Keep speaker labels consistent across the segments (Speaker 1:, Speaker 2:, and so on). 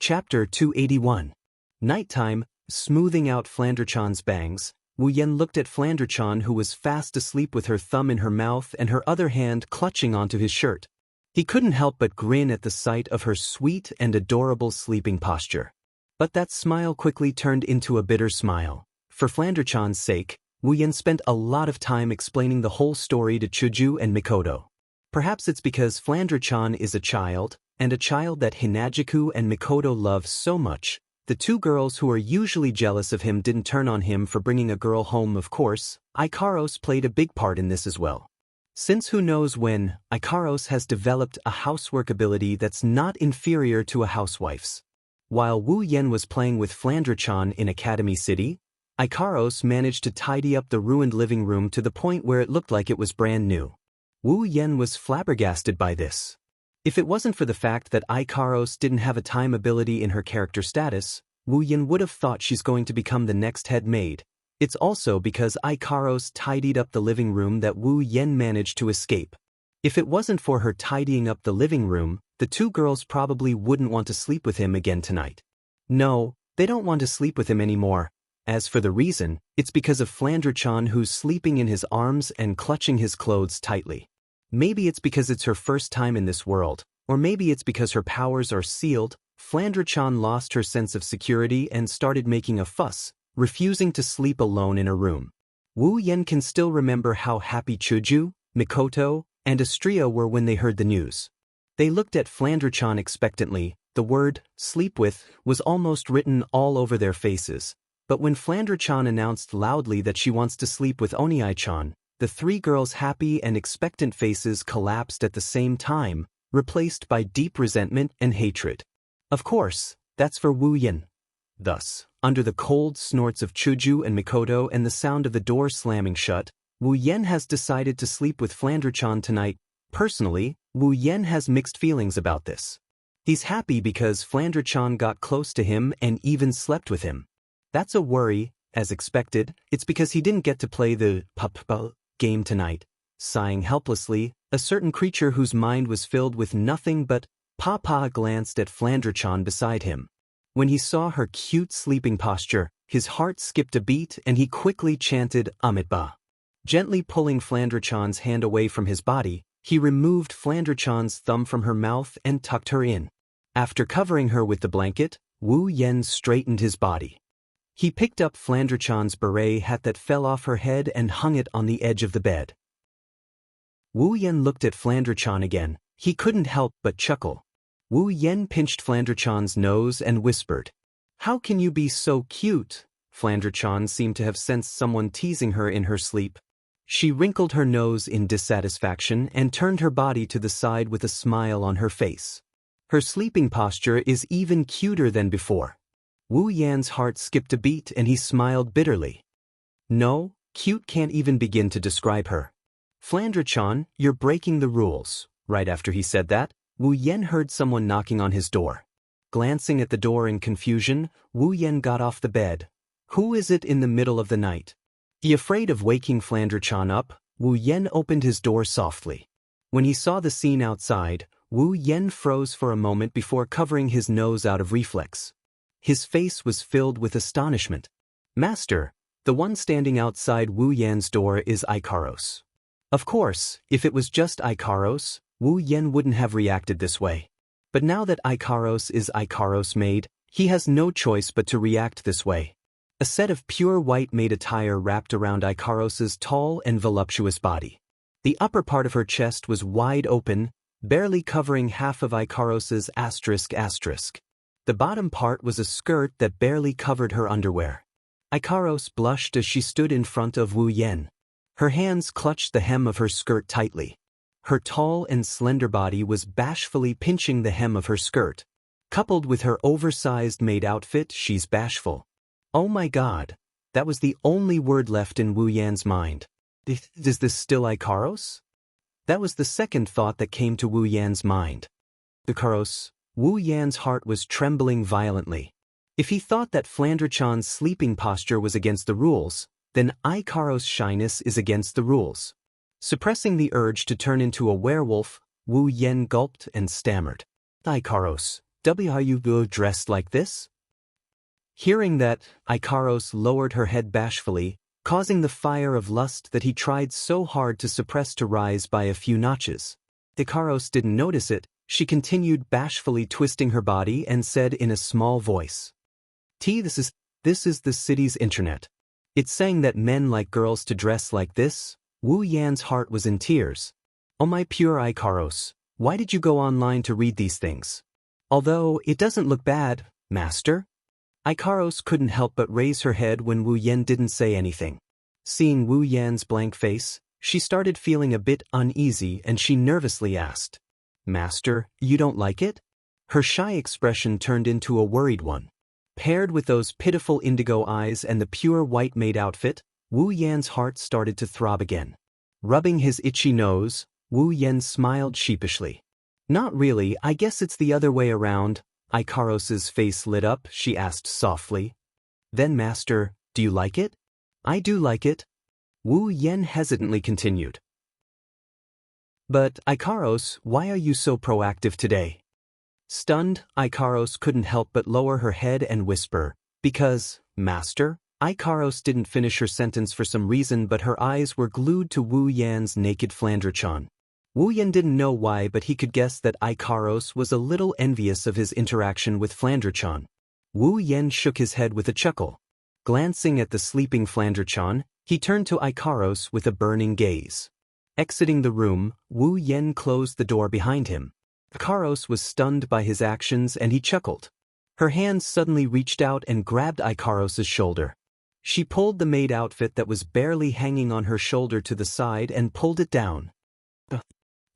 Speaker 1: Chapter 281. Nighttime, smoothing out Flandrachan's bangs, Wu Yen looked at Flandrachan, who was fast asleep with her thumb in her mouth and her other hand clutching onto his shirt. He couldn't help but grin at the sight of her sweet and adorable sleeping posture. But that smile quickly turned into a bitter smile. For Flandrachan's sake, Wu Yen spent a lot of time explaining the whole story to Chuju and Mikoto. Perhaps it's because Flandrachan is a child, and a child that Hinajiku and Mikoto love so much. The two girls who are usually jealous of him didn't turn on him for bringing a girl home. Of course, Ikaros played a big part in this as well. Since who knows when, Ikaros has developed a housework ability that's not inferior to a housewife's. While Wu Yen was playing with Flandrachan in Academy City, Ikaros managed to tidy up the ruined living room to the point where it looked like it was brand new. Wu Yen was flabbergasted by this. If it wasn't for the fact that Ikaros didn't have a time ability in her character status, Wu Yen would have thought she's going to become the next head maid. It's also because Ikaros tidied up the living room that Wu Yen managed to escape. If it wasn't for her tidying up the living room, the two girls probably wouldn't want to sleep with him again tonight. No, they don't want to sleep with him anymore. As for the reason, it's because of Flandrachan, who's sleeping in his arms and clutching his clothes tightly. Maybe it's because it's her first time in this world, or maybe it's because her powers are sealed. Flandrachan lost her sense of security and started making a fuss, refusing to sleep alone in a room. Wu Yen can still remember how happy Chuju, Mikoto, and Astria were when they heard the news. They looked at Flandrachan expectantly. The word, sleep with, was almost written all over their faces. But when Flandrachan announced loudly that she wants to sleep with Oniai-chan, the three girls' happy and expectant faces collapsed at the same time, replaced by deep resentment and hatred. Of course, that's for Wu Yen. Thus, under the cold snorts of Chuju and Mikoto and the sound of the door slamming shut, Wu Yen has decided to sleep with Flandrachan tonight. Personally, Wu Yen has mixed feelings about this. He's happy because Flandrachan got close to him and even slept with him. That's a worry. As expected, it's because he didn't get to play the pup game tonight. Sighing helplessly, a certain creature whose mind was filled with nothing but Papa glanced at Flandrachan beside him. When he saw her cute sleeping posture, his heart skipped a beat and he quickly chanted Amitba. Gently pulling Flandrachan's hand away from his body, he removed Flandrachan's thumb from her mouth and tucked her in. After covering her with the blanket, Wu Yen straightened his body. He picked up Flandrachan's beret hat that fell off her head and hung it on the edge of the bed. Wu Yen looked at Flandrachan again. He couldn't help but chuckle. Wu Yen pinched Flandrachan's nose and whispered, "How can you be so cute?" Flandrachan seemed to have sensed someone teasing her in her sleep. She wrinkled her nose in dissatisfaction and turned her body to the side with a smile on her face. Her sleeping posture is even cuter than before. Wu Yan's heart skipped a beat and he smiled bitterly. No, cute can't even begin to describe her. Flandrachan, you're breaking the rules. Right after he said that, Wu Yen heard someone knocking on his door. Glancing at the door in confusion, Wu Yen got off the bed. Who is it in the middle of the night? Afraid of waking Flandrachan up, Wu Yen opened his door softly. When he saw the scene outside, Wu Yen froze for a moment before covering his nose out of reflex. His face was filled with astonishment. Master, the one standing outside Wu Yan's door is Ikaros. Of course, if it was just Ikaros, Wu Yen wouldn't have reacted this way. But now that Ikaros is Ikaros maid, he has no choice but to react this way. A set of pure white maid attire wrapped around Ikaros's tall and voluptuous body. The upper part of her chest was wide open, barely covering half of Ikaros's ***. The bottom part was a skirt that barely covered her underwear. Ikaros blushed as she stood in front of Wu Yen. Her hands clutched the hem of her skirt tightly. Her tall and slender body was bashfully pinching the hem of her skirt. Coupled with her oversized maid outfit, she's bashful. Oh my god, that was the only word left in Wu Yan's mind. Is this still Ikaros? That was the second thought that came to Wu Yan's mind. Ikaros. Wu Yan's heart was trembling violently. If he thought that Flandrachan's sleeping posture was against the rules, then Ikaros' shyness is against the rules. Suppressing the urge to turn into a werewolf, Wu Yen gulped and stammered. Ikaros, Are you dressed like this? Hearing that, Ikaros lowered her head bashfully, causing the fire of lust that he tried so hard to suppress to rise by a few notches. Ikaros didn't notice it. She continued bashfully twisting her body and said in a small voice, This is the city's internet. It's saying that men like girls to dress like this. Wu Yan's heart was in tears. Oh my pure Ikaros, why did you go online to read these things? Although it doesn't look bad, master. Ikaros couldn't help but raise her head when Wu Yan didn't say anything. Seeing Wu Yan's blank face, she started feeling a bit uneasy and she nervously asked, Master, you don't like it? Her shy expression turned into a worried one. Paired with those pitiful indigo eyes and the pure white maid outfit, Wu Yan's heart started to throb again. Rubbing his itchy nose, Wu Yan smiled sheepishly. Not really, I guess it's the other way around. Ikaros's face lit up, she asked softly. Then master, do you like it? I do like it. Wu Yan hesitantly continued. But, Ikaros, why are you so proactive today? Stunned, Ikaros couldn't help but lower her head and whisper, Because, master? Ikaros didn't finish her sentence for some reason but her eyes were glued to Wu Yan's naked Flandrachan. Wu Yan didn't know why but he could guess that Ikaros was a little envious of his interaction with Flandrachan. Wu Yan shook his head with a chuckle. Glancing at the sleeping Flandrachan, he turned to Ikaros with a burning gaze. Exiting the room, Wu Yan closed the door behind him. Ikaros was stunned by his actions and he chuckled. Her hand suddenly reached out and grabbed Ikaros's shoulder. She pulled the maid outfit that was barely hanging on her shoulder to the side and pulled it down.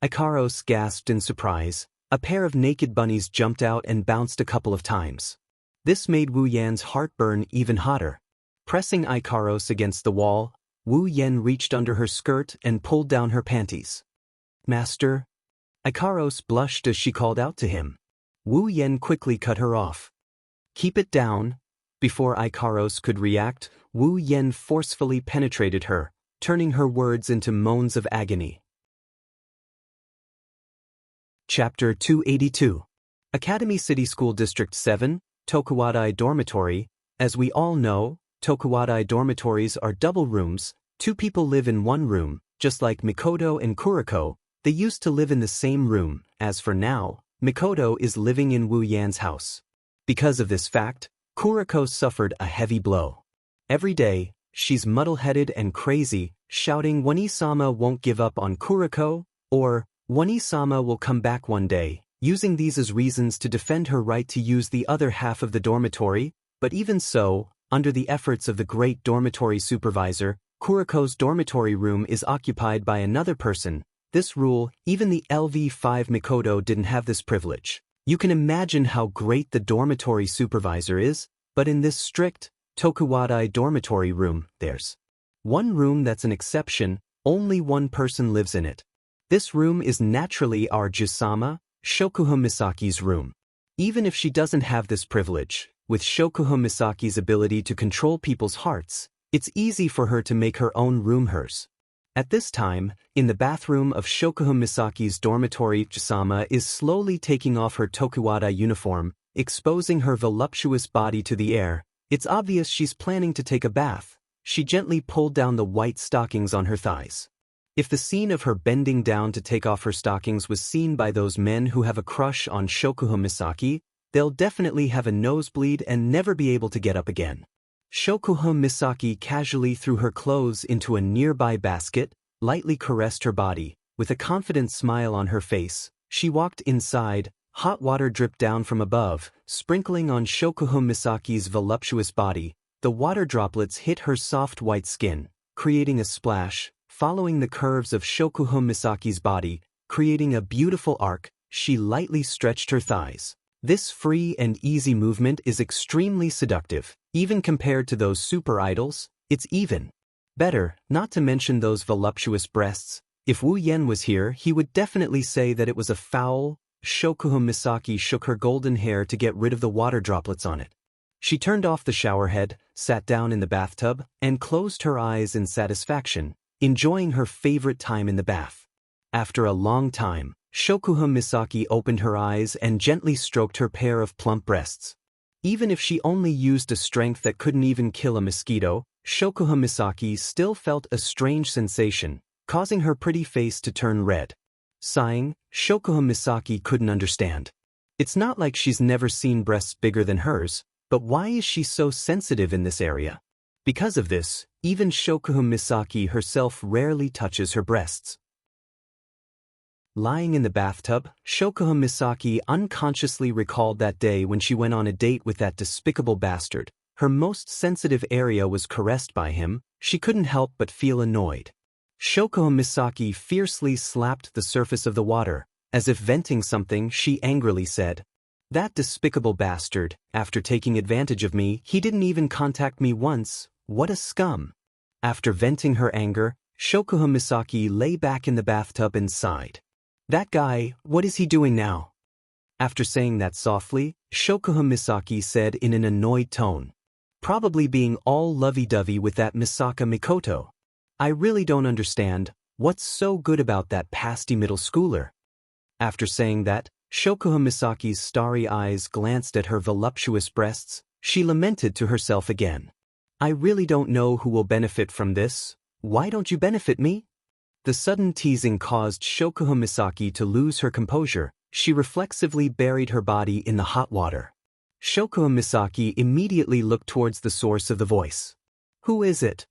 Speaker 1: Ikaros gasped in surprise. A pair of naked bunnies jumped out and bounced a couple of times. This made Wu Yan's heart burn even hotter. Pressing Ikaros against the wall, Wu Yan reached under her skirt and pulled down her panties. Master? Ikaros blushed as she called out to him. Wu Yan quickly cut her off. Keep it down. Before Ikaros could react, Wu Yan forcefully penetrated her, turning her words into moans of agony. Chapter 282. Academy City School District 7, Tokuwadai Dormitory. As we all know, Tokuwadai dormitories are double rooms. 2 people live in one room, just like Mikoto and Kuriko. They used to live in the same room. As for now, Mikoto is living in Wu Yan's house. Because of this fact, Kuriko suffered a heavy blow. Every day, she's muddle-headed and crazy, shouting Wani-sama won't give up on Kuriko, or Wani-sama will come back one day, using these as reasons to defend her right to use the other half of the dormitory. But even so, under the efforts of the great dormitory supervisor, Kuriko's dormitory room is occupied by another person. This rule, even the LV5 Mikoto didn't have this privilege. You can imagine how great the dormitory supervisor is, but in this strict, Tokuwadai dormitory room, there's one room that's an exception. Only one person lives in it. This room is naturally our Jusama, Shokuha Misaki's room. Even if she doesn't have this privilege, with Shokuha Misaki's ability to control people's hearts, it's easy for her to make her own room hers. At this time, in the bathroom of Shokuha Misaki's dormitory, Jusama is slowly taking off her Tokuwadai uniform, exposing her voluptuous body to the air. It's obvious she's planning to take a bath. She gently pulled down the white stockings on her thighs. If the scene of her bending down to take off her stockings was seen by those men who have a crush on Shokuha Misaki, they'll definitely have a nosebleed and never be able to get up again. Shokuha Misaki casually threw her clothes into a nearby basket, lightly caressed her body. With a confident smile on her face, she walked inside. Hot water dripped down from above, sprinkling on Shokuha Misaki's voluptuous body. The water droplets hit her soft white skin, creating a splash, following the curves of Shokuha Misaki's body, creating a beautiful arc. She lightly stretched her thighs. This free and easy movement is extremely seductive. Even compared to those super idols, it's even better, not to mention those voluptuous breasts. If Wu Yan was here, he would definitely say that it was a foul. Shokuha Misaki shook her golden hair to get rid of the water droplets on it. She turned off the shower head, sat down in the bathtub, and closed her eyes in satisfaction, enjoying her favorite time in the bath. After a long time, Shokuha Misaki opened her eyes and gently stroked her pair of plump breasts. Even if she only used a strength that couldn't even kill a mosquito, Shokuha Misaki still felt a strange sensation, causing her pretty face to turn red. Sighing, Shokuha Misaki couldn't understand. It's not like she's never seen breasts bigger than hers, but why is she so sensitive in this area? Because of this, even Shokuha Misaki herself rarely touches her breasts. Lying in the bathtub, Shokuha Misaki unconsciously recalled that day when she went on a date with that despicable bastard. Her most sensitive area was caressed by him. She couldn't help but feel annoyed. Shokuha Misaki fiercely slapped the surface of the water. As if venting something, she angrily said, "That despicable bastard, after taking advantage of me, he didn't even contact me once. What a scum." After venting her anger, Shokuha Misaki lay back in the bathtub and sighed. "That guy, what is he doing now?" After saying that softly, Shokuha Misaki said in an annoyed tone, "Probably being all lovey-dovey with that Misaka Mikoto. I really don't understand, what's so good about that pasty middle schooler?" After saying that, Shokuha Misaki's starry eyes glanced at her voluptuous breasts. She lamented to herself again. "I really don't know who will benefit from this. Why don't you benefit me?" The sudden teasing caused Shokuha Misaki to lose her composure. She reflexively buried her body in the hot water. Shokuha Misaki immediately looked towards the source of the voice. "Who is it?"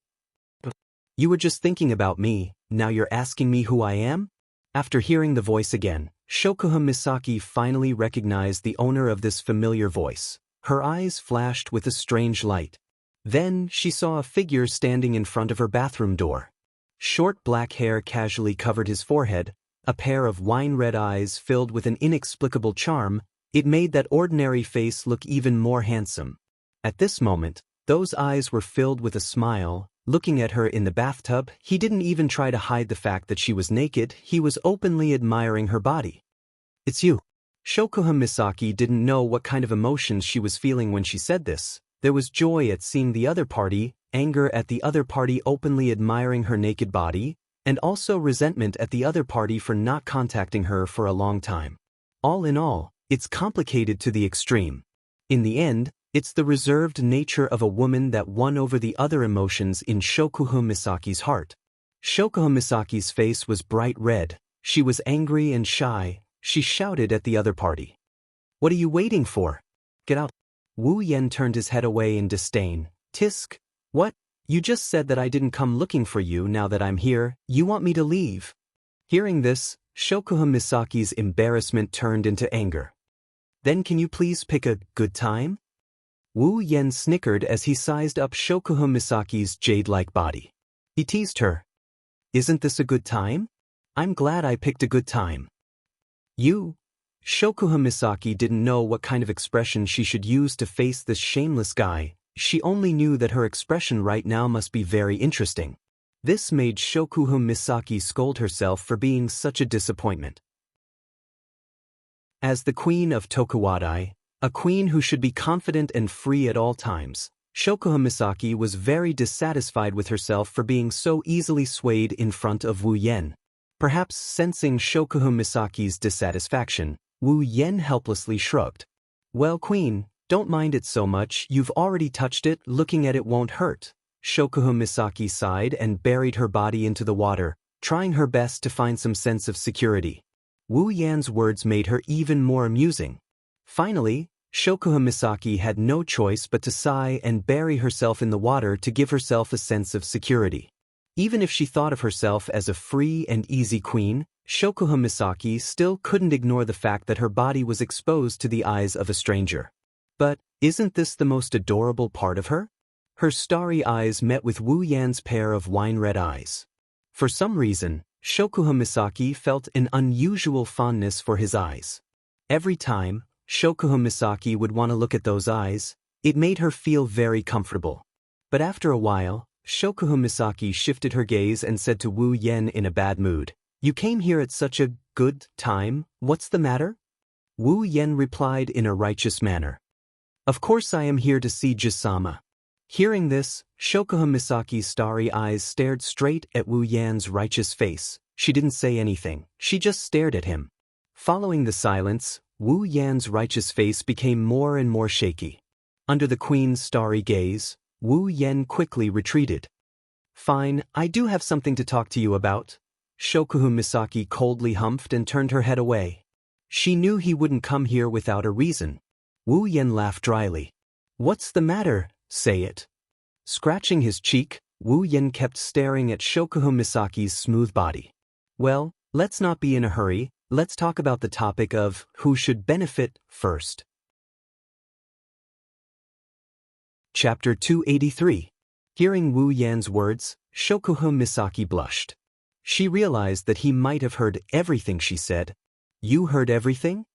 Speaker 1: "You were just thinking about me, now you're asking me who I am?" After hearing the voice again, Shokuha Misaki finally recognized the owner of this familiar voice. Her eyes flashed with a strange light. Then she saw a figure standing in front of her bathroom door. Short black hair casually covered his forehead, a pair of wine-red eyes filled with an inexplicable charm. It made that ordinary face look even more handsome. At this moment, those eyes were filled with a smile. Looking at her in the bathtub, he didn't even try to hide the fact that she was naked. He was openly admiring her body. "It's you." Shokuha Misaki didn't know what kind of emotions she was feeling when she said this. There was joy at seeing the other party, anger at the other party openly admiring her naked body, and also resentment at the other party for not contacting her for a long time. All in all, it's complicated to the extreme. In the end, it's the reserved nature of a woman that won over the other emotions in Shokuha Misaki's heart. Shokuha Misaki's face was bright red. She was angry and shy. She shouted at the other party. "What are you waiting for? Get out." Wu Yen turned his head away in disdain. "Tisk, what? You just said that I didn't come looking for you. Now that I'm here, you want me to leave?" Hearing this, Shokuha Misaki's embarrassment turned into anger. "Then can you please pick a good time?" Wu Yen snickered as he sized up Shokuha Misaki's jade-like body. He teased her. "Isn't this a good time? I'm glad I picked a good time." "You?" Shokuha Misaki didn't know what kind of expression she should use to face this shameless guy. She only knew that her expression right now must be very interesting. This made Shokuha Misaki scold herself for being such a disappointment. As the queen of Tokuwadai, a queen who should be confident and free at all times, Shokuha Misaki was very dissatisfied with herself for being so easily swayed in front of Wu Yen. Perhaps sensing Shokuha Misaki's dissatisfaction, Wu Yen helplessly shrugged. "Well, queen, don't mind it so much. You've already touched it. Looking at it won't hurt." Shokuha Misaki sighed and buried her body into the water, trying her best to find some sense of security. Wu Yan's words made her even more amusing. Finally, Shokuha Misaki had no choice but to sigh and bury herself in the water to give herself a sense of security. Even if she thought of herself as a free and easy queen, Shokuha Misaki still couldn't ignore the fact that her body was exposed to the eyes of a stranger. But isn't this the most adorable part of her? Her starry eyes met with Wu Yan's pair of wine-red eyes. For some reason, Shokuha Misaki felt an unusual fondness for his eyes. Every time, Shokuha Misaki would want to look at those eyes. It made her feel very comfortable. But after a while, Shokuha Misaki shifted her gaze and said to Wu Yen in a bad mood, "You came here at such a good time, what's the matter?" Wu Yen replied in a righteous manner, "Of course I am here to see Jisama." Hearing this, Shokuha Misaki's starry eyes stared straight at Wu Yan's righteous face. She didn't say anything, she just stared at him. Following the silence, Wu Yan's righteous face became more and more shaky. Under the queen's starry gaze, Wu Yan quickly retreated. Fine, I do have something to talk to you about. Shokuhu Misaki coldly humphed and turned her head away. She knew he wouldn't come here without a reason. Wu Yan laughed dryly. What's the matter? Say it. Scratching his cheek, Wu Yan kept staring at Shokuhu Misaki's smooth body. Well, let's not be in a hurry, let's talk about the topic of who should benefit first. Chapter 283. Hearing Wu Yan's words, Shokuhu Misaki blushed. She realized that he might have heard everything she said. You heard everything?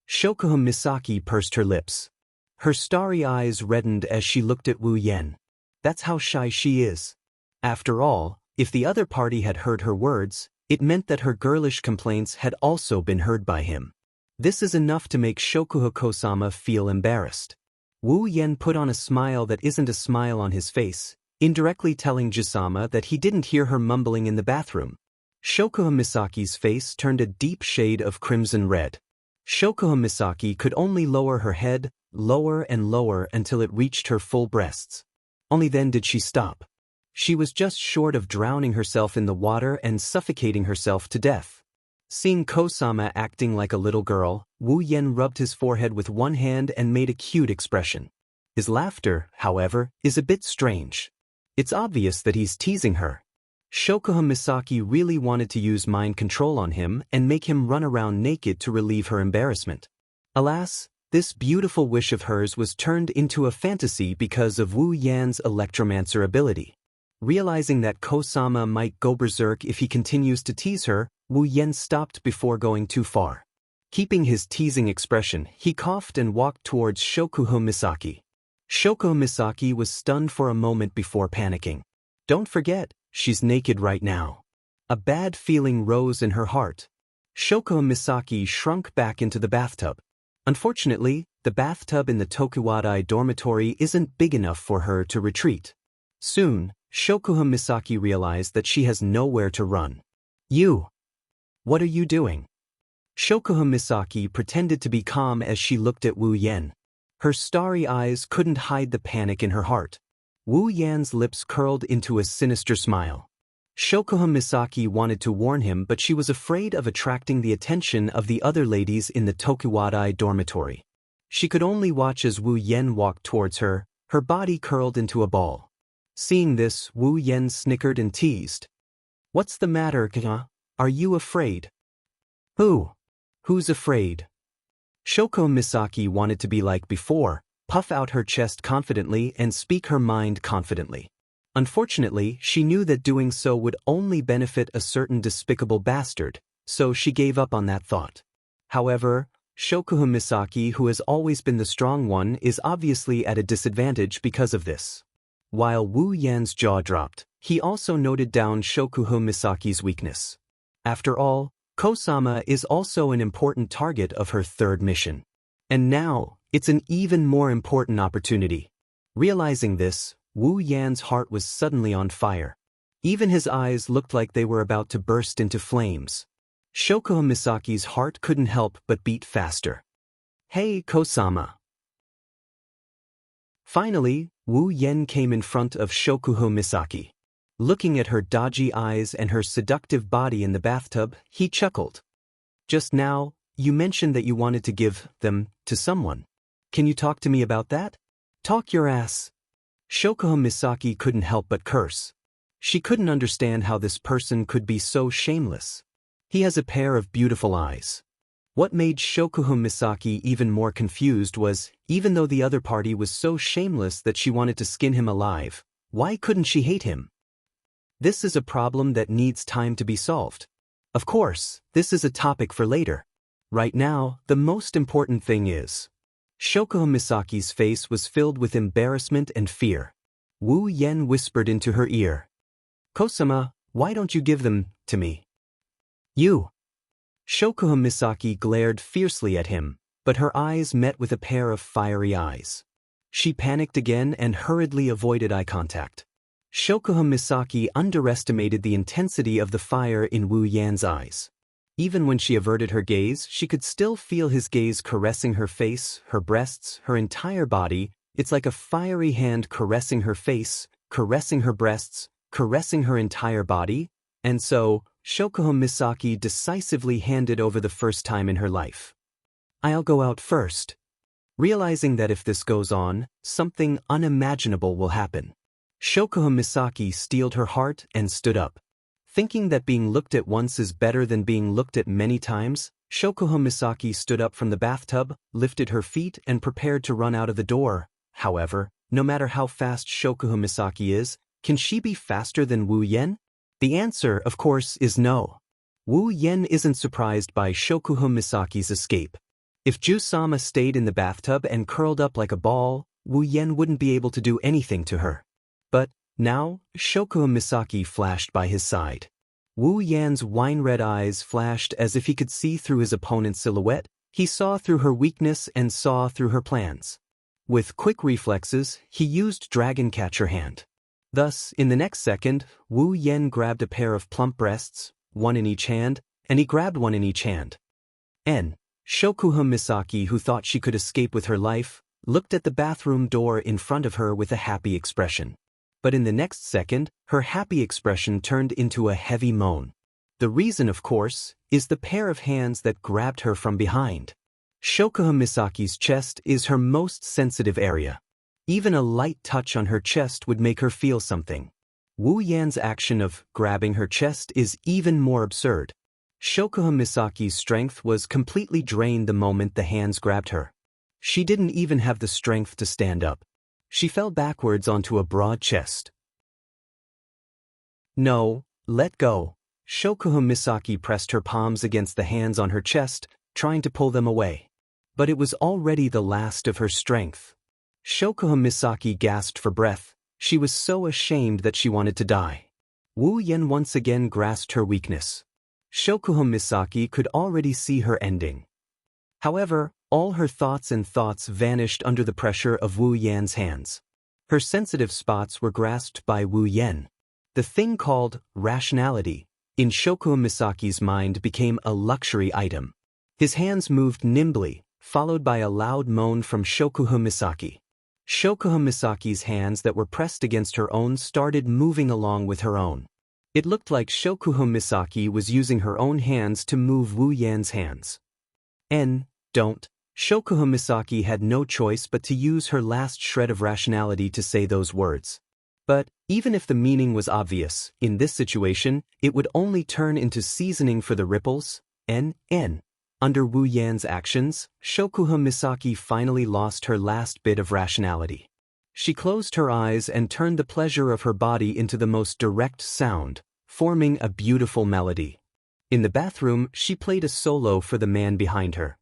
Speaker 1: Shokuhu Misaki pursed her lips. Her starry eyes reddened as she looked at Wu Yan. That's how shy she is. After all, if the other party had heard her words, it meant that her girlish complaints had also been heard by him. This is enough to make Shokuhu Kosama feel embarrassed. Wu Yan put on a smile that isn't a smile on his face, indirectly telling Jisama that he didn't hear her mumbling in the bathroom. Shokuhu Misaki's face turned a deep shade of crimson red. Shokuhu Misaki could only lower her head, lower and lower until it reached her full breasts. Only then did she stop. She was just short of drowning herself in the water and suffocating herself to death. Seeing Kosama acting like a little girl, Wu Yan rubbed his forehead with one hand and made a cute expression. His laughter, however, is a bit strange. It's obvious that he's teasing her. Shokuhu Misaki really wanted to use mind control on him and make him run around naked to relieve her embarrassment. Alas, this beautiful wish of hers was turned into a fantasy because of Wu Yan's electromancer ability. Realizing that Kosama might go berserk if he continues to tease her, Wu Yan stopped before going too far. Keeping his teasing expression, he coughed and walked towards Shokuhu Misaki. Shokuhu Misaki was stunned for a moment before panicking. Don't forget, she's naked right now. A bad feeling rose in her heart. Shokuhu Misaki shrunk back into the bathtub. Unfortunately, the bathtub in the Tokuwadai dormitory isn't big enough for her to retreat. Soon, Shokuhu Misaki realized that she has nowhere to run. You! What are you doing? Shokuhu Misaki pretended to be calm as she looked at Wu Yan. Her starry eyes couldn't hide the panic in her heart. Wu Yan's lips curled into a sinister smile. Shokuhu Misaki wanted to warn him, but she was afraid of attracting the attention of the other ladies in the Tokuwadai dormitory. She could only watch as Wu Yan walked towards her, her body curled into a ball. Seeing this, Wu Yan snickered and teased. What's the matter, Kya? Are you afraid? Who? Who's afraid? Shokuhu Misaki wanted to be like before, puff out her chest confidently and speak her mind confidently. Unfortunately, she knew that doing so would only benefit a certain despicable bastard, so she gave up on that thought. However, Shokuhu Misaki, who has always been the strong one, is obviously at a disadvantage because of this. While Wu Yan's jaw dropped, he also noted down Shokuhu Misaki's weakness. After all, Kosama is also an important target of her third mission. And now, it's an even more important opportunity. Realizing this, Wu Yan's heart was suddenly on fire. Even his eyes looked like they were about to burst into flames. Shokuhu Misaki's heart couldn't help but beat faster. Hey, Kosama! Finally, Wu Yan came in front of Shokuhu Misaki. Looking at her dodgy eyes and her seductive body in the bathtub, he chuckled. Just now, you mentioned that you wanted to give them to someone. Can you talk to me about that? Talk your ass. Shokuhu Misaki couldn't help but curse. She couldn't understand how this person could be so shameless. He has a pair of beautiful eyes. What made Shokuhu Misaki even more confused was, even though the other party was so shameless that she wanted to skin him alive, why couldn't she hate him? This is a problem that needs time to be solved. Of course, this is a topic for later. Right now, the most important thing is... Shokuhu Misaki's face was filled with embarrassment and fear. Wu Yan whispered into her ear. Kosama, why don't you give them to me? You! Shokuhu Misaki glared fiercely at him, but her eyes met with a pair of fiery eyes. She panicked again and hurriedly avoided eye contact. Shokuhu Misaki underestimated the intensity of the fire in Wu Yan's eyes. Even when she averted her gaze, she could still feel his gaze caressing her face, her breasts, her entire body. It's like a fiery hand caressing her face, caressing her breasts, caressing her entire body. And so, Shoko Misaki decisively handed over the first time in her life. "I'll go out first." Realizing that if this goes on, something unimaginable will happen. Shoko Misaki steeled her heart and stood up. Thinking that being looked at once is better than being looked at many times, Shoko Misaki stood up from the bathtub, lifted her feet and prepared to run out of the door. However, no matter how fast Shoko Misaki is, can she be faster than Wu Yen? The answer, of course, is no. Wu Yen isn't surprised by Shoko Misaki's escape. If Ju-sama stayed in the bathtub and curled up like a ball, Wu Yen wouldn't be able to do anything to her. But now, Shoko Misaki flashed by his side. Wu Yan's wine-red eyes flashed as if he could see through his opponent's silhouette. He saw through her weakness and saw through her plans. With quick reflexes, he used Dragon Catcher Hand. Thus, in the next second, Wu Yen grabbed a pair of plump breasts, one in each hand, and he grabbed one in each hand. Shoko Misaki, who thought she could escape with her life, looked at the bathroom door in front of her with a happy expression. But in the next second, her happy expression turned into a heavy moan. The reason, of course, is the pair of hands that grabbed her from behind. Shoko Misaki's chest is her most sensitive area. Even a light touch on her chest would make her feel something. Wu Yan's action of grabbing her chest is even more absurd. Shoko Misaki's strength was completely drained the moment the hands grabbed her. She didn't even have the strength to stand up. She fell backwards onto a broad chest. "No, let go." Shoko Misaki pressed her palms against the hands on her chest, trying to pull them away. But it was already the last of her strength. Shoko Misaki gasped for breath. She was so ashamed that she wanted to die. Wu Yen once again grasped her weakness. Shoko Misaki could already see her ending. However, all her thoughts vanished under the pressure of Wu Yan's hands. Her sensitive spots were grasped by Wu Yen. The thing called rationality in Shoko Misaki's mind became a luxury item. His hands moved nimbly, followed by a loud moan from Shoko Misaki. Shoko Misaki's hands that were pressed against her own started moving along with her own. It looked like Shoko Misaki was using her own hands to move Wu Yan's hands. Don't. Shoko Misaki had no choice but to use her last shred of rationality to say those words. But, even if the meaning was obvious, in this situation, it would only turn into seasoning for the ripples. Under Wu Yan's actions, Shoko Misaki finally lost her last bit of rationality. She closed her eyes and turned the pleasure of her body into the most direct sound, forming a beautiful melody. In the bathroom, she played a solo for the man behind her.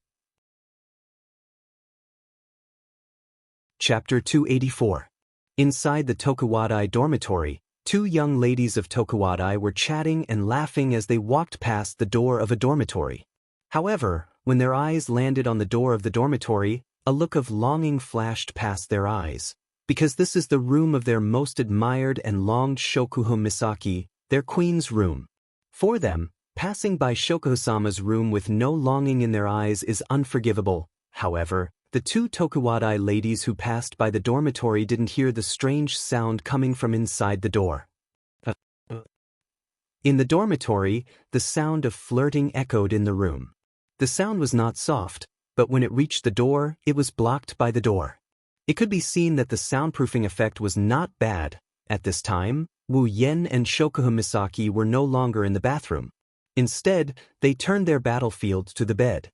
Speaker 1: Chapter 284. Inside the Tokuwadai dormitory, two young ladies of Tokuwadai were chatting and laughing as they walked past the door of a dormitory. However, when their eyes landed on the door of the dormitory, a look of longing flashed past their eyes. Because this is the room of their most admired and longed Shoko Misaki, their queen's room. For them, passing by Shoko-sama's room with no longing in their eyes is unforgivable. However, the two Tokuwadai ladies who passed by the dormitory didn't hear the strange sound coming from inside the door. In the dormitory, the sound of flirting echoed in the room. The sound was not soft, but when it reached the door, it was blocked by the door. It could be seen that the soundproofing effect was not bad. At this time, Wu Yen and Shoko Misaki were no longer in the bathroom. Instead, they turned their battlefield to the bed.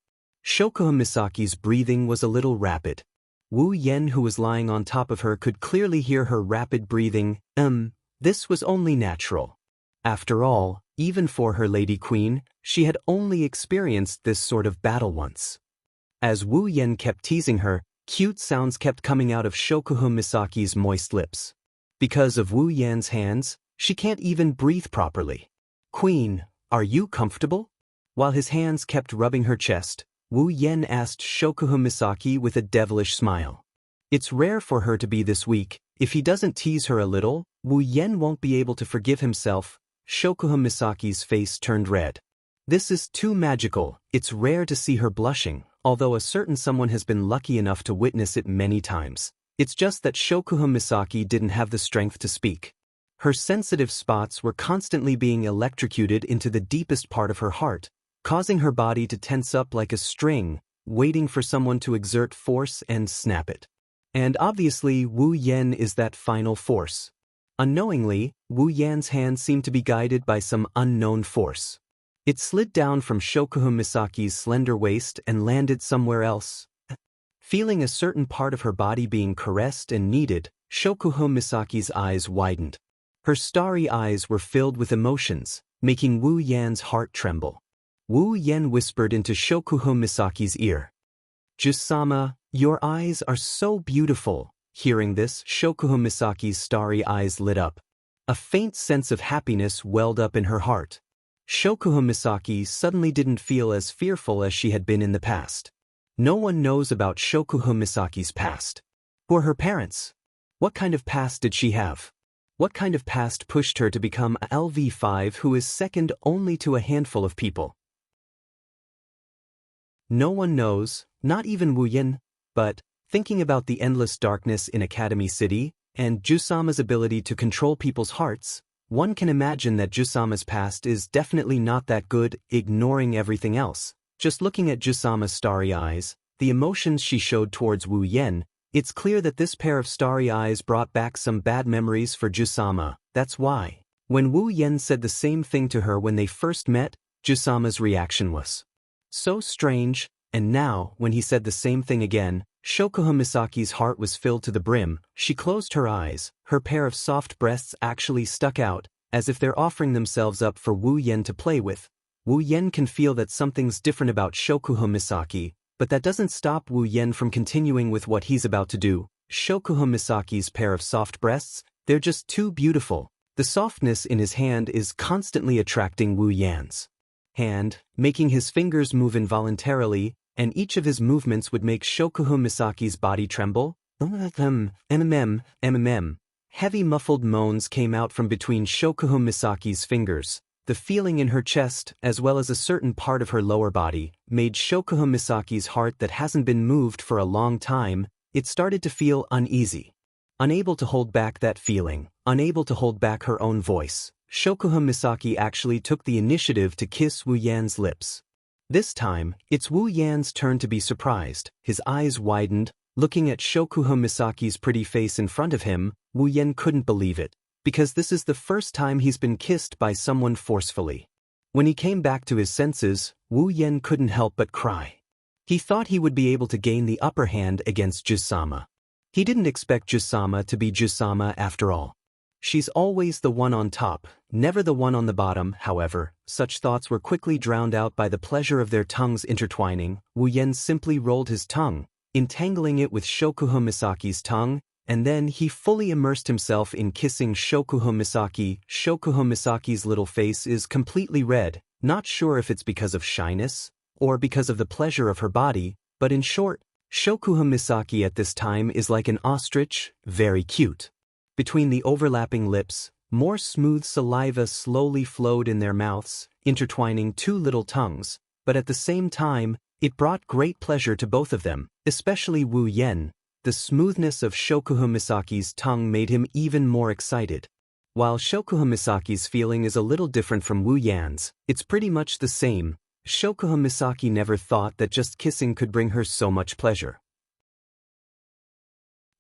Speaker 1: Shoko Misaki's breathing was a little rapid. Wu Yen, who was lying on top of her, could clearly hear her rapid breathing. This was only natural. After all, even for her lady queen, she had only experienced this sort of battle once. As Wu Yen kept teasing her, cute sounds kept coming out of Shoko Misaki's moist lips. Because of Wu Yan's hands, she can't even breathe properly. "Queen, are you comfortable?" While his hands kept rubbing her chest, Wu Yen asked Shoko Misaki with a devilish smile. It's rare for her to be this weak. If he doesn't tease her a little, Wu Yen won't be able to forgive himself. Shoko Misaki's face turned red. This is too magical. It's rare to see her blushing, although a certain someone has been lucky enough to witness it many times. It's just that Shokuhun Misaki didn't have the strength to speak. Her sensitive spots were constantly being electrocuted into the deepest part of her heart, causing her body to tense up like a string, waiting for someone to exert force and snap it. And obviously, Wu Yan is that final force. Unknowingly, Wu Yan's hand seemed to be guided by some unknown force. It slid down from Shokuhun Misaki's slender waist and landed somewhere else. Feeling a certain part of her body being caressed and kneaded, Shokuhun Misaki's eyes widened. Her starry eyes were filled with emotions, making Wu Yan's heart tremble. Wu Yan whispered into Shokuhun Misaki's ear. "Jusama, your eyes are so beautiful." Hearing this, Shokuhun Misaki's starry eyes lit up. A faint sense of happiness welled up in her heart. Shokuhun Misaki suddenly didn't feel as fearful as she had been in the past. No one knows about Shokuhun Misaki's past. Who are her parents? What kind of past did she have? What kind of past pushed her to become a LV5 who is second only to a handful of people? No one knows, not even Wu Yan, but, thinking about the endless darkness in Academy City, and Jusama's ability to control people's hearts, one can imagine that Jusama's past is definitely not that good. Ignoring everything else, just looking at Jusama's starry eyes, the emotions she showed towards Wu Yan, it's clear that this pair of starry eyes brought back some bad memories for Jusama. That's why, when Wu Yan said the same thing to her when they first met, Jusama's reaction was so strange, and now, when he said the same thing again, Shokuhun Misaki's heart was filled to the brim. She closed her eyes, her pair of soft breasts actually stuck out, as if they're offering themselves up for Wu Yan to play with. Wu Yan can feel that something's different about Shokuhun Misaki, but that doesn't stop Wu Yan from continuing with what he's about to do. Shokuhun Misaki's pair of soft breasts, they're just too beautiful. The softness in his hand is constantly attracting Wu Yan's hand, making his fingers move involuntarily, and each of his movements would make Shokuhun Misaki's body tremble. Heavy muffled moans came out from between Shokuhun Misaki's fingers. The feeling in her chest, as well as a certain part of her lower body, made Shokuhun Misaki's heart that hasn't been moved for a long time, it started to feel uneasy. Unable to hold back that feeling, unable to hold back her own voice, Shokuhun Misaki actually took the initiative to kiss Wu Yan's lips. This time, it's Wu Yan's turn to be surprised. His eyes widened, looking at Shokuhun Misaki's pretty face in front of him. Wu Yan couldn't believe it, because this is the first time he's been kissed by someone forcefully. When he came back to his senses, Wu Yan couldn't help but cry. He thought he would be able to gain the upper hand against Jusama. He didn't expect Jusama to be Jusama after all. She's always the one on top, never the one on the bottom. However, such thoughts were quickly drowned out by the pleasure of their tongues intertwining. Wu Yan simply rolled his tongue, entangling it with Shokuhun Misaki's tongue, and then he fully immersed himself in kissing Shokuhun Misaki. Shokuhun Misaki's little face is completely red, not sure if it's because of shyness, or because of the pleasure of her body, but in short, Shokuhun Misaki at this time is like an ostrich, very cute. Between the overlapping lips, more smooth saliva slowly flowed in their mouths, intertwining two little tongues, but at the same time, it brought great pleasure to both of them, especially Wu Yan. The smoothness of Shokuhun Misaki's tongue made him even more excited. While Shokuhun Misaki's feeling is a little different from Wu Yan's, it's pretty much the same. Shokuhun Misaki never thought that just kissing could bring her so much pleasure.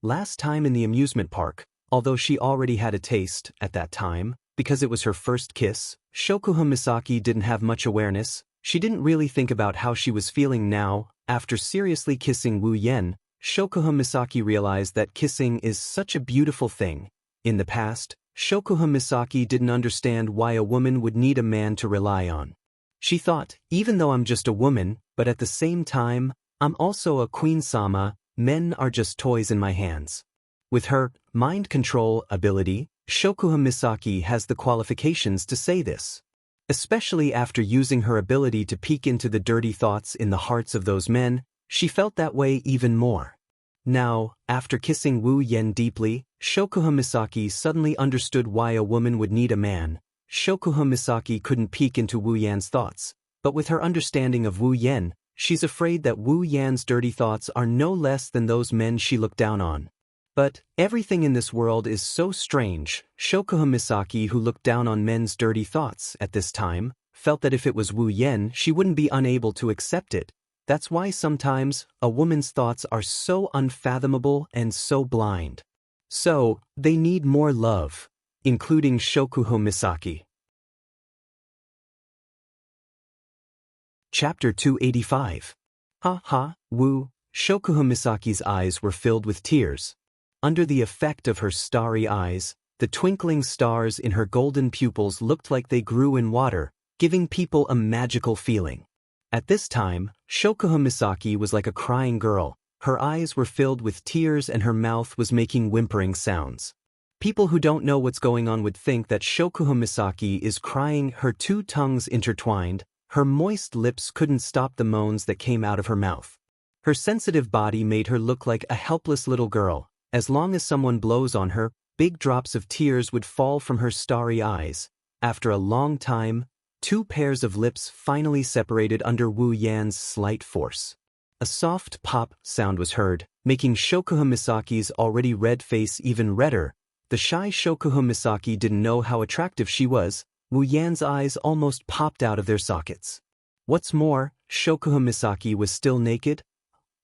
Speaker 1: Last time in the amusement park, although she already had a taste at that time, because it was her first kiss, Shokuhun Misaki didn't have much awareness. She didn't really think about how she was feeling now. After seriously kissing Wu Yan, Shokuhun Misaki realized that kissing is such a beautiful thing. In the past, Shokuhun Misaki didn't understand why a woman would need a man to rely on. She thought, even though I'm just a woman, but at the same time, I'm also a queen-sama, men are just toys in my hands. With her mind control ability, Shokuhun Misaki has the qualifications to say this. Especially after using her ability to peek into the dirty thoughts in the hearts of those men, she felt that way even more. Now, after kissing Wu Yan deeply, Shokuhun Misaki suddenly understood why a woman would need a man. Shokuhun Misaki couldn't peek into Wu Yan's thoughts, But with her understanding of Wu Yen, she's afraid that Wu Yan's dirty thoughts are no less than those men she looked down on. But everything in this world is so strange. Shokuha Misaki, who looked down on men's dirty thoughts at this time, felt that if it was Wu Yen, she wouldn't be unable to accept it. That's why sometimes a woman's thoughts are so unfathomable and so blind. So, they need more love, including Shokuha Misaki. Chapter 285. Ha ha, Wu. Shokuha Misaki's eyes were filled with tears. Under the effect of her starry eyes, the twinkling stars in her golden pupils looked like they grew in water, giving people a magical feeling. At this time, Shokuha Misaki was like a crying girl. Her eyes were filled with tears and her mouth was making whimpering sounds. People who don't know what's going on would think that Shokuha Misaki is crying, her two tongues intertwined. Her moist lips couldn't stop the moans that came out of her mouth. Her sensitive body made her look like a helpless little girl. As long as someone blows on her, big drops of tears would fall from her starry eyes. After a long time, two pairs of lips finally separated under Wu Yan's slight force. A soft pop sound was heard, making Shokuha Misaki's already red face even redder. The shy Shokuha Misaki didn't know how attractive she was. Wu Yan's eyes almost popped out of their sockets. What's more, Shokuha Misaki was still naked.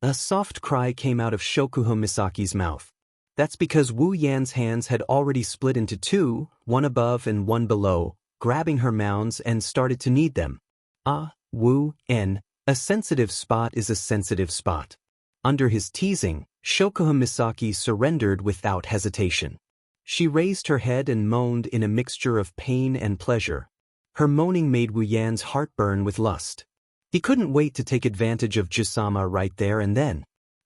Speaker 1: A soft cry came out of Shokuha Misaki's mouth. That's because Wu Yan's hands had already split into two, one above and one below, grabbing her mounds and started to knead them. Ah, Wu En, a sensitive spot is a sensitive spot. Under his teasing, Shokuha Misaki surrendered without hesitation. She raised her head and moaned in a mixture of pain and pleasure. Her moaning made Wu Yan's heart burn with lust. He couldn't wait to take advantage of Jusama right there and then.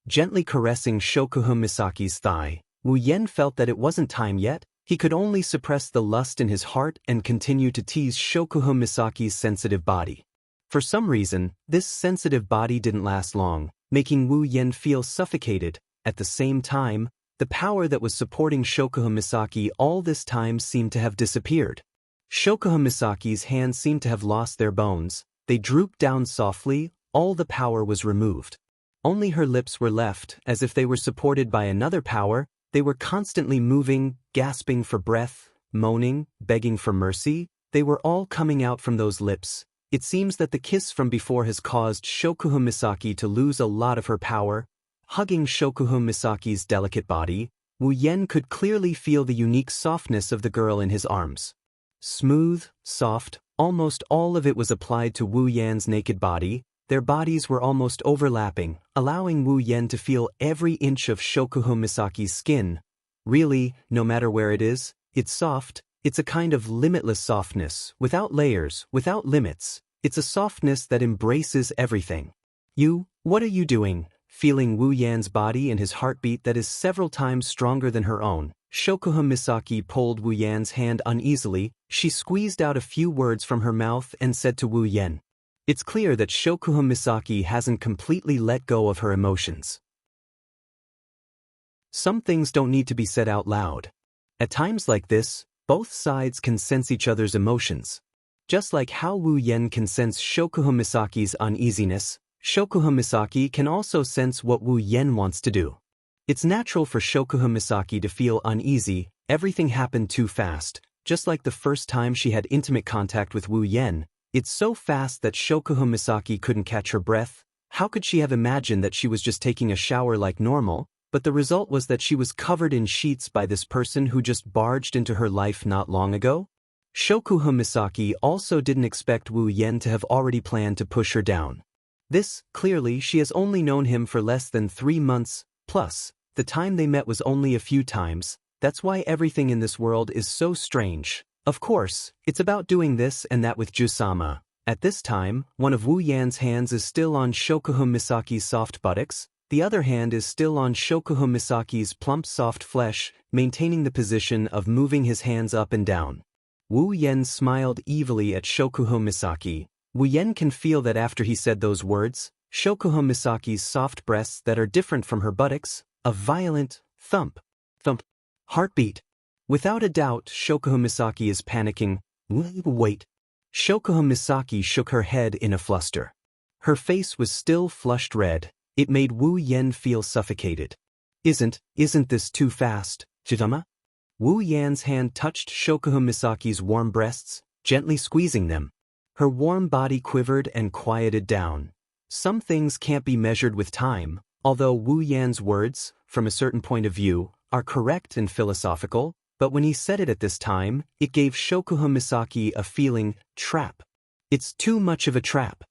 Speaker 1: Gently caressing Shokuha Misaki's thigh, Wu Yan felt that it wasn't time yet. He could only suppress the lust in his heart and continue to tease Shokuha Misaki's sensitive body. For some reason, this sensitive body didn't last long, making Wu Yan feel suffocated. At the same time, the power that was supporting Shokuha Misaki all this time seemed to have disappeared. Shokuha Misaki's hands seemed to have lost their bones. They drooped down softly. All the power was removed. Only her lips were left, as if they were supported by another power. They were constantly moving, gasping for breath, moaning, begging for mercy. They were all coming out from those lips. It seems that the kiss from before has caused Shokuha Misaki to lose a lot of her power. Hugging Shokuha Misaki's delicate body, Wu Yan could clearly feel the unique softness of the girl in his arms. Smooth, soft, almost all of it was applied to Wu Yan's naked body. Their bodies were almost overlapping, allowing Wu Yan to feel every inch of Shokuha Misaki's skin. Really, no matter where it is, it's soft. It's a kind of limitless softness, without layers, without limits. It's a softness that embraces everything. What are you doing? Feeling Wu Yan's body and his heartbeat that is several times stronger than her own, Shokuha Misaki pulled Wu Yan's hand uneasily. She squeezed out a few words from her mouth and said to Wu Yan. It's clear that Shokuha Misaki hasn't completely let go of her emotions. Some things don't need to be said out loud. At times like this, both sides can sense each other's emotions. Just like how Wu Yan can sense Shokuha Misaki's uneasiness, Shokuha Misaki can also sense what Wu Yan wants to do. It's natural for Shokuha Misaki to feel uneasy. Everything happened too fast, just like the first time she had intimate contact with Wu Yan. It's so fast that Shokuha Misaki couldn't catch her breath. How could she have imagined that she was just taking a shower like normal? But the result was that she was covered in sheets by this person who just barged into her life not long ago. Shokuha Misaki also didn't expect Wu Yan to have already planned to push her down. Clearly, she has only known him for less than 3 months, plus, the time they met was only a few times. That's why everything in this world is so strange. Of course, it's about doing this and that with Jusama. At this time, one of Wu Yan's hands is still on Shokuha Misaki's soft buttocks, the other hand is still on Shokuha Misaki's plump soft flesh, maintaining the position of moving his hands up and down. Wu Yan smiled evilly at Shokuha Misaki. Wu Yan can feel that after he said those words, Shokuha Misaki's soft breasts that are different from her buttocks, a violent thump, heartbeat. Without a doubt, Shokuha Misaki is panicking. Wait. Shokuha Misaki shook her head in a fluster. Her face was still flushed red. It made Wu Yen feel suffocated. Isn't this too fast, Chitama? Wu Yan's hand touched Shokuha Misaki's warm breasts, gently squeezing them. Her warm body quivered and quieted down. Some things can't be measured with time, although Wu Yan's words, from a certain point of view, are correct and philosophical, but when he said it at this time, it gave Shokuha Misaki a feeling, trap. It's too much of a trap.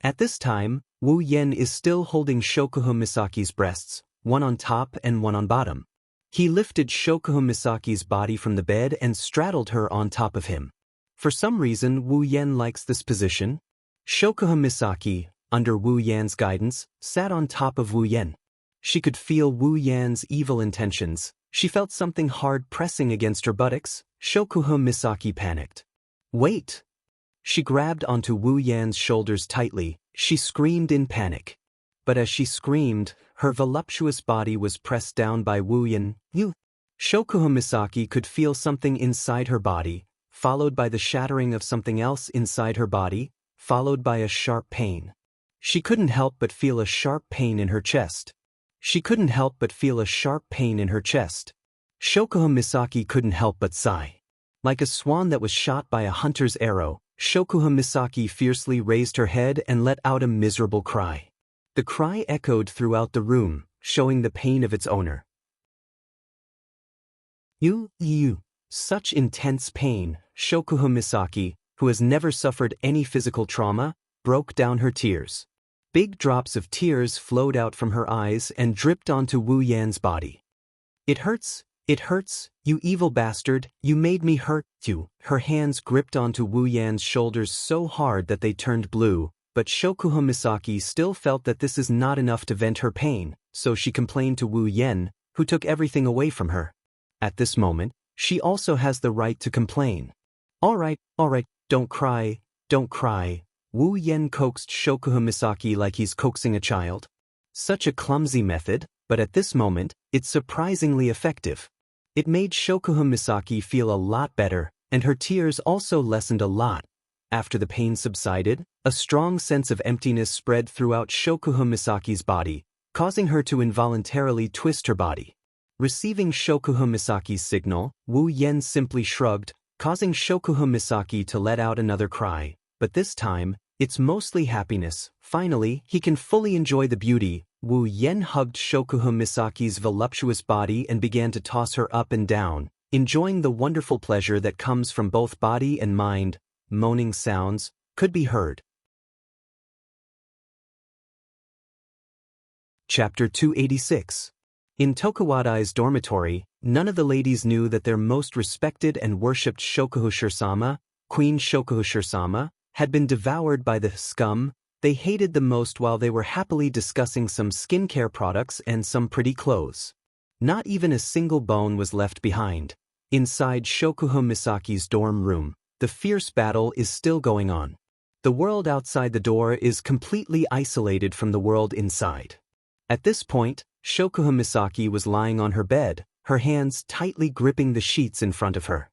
Speaker 1: At this time, Wu Yen is still holding Shokuha Misaki's breasts, one on top and one on bottom. He lifted Shokuha Misaki's body from the bed and straddled her on top of him. For some reason, Wu Yen likes this position. Shokuha Misaki, under Wu Yan's guidance, sat on top of Wu Yen. She could feel Wu Yan's evil intentions. She felt something hard pressing against her buttocks. Shokuha Misaki panicked. Wait! She grabbed onto Wu Yan's shoulders tightly. She screamed in panic. But as she screamed, her voluptuous body was pressed down by Wu Yan. Shokuha Misaki could feel something inside her body, followed by the shattering of something else inside her body, followed by a sharp pain. She couldn't help but feel a sharp pain in her chest. Shokuha Misaki couldn't help but sigh. Like a swan that was shot by a hunter's arrow, Shokuha Misaki fiercely raised her head and let out a miserable cry. The cry echoed throughout the room, showing the pain of its owner. Such intense pain. Shokuha Misaki, who has never suffered any physical trauma, broke down her tears. Big drops of tears flowed out from her eyes and dripped onto Wu Yan's body. It hurts, you evil bastard, you made me hurt you. Her hands gripped onto Wu Yan's shoulders so hard that they turned blue, but Shokuha Misaki still felt that this is not enough to vent her pain, so she complained to Wu Yan, who took everything away from her. At this moment, she also has the right to complain. All right, don't cry. Wu Yan coaxed Shokuha Misaki like he's coaxing a child. Such a clumsy method, but at this moment, it's surprisingly effective. It made Shokuha Misaki feel a lot better, and her tears also lessened a lot. After the pain subsided, a strong sense of emptiness spread throughout Shokuha Misaki's body, causing her to involuntarily twist her body. Receiving Shokuha Misaki's signal, Wu Yan simply shrugged, causing Shokuha Misaki to let out another cry, but this time, it's mostly happiness. Finally, he can fully enjoy the beauty. Wu Yan hugged Shokuha Misaki's voluptuous body and began to toss her up and down, enjoying the wonderful pleasure that comes from both body and mind. Moaning sounds could be heard. Chapter 286. In Tokuwadai's dormitory, none of the ladies knew that their most respected and worshipped Shokuhushirsama, Queen Shokuhushirsama, had been devoured by the scum they hated the most while they were happily discussing some skincare products and some pretty clothes. Not even a single bone was left behind. Inside Shokuha Misaki's dorm room, the fierce battle is still going on. The world outside the door is completely isolated from the world inside. At this point, Shokuha Misaki was lying on her bed, her hands tightly gripping the sheets in front of her.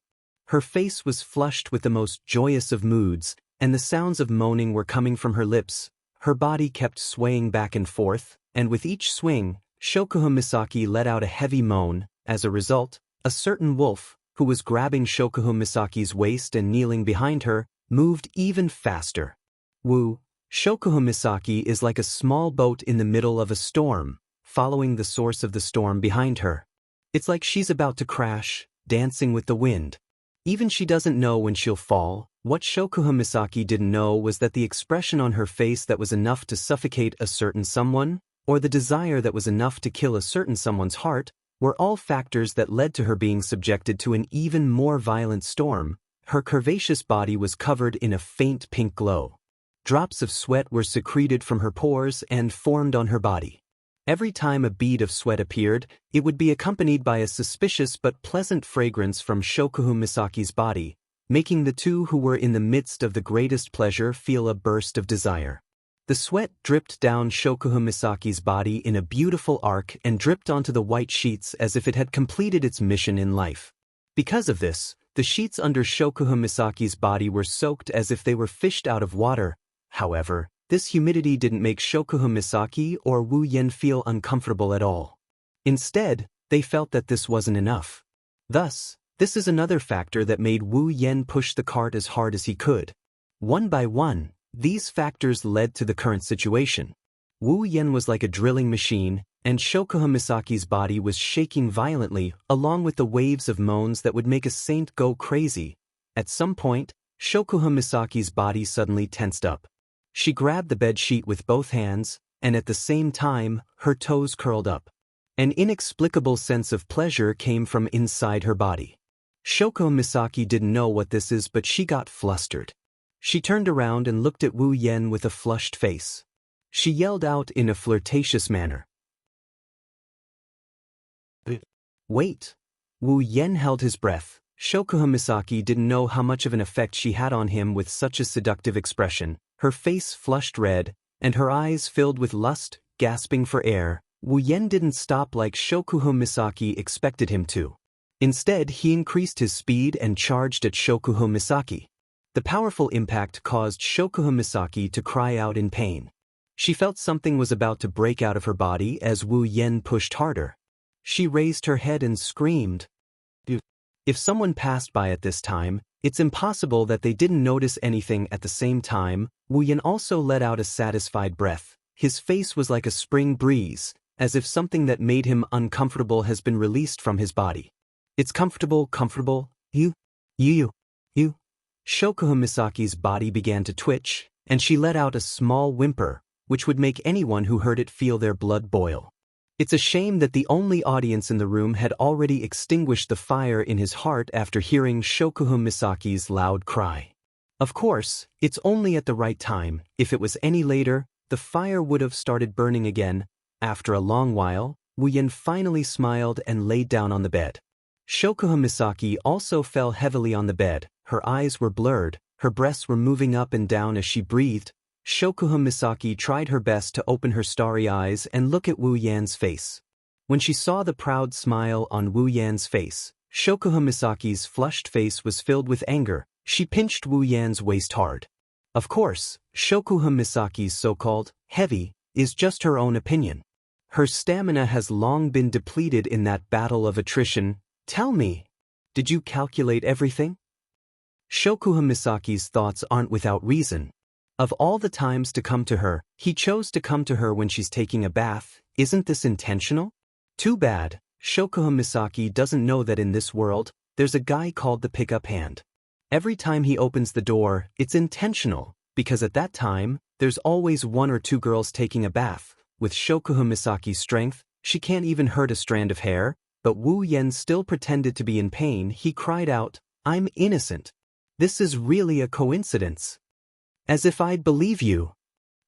Speaker 1: Her face was flushed with the most joyous of moods, and the sounds of moaning were coming from her lips. Her body kept swaying back and forth, and with each swing, Shokuha Misaki let out a heavy moan. As a result, a certain wolf, who was grabbing Shokuha Misaki's waist and kneeling behind her, moved even faster. Shokuha Misaki is like a small boat in the middle of a storm, following the source of the storm behind her. It's like she's about to crash, dancing with the wind. Even she doesn't know when she'll fall. What Shokuha Misaki didn't know was that the expression on her face that was enough to suffocate a certain someone, or the desire that was enough to kill a certain someone's heart, were all factors that led to her being subjected to an even more violent storm. Her curvaceous body was covered in a faint pink glow. Drops of sweat were secreted from her pores and formed on her body. Every time a bead of sweat appeared, it would be accompanied by a suspicious but pleasant fragrance from Shokuha Misaki's body, making the two who were in the midst of the greatest pleasure feel a burst of desire. The sweat dripped down Shokuha Misaki's body in a beautiful arc and dripped onto the white sheets as if it had completed its mission in life. Because of this The sheets under Shokuha Misaki's body were soaked as if they were fished out of water. However, this humidity didn't make Shokuha Misaki or Wu Yen feel uncomfortable at all. Instead, they felt that this wasn't enough. Thus, this is another factor that made Wu Yen push the cart as hard as he could. One by one, these factors led to the current situation. Wu Yen was like a drilling machine, and Shokuha Misaki's body was shaking violently, along with the waves of moans that would make a saint go crazy. At some point, Shokuha Misaki's body suddenly tensed up. She grabbed the bed sheet with both hands, and at the same time, her toes curled up. An inexplicable sense of pleasure came from inside her body. Shokuha Misaki didn't know what this is, but she got flustered. She turned around and looked at Wu Yen with a flushed face. She yelled out in a flirtatious manner. Wait. Wu Yen held his breath. Shokuha Misaki didn't know how much of an effect she had on him with such a seductive expression. Her face flushed red, and her eyes filled with lust, gasping for air. Wu Yen didn't stop like Shokuha Misaki expected him to. Instead, he increased his speed and charged at Shokuha Misaki. The powerful impact caused Shokuha Misaki to cry out in pain. She felt something was about to break out of her body as Wu Yen pushed harder. She raised her head and screamed. If someone passed by at this time, it's impossible that they didn't notice anything at the same time. Wu Yen also let out a satisfied breath. His face was like a spring breeze, as if something that made him uncomfortable has been released from his body. It's comfortable. You. Shokuha Misaki's body began to twitch, and she let out a small whimper, which would make anyone who heard it feel their blood boil. It's a shame that the only audience in the room had already extinguished the fire in his heart after hearing Shokuha Misaki's loud cry. Of course, it's only at the right time. If it was any later, the fire would have started burning again. After a long while, Wu Yen finally smiled and laid down on the bed. Shokuha Misaki also fell heavily on the bed. Her eyes were blurred, her breasts were moving up and down as she breathed. Shokuha Misaki tried her best to open her starry eyes and look at Wu Yan's face. When she saw the proud smile on Wu Yan's face, Shokuha Misaki's flushed face was filled with anger. She pinched Wu Yan's waist hard. Of course, Shokuha Misaki's so-called heavy is just her own opinion. Her stamina has long been depleted in that battle of attrition. Tell me, did you calculate everything? Shokuha Misaki's thoughts aren't without reason. Of all the times to come to her, he chose to come to her when she's taking a bath. Isn't this intentional? Too bad, Shokuha Misaki doesn't know that in this world, there's a guy called the pickup hand. Every time he opens the door, it's intentional, because at that time, there's always one or two girls taking a bath. With Shokuha Misaki's strength, she can't even hurt a strand of hair, but Wu Yen still pretended to be in pain. He cried out, "I'm innocent. This is really a coincidence. As if I'd believe you."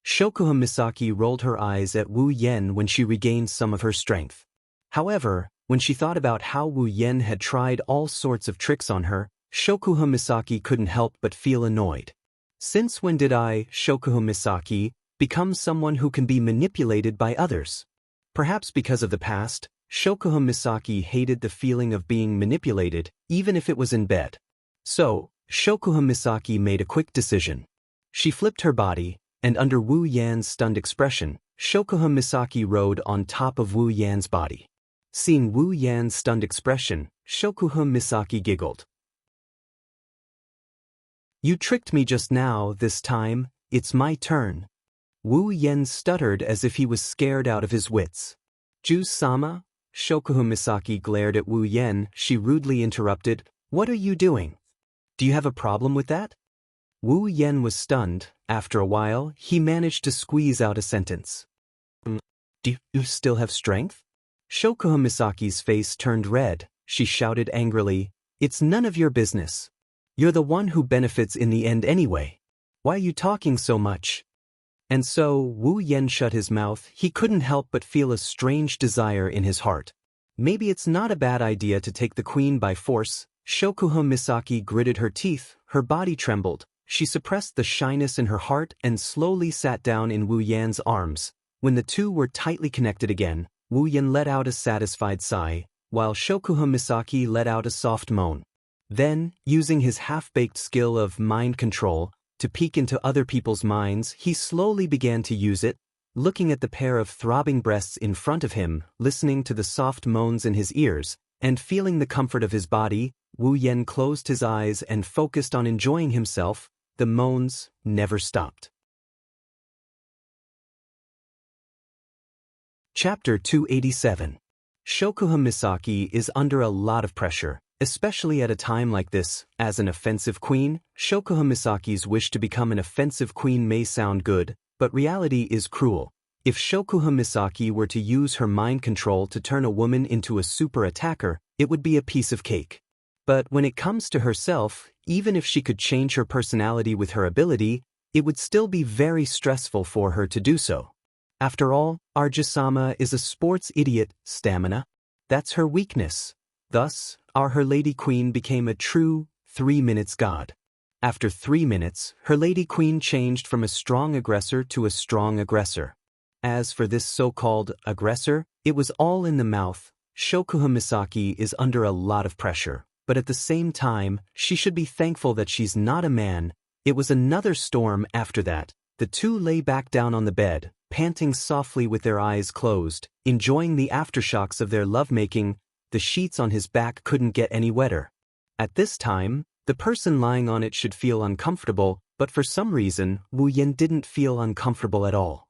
Speaker 1: Shokuha Misaki rolled her eyes at Wu Yen when she regained some of her strength. However, when she thought about how Wu Yen had tried all sorts of tricks on her, Shokuha Misaki couldn't help but feel annoyed. Since when did I, Shokuha Misaki, become someone who can be manipulated by others? Perhaps because of the past, Shokuha Misaki hated the feeling of being manipulated, even if it was in bed. So, Shokuha Misaki made a quick decision. She flipped her body, and under Wu Yan's stunned expression, Shokuha Misaki rode on top of Wu Yan's body. Seeing Wu Yan's stunned expression, Shokuha Misaki giggled. "You tricked me just now. This time, it's my turn." Wu Yen stuttered as if he was scared out of his wits. "Ju-sama?" Shokuha Misaki glared at Wu Yen. She rudely interrupted, "What are you doing? Do you have a problem with that?" Wu Yen was stunned. After a while, he managed to squeeze out a sentence. "Do you still have strength?" Shokuha Misaki's face turned red. She shouted angrily, "It's none of your business. You're the one who benefits in the end anyway. Why are you talking so much?" And so, Wu Yen shut his mouth. He couldn't help but feel a strange desire in his heart. Maybe it's not a bad idea to take the queen by force. Shokuha Misaki gritted her teeth. Her body trembled. She suppressed the shyness in her heart and slowly sat down in Wu Yan's arms. When the two were tightly connected again, Wu Yen let out a satisfied sigh, while Shokuha Misaki let out a soft moan. Then, using his half-baked skill of mind control to peek into other people's minds, he slowly began to use it, looking at the pair of throbbing breasts in front of him, listening to the soft moans in his ears, and feeling the comfort of his body. Wu Yan closed his eyes and focused on enjoying himself. The moans never stopped. Chapter 287. Shokuha Misaki is under a lot of pressure, especially at a time like this. As an offensive queen, Shokuha Misaki's wish to become an offensive queen may sound good, but reality is cruel. If Shokuha Misaki were to use her mind control to turn a woman into a super attacker, it would be a piece of cake. But when it comes to herself, even if she could change her personality with her ability, it would still be very stressful for her to do so. After all, Arjun-sama is a sports idiot. Stamina. That's her weakness. Thus, her Lady Queen became a true 3 minutes god. After 3 minutes, her Lady Queen changed from a strong aggressor to a strong aggressor. As for this so-called aggressor, it was all in the mouth. Shokuha Misaki is under a lot of pressure, but at the same time, she should be thankful that she's not a man. It was another storm after that. The two lay back down on the bed, panting softly with their eyes closed, enjoying the aftershocks of their lovemaking. The sheets on his back couldn't get any wetter. At this time, the person lying on it should feel uncomfortable, but for some reason, Wu Yan didn't feel uncomfortable at all.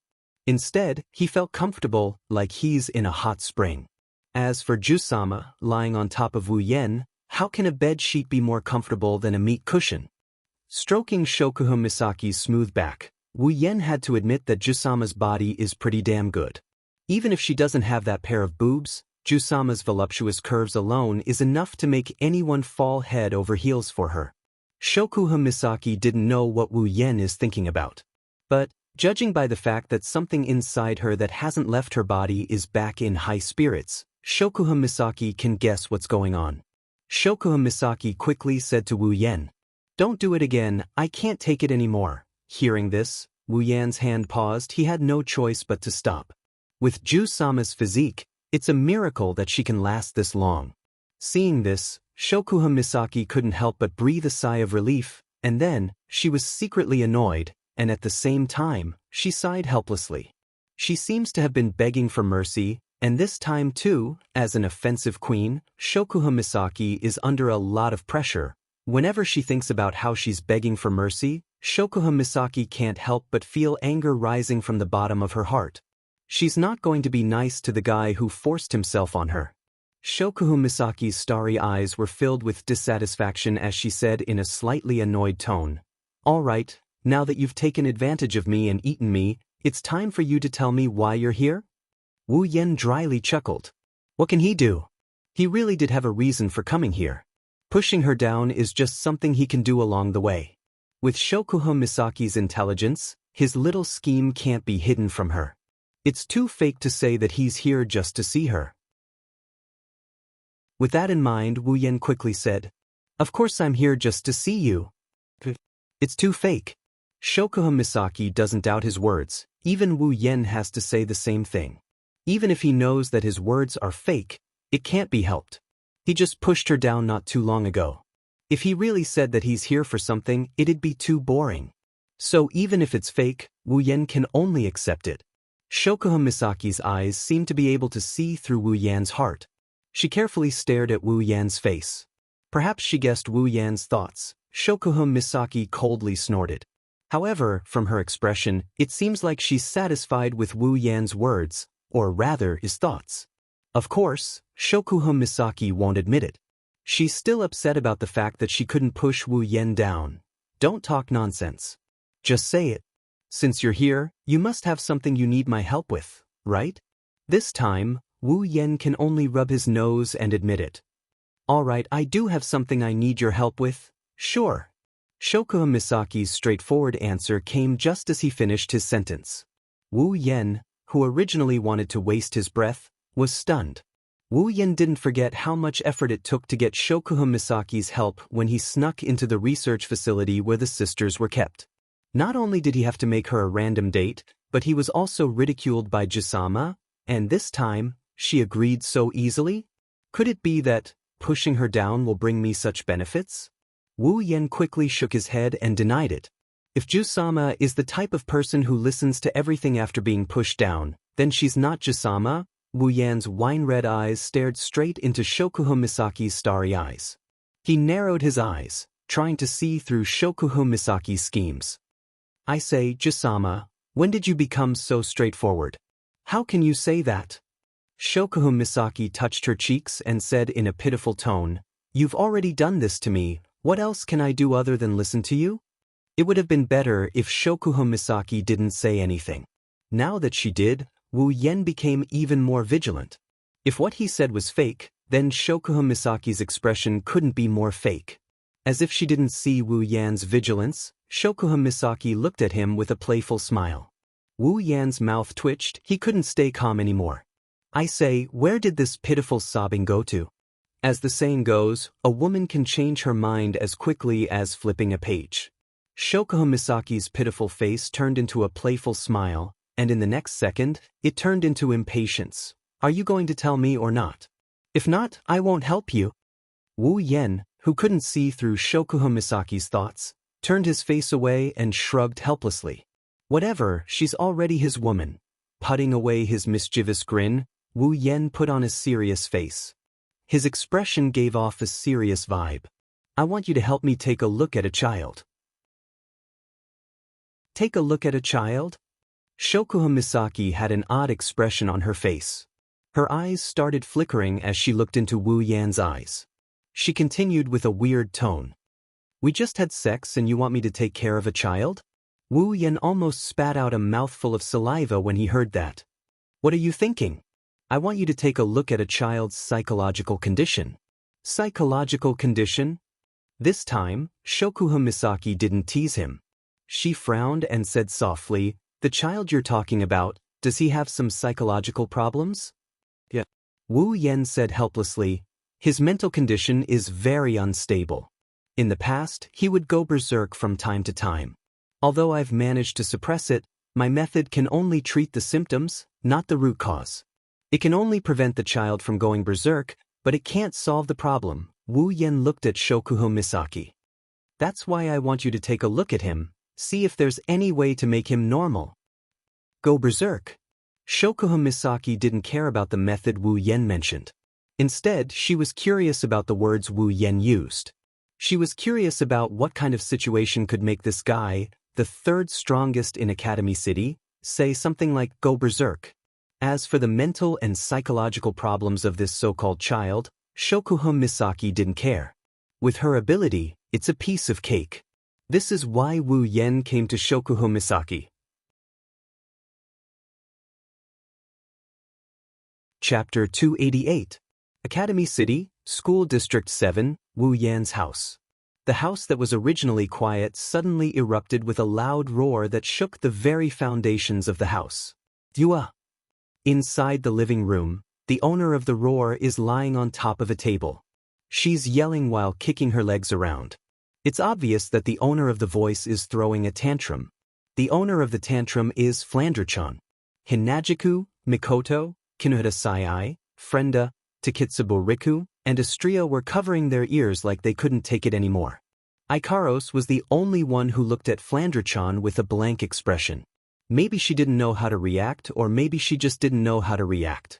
Speaker 1: Instead, he felt comfortable, like he's in a hot spring. As for Ju-sama, lying on top of Wu Yan, how can a bed sheet be more comfortable than a meat cushion? Stroking Shokuha Misaki's smooth back, Wu Yan had to admit that Ju-sama's body is pretty damn good. Even if she doesn't have that pair of boobs, Ju-sama's voluptuous curves alone is enough to make anyone fall head over heels for her. Shokuha Misaki didn't know what Wu Yan is thinking about. But, judging by the fact that something inside her that hasn't left her body is back in high spirits, Shokuha Misaki can guess what's going on. Shokuha Misaki quickly said to Wu Yan, "Don't do it again, I can't take it anymore." Hearing this, Wu Yan's hand paused. He had no choice but to stop. With Ju-sama's physique, it's a miracle that she can last this long. Seeing this, Shokuha Misaki couldn't help but breathe a sigh of relief, and then, she was secretly annoyed, and at the same time, she sighed helplessly. She seems to have been begging for mercy, and this time too, as an offensive queen, Shokuha Misaki is under a lot of pressure. Whenever she thinks about how she's begging for mercy, Shokuha Misaki can't help but feel anger rising from the bottom of her heart. She's not going to be nice to the guy who forced himself on her. Shokuha Misaki's starry eyes were filled with dissatisfaction as she said in a slightly annoyed tone, "All right, now that you've taken advantage of me and eaten me, it's time for you to tell me why you're here?" Wu Yan dryly chuckled. What can he do? He really did have a reason for coming here. Pushing her down is just something he can do along the way. With Shokuha Misaki's intelligence, his little scheme can't be hidden from her. It's too fake to say that he's here just to see her. With that in mind, Wu Yan quickly said, "Of course I'm here just to see you." It's too fake. Shokuha Misaki doesn't doubt his words. Even Wu Yan has to say the same thing. Even if he knows that his words are fake, it can't be helped. He just pushed her down not too long ago. If he really said that he's here for something, it'd be too boring. So even if it's fake, Wu Yan can only accept it. Shokuha Misaki's eyes seemed to be able to see through Wu Yan's heart. She carefully stared at Wu Yan's face. Perhaps she guessed Wu Yan's thoughts. Shokuha Misaki coldly snorted. However, from her expression, it seems like she's satisfied with Wu Yan's words, or rather his thoughts. Of course, Shokuha Misaki won't admit it. She's still upset about the fact that she couldn't push Wu Yan down. Don't talk nonsense. Just say it. Since you're here, you must have something you need my help with, right? This time, Wu Yan can only rub his nose and admit it. All right, I do have something I need your help with. Sure. Shokuha Misaki's straightforward answer came just as he finished his sentence. Wu Yan, who originally wanted to waste his breath, was stunned. Wu Yan didn't forget how much effort it took to get Shokuha Misaki's help when he snuck into the research facility where the sisters were kept. Not only did he have to make her a random date, but he was also ridiculed by Ju-sama, and this time, she agreed so easily? Could it be that, pushing her down will bring me such benefits? Wu Yan quickly shook his head and denied it. If Ju-sama is the type of person who listens to everything after being pushed down, then she's not Ju-sama. Wu Yan's wine-red eyes stared straight into Shokuho Misaki's starry eyes. He narrowed his eyes, trying to see through Shokuho Misaki's schemes. I say, Ju-sama, when did you become so straightforward? How can you say that? Shokuho Misaki touched her cheeks and said in a pitiful tone, You've already done this to me, what else can I do other than listen to you? It would have been better if Shokuho Misaki didn't say anything. Now that she did, Wu Yan became even more vigilant. If what he said was fake, then Shokuho Misaki's expression couldn't be more fake. As if she didn't see Wu Yan's vigilance, Shokuho Misaki looked at him with a playful smile. Wu Yan's mouth twitched, he couldn't stay calm anymore. I say, where did this pitiful sobbing go to? As the saying goes, a woman can change her mind as quickly as flipping a page. Shokuho Misaki's pitiful face turned into a playful smile, and in the next second, it turned into impatience. Are you going to tell me or not? If not, I won't help you. Wu Yan, who couldn't see through Shokuho Misaki's thoughts, turned his face away and shrugged helplessly. Whatever, she's already his woman. Putting away his mischievous grin, Wu Yan put on a serious face. His expression gave off a serious vibe. I want you to help me take a look at a child. Take a look at a child? Shokuho Misaki had an odd expression on her face. Her eyes started flickering as she looked into Wu Yan's eyes. She continued with a weird tone. We just had sex and you want me to take care of a child? Wu Yan almost spat out a mouthful of saliva when he heard that. What are you thinking? I want you to take a look at a child's psychological condition. Psychological condition? This time, Shokuho Misaki didn't tease him. She frowned and said softly, The child you're talking about, does he have some psychological problems? Yeah. Wu Yan said helplessly, His mental condition is very unstable. In the past, he would go berserk from time to time. Although I've managed to suppress it, my method can only treat the symptoms, not the root cause. It can only prevent the child from going berserk, but it can't solve the problem. Wu Yan looked at Shokuho Misaki. That's why I want you to take a look at him, see if there's any way to make him normal. Go berserk. Shokuho Misaki didn't care about the method Wu Yan mentioned. Instead, she was curious about the words Wu Yan used. She was curious about what kind of situation could make this guy, the third strongest in Academy City, say something like go berserk. As for the mental and psychological problems of this so-called child, Shokuho Misaki didn't care. With her ability, it's a piece of cake. This is why Wu Yan came to Shokuho Misaki. Chapter 288. Academy City, School District 7, Wu Yan's house. The house that was originally quiet suddenly erupted with a loud roar that shook the very foundations of the house. Dua. Inside the living room, the owner of the roar is lying on top of a table. She's yelling while kicking her legs around. It's obvious that the owner of the voice is throwing a tantrum. The owner of the tantrum is Flandre-chan. Hinajiku, Mikoto, Kinuhara Sai, Frenda, Takitsubo Riku, and Astria were covering their ears like they couldn't take it anymore. Ikaros was the only one who looked at Flandre-chan with a blank expression. Maybe she didn't know how to react, or maybe she just didn't know how to react.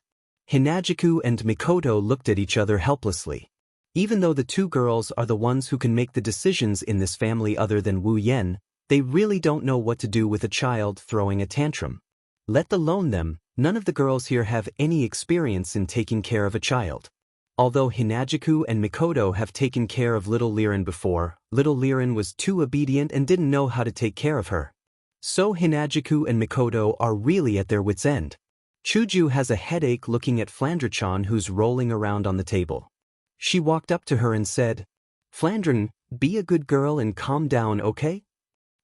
Speaker 1: Hinajiku and Mikoto looked at each other helplessly. Even though the two girls are the ones who can make the decisions in this family other than Wu Yan, they really don't know what to do with a child throwing a tantrum. Let alone them, none of the girls here have any experience in taking care of a child. Although Hinajiku and Mikoto have taken care of little Liren before, little Liren was too obedient and didn't know how to take care of her. So Hinajiku and Mikoto are really at their wits' end. Chuju has a headache looking at Flandre-chan who's rolling around on the table. She walked up to her and said, Flandren, be a good girl and calm down, okay?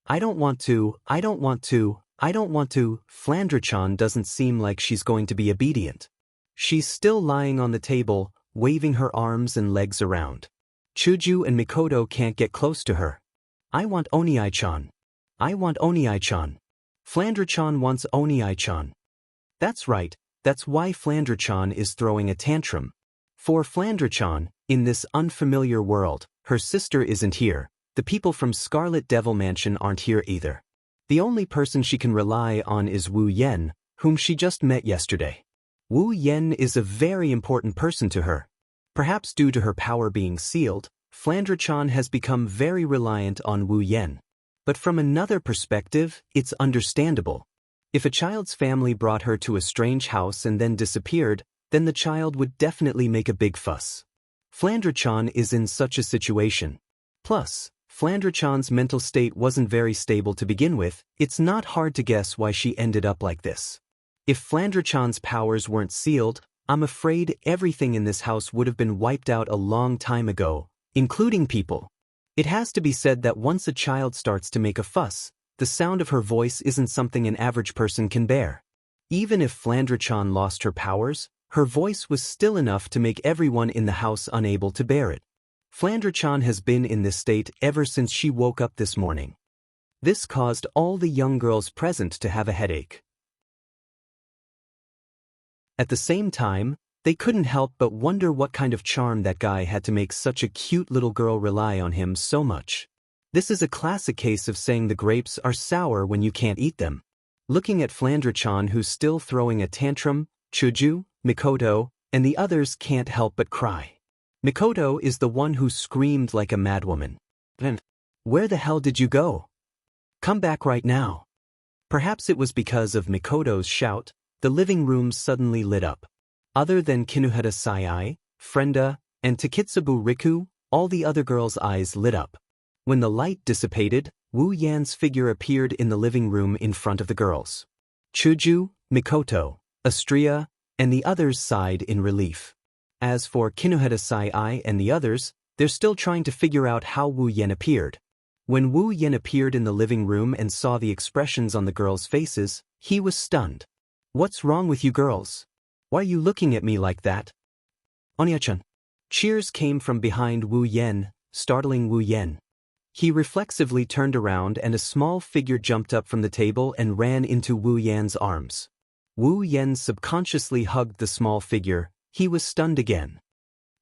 Speaker 1: I don't want to. Flandre-chan doesn't seem like she's going to be obedient. She's still lying on the table, waving her arms and legs around. Chuju and Mikoto can't get close to her. I want Onii-chan. Flandre-chan wants Onii-chan. That's right, that's why Flandre-chan is throwing a tantrum. For Flandre-chan, in this unfamiliar world, her sister isn't here, the people from Scarlet Devil Mansion aren't here either. The only person she can rely on is Wu Yen, whom she just met yesterday. Wu Yen is a very important person to her. Perhaps due to her power being sealed, Flandre-chan has become very reliant on Wu Yen. But from another perspective, it's understandable. If a child's family brought her to a strange house and then disappeared, then the child would definitely make a big fuss. Flandre-chan is in such a situation. Plus, Flandre-chan's mental state wasn't very stable to begin with. It's not hard to guess why she ended up like this. If Flandre-chan's powers weren't sealed, I'm afraid everything in this house would have been wiped out a long time ago, including people. It has to be said that once a child starts to make a fuss, the sound of her voice isn't something an average person can bear. Even if Flandre-chan lost her powers, her voice was still enough to make everyone in the house unable to bear it. Flandre-chan has been in this state ever since she woke up this morning. This caused all the young girls present to have a headache. At the same time, they couldn't help but wonder what kind of charm that guy had to make such a cute little girl rely on him so much. This is a classic case of saying the grapes are sour when you can't eat them. Looking at Flandre-chan, who's still throwing a tantrum, Chuju, Mikoto, and the others can't help but cry. Mikoto is the one who screamed like a madwoman. Where the hell did you go? Come back right now. Perhaps it was because of Mikoto's shout, the living room suddenly lit up. Other than Kinuhara Sai, Frenda, and Takitsubu Riku, all the other girls' eyes lit up. When the light dissipated, Wu Yan's figure appeared in the living room in front of the girls. Chuju, Mikoto, Astria, and the others sighed in relief. As for Kinuhara Sai and the others, they're still trying to figure out how Wu Yan appeared. When Wu Yan appeared in the living room and saw the expressions on the girls' faces, he was stunned. What's wrong with you girls? Why are you looking at me like that? Onya-chan. Cheers came from behind Wu Yan, startling Wu Yan. He reflexively turned around and a small figure jumped up from the table and ran into Wu Yan's arms. Wu Yan subconsciously hugged the small figure. He was stunned again.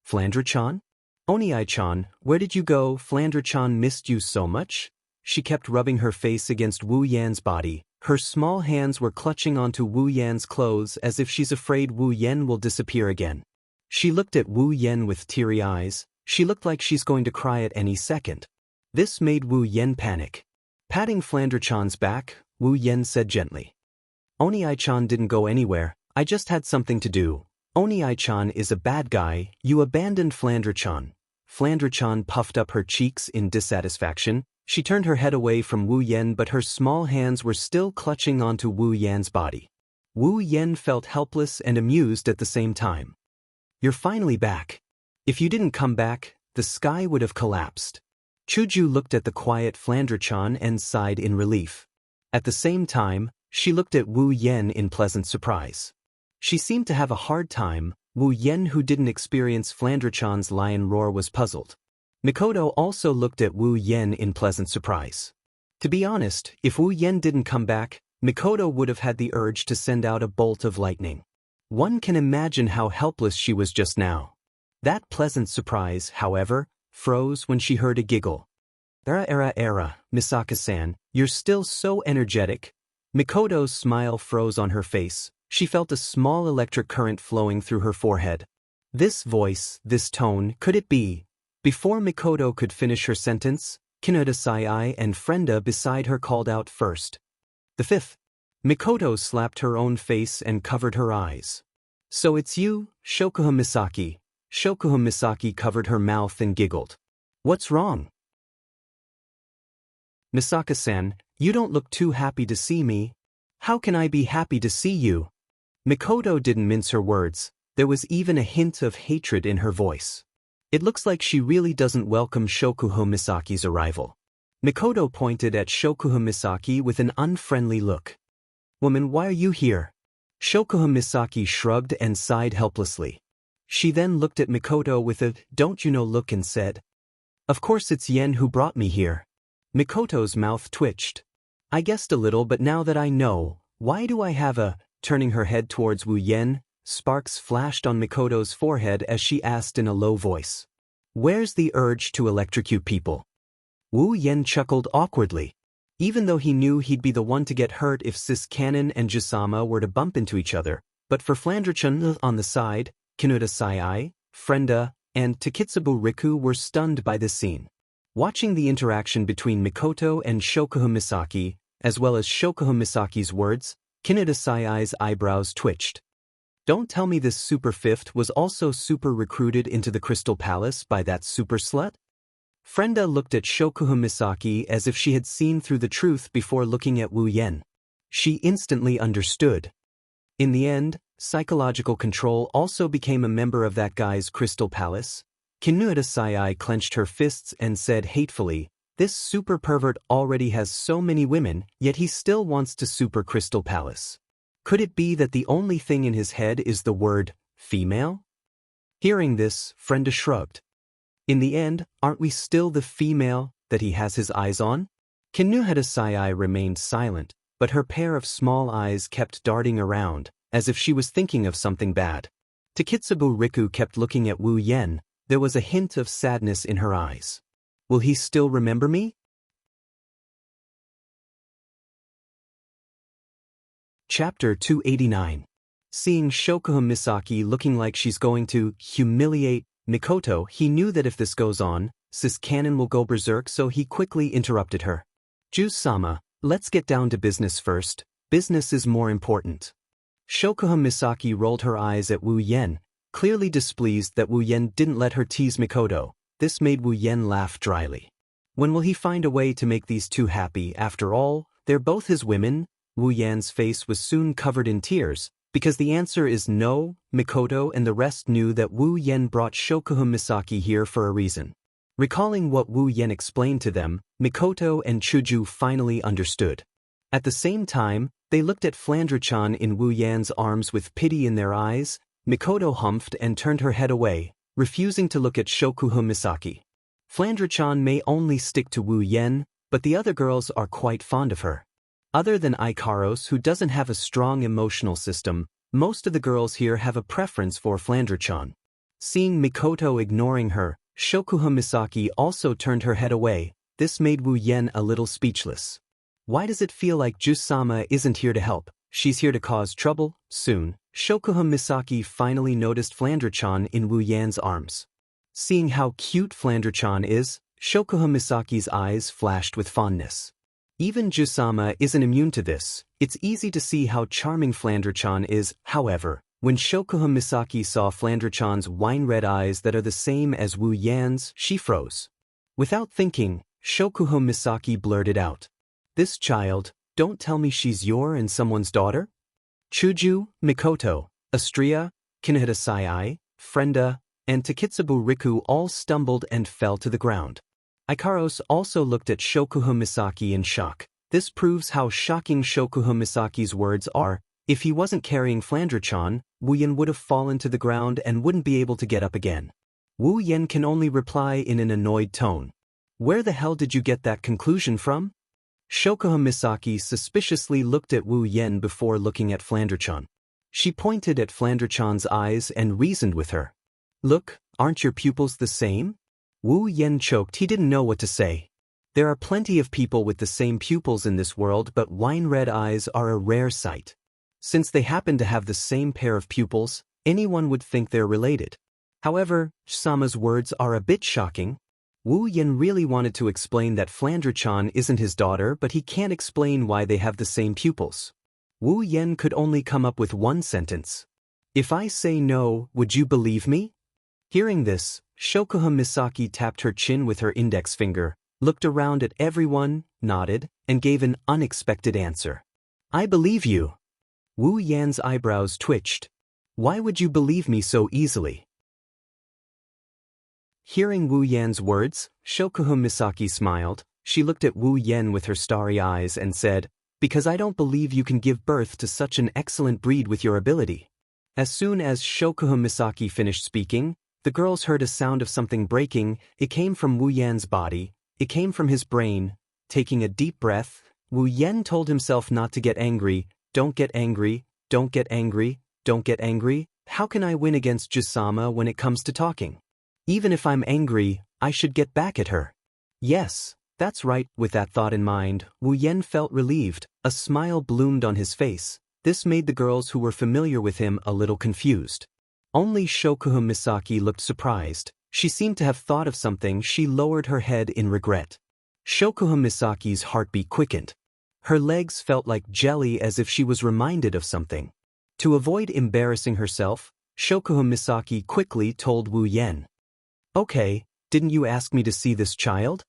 Speaker 1: Flandre-chan? Oni-chan, where did you go? Flandre-chan missed you so much? She kept rubbing her face against Wu Yan's body. Her small hands were clutching onto Wu Yan's clothes as if she's afraid Wu Yan will disappear again. She looked at Wu Yan with teary eyes. She looked like she's going to cry at any second. This made Wu Yan panic. Patting Flandre-chan's back, Wu Yan said gently. Oni-chan didn't go anywhere, I just had something to do. Oni-chan is a bad guy, you abandoned Flandre-chan. Flandre-chan puffed up her cheeks in dissatisfaction. She turned her head away from Wu Yan, but her small hands were still clutching onto Wu Yan's body. Wu Yan felt helpless and amused at the same time. You're finally back. If you didn't come back, the sky would have collapsed. Chuju looked at the quiet Flandre-chan and sighed in relief. At the same time, she looked at Wu Yan in pleasant surprise. She seemed to have a hard time. Wu Yan, who didn't experience Flandre-chan's lion roar, was puzzled. Mikoto also looked at Wu Yan in pleasant surprise. To be honest, if Wu Yan didn't come back, Mikoto would have had the urge to send out a bolt of lightning. One can imagine how helpless she was just now. That pleasant surprise, however, froze when she heard a giggle. Era, Misaka-san, you're still so energetic. Mikoto's smile froze on her face. She felt a small electric current flowing through her forehead. This voice, this tone, could it be? Before Mikoto could finish her sentence, Kinuhara Sai and Frenda beside her called out first. The fifth. Mikoto slapped her own face and covered her eyes. So it's you, Shokuha Misaki. Shokuha Misaki covered her mouth and giggled. What's wrong? Misaka-san, you don't look too happy to see me. How can I be happy to see you? Mikoto didn't mince her words. There was even a hint of hatred in her voice. It looks like she really doesn't welcome Shokuha Misaki's arrival. Mikoto pointed at Shokuha Misaki with an unfriendly look. Woman, why are you here? Shokuha Misaki shrugged and sighed helplessly. She then looked at Mikoto with a don't you know look and said, Of course it's Yen who brought me here. Mikoto's mouth twitched. I guessed a little, but now that I know, why do I have a, turning her head towards Wu Yen, Sparks flashed on Mikoto's forehead as she asked in a low voice. Where's the urge to electrocute people? Wu Yen chuckled awkwardly. Even though he knew he'd be the one to get hurt if Sis Cannon and Jusama were to bump into each other, but for Flandrachun on the side, Kinuta Sai, Frenda, and Takitsubu Riku were stunned by this scene. Watching the interaction between Mikoto and Shokuha Misaki, as well as Shokuha Misaki's words, Kinuta Sai's eyebrows twitched. Don't tell me this super fifth was also super recruited into the Crystal Palace by that super slut? Frenda looked at Shokuha Misaki as if she had seen through the truth before looking at Wu Yen. She instantly understood. In the end, psychological control also became a member of that guy's Crystal Palace. Kinuta Sai clenched her fists and said hatefully, this super pervert already has so many women, yet he still wants to super Crystal Palace. Could it be that the only thing in his head is the word female? Hearing this, Frenda shrugged. In the end, aren't we still the female that he has his eyes on? Kinuta Sai remained silent, but her pair of small eyes kept darting around, as if she was thinking of something bad. Takitsubu Riku kept looking at Wu Yen. There was a hint of sadness in her eyes. Will he still remember me? Chapter 289. Seeing Shokuha Misaki looking like she's going to humiliate Mikoto, he knew that if this goes on, Sis Cannon will go berserk, so he quickly interrupted her. Juice-sama, let's get down to business first. Business is more important. Shokuha Misaki rolled her eyes at Wu Yen, clearly displeased that Wu Yen didn't let her tease Mikoto. This made Wu Yen laugh dryly. When will he find a way to make these two happy? After all, they're both his women. Wu Yan's face was soon covered in tears, because the answer is no. Mikoto and the rest knew that Wu Yen brought Shokuha Misaki here for a reason. Recalling what Wu Yen explained to them, Mikoto and Chuju finally understood. At the same time, they looked at Flandrachan in Wu Yan's arms with pity in their eyes. Mikoto humphed and turned her head away, refusing to look at Shokuha Misaki. Flandrachan may only stick to Wu Yen, but the other girls are quite fond of her. Other than Ikaros, who doesn't have a strong emotional system, most of the girls here have a preference for Flandrachan. Seeing Mikoto ignoring her, Shokuha Misaki also turned her head away. This made Wu Yen a little speechless. Why does it feel like Juice-sama isn't here to help? She's here to cause trouble? Soon, Shokuha Misaki finally noticed Flandrachan in Wu Yan's arms. Seeing how cute Flandrachan is, Shokuha Misaki's eyes flashed with fondness. Even Juice-sama isn't immune to this. It's easy to see how charming Flandrachan is. However, when Shokuha Misaki saw Flandrachan's wine-red eyes that are the same as Wu Yan's, she froze. Without thinking, Shokuha Misaki blurted out, "This child, don't tell me she's your and someone's daughter?" Chuju, Mikoto, Astria, Kinuta Sai, Frenda, and Takitsubu Riku all stumbled and fell to the ground. Ikaros also looked at Shokuha Misaki in shock. This proves how shocking Shokuha Misaki's words are. If he wasn't carrying Flandrachan, Wu Yen would have fallen to the ground and wouldn't be able to get up again. Wu Yen can only reply in an annoyed tone. Where the hell did you get that conclusion from? Shokuha Misaki suspiciously looked at Wu Yen before looking at Flandrachan. She pointed at Flandrachan's eyes and reasoned with her. Look, aren't your pupils the same? Wu Yen choked. He didn't know what to say. There are plenty of people with the same pupils in this world, but wine-red eyes are a rare sight. Since they happen to have the same pair of pupils, anyone would think they're related. However, Sama's words are a bit shocking. Wu Yen really wanted to explain that Flandrachan isn't his daughter, but he can't explain why they have the same pupils. Wu Yen could only come up with one sentence. If I say no, would you believe me? Hearing this, Shokuha Misaki tapped her chin with her index finger, looked around at everyone, nodded, and gave an unexpected answer. I believe you. Wu Yan's eyebrows twitched. Why would you believe me so easily? Hearing Wu Yan's words, Shokuha Misaki smiled. She looked at Wu Yen with her starry eyes and said, because I don't believe you can give birth to such an excellent breed with your ability. As soon as Shokuha Misaki finished speaking, the girls heard a sound of something breaking. It came from Wu Yan's body. It came from his brain. Taking a deep breath, Wu Yen told himself not to get angry. Don't get angry, don't get angry, don't get angry. How can I win against Jusama when it comes to talking? Even if I'm angry, I should get back at her. Yes, that's right. With that thought in mind, Wu Yen felt relieved. A smile bloomed on his face. This made the girls who were familiar with him a little confused. Only Shokuha Misaki looked surprised. She seemed to have thought of something. She lowered her head in regret. Shokuha Misaki's heartbeat quickened. Her legs felt like jelly, as if she was reminded of something. To avoid embarrassing herself, Shokuha Misaki quickly told Wu Yen. Okay, didn't you ask me to see this child?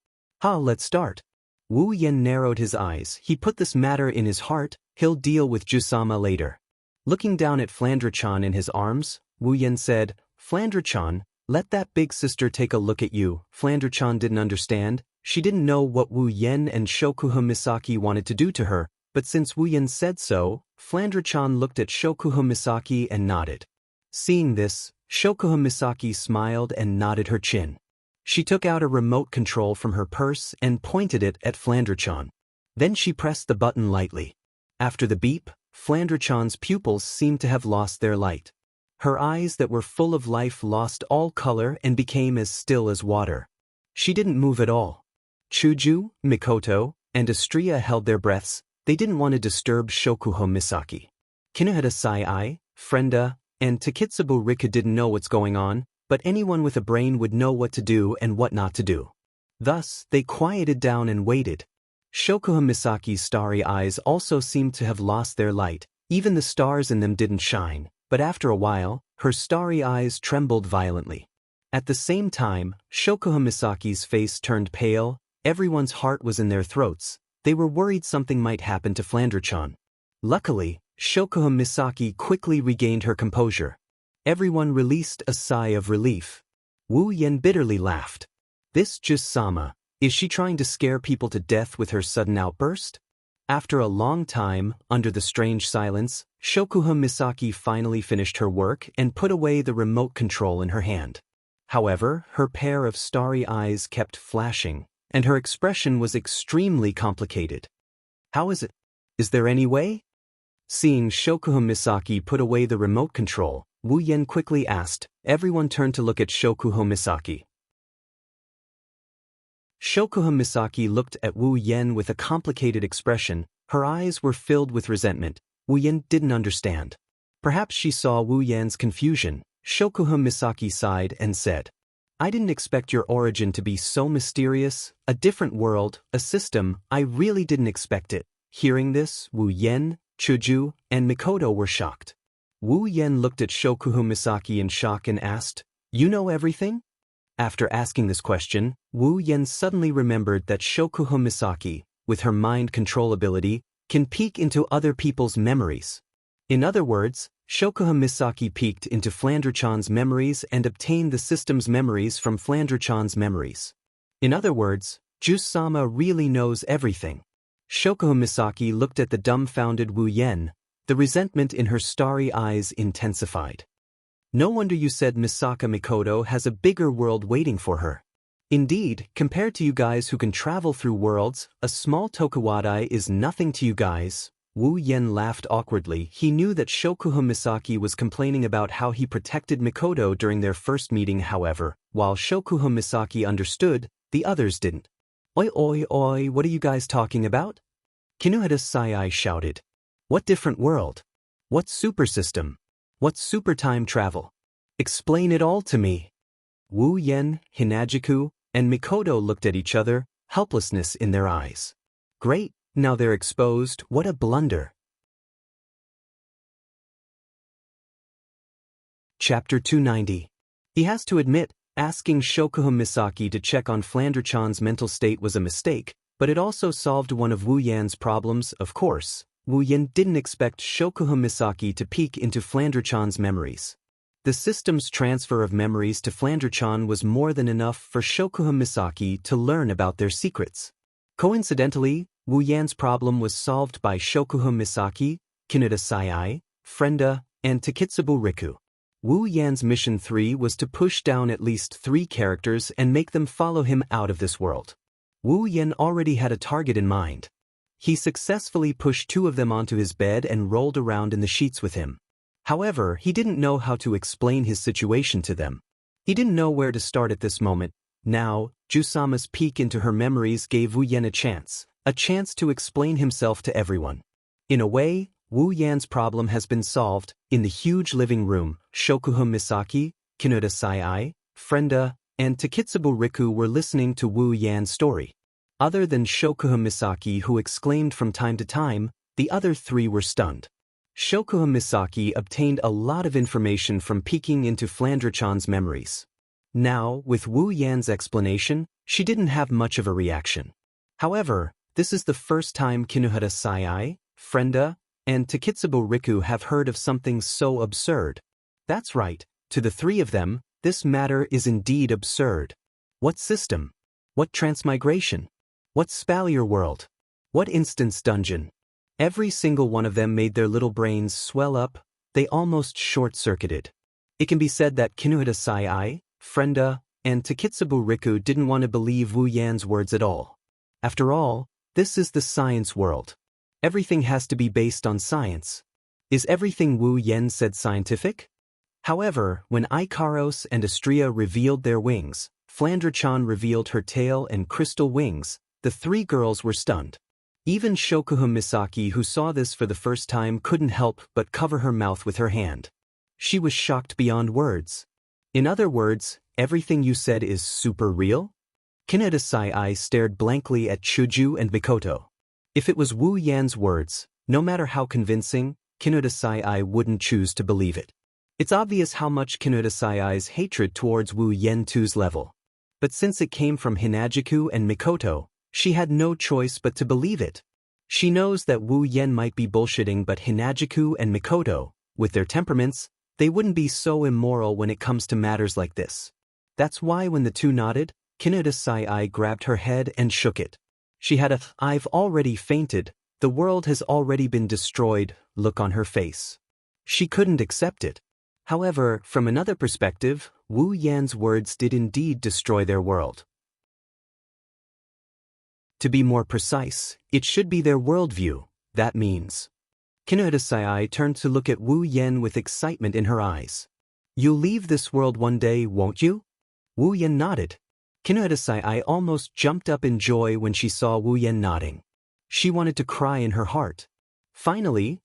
Speaker 1: Let's start. Wu Yen narrowed his eyes. He put this matter in his heart. He'll deal with Jusama later. Looking down at Flandre-chan in his arms, Wu Yen said, Flandre-chan, let that big sister take a look at you. Flandre-chan didn't understand. She didn't know what Wu Yen and Shokuha Misaki wanted to do to her, but since Wu Yen said so, Flandre-chan looked at Shokuha Misaki and nodded. Seeing this, Shokuha Misaki smiled and nodded her chin. She took out a remote control from her purse and pointed it at Flandre-chan. Then she pressed the button lightly. After the beep, Flandre-chan's pupils seemed to have lost their light. Her eyes that were full of life lost all color and became as still as water. She didn't move at all. Chuju, Mikoto, and Astria held their breaths. They didn't want to disturb Shokuha Misaki. Kinohita Sai, Frenda, and Takitsubo Rika didn't know what's going on, but anyone with a brain would know what to do and what not to do. Thus, they quieted down and waited. Shokuha Misaki's starry eyes also seemed to have lost their light. Even the stars in them didn't shine, but after a while, her starry eyes trembled violently. At the same time, Shokuha Misaki's face turned pale. Everyone's heart was in their throats. They were worried something might happen to Flandre-chan. Luckily, Shokuha Misaki quickly regained her composure. Everyone released a sigh of relief. Wu Yen bitterly laughed. This Jusama, is she trying to scare people to death with her sudden outburst? After a long time, under the strange silence, Shokuha Misaki finally finished her work and put away the remote control in her hand. However, her pair of starry eyes kept flashing, and her expression was extremely complicated. How is it? Is there any way? Seeing Shokuha Misaki put away the remote control, Wu Yen quickly asked. Everyone turned to look at Shokuha Misaki. Shokuha Misaki looked at Wu Yen with a complicated expression. Her eyes were filled with resentment. Wu Yen didn't understand. Perhaps she saw Wu Yen's confusion. Shokuha Misaki sighed and said, I didn't expect your origin to be so mysterious. A different world, a system, I really didn't expect it. Hearing this, Wu Yen, Chuju, and Mikoto were shocked. Wu Yen looked at Shokuha Misaki in shock and asked, You know everything? After asking this question, Wu Yen suddenly remembered that Shokuha Misaki, with her mind control ability, can peek into other people's memories. In other words, Shokuha Misaki peeked into Flandre-chan's memories and obtained the system's memories from Flandre-chan's memories. In other words, Jusama really knows everything. Shokuha Misaki looked at the dumbfounded Wu Yen. The resentment in her starry eyes intensified. No wonder you said Misaka Mikoto has a bigger world waiting for her. Indeed, compared to you guys who can travel through worlds, a small Tokuwadai is nothing to you guys. Wu Yen laughed awkwardly. He knew that Shokuha Misaki was complaining about how he protected Mikoto during their first meeting. However, while Shokuha Misaki understood, the others didn't. Oi oi oi, what are you guys talking about? Kinohita Sai shouted. What different world? What super system? What super time travel? Explain it all to me. Wu Yen, Hinajiku, and Mikoto looked at each other, helplessness in their eyes. Great, now they're exposed. What a blunder. Chapter 290. He has to admit, asking Shokuha Misaki to check on Flandre-chan's mental state was a mistake, but it also solved one of Wu Yan's problems. Of course, Wu Yen didn't expect Shokuha Misaki to peek into Flandre-chan's memories. The system's transfer of memories to Flandre-chan was more than enough for Shokuha Misaki to learn about their secrets. Coincidentally, Wu Yan's problem was solved by Shokuha Misaki, Kinohita Sai, Frenda, and Takitsubo Riku. Wu Yan's mission 3 was to push down at least 3 characters and make them follow him out of this world. Wu Yen already had a target in mind. He successfully pushed 2 of them onto his bed and rolled around in the sheets with him. However, he didn't know how to explain his situation to them. He didn't know where to start at this moment. Now, Jusama's peek into her memories gave Wu Yan a chance to explain himself to everyone. In a way, Wu Yan's problem has been solved. In the huge living room, Shokuhun Misaki, Kinoda Sai, Frenda, and Takitsubo Riku were listening to Wu Yan's story. Other than Shokuhun Misaki, who exclaimed from time to time, the other three were stunned. Shokuhun Misaki obtained a lot of information from peeking into Flandre-chan's memories. Now, with Wu Yan's explanation, she didn't have much of a reaction. However, this is the first time Kinohara Sai, Frenda, and Takitsubo Riku have heard of something so absurd. That's right, to the three of them, this matter is indeed absurd. What system? What transmigration? What spalier world? What instance dungeon? Every single one of them made their little brains swell up. They almost short-circuited. It can be said that Kinohara Sai, Frenda, and Takitsubo Riku didn't want to believe Wu Yan's words at all. After all, this is the science world. Everything has to be based on science. Is everything Wu Yan said scientific? However, when Ikaros and Astria revealed their wings, Flandre-chan revealed her tail and crystal wings, the three girls were stunned. Even Shokuhun Misaki, who saw this for the first time, couldn't help but cover her mouth with her hand. She was shocked beyond words. In other words, everything you said is super real? Kinoda Sai stared blankly at Chuju and Mikoto. If it was Wu Yan's words, no matter how convincing, Kinoda Sai wouldn't choose to believe it. It's obvious how much Kinoda Sai's hatred towards Wu Yan 2's level. But since it came from Hinajiku and Mikoto, she had no choice but to believe it. She knows that Wu Yan might be bullshitting, but Hinajiku and Mikoto, with their temperaments, they wouldn't be so immoral when it comes to matters like this. That's why when the two nodded, Kinoda Sai grabbed her head and shook it. She had "I've already fainted, the world has already been destroyed" look on her face. She couldn't accept it. However, from another perspective, Wu Yan's words did indeed destroy their world. To be more precise, it should be their worldview, that means. Kinoda Sai turned to look at Wu Yan with excitement in her eyes. "You'll leave this world one day, won't you?" Wu Yan nodded. Kinoda Sai almost jumped up in joy when she saw Wu Yan nodding. She wanted to cry in her heart. Finally,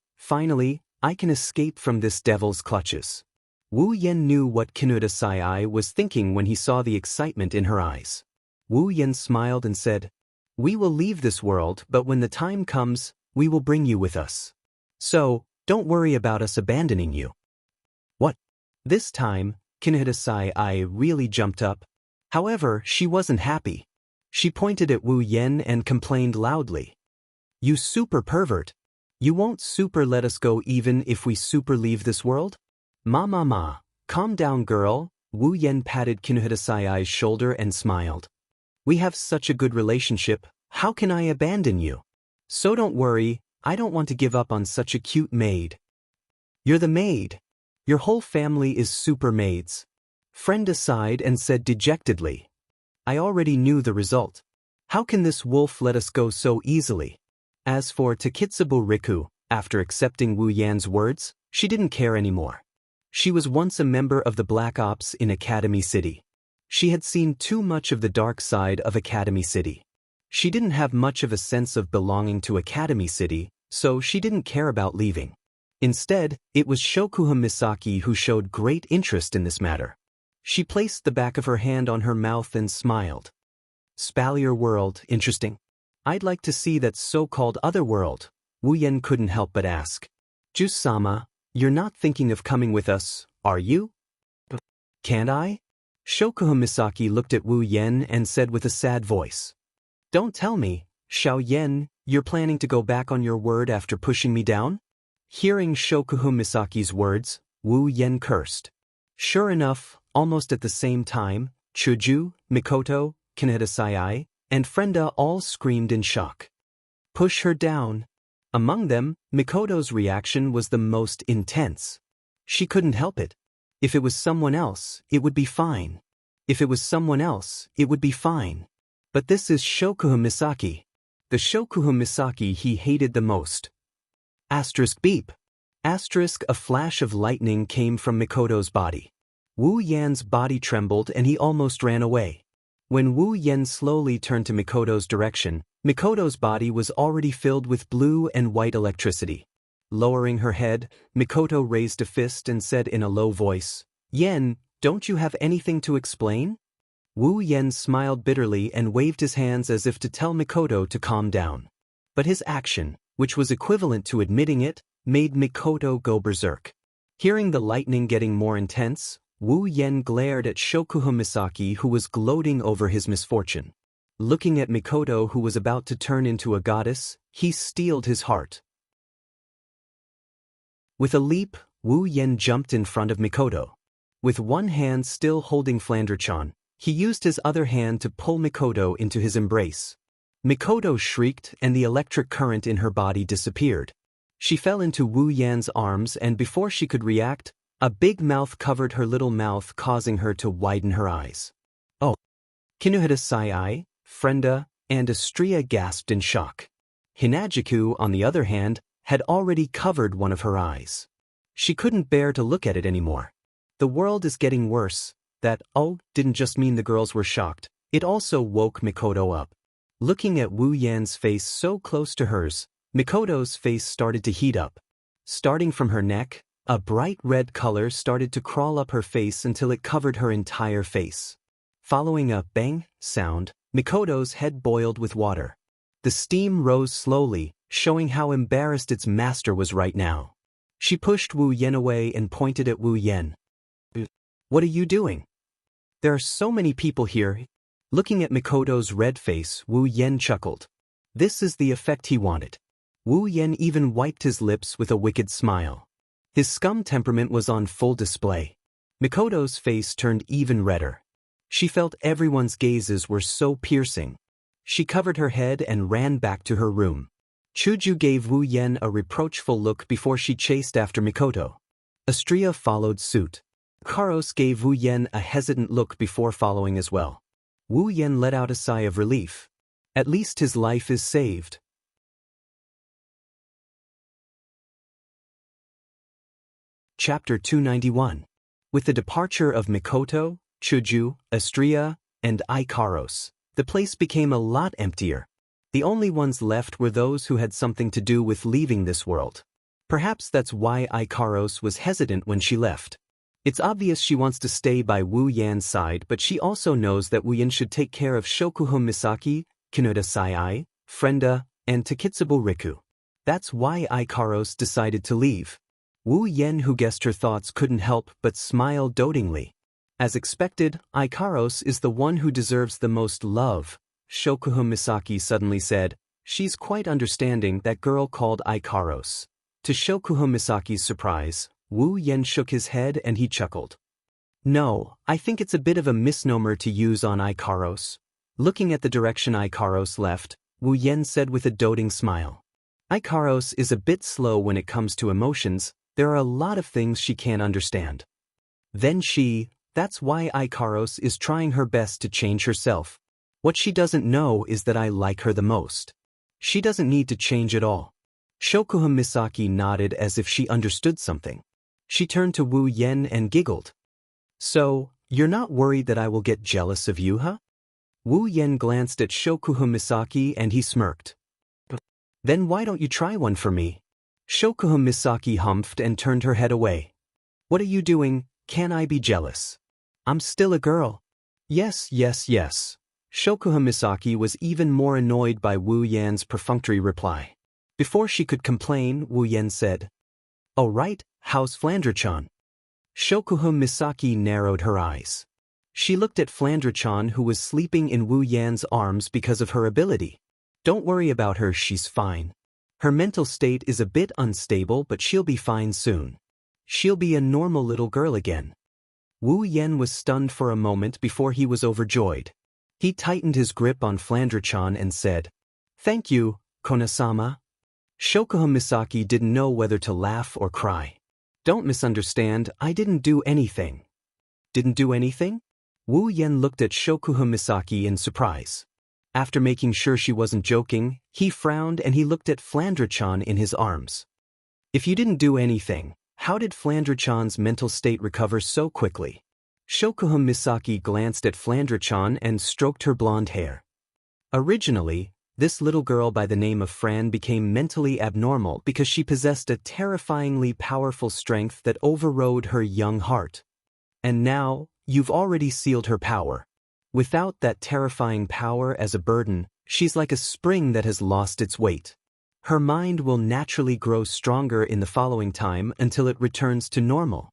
Speaker 1: I can escape from this devil's clutches. Wu Yan knew what Kinoda Sai was thinking when he saw the excitement in her eyes. Wu Yan smiled and said, "We will leave this world, but when the time comes, we will bring you with us. So, don't worry about us abandoning you." What? This time, Kinoda Sai really jumped up. However, she wasn't happy. She pointed at Wu Yan and complained loudly. "You super pervert. You won't super let us go even if we super leave this world?" Ma, calm down, girl." Wu Yan patted Kinoda Sai's shoulder and smiled. "We have such a good relationship, how can I abandon you? So don't worry, I don't want to give up on such a cute maid." "You're the maid. Your whole family is super maids." Frenda sighed and said dejectedly. "I already knew the result. How can this wolf let us go so easily?" As for Takitsubo Riku, after accepting Wu Yan's words, she didn't care anymore. She was once a member of the Black Ops in Academy City. She had seen too much of the dark side of Academy City. She didn't have much of a sense of belonging to Academy City, so she didn't care about leaving. Instead, it was Shokuhun Misaki who showed great interest in this matter. She placed the back of her hand on her mouth and smiled. "Spalier world, interesting. I'd like to see that so-called other world." Wu Yan couldn't help but ask. "Jusama, you're not thinking of coming with us, are you?" "Can't I?" Shokuhun Misaki looked at Wu Yan and said with a sad voice. "Don't tell me, Xiao Yan, you're planning to go back on your word after pushing me down?" Hearing Shokuhun Misaki's words, Wu Yan cursed. Sure enough, almost at the same time, Chuju, Mikoto, Kinoda Sai, and Frenda all screamed in shock. "Push her down." Among them, Mikoto's reaction was the most intense. She couldn't help it. If it was someone else, it would be fine. If it was someone else, it would be fine. But this is Shokuhun Misaki. The Shokuhun Misaki he hated the most. Asterisk beep. Asterisk, a flash of lightning came from Mikoto's body. Wu Yan's body trembled and he almost ran away. When Wu Yan slowly turned to Mikoto's direction, Mikoto's body was already filled with blue and white electricity. Lowering her head, Mikoto raised a fist and said in a low voice, "Yen, don't you have anything to explain?" Wu Yan smiled bitterly and waved his hands as if to tell Mikoto to calm down. But his action, which was equivalent to admitting it, made Mikoto go berserk. Hearing the lightning getting more intense, Wu Yan glared at Shokuha Misaki, who was gloating over his misfortune. Looking at Mikoto, who was about to turn into a goddess, he steeled his heart. With a leap, Wu Yan jumped in front of Mikoto. With one hand still holding Flandre-chan, he used his other hand to pull Mikoto into his embrace. Mikoto shrieked and the electric current in her body disappeared. She fell into Wu Yan's arms and before she could react, a big mouth covered her little mouth, causing her to widen her eyes. "Oh!" Kinuhita Sai, Frenda, and Astria gasped in shock. Hinajiku, on the other hand, had already covered one of her eyes. She couldn't bear to look at it anymore. The world is getting worse. That "oh" didn't just mean the girls were shocked, it also woke Mikoto up. Looking at Wu Yan's face so close to hers, Mikoto's face started to heat up. Starting from her neck, a bright red color started to crawl up her face until it covered her entire face. Following a bang sound, Mikoto's head boiled with water. The steam rose slowly, showing how embarrassed its master was right now. She pushed Wu Yan away and pointed at Wu Yan. "What are you doing? There are so many people here." Looking at Mikoto's red face, Wu Yan chuckled. This is the effect he wanted. Wu Yan even wiped his lips with a wicked smile. His scum temperament was on full display. Mikoto's face turned even redder. She felt everyone's gazes were so piercing. She covered her head and ran back to her room. Chuju gave Wu Yan a reproachful look before she chased after Mikoto. Astria followed suit. Karos gave Wu Yan a hesitant look before following as well. Wu Yan let out a sigh of relief. At least his life is saved. Chapter 291. With the departure of Mikoto, Chuju, Astria, and Ikaros, the place became a lot emptier. The only ones left were those who had something to do with leaving this world. Perhaps that's why Ikaros was hesitant when she left. It's obvious she wants to stay by Wu Yan's side, but she also knows that Wu Yan should take care of Shokuha Misaki, Kinuhita Sai, Frenda, and Takitsubo Riku. That's why Ikaros decided to leave. Wu Yan, who guessed her thoughts, couldn't help but smile dotingly. As expected, Ikaros is the one who deserves the most love, Shokuha Misaki suddenly said. She's quite understanding, that girl called Ikaros. To Shokuha Misaki's surprise, Wu Yan shook his head and he chuckled. No, I think it's a bit of a misnomer to use on Ikaros. Looking at the direction Ikaros left, Wu Yan said with a doting smile. Ikaros is a bit slow when it comes to emotions. There are a lot of things she can't understand. That's why Ikaros is trying her best to change herself. What she doesn't know is that I like her the most. She doesn't need to change at all. Shokuha Misaki nodded as if she understood something. She turned to Wu Yan and giggled. So, you're not worried that I will get jealous of you, huh? Wu Yan glanced at Shokuha Misaki and he smirked. Then why don't you try one for me? Shokuha Misaki humphed and turned her head away. What are you doing? Can I be jealous? I'm still a girl. Yes. Shokuha Misaki was even more annoyed by Wu Yan's perfunctory reply. Before she could complain, Wu Yan said, "Oh right, how's Flandre-chan?" Shokuha Misaki narrowed her eyes. She looked at Flandre-chan, who was sleeping in Wu Yan's arms because of her ability. Don't worry about her, she's fine. Her mental state is a bit unstable, but she'll be fine soon. She'll be a normal little girl again. Wu Yan was stunned for a moment before he was overjoyed. He tightened his grip on Flandre-chan and said, "Thank you, Kona-sama." Shokuha Misaki didn't know whether to laugh or cry. Don't misunderstand, I didn't do anything. Didn't do anything? Wu Yan looked at Shokuha Misaki in surprise. After making sure she wasn't joking, he frowned and he looked at Flandre-chan in his arms. If you didn't do anything, how did Flandre-chan's mental state recover so quickly? Shokuha Misaki glanced at Flandre-chan and stroked her blonde hair. Originally, this little girl by the name of Fran became mentally abnormal because she possessed a terrifyingly powerful strength that overrode her young heart. And now, you've already sealed her power. Without that terrifying power as a burden, she's like a spring that has lost its weight. Her mind will naturally grow stronger in the following time until it returns to normal.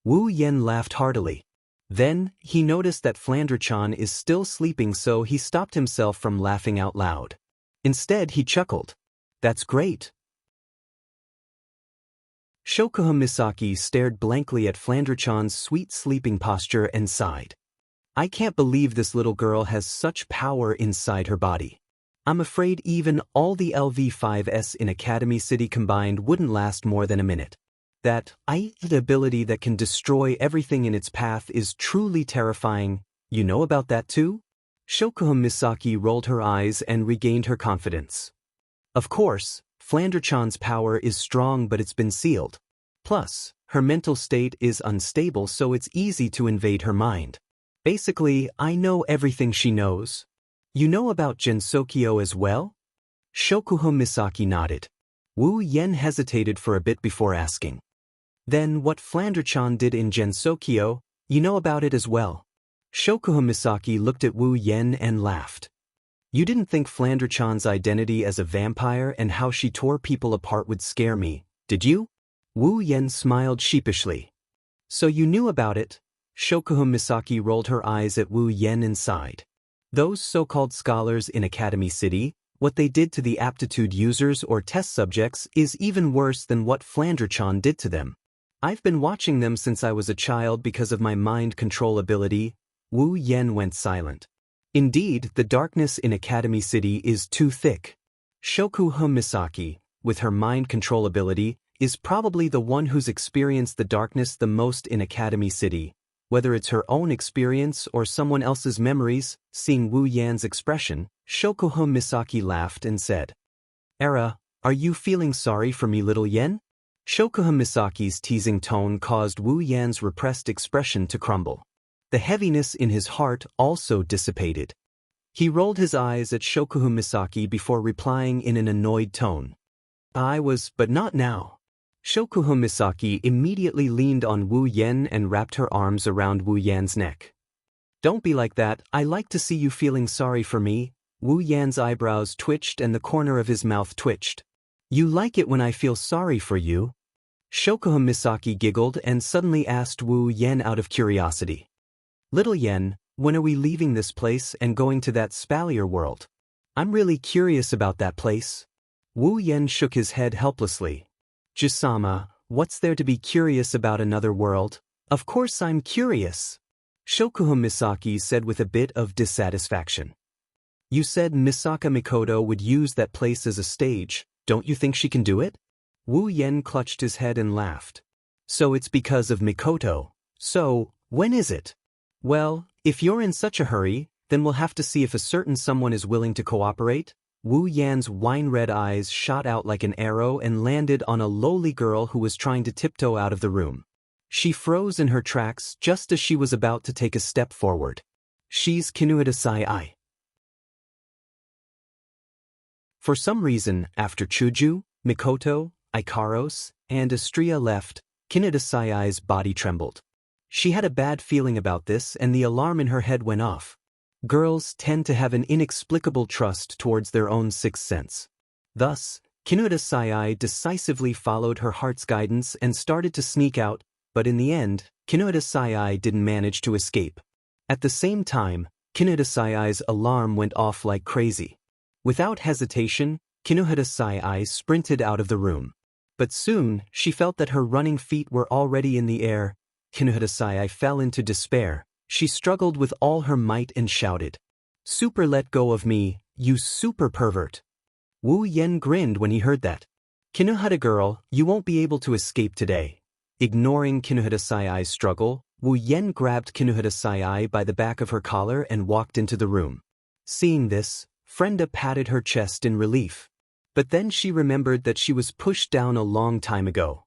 Speaker 1: Wu Yen laughed heartily. Then, he noticed that Flandre-chan is still sleeping, so he stopped himself from laughing out loud. Instead, he chuckled. That's great. Shokuha Misaki stared blankly at Flandre-chan's sweet sleeping posture and sighed. I can't believe this little girl has such power inside her body. I'm afraid even all the LV5s in Academy City combined wouldn't last more than a minute. That ability that can destroy everything in its path is truly terrifying. You know about that too? Shokuha Misaki rolled her eyes and regained her confidence. Of course, Flandre-chan's power is strong, but it's been sealed. Plus, her mental state is unstable, so it's easy to invade her mind. Basically, I know everything she knows. You know about Gensokyo as well? Shokuha Misaki nodded. Wu Yen hesitated for a bit before asking. Then what Flandre-chan did in Gensokyo, you know about it as well? Shokuha Misaki looked at Wu Yen and laughed. You didn't think Flandre-chan's identity as a vampire and how she tore people apart would scare me, did you? Wu Yen smiled sheepishly. So you knew about it? Shokuha Misaki rolled her eyes at Wu Yen and sighed. Those so-called scholars in Academy City, what they did to the aptitude users or test subjects is even worse than what Flandre-chan did to them. I've been watching them since I was a child because of my mind control ability. Wu Yen went silent. Indeed, the darkness in Academy City is too thick. Shokuha Misaki, with her mind control ability, is probably the one who's experienced the darkness the most in Academy City. Whether it's her own experience or someone else's memories, seeing Wu Yan's expression, Shokuha Misaki laughed and said, Era, are you feeling sorry for me, little Yen? Shokuha Misaki's teasing tone caused Wu Yan's repressed expression to crumble. The heaviness in his heart also dissipated. He rolled his eyes at Shokuha Misaki before replying in an annoyed tone. I was, but not now. Shokuha Misaki immediately leaned on Wu Yen and wrapped her arms around Wu Yan's neck. Don't be like that, I like to see you feeling sorry for me. Wu Yan's eyebrows twitched and the corner of his mouth twitched. You like it when I feel sorry for you? Shokuha Misaki giggled and suddenly asked Wu Yen out of curiosity. Little Yen, when are we leaving this place and going to that Spalier world? I'm really curious about that place. Wu Yen shook his head helplessly. Jisama, what's there to be curious about another world? Of course I'm curious. Shokuha Misaki said with a bit of dissatisfaction. You said Misaka Mikoto would use that place as a stage, don't you think she can do it? Wu Yen clutched his head and laughed. So it's because of Mikoto. So, when is it? Well, if you're in such a hurry, then we'll have to see if a certain someone is willing to cooperate. Wu Yan's wine-red eyes shot out like an arrow and landed on a lowly girl who was trying to tiptoe out of the room. She froze in her tracks just as she was about to take a step forward. She's Kinuhita Sai. For some reason, after Chuju, Mikoto, Ikaros, and Astria left, Kinuhita Sai's body trembled. She had a bad feeling about this and the alarm in her head went off. Girls tend to have an inexplicable trust towards their own sixth sense. Thus, Kinuhita Sai decisively followed her heart's guidance and started to sneak out, but in the end, Kinuhita Sai didn't manage to escape. At the same time, Kinuhita Sai's alarm went off like crazy. Without hesitation, Kinuhita Sai sprinted out of the room. But soon, she felt that her running feet were already in the air. Kinuhita Sai fell into despair. She struggled with all her might and shouted, Super let go of me, you super pervert. Wu Yen grinned when he heard that. Kinuhita girl, you won't be able to escape today. Ignoring Kinuhita Sai's struggle, Wu Yen grabbed Kinuhita Sai by the back of her collar and walked into the room. Seeing this, Frenda patted her chest in relief. But then she remembered that she was pushed down a long time ago.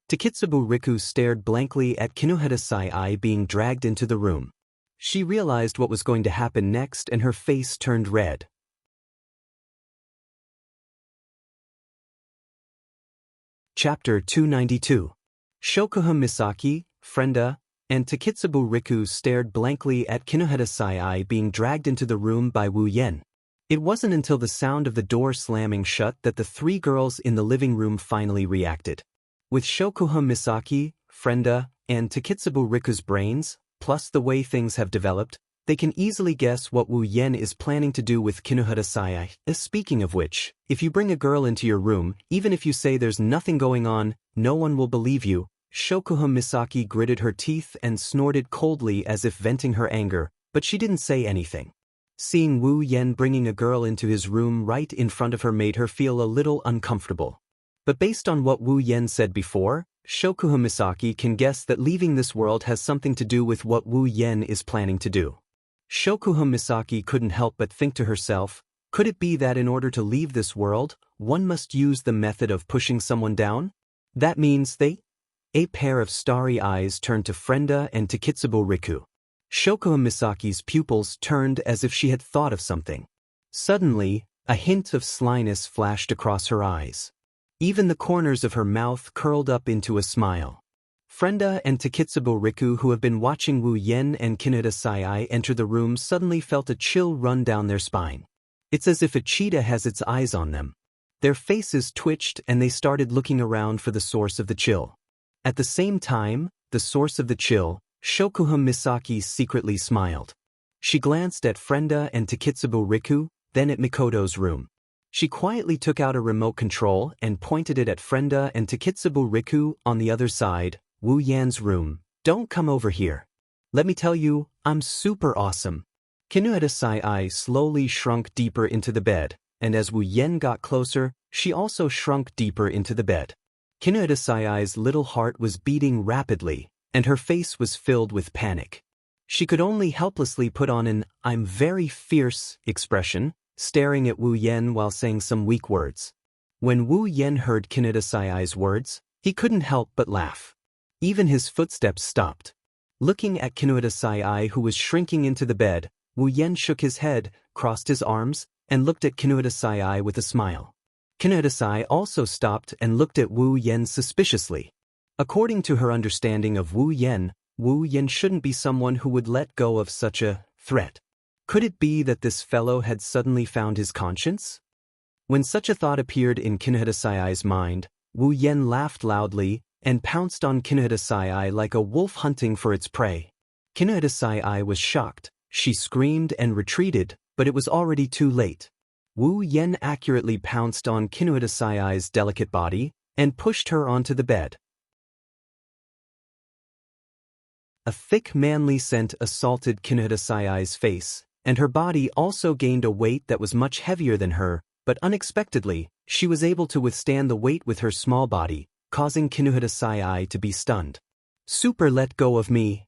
Speaker 1: Takitsubo Riku stared blankly at Kinohara Sai being dragged into the room. She realized what was going to happen next and her face turned red. Chapter 292. Shokuha Misaki, Frenda, and Takitsubo Riku stared blankly at Kinohara Sai being dragged into the room by Wu Yen. It wasn't until the sound of the door slamming shut that the three girls in the living room finally reacted. With Shokuha Misaki, Frenda, and Takitsubo Riku's brains, plus the way things have developed, they can easily guess what Wu Yen is planning to do with Kinohara Sai. Speaking of which, if you bring a girl into your room, even if you say there's nothing going on, no one will believe you. Shokuha Misaki gritted her teeth and snorted coldly as if venting her anger, but she didn't say anything. Seeing Wu Yen bringing a girl into his room right in front of her made her feel a little uncomfortable. But based on what Wu Yen said before, Shokuha Misaki can guess that leaving this world has something to do with what Wu Yen is planning to do. Shokuha Misaki couldn't help but think to herself, could it be that in order to leave this world, one must use the method of pushing someone down? That means they? A pair of starry eyes turned to Frenda and Takitsubo Riku. Shokuha Misaki's pupils turned as if she had thought of something. Suddenly, a hint of slyness flashed across her eyes. Even the corners of her mouth curled up into a smile. Frenda and Takitsubo Riku, who have been watching Wu Yen and Kinohara Sai enter the room, suddenly felt a chill run down their spine. It's as if a cheetah has its eyes on them. Their faces twitched and they started looking around for the source of the chill. At the same time, the source of the chill, Shokuha Misaki secretly smiled. She glanced at Frenda and Takitsubo Riku, then at Mikoto's room. She quietly took out a remote control and pointed it at Frenda and Takitsubo Riku on the other side. Wu Yan's room. Don't come over here. Let me tell you, I'm super awesome. Kinohara Sai slowly shrunk deeper into the bed, and as Wu Yen got closer, she also shrunk deeper into the bed. Kinohara Sai's little heart was beating rapidly, and her face was filled with panic. She could only helplessly put on an "I'm very fierce" expression, staring at Wu Yen while saying some weak words. When Wu Yen heard Kinohara Sai's words, he couldn't help but laugh. Even his footsteps stopped. Looking at Kinohara Sai, who was shrinking into the bed, Wu Yen shook his head, crossed his arms, and looked at Kinohara Sai with a smile. Kinohara Sai also stopped and looked at Wu Yen suspiciously. According to her understanding of Wu Yen shouldn't be someone who would let go of such a threat. Could it be that this fellow had suddenly found his conscience? When such a thought appeared in Kinohara Sai's mind, Wu Yen laughed loudly and pounced on Kinohara Sai like a wolf hunting for its prey. Kinohara Sai was shocked. She screamed and retreated, but it was already too late. Wu Yen accurately pounced on Kinohara Sai's delicate body and pushed her onto the bed. A thick manly scent assaulted Kinohara Sai's face, and her body also gained a weight that was much heavier than her, but unexpectedly, she was able to withstand the weight with her small body, causing Kinohara Sai to be stunned. Super, let go of me!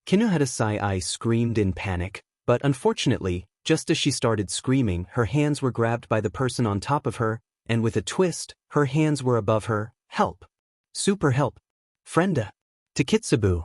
Speaker 1: Kinohara Sai screamed in panic, but unfortunately, just as she started screaming, her hands were grabbed by the person on top of her, and with a twist, her hands were above her. Help! Super, help! Frenda! Takitsubo!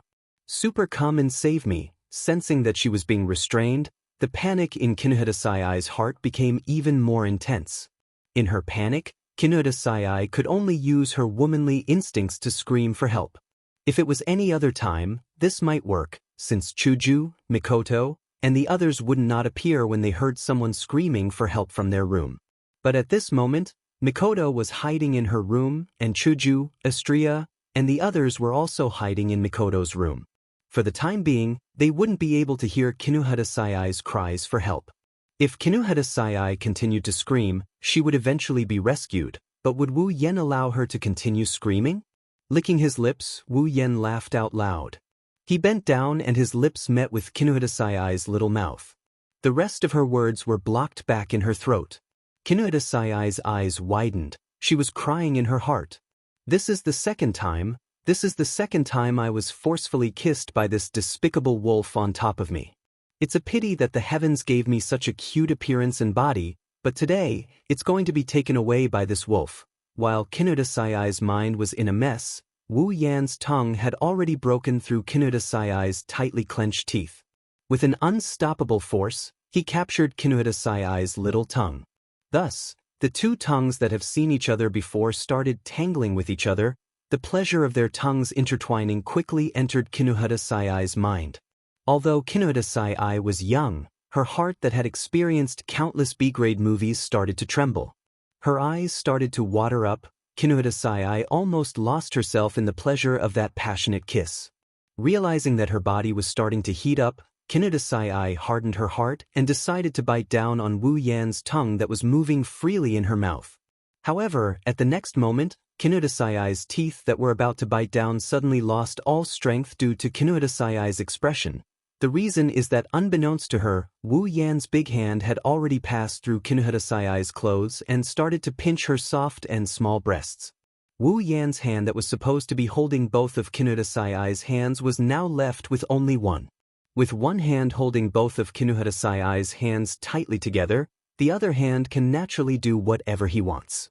Speaker 1: Super, come and save me! Sensing that she was being restrained, the panic in Kinohara Sai's heart became even more intense. In her panic, Kinohara Sai could only use her womanly instincts to scream for help. If it was any other time, this might work, since Chuju, Mikoto, and the others would not appear when they heard someone screaming for help from their room. But at this moment, Mikoto was hiding in her room, and Chuju, Estrella, and the others were also hiding in Mikoto's room. For the time being, they wouldn't be able to hear Kinohara Sai's cries for help. If Kinohara Sai continued to scream, she would eventually be rescued, but would Wu Yen allow her to continue screaming? Licking his lips, Wu Yen laughed out loud. He bent down and his lips met with Kinohara Sai's little mouth. The rest of her words were blocked back in her throat. Kinohara Sai's eyes widened. She was crying in her heart. This is the second time I was forcefully kissed by this despicable wolf on top of me. It's a pity that the heavens gave me such a cute appearance and body, But today, it's going to be taken away by this wolf. While Kinuta Sayai's mind was in a mess, Wu Yan's tongue had already broken through Kinuta Sayai's tightly clenched teeth. With an unstoppable force, he captured Kinuta Sayai's little tongue. Thus, the two tongues that have seen each other before started tangling with each other. The pleasure of their tongues intertwining quickly entered Kinuta Sayai's mind. Although Kinuta Sayai was young, her heart that had experienced countless B-grade movies started to tremble. Her eyes started to water up. Kinuta Sayai almost lost herself in the pleasure of that passionate kiss. Realizing that her body was starting to heat up, Kinuta Sayai hardened her heart and decided to bite down on Wu Yan's tongue that was moving freely in her mouth. However, at the next moment, Kinuta Sayai's teeth that were about to bite down suddenly lost all strength due to Kinuta Sayai's expression. The reason is that unbeknownst to her, Wu Yan's big hand had already passed through Kinuta Sayai's clothes and started to pinch her soft and small breasts. Wu Yan's hand that was supposed to be holding both of Kinuta Sayai's hands was now left with only one. With one hand holding both of Kinuta Sayai's hands tightly together, the other hand can naturally do whatever he wants.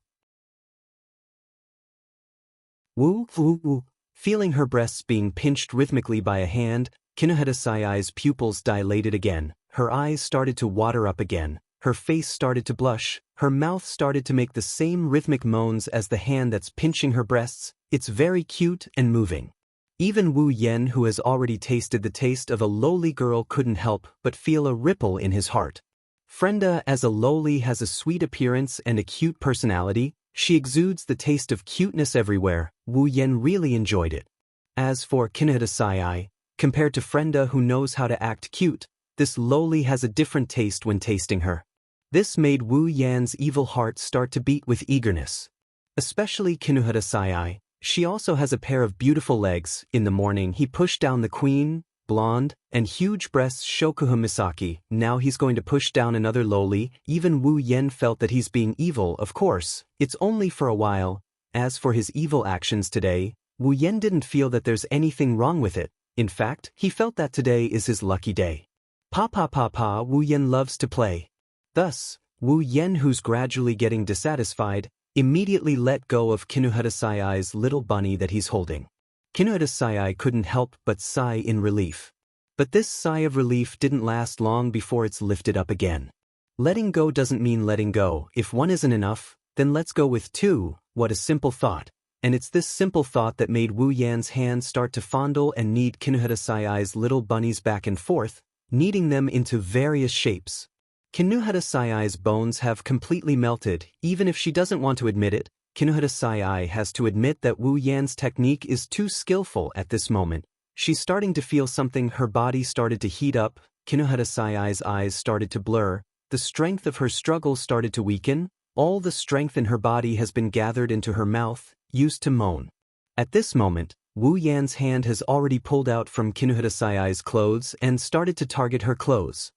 Speaker 1: Wu. Feeling her breasts being pinched rhythmically by a hand, Kinuta Sayai's pupils dilated again, her eyes started to water up again, her face started to blush, her mouth started to make the same rhythmic moans as the hand that's pinching her breasts. It's very cute and moving. Even Wu Yan, who has already tasted the taste of a lowly girl, couldn't help but feel a ripple in his heart. Frenda as a lowly has a sweet appearance and a cute personality. She exudes the taste of cuteness everywhere. Wu Yan really enjoyed it. As for Kinuta Sayai, compared to Frenda who knows how to act cute, this lowly has a different taste when tasting her. This made Wu Yan's evil heart start to beat with eagerness. Especially Kinuta Sayai. She also has a pair of beautiful legs. In the morning he pushed down the queen, blonde, and huge breasts Shokuha Misaki. Now he's going to push down another lowly. Even Wu Yan felt that he's being evil. Of course, it's only for a while. As for his evil actions today, Wu Yan didn't feel that there's anything wrong with it. In fact, he felt that today is his lucky day. Wu Yan loves to play. Thus, Wu Yan, who's gradually getting dissatisfied, immediately let go of Kinuta Sayai's little bunny that he's holding. Kinuta Sayai couldn't help but sigh in relief. But this sigh of relief didn't last long before it's lifted up again. Letting go doesn't mean letting go. If one isn't enough, then let's go with two. What a simple thought. And it's this simple thought that made Wu Yan's hands start to fondle and knead Kinuta Sayai's little bunnies back and forth, kneading them into various shapes. Kinuta Sayai's bones have completely melted. Even if she doesn't want to admit it, Kinuta Sayai has to admit that Wu Yan's technique is too skillful at this moment. She's starting to feel something. Her body started to heat up. Kinuta Sayai's eyes started to blur. The strength of her struggle started to weaken. All the strength in her body has been gathered into her mouth, used to moan. At this moment, Wu Yan's hand has already pulled out from Kinuta Sayai's clothes and started to target her clothes.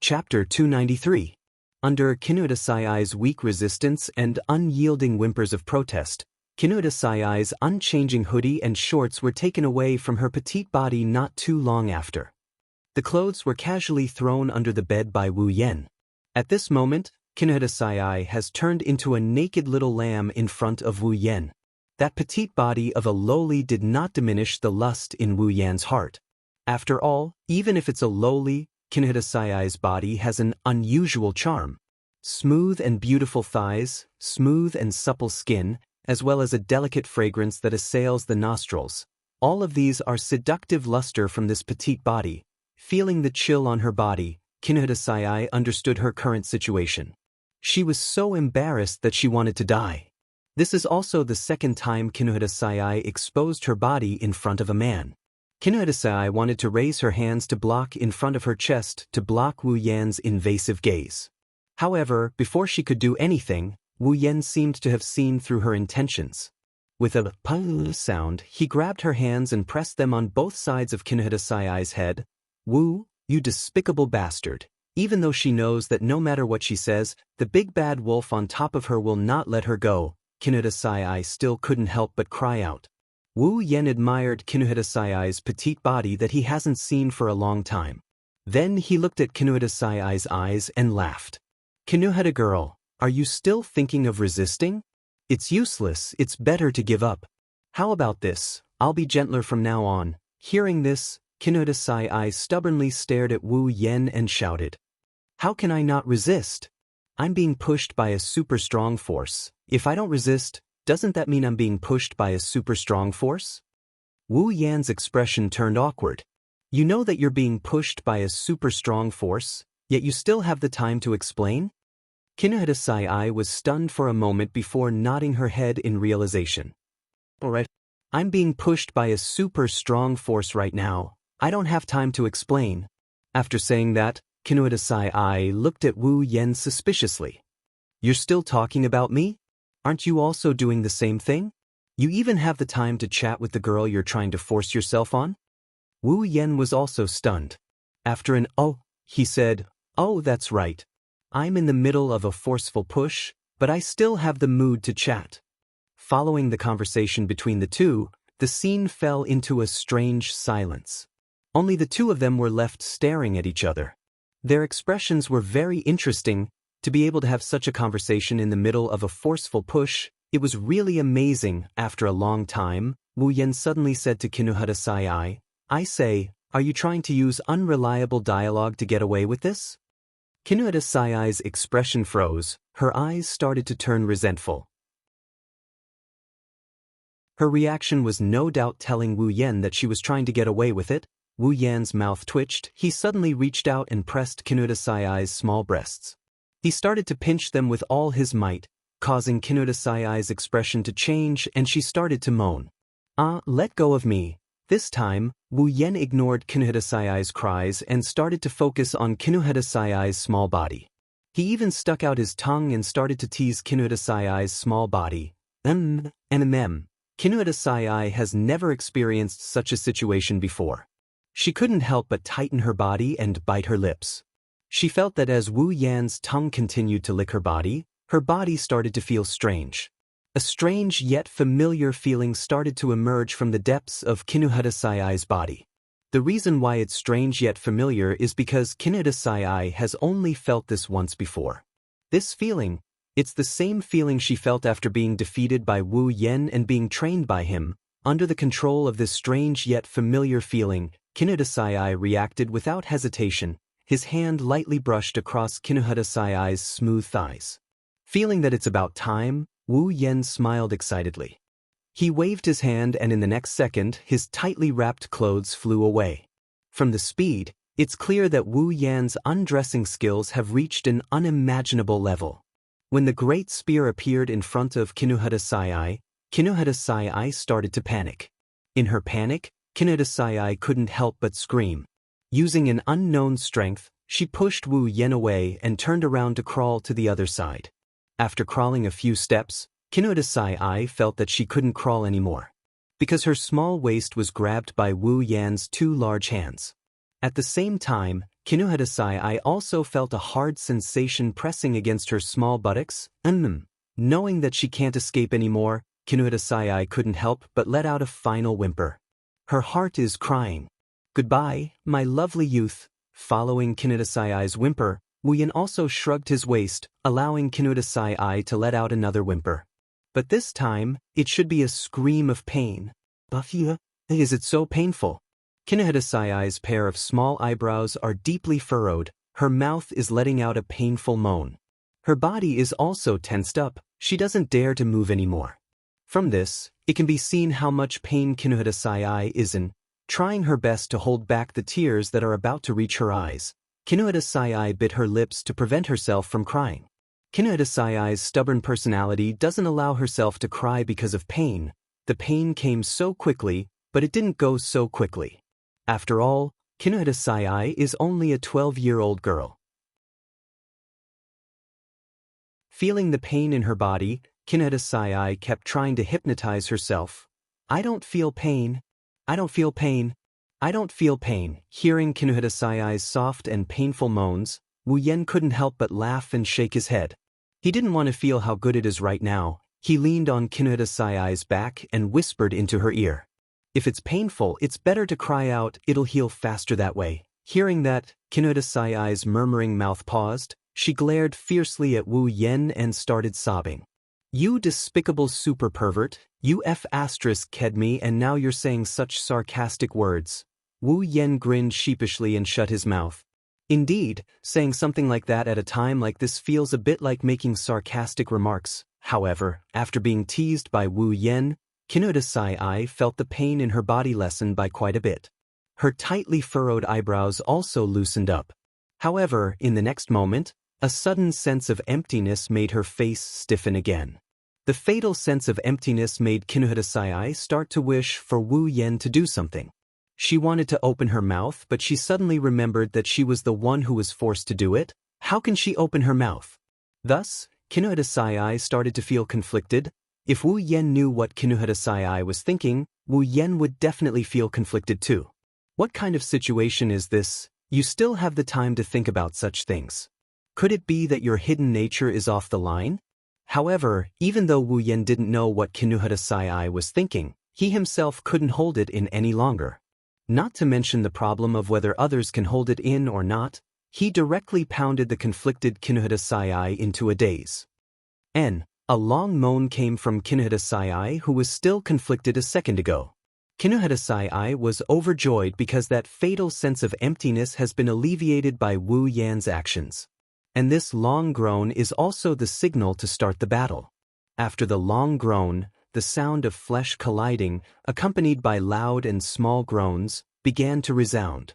Speaker 1: Chapter 293. Under Kinuta Sayai's weak resistance and unyielding whimpers of protest, Kinuta Sayai's unchanging hoodie and shorts were taken away from her petite body not too long after. The clothes were casually thrown under the bed by Wu Yan. At this moment, Kinuta Sayai has turned into a naked little lamb in front of Wu Yan. That petite body of a lowly did not diminish the lust in Wu Yan's heart. After all, even if it's a lowly, Kinuta Sayai's body has an unusual charm. Smooth and beautiful thighs, smooth and supple skin, as well as a delicate fragrance that assails the nostrils. All of these are seductive luster from this petite body. Feeling the chill on her body, Kinuta Sayai understood her current situation. She was so embarrassed that she wanted to die. This is also the second time Kinuta Sayai exposed her body in front of a man. Kinuta Sayai wanted to raise her hands to block in front of her chest to block Wu Yan's invasive gaze. However, before she could do anything, Wu Yan seemed to have seen through her intentions. With a "pung" sound, he grabbed her hands and pressed them on both sides of Kinuta Sayai's head. "Wu, you despicable bastard." Even though she knows that no matter what she says, the big bad wolf on top of her will not let her go, Kinuta Sayai still couldn't help but cry out. Wu Yan admired Kinuta Sayai's petite body that he hasn't seen for a long time. Then he looked at Kinuhata Sai-Ai's eyes and laughed. Kinuhata girl, are you still thinking of resisting? It's useless, it's better to give up. How about this, I'll be gentler from now on. Hearing this, Kinuhata Sai-Ai stubbornly stared at Wu Yen and shouted. How can I not resist? I'm being pushed by a super strong force. If I don't resist, doesn't that mean I'm being pushed by a super strong force? Wu Yan's expression turned awkward. You know that you're being pushed by a super strong force, yet you still have the time to explain? Kinuhata Sai-Ai was stunned for a moment before nodding her head in realization. Alright. I'm being pushed by a super strong force right now. I don't have time to explain. After saying that, Kinuhata Sai-Ai looked at Wu Yen suspiciously. You're still talking about me? Aren't you also doing the same thing? You even have the time to chat with the girl you're trying to force yourself on? Wu Yen was also stunned. After an "oh," he said, "Oh, that's right. I'm in the middle of a forceful push, but I still have the mood to chat." Following the conversation between the two, the scene fell into a strange silence. Only the two of them were left staring at each other. Their expressions were very interesting. To be able to have such a conversation in the middle of a forceful push, it was really amazing. After a long time, Wu Yen suddenly said to Kinuhata Sai-Ai, I say, are you trying to use unreliable dialogue to get away with this? Kinuhata Sai-Ai's expression froze, her eyes started to turn resentful. Her reaction was no doubt telling Wu Yen that she was trying to get away with it. Wu Yan's mouth twitched, he suddenly reached out and pressed Kinuhata Sai-Ai's small breasts. He started to pinch them with all his might, causing Kinuhata Sai-Ai's expression to change and she started to moan. Let go of me. This time, Wu Yen ignored Kinuhata Sai-Ai's cries and started to focus on Kinuhata Sai-Ai's small body. He even stuck out his tongue and started to tease Kinuhata Sai-Ai's small body. Kinuhata Sai-Ai has never experienced such a situation before. She couldn't help but tighten her body and bite her lips. She felt that as Wu Yan's tongue continued to lick her body started to feel strange. A strange yet familiar feeling started to emerge from the depths of Kinuhata Sai-Ai's body. The reason why it's strange yet familiar is because Kinuhata Sai-Ai has only felt this once before. This feeling, it's the same feeling she felt after being defeated by Wu Yen and being trained by him. Under the control of this strange yet familiar feeling, Kinuhata Sai-Ai reacted without hesitation. His hand lightly brushed across Kinuhata Sai-Ai's smooth thighs. Feeling that it's about time, Wu Yen smiled excitedly. He waved his hand and in the next second, his tightly wrapped clothes flew away. From the speed, it's clear that Wu Yan's undressing skills have reached an unimaginable level. When the great spear appeared in front of Kinuhata Sai-Ai started to panic. In her panic, Kinuhata Sai-Ai couldn't help but scream. Using an unknown strength, she pushed Wu Yen away and turned around to crawl to the other side. After crawling a few steps, Kinuhata Sai-Ai felt that she couldn't crawl anymore, because her small waist was grabbed by Wu Yan's two large hands. At the same time, Kinuhata Sai-Ai also felt a hard sensation pressing against her small buttocks. Knowing that she can't escape anymore, Kinuhata Sai-Ai couldn't help but let out a final whimper. Her heart is crying. Goodbye, my lovely youth. Following Kinuhata Sai-Ai's whimper, Wu Yen also shrugged his waist, allowing Kinuhata Sai-Ai to let out another whimper. But this time, it should be a scream of pain. Is it so painful? Kinuhata Sai-Ai's pair of small eyebrows are deeply furrowed, her mouth is letting out a painful moan. Her body is also tensed up, she doesn't dare to move anymore. From this, it can be seen how much pain Kinuhata Sai-Ai is in, trying her best to hold back the tears that are about to reach her eyes. Kinuhata Sai-Ai bit her lips to prevent herself from crying. Kinuhata Sai-Ai's stubborn personality doesn't allow herself to cry because of pain. The pain came so quickly, but it didn't go so quickly. After all, Kinuhata Sai-Ai is only a 12-year-old girl. Feeling the pain in her body, Kinuhata Sai-Ai kept trying to hypnotize herself. I don't feel pain. I don't feel pain. I don't feel pain. Hearing Kinuhata Sai-Ai's soft and painful moans, Wu Yen couldn't help but laugh and shake his head. He didn't want to feel how good it is right now. He leaned on Kinuhata Sai-Ai's back and whispered into her ear. If it's painful, it's better to cry out, it'll heal faster that way. Hearing that, Kinuhata Sayai's murmuring mouth paused. She glared fiercely at Wu Yen and started sobbing. You despicable super pervert, you ked me and now you're saying such sarcastic words. Wu Yen grinned sheepishly and shut his mouth. Indeed, saying something like that at a time like this feels a bit like making sarcastic remarks. However, after being teased by Wu Yen, Kinuhata Sayai felt the pain in her body lessen by quite a bit. Her tightly furrowed eyebrows also loosened up. However, in the next moment, a sudden sense of emptiness made her face stiffen again. The fatal sense of emptiness made Kinuhata Sayai start to wish for Wu Yen to do something. She wanted to open her mouth, but she suddenly remembered that she was the one who was forced to do it. How can she open her mouth? Thus, Kinuhata Sayai started to feel conflicted. If Wu Yen knew what Kinuhata Sayai was thinking, Wu Yen would definitely feel conflicted too. What kind of situation is this? You still have the time to think about such things. Could it be that your hidden nature is off the line? However, even though Wu Yen didn't know what Kinuhata Sayai was thinking, he himself couldn't hold it in any longer. Not to mention the problem of whether others can hold it in or not, he directly pounded the conflicted Kinuhata Sayai into a daze. A long moan came from Kinuhata Sayai, who was still conflicted a second ago. Kinuhata Sayai was overjoyed because that fatal sense of emptiness has been alleviated by Wu Yan's actions. And this long groan is also the signal to start the battle. After the long groan, the sound of flesh colliding, accompanied by loud and small groans, began to resound.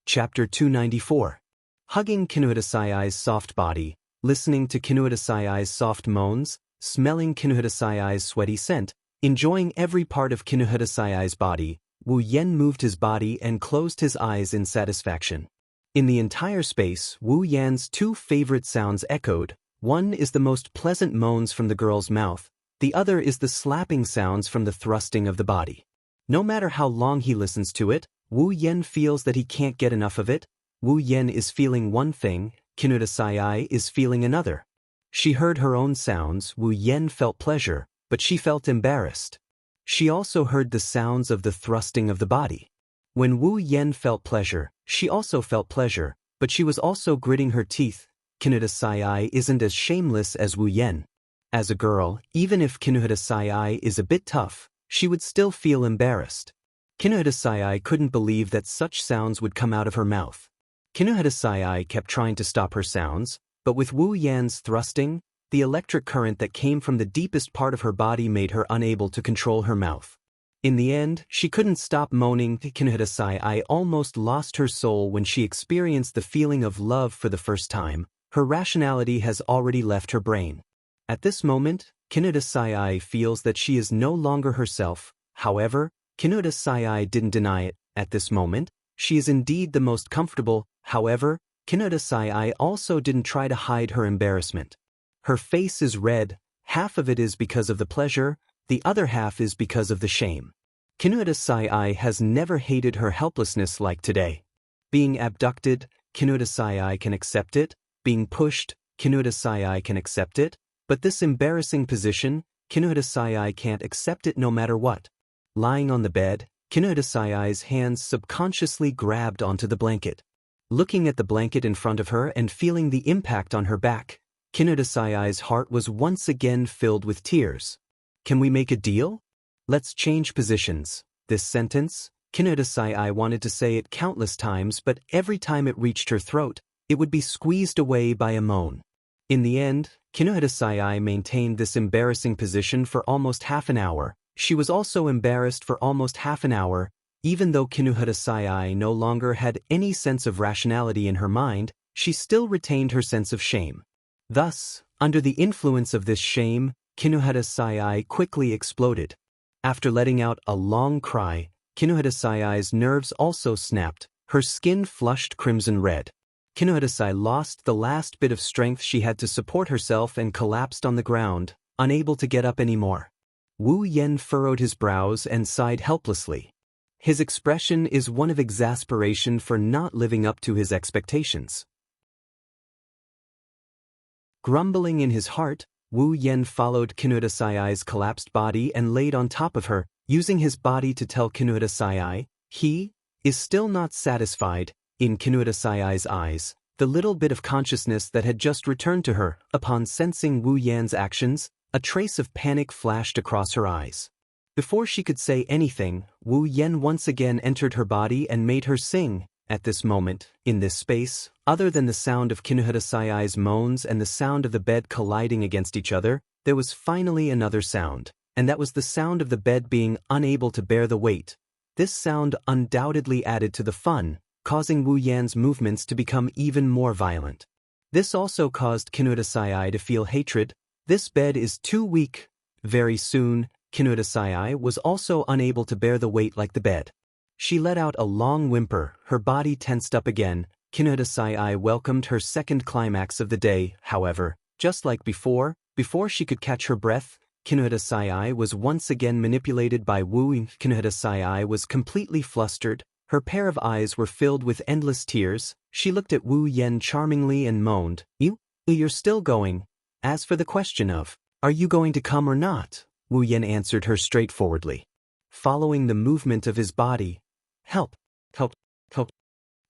Speaker 1: Chapter 294. Hugging Kinuhata Sayai's soft body, listening to Kinuhata Sayai's soft moans, smelling Kinuhata Sayai's sweaty scent, enjoying every part of Kinuhata Sayai's body, Wu Yen moved his body and closed his eyes in satisfaction. In the entire space, Wu Yan's two favorite sounds echoed. One is the most pleasant moans from the girl's mouth, the other is the slapping sounds from the thrusting of the body. No matter how long he listens to it, Wu Yen feels that he can't get enough of it. Wu Yen is feeling one thing, Kinuhata Sayai is feeling another. She heard her own sounds. Wu Yen felt pleasure, but she felt embarrassed. She also heard the sounds of the thrusting of the body. When Wu Yen felt pleasure, she also felt pleasure, but she was also gritting her teeth. Kinuhata Sayai isn't as shameless as Wu Yen. As a girl, even if Kinuhata Sayai is a bit tough, she would still feel embarrassed. Kinuhata Sayai couldn't believe that such sounds would come out of her mouth. Kinuhata Sayai kept trying to stop her sounds, but with Wu Yan's thrusting, the electric current that came from the deepest part of her body made her unable to control her mouth. In the end, she couldn't stop moaning. Kinuhata Sayai almost lost her soul when she experienced the feeling of love for the first time. Her rationality has already left her brain. At this moment, Kinuhata Sayai feels that she is no longer herself. However, Kinuhata Sayai didn't deny it. At this moment, she is indeed the most comfortable. However, Kinuhata Sayai also didn't try to hide her embarrassment. Her face is red. Half of it is because of the pleasure, the other half is because of the shame. Kinuhata Sayai has never hated her helplessness like today. Being abducted, Kinuhata Sayai can accept it. Being pushed, Kinuhata Sayai can accept it. But this embarrassing position, Kinuhata Sayai can't accept it no matter what. Lying on the bed, Kinuhata Sayai's hands subconsciously grabbed onto the blanket. Looking at the blanket in front of her and feeling the impact on her back, Kinuhata Sayai's heart was once again filled with tears. Can we make a deal? Let's change positions. This sentence, Kinuhata Sayai wanted to say it countless times, but every time it reached her throat, it would be squeezed away by a moan. In the end, Kinuhata Sayai maintained this embarrassing position for almost half an hour. She was also embarrassed for almost half an hour. Even though Kinuhata Sayai no longer had any sense of rationality in her mind, she still retained her sense of shame. Thus, under the influence of this shame, Kinuhata Sayai quickly exploded. After letting out a long cry, Kinuhata Sayai's nerves also snapped. Her skin flushed crimson red. Kinuhata Sayai lost the last bit of strength she had to support herself and collapsed on the ground, unable to get up anymore. Wu Yen furrowed his brows and sighed helplessly. His expression is one of exasperation for not living up to his expectations. Grumbling in his heart, Wu Yen followed Kinuhata Sayai's collapsed body and laid on top of her. using his body to tell Kinuhata Sai he is still not satisfied. In Kinuhata Sai's eyes, the little bit of consciousness that had just returned to her upon sensing Wu Yan's actions, a trace of panic flashed across her eyes. Before she could say anything, Wu Yan once again entered her body and made her sing. At this moment, in this space, other than the sound of Kinuhata Sai's moans and the sound of the bed colliding against each other, there was finally another sound, and that was the sound of the bed being unable to bear the weight. This sound undoubtedly added to the fun, causing Wu Yan's movements to become even more violent. This also caused Kinuhata Sai to feel hatred. This bed is too weak. Very soon, Kinuhata Sai was also unable to bear the weight like the bed. She let out a long whimper, her body tensed up again. Kinuhata Sai welcomed her second climax of the day, however. Just like before she could catch her breath, Kinuhata Sai was once again manipulated by Wu. Kinuhata Sai was completely flustered. Her pair of eyes were filled with endless tears. She looked at Wu Yan charmingly and moaned, You're still going. As for the question of, are you going to come or not? Wu Yan answered her straightforwardly. Following the movement of his body, Help.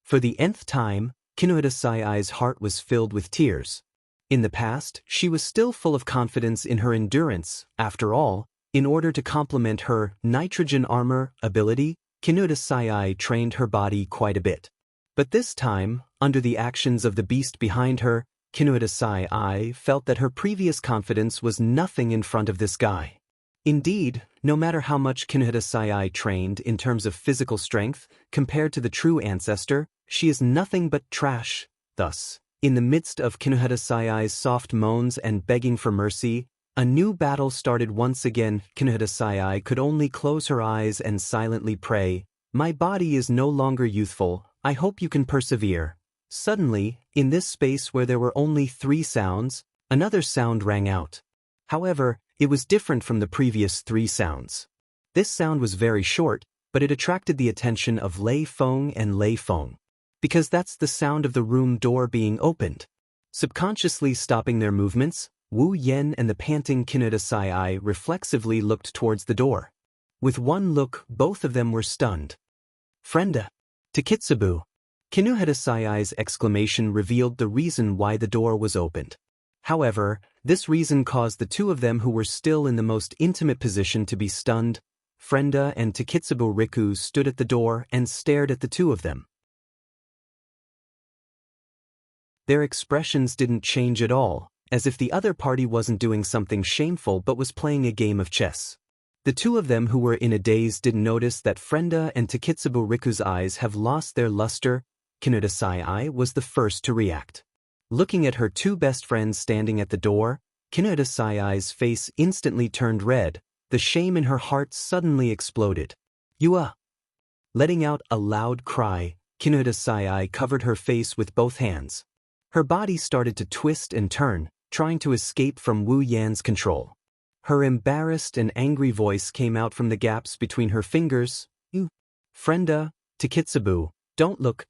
Speaker 1: For the nth time, Kinuhata Sai's heart was filled with tears. In the past, she was still full of confidence in her endurance. After all, in order to complement her nitrogen armor ability, Kinuhata Sai trained her body quite a bit. But this time, under the actions of the beast behind her, Kinuhata Sai felt that her previous confidence was nothing in front of this guy. Indeed, no matter how much Kinuhata Sai trained in terms of physical strength, compared to the true ancestor, she is nothing but trash. Thus, in the midst of Kinuhata Sai's soft moans and begging for mercy, a new battle started once again. Kinuhata Sai could only close her eyes and silently pray, My body is no longer youthful, I hope you can persevere. Suddenly, in this space where there were only 3 sounds, another sound rang out. However, it was different from the previous 3 sounds. This sound was very short, but it attracted the attention of Lei Feng and Lei Feng. Because that's the sound of the room door being opened. Subconsciously stopping their movements, Wu Yan and the panting Kinuhata Sai reflexively looked towards the door. With one look, both of them were stunned. Frenda! Takitsubu! Kinuhata Sai's exclamation revealed the reason why the door was opened. However, this reason caused the 2 of them who were still in the most intimate position to be stunned. Frenda and Takitsubu Riku stood at the door and stared at the 2 of them. Their expressions didn't change at all, as if the other party wasn't doing something shameful but was playing a game of chess. The 2 of them who were in a daze didn't notice that Frenda and Takitsubu Riku's eyes have lost their luster. Kinuhata Sai was the first to react. Looking at her 2 best friends standing at the door, Kinuhata Sai's face instantly turned red. The shame in her heart suddenly exploded. Letting out a loud cry, Kinuhata Sai covered her face with both hands. Her body started to twist and turn, trying to escape from Wu Yan's control. Her embarrassed and angry voice came out from the gaps between her fingers. Frenda, Takitsubu, don't look,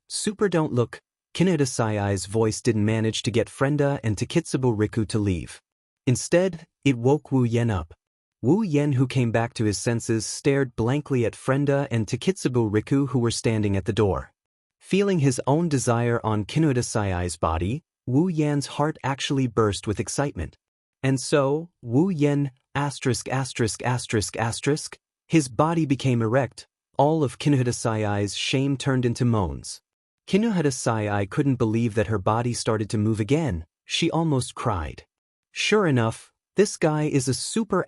Speaker 1: don't look. Kinuhata Sai's voice didn't manage to get Frenda and Takitsubu Riku to leave. Instead, it woke Wu Yan up. Wu Yan, who came back to his senses, stared blankly at Frenda and Takitsubu Riku who were standing at the door. Feeling his own desire on Kinuhata Sai's body, Wu Yan's heart actually burst with excitement. And so, Wu Yan, his body became erect. All of Kinuhata Sai's shame turned into moans. Kinuhata Sai couldn't believe that her body started to move again. She almost cried. Sure enough, this guy is a super ******.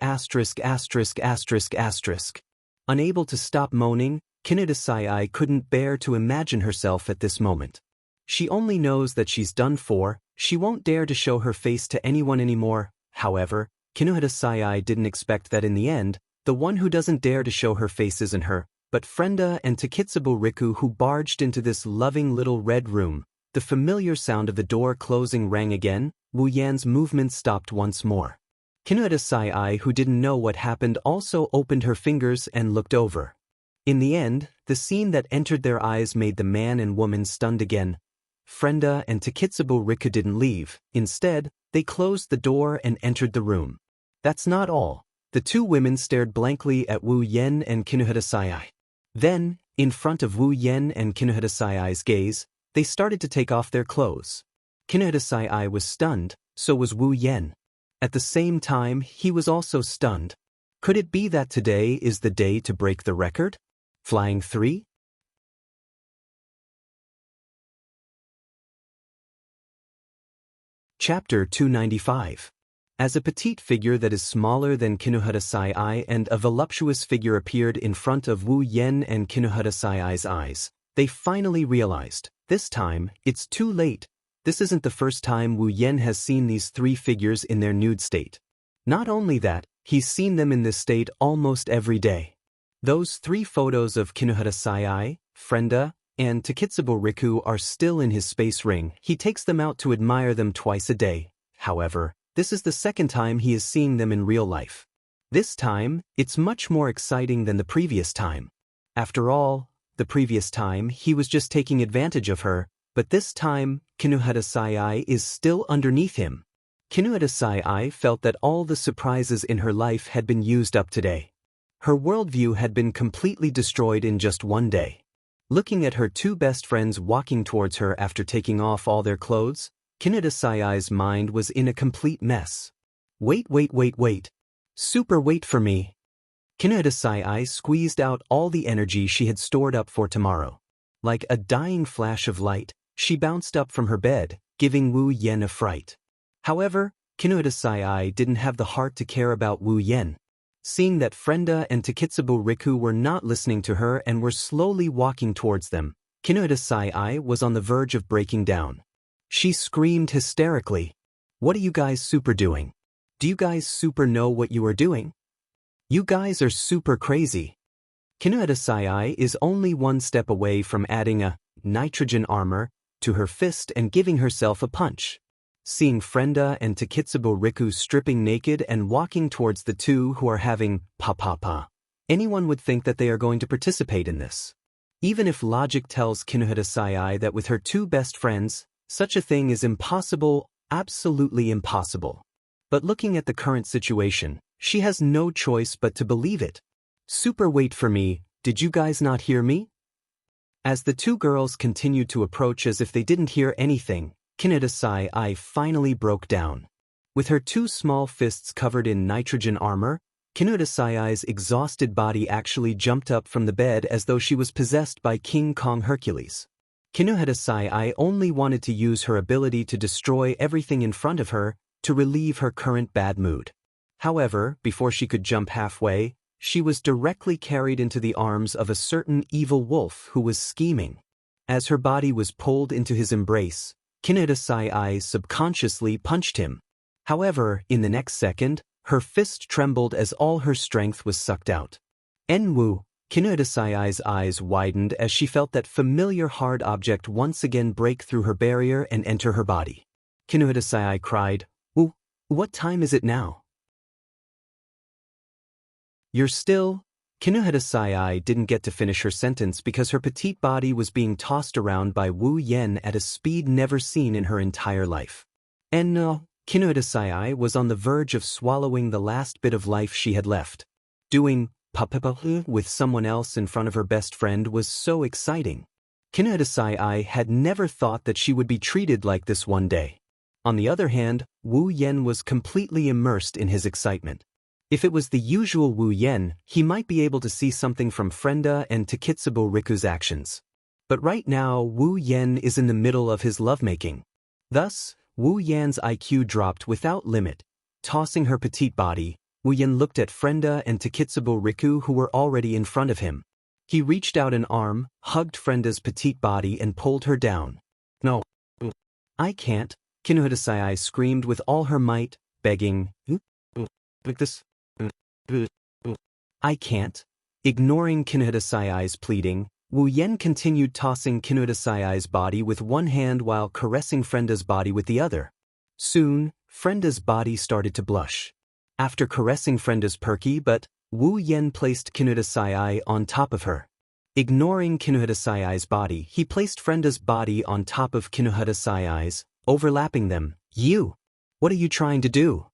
Speaker 1: Unable to stop moaning, Kinuhata Sai couldn't bear to imagine herself at this moment. She only knows that she's done for. She won't dare to show her face to anyone anymore. However, Kinuhata Sai didn't expect that in the end, the one who doesn't dare to show her face isn't her, but Frenda and Takitsubu Riku, who barged into this loving little red room. The familiar sound of the door closing rang again. Wu Yan's movement stopped once more. Kinuhata Sai, who didn't know what happened, also opened her fingers and looked over. In the end, the scene that entered their eyes made the man and woman stunned again. Frenda and Takitsubu Riku didn't leave. Instead, they closed the door and entered the room. That's not all. The two women stared blankly at Wu Yen and Kinohara Sai. Then, in front of Wu Yen and Kinohara Sai's gaze, they started to take off their clothes. Kinohara Sai was stunned, so was Wu Yen. At the same time, he was also stunned. Could it be that today is the day to break the record? Flying 3? Chapter 295. As a petite figure that is smaller than Kinohara Sai and a voluptuous figure appeared in front of Wu Yen and Kinohara Sai's eyes, they finally realized, this time, it's too late. This isn't the first time Wu Yen has seen these three figures in their nude state. Not only that, he's seen them in this state almost every day. Those three photos of Kinohara Sai, Frenda, and Takitsubo Riku are still in his space ring. He takes them out to admire them twice a day. However, this is the second time he is seeing them in real life. This time, it's much more exciting than the previous time. After all, the previous time he was just taking advantage of her, but this time, Kinohara Sai is still underneath him. Kinohara Sai felt that all the surprises in her life had been used up today. Her worldview had been completely destroyed in just one day. Looking at her two best friends walking towards her after taking off all their clothes, Kinohara Sai's mind was in a complete mess. Wait. Super wait for me. Kinohara Sai squeezed out all the energy she had stored up for tomorrow. Like a dying flash of light, she bounced up from her bed, giving Wu Yen a fright. However, Kinohara Sai didn't have the heart to care about Wu Yen. Seeing that Frenda and Takitsubo Riku were not listening to her and were slowly walking towards them, Kinohara Sai was on the verge of breaking down. She screamed hysterically. What are you guys super doing? Do you guys super know what you are doing? You guys are super crazy. Kinohara Sai is only one step away from adding a nitrogen armor to her fist and giving herself a punch. Seeing Frenda and Takitsubo Riku stripping naked and walking towards the two who are having pa, anyone would think that they are going to participate in this. Even if logic tells Kinohara Sai that with her two best friends, such a thing is impossible, absolutely impossible. But looking at the current situation, she has no choice but to believe it. Super wait for me, did you guys not hear me? As the two girls continued to approach as if they didn't hear anything, Kinohara Sai finally broke down. With her two small fists covered in nitrogen armor, Kinohara Sai's exhausted body actually jumped up from the bed as though she was possessed by King Kong Hercules. Kinohara Sai only wanted to use her ability to destroy everything in front of her to relieve her current bad mood. However, before she could jump halfway, she was directly carried into the arms of a certain evil wolf who was scheming. As her body was pulled into his embrace, Kinohara Sai subconsciously punched him. However, in the next second, her fist trembled as all her strength was sucked out. Enwu, Kinohara Sai's eyes widened as she felt that familiar hard object once again break through her barrier and enter her body. Kinohara Sai cried, What time is it now? You're still? Kinohara Sai didn't get to finish her sentence because her petite body was being tossed around by Wu Yen at a speed never seen in her entire life. And Kinohara Sai was on the verge of swallowing the last bit of life she had left. Doing pa with someone else in front of her best friend was so exciting. Kinohara Sai had never thought that she would be treated like this one day. On the other hand, Wu Yen was completely immersed in his excitement. If it was the usual Wu Yen, he might be able to see something from Frenda and Takitsubo Riku's actions. But right now, Wu Yen is in the middle of his lovemaking. Thus, Wu Yan's IQ dropped without limit. Tossing her petite body, Wu Yen looked at Frenda and Takitsubo Riku who were already in front of him. He reached out an arm, hugged Frenda's petite body and pulled her down. No. I can't, Kinohara Sai screamed with all her might, begging, like this. I can't. Ignoring Kinohara Sai's pleading, Wu Yen continued tossing Kinohara Sai's body with one hand while caressing Frenda's body with the other. Soon, Frenda's body started to blush. After caressing Frenda's perky butt, Wu Yen placed Kinohara Sai on top of her. Ignoring Kinohara Sai's body, he placed Frenda's body on top of Kinohara Sai's, overlapping them. You! What are you trying to do?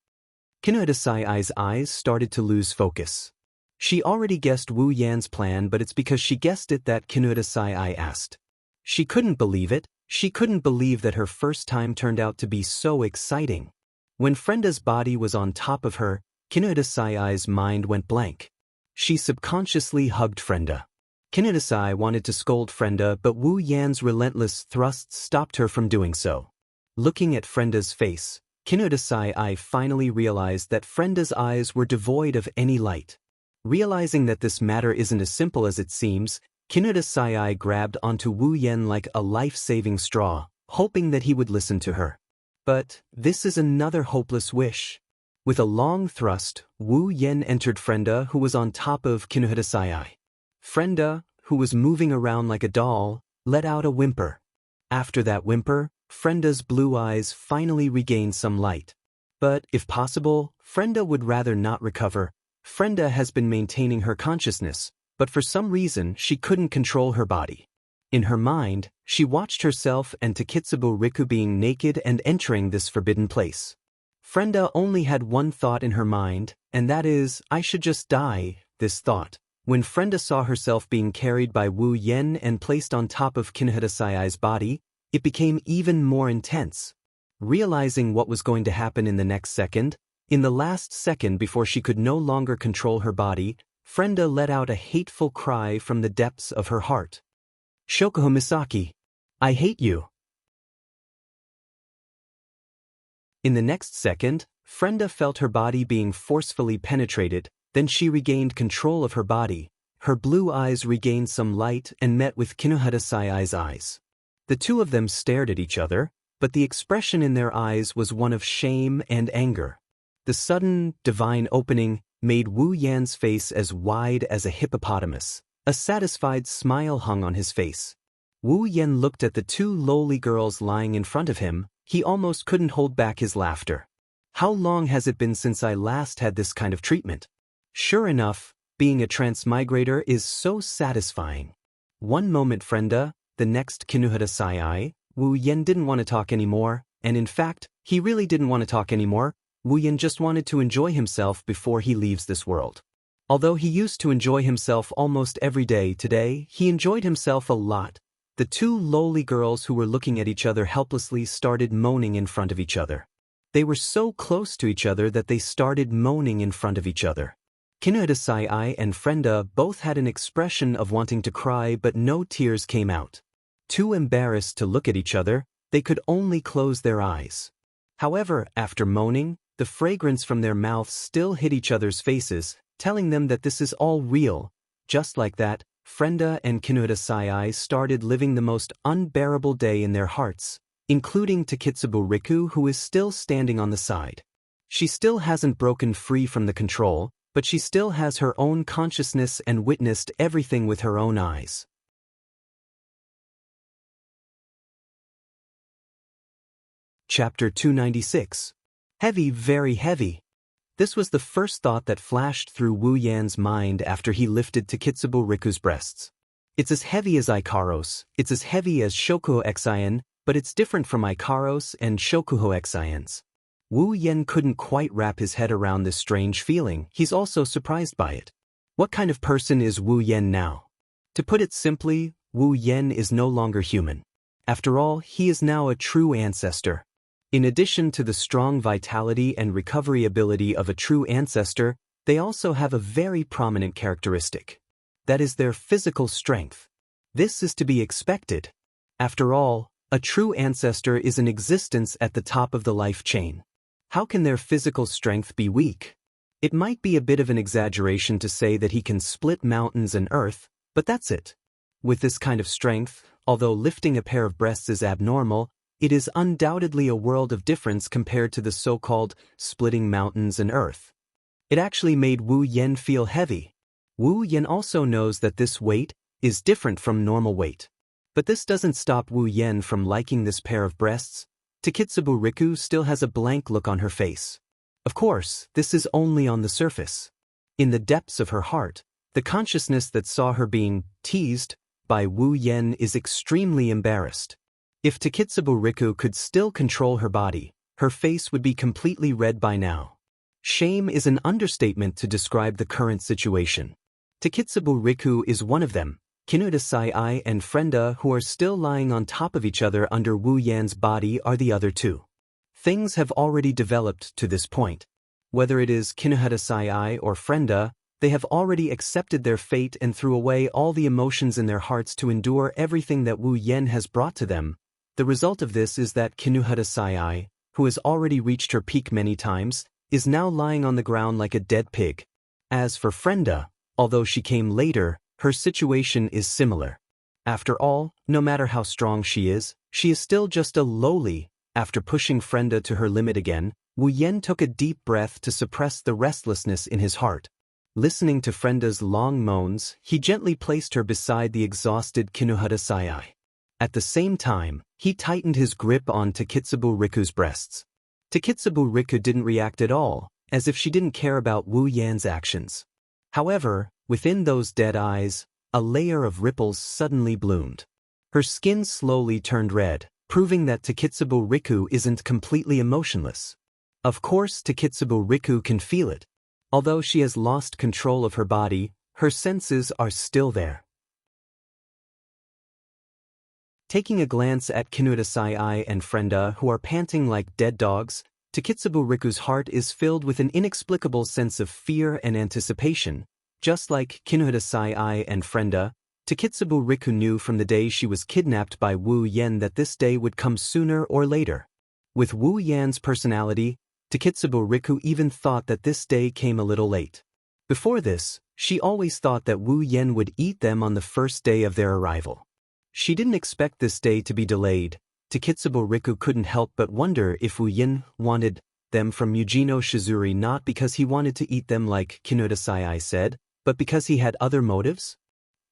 Speaker 1: Kinohita-sai's eyes started to lose focus. She already guessed Wu Yan's plan, but it's because she guessed it that Kinohita-sai asked. She couldn't believe it. She couldn't believe that her first time turned out to be so exciting. When Frenda's body was on top of her, Kinohita-sai's mind went blank. She subconsciously hugged Frenda. Kinohita-sai wanted to scold Frenda, but Wu Yan's relentless thrusts stopped her from doing so. Looking at Frenda's face, Kinohita-sai finally realized that Frenda's eyes were devoid of any light. Realizing that this matter isn't as simple as it seems, Kinohita-sai grabbed onto Wu Yan like a life-saving straw, hoping that he would listen to her. But this is another hopeless wish. With a long thrust, Wu Yan entered Frenda, who was on top of Kinohita-sai. Frenda, who was moving around like a doll, let out a whimper. After that whimper, Frenda's blue eyes finally regained some light. But, if possible, Frenda would rather not recover. Frenda has been maintaining her consciousness, but for some reason she couldn't control her body. In her mind, she watched herself and Takitsubo Riku being naked and entering this forbidden place. Frenda only had one thought in her mind, and that is, I should just die. This thought. When Frenda saw herself being carried by Wu Yan and placed on top of Kinohita-sai's body, it became even more intense. Realizing what was going to happen in the next second, in the last second before she could no longer control her body, Frenda let out a hateful cry from the depths of her heart. Shokuho Misaki, I hate you. In the next second, Frenda felt her body being forcefully penetrated, then she regained control of her body. Her blue eyes regained some light and met with Kinohita-sai's eyes. The two of them stared at each other, but the expression in their eyes was one of shame and anger. The sudden, divine opening made Wu Yan's face as wide as a hippopotamus. A satisfied smile hung on his face. Wu Yan looked at the two lowly girls lying in front of him. He almost couldn't hold back his laughter. How long has it been since I last had this kind of treatment? Sure enough, being a transmigrator is so satisfying. One moment Frenda, the next Kinohita-sai. Wu Yan didn't want to talk anymore, and in fact, he really didn't want to talk anymore. Wu Yan just wanted to enjoy himself before he leaves this world. Although he used to enjoy himself almost every day, today, he enjoyed himself a lot. The two lowly girls who were looking at each other helplessly started moaning in front of each other. They were so close to each other that they started moaning in front of each other. Kinohita-sai and Frenda both had an expression of wanting to cry, but no tears came out. Too embarrassed to look at each other, they could only close their eyes. However, after moaning, the fragrance from their mouths still hit each other's faces, telling them that this is all real. Just like that, Frenda and Kinohita-sai started living the most unbearable day in their hearts, including Takitsubo Riku, who is still standing on the side. She still hasn't broken free from the control, but she still has her own consciousness and witnessed everything with her own eyes. Chapter 296. Heavy, very heavy. This was the first thought that flashed through Wu Yan's mind after he lifted Takitsubo Riku's breasts. It's as heavy as Ikaros, it's as heavy as Shokuho Exien, but it's different from Ikaros and Shokuho Exiens. Wu Yan couldn't quite wrap his head around this strange feeling. He's also surprised by it. What kind of person is Wu Yan now? To put it simply, Wu Yan is no longer human. After all, he is now a true ancestor. In addition to the strong vitality and recovery ability of a true ancestor, they also have a very prominent characteristic. That is their physical strength. This is to be expected. After all, a true ancestor is in existence at the top of the life chain. How can their physical strength be weak? It might be a bit of an exaggeration to say that he can split mountains and earth, but that's it. With this kind of strength, although lifting a pair of breasts is abnormal, it is undoubtedly a world of difference compared to the so-called splitting mountains and earth. It actually made Wu Yan feel heavy. Wu Yan also knows that this weight is different from normal weight. But this doesn't stop Wu Yan from liking this pair of breasts. Takitsubo Riku still has a blank look on her face. Of course, this is only on the surface. In the depths of her heart, the consciousness that saw her being teased by Wu Yan is extremely embarrassed. If Takitsubo Riku could still control her body, her face would be completely red by now. Shame is an understatement to describe the current situation. Takitsubo Riku is one of them, Kinuta Sai and Frenda, who are still lying on top of each other under Wu Yan's body, are the other two. Things have already developed to this point. Whether it is Kinuta Sai or Frenda, they have already accepted their fate and threw away all the emotions in their hearts to endure everything that Wu Yan has brought to them. The result of this is that Kinuta Sai, who has already reached her peak many times, is now lying on the ground like a dead pig. As for Frenda, although she came later, her situation is similar. After all, no matter how strong she is still just a lowly. After pushing Frenda to her limit again, Wu Yan took a deep breath to suppress the restlessness in his heart. Listening to Frenda's long moans, he gently placed her beside the exhausted Kinuta Sai. At the same time, he tightened his grip on Takitsubo Riku's breasts. Takitsubo Riku didn't react at all, as if she didn't care about Wu Yan's actions. However, within those dead eyes, a layer of ripples suddenly bloomed. Her skin slowly turned red, proving that Takitsubo Riku isn't completely emotionless. Of course, Takitsubo Riku can feel it. Although she has lost control of her body, her senses are still there. Taking a glance at Kinuta Sai and Frenda, who are panting like dead dogs, Takitsubo Riku's heart is filled with an inexplicable sense of fear and anticipation. Just like Kinuta Sai and Frenda, Takitsubo Riku knew from the day she was kidnapped by Wu Yan that this day would come sooner or later. With Wu Yan's personality, Takitsubo Riku even thought that this day came a little late. Before this, she always thought that Wu Yan would eat them on the first day of their arrival. She didn't expect this day to be delayed. Takitsubo Riku couldn't help but wonder if Wu Yan wanted them from Yujino Shizuri, not because he wanted to eat them like Kinuta Sai said, but because he had other motives.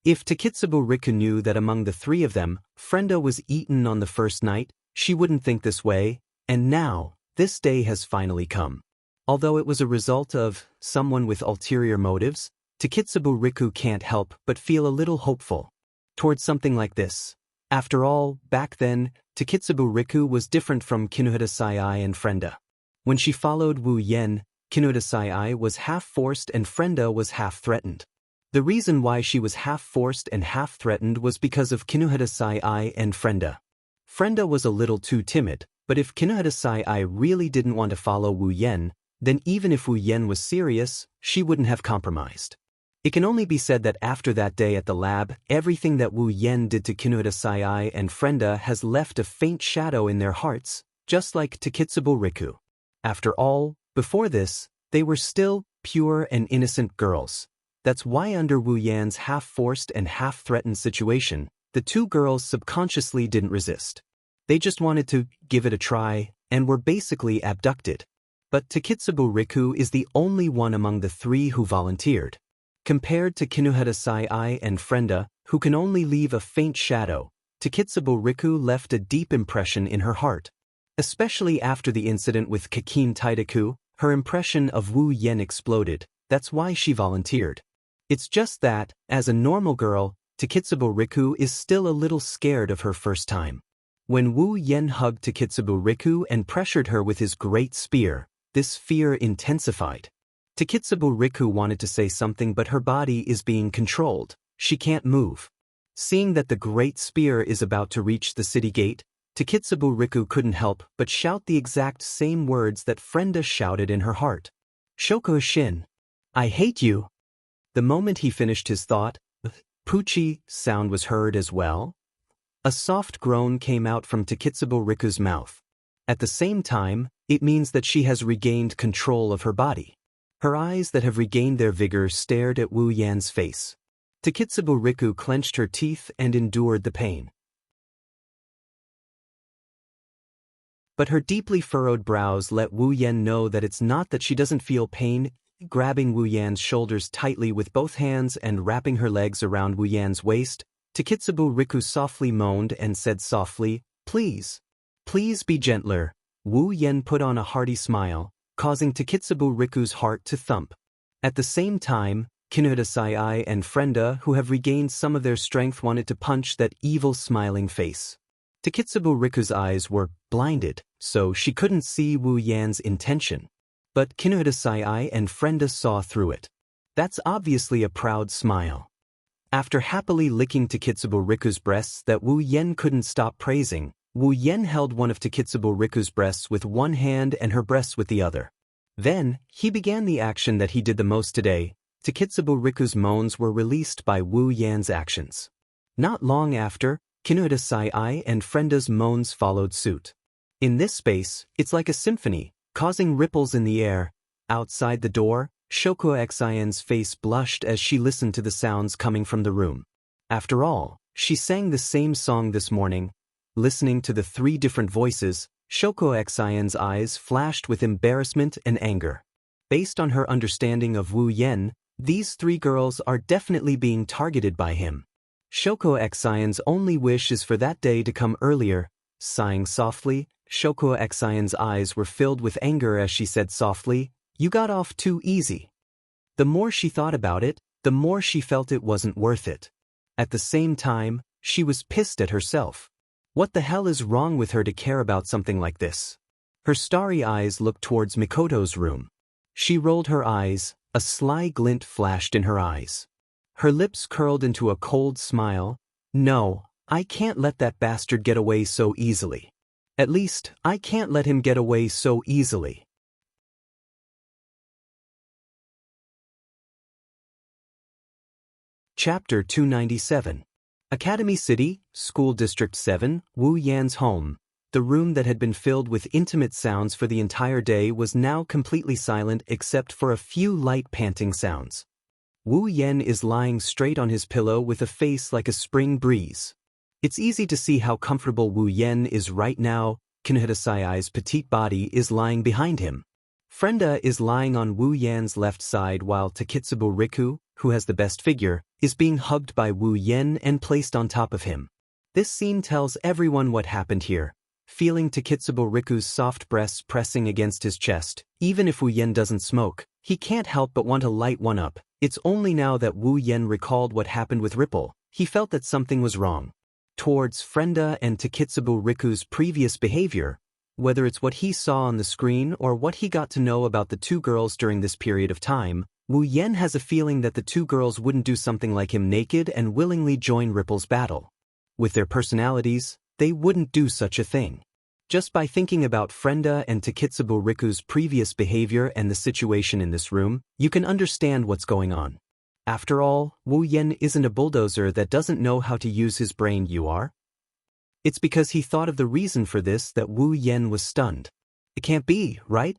Speaker 1: If Takitsubo Riku knew that among the three of them, Frenda was eaten on the first night, she wouldn't think this way, and now, this day has finally come. Although it was a result of someone with ulterior motives, Takitsubo Riku can't help but feel a little hopeful towards something like this. After all, back then, Takitsubo Riku was different from Kinuta Sai and Frenda. When she followed Wu Yan, Kinuta Sai was half forced and Frenda was half threatened. The reason why she was half forced and half threatened was because of Kinuta Sai and Frenda. Frenda was a little too timid, but if Kinuta Sai really didn't want to follow Wu Yan, then even if Wu Yan was serious, she wouldn't have compromised. It can only be said that after that day at the lab, everything that Wu Yan did to Kinuta Sai and Frenda has left a faint shadow in their hearts, just like Takitsubo Riku. After all, before this, they were still pure and innocent girls. That's why under Wu Yan's half-forced and half-threatened situation, the two girls subconsciously didn't resist. They just wanted to give it a try, and were basically abducted. But Takitsubo Riku is the only one among the three who volunteered. Compared to Kinuta Sai and Frenda, who can only leave a faint shadow, Takitsubo Riku left a deep impression in her heart. Especially after the incident with Kakin Taidaku, her impression of Wu Yan exploded. That's why she volunteered. It's just that, as a normal girl, Takitsubo Riku is still a little scared of her first time. When Wu Yan hugged Takitsubo Riku and pressured her with his great spear, this fear intensified. Takitsubo Riku wanted to say something, but her body is being controlled. She can't move. Seeing that the great spear is about to reach the city gate, Takitsubo Riku couldn't help but shout the exact same words that Frenda shouted in her heart. Shoko Shin. I hate you. The moment he finished his thought, Poochie sound was heard as well. A soft groan came out from Takitsubo Riku's mouth. At the same time, it means that she has regained control of her body. Her eyes that have regained their vigor stared at Wu Yan's face. Takitsubo Riku clenched her teeth and endured the pain. But her deeply furrowed brows let Wu Yan know that it's not that she doesn't feel pain. Grabbing Wu Yan's shoulders tightly with both hands and wrapping her legs around Wu Yan's waist, Takitsubo Riku softly moaned and said softly, "Please. Please be gentler." Wu Yan put on a hearty smile, causing Takitsubo Riku's heart to thump. At the same time, Kinuta Sai and Frenda, who have regained some of their strength, wanted to punch that evil smiling face. Takitsubo Riku's eyes were blinded, so she couldn't see Wu Yan's intention. But Kinuhidasai and Frenda saw through it. That's obviously a proud smile. After happily licking Takitsubo Riku's breasts that Wu Yen couldn't stop praising, Wu Yen held one of Takitsubo Riku's breasts with one hand and her breasts with the other. Then, he began the action that he did the most today. Takitsubo Riku's moans were released by Wu Yan's actions. Not long after, Kinuhidasai and Frenda's moans followed suit. In this space, it's like a symphony, causing ripples in the air. Outside the door, Shokuo Xian's face blushed as she listened to the sounds coming from the room. After all, she sang the same song this morning. Listening to the three different voices, Shokuo Xian's eyes flashed with embarrassment and anger. Based on her understanding of Wu Yen, these three girls are definitely being targeted by him. Shokuo Xian's only wish is for that day to come earlier. Sighing softly, Shokuo Xian's eyes were filled with anger as she said softly, "You got off too easy." The more she thought about it, the more she felt it wasn't worth it. At the same time, she was pissed at herself. What the hell is wrong with her to care about something like this? Her starry eyes looked towards Mikoto's room. She rolled her eyes, a sly glint flashed in her eyes. Her lips curled into a cold smile. No, I can't let that bastard get away so easily. At least, I can't let him get away so easily. Chapter 297. Academy City, School District 7, Wu Yan's home. The room that had been filled with intimate sounds for the entire day was now completely silent except for a few light panting sounds. Wu Yen is lying straight on his pillow with a face like a spring breeze. It's easy to see how comfortable Wu Yen is right now. Kinuhidasai's petite body is lying behind him. Frenda is lying on Wu Yan's left side while Takitsubo Riku, who has the best figure, is being hugged by Wu Yen and placed on top of him. This scene tells everyone what happened here. Feeling Takitsubo Riku's soft breasts pressing against his chest, even if Wu Yen doesn't smoke, he can't help but want to light one up. It's only now that Wu Yen recalled what happened with Ripple, he felt that something was wrong. Towards Frenda and Takitsubo Riku's previous behavior, whether it's what he saw on the screen or what he got to know about the two girls during this period of time, Wu Yen has a feeling that the two girls wouldn't do something like him naked and willingly join Ripple's battle. With their personalities, they wouldn't do such a thing. Just by thinking about Frenda and Takitsubo Riku's previous behavior and the situation in this room, you can understand what's going on. After all, Wu Yen isn't a bulldozer that doesn't know how to use his brain. You are? It's because he thought of the reason for this that Wu Yen was stunned. It can't be, right?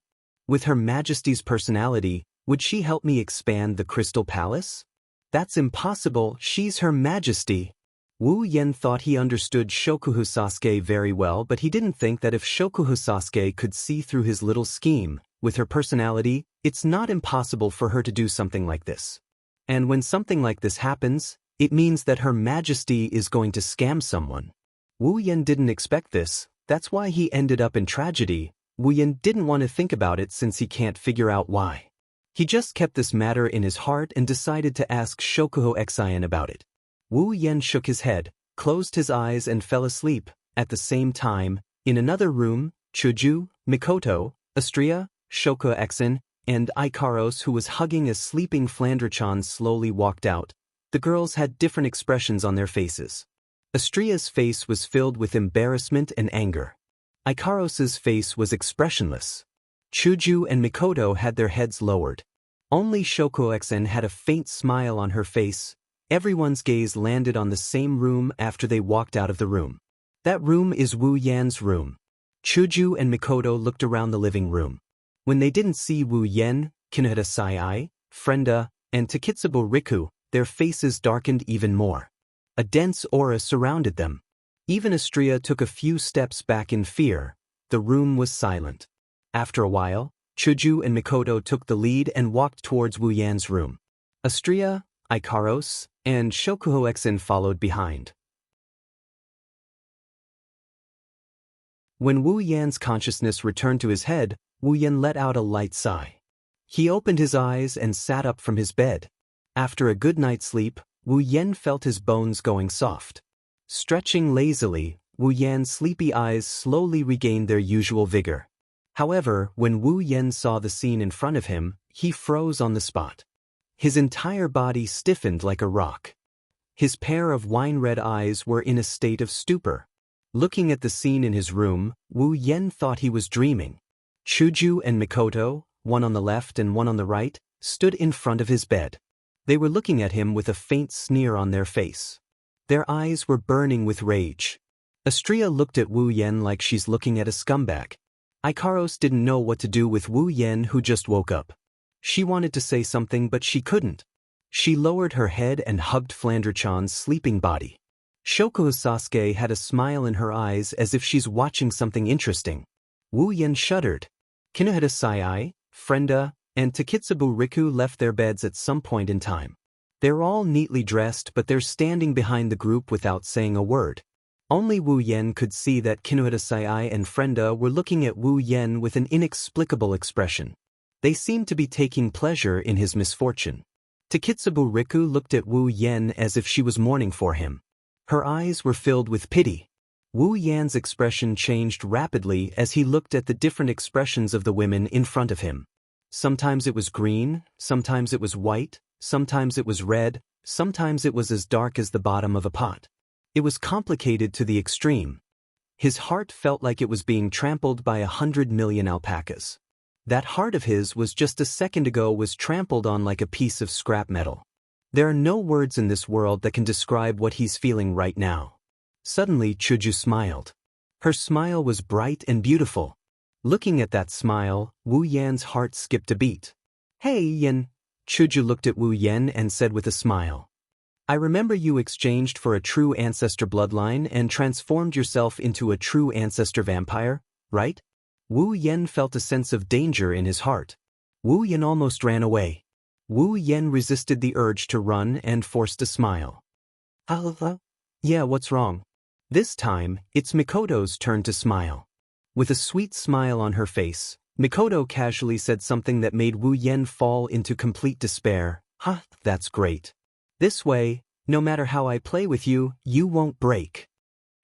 Speaker 1: With Her Majesty's personality, would she help me expand the Crystal Palace? That's impossible, she's Her Majesty. Wu Yen thought he understood Shokuhu Sasuke very well, but he didn't think that if Shokuhu Sasuke could see through his little scheme, with her personality, it's not impossible for her to do something like this. And when something like this happens, it means that Her Majesty is going to scam someone. Wu Yen didn't expect this, that's why he ended up in tragedy. Wu Yen didn't want to think about it since he can't figure out why. He just kept this matter in his heart and decided to ask Shokuho Xian about it. Wu Yen shook his head, closed his eyes and fell asleep. At the same time, in another room, Chuju, Mikoto, Astria, Shokuo Xian, and Ikaros, who was hugging a sleeping Flandre-chan, slowly walked out. The girls had different expressions on their faces. Astria's face was filled with embarrassment and anger. Ikaros's face was expressionless. Chuju and Mikoto had their heads lowered. Only Shokuo Xian had a faint smile on her face. Everyone's gaze landed on the same room after they walked out of the room. That room is Wu Yan's room. Chuju and Mikoto looked around the living room. When they didn't see Wu Yen, Kinuhidasai, Frenda, and Takitsubo Riku, their faces darkened even more. A dense aura surrounded them. Even Astria took a few steps back in fear. The room was silent. After a while, Chuju and Mikoto took the lead and walked towards Wu Yan's room. Astria, Ikaros, and Shokuho Xian followed behind. When Wu Yan's consciousness returned to his head, Wu Yan let out a light sigh. He opened his eyes and sat up from his bed. After a good night's sleep, Wu Yan felt his bones going soft. Stretching lazily, Wu Yan's sleepy eyes slowly regained their usual vigor. However, when Wu Yen saw the scene in front of him, he froze on the spot. His entire body stiffened like a rock. His pair of wine-red eyes were in a state of stupor. Looking at the scene in his room, Wu Yen thought he was dreaming. Chuju and Mikoto, one on the left and one on the right, stood in front of his bed. They were looking at him with a faint sneer on their face. Their eyes were burning with rage. Astria looked at Wu Yen like she's looking at a scumbag. Ikaros didn't know what to do with Wu Yen, who just woke up. She wanted to say something but she couldn't. She lowered her head and hugged Flandre-chan's sleeping body. Shoko Sasuke had a smile in her eyes as if she's watching something interesting. Wu Yen shuddered. Kinohita Sai, Frenda, and Takitsubu Riku left their beds at some point in time. They're all neatly dressed, but they're standing behind the group without saying a word. Only Wu Yen could see that Kinohita Sai and Frenda were looking at Wu Yen with an inexplicable expression. They seemed to be taking pleasure in his misfortune. Takitsubu Riku looked at Wu Yen as if she was mourning for him. Her eyes were filled with pity. Wu Yan's expression changed rapidly as he looked at the different expressions of the women in front of him. Sometimes it was green, sometimes it was white, sometimes it was red, sometimes it was as dark as the bottom of a pot. It was complicated to the extreme. His heart felt like it was being trampled by 100 million alpacas. That heart of his was just a second ago was trampled on like a piece of scrap metal. There are no words in this world that can describe what he's feeling right now. Suddenly Chuju smiled. Her smile was bright and beautiful. Looking at that smile, Wu Yan's heart skipped a beat. "Hey, Yen." Chuju looked at Wu Yen and said with a smile. "I remember you exchanged for a true ancestor bloodline and transformed yourself into a true ancestor vampire, right?" Wu Yen felt a sense of danger in his heart. Wu Yen almost ran away. Wu Yen resisted the urge to run and forced a smile. Yeah, what's wrong?" This time, it's Mikoto's turn to smile. With a sweet smile on her face, Mikoto casually said something that made Wu Yen fall into complete despair. That's great. This way, no matter how I play with you, you won't break."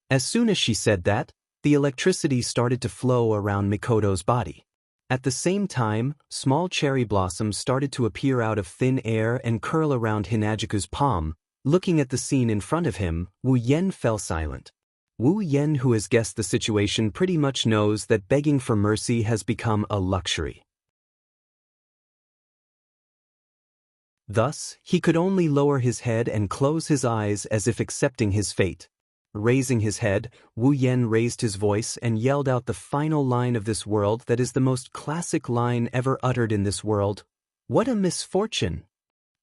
Speaker 1: As soon as she said that, the electricity started to flow around Mikoto's body. At the same time, small cherry blossoms started to appear out of thin air and curl around Hinajiku's palm. Looking at the scene in front of him, Wu Yen fell silent. Wu Yen, who has guessed the situation, pretty much knows that begging for mercy has become a luxury. Thus, he could only lower his head and close his eyes as if accepting his fate. Raising his head, Wu Yen raised his voice and yelled out the final line of this world that is the most classic line ever uttered in this world. "What a misfortune!"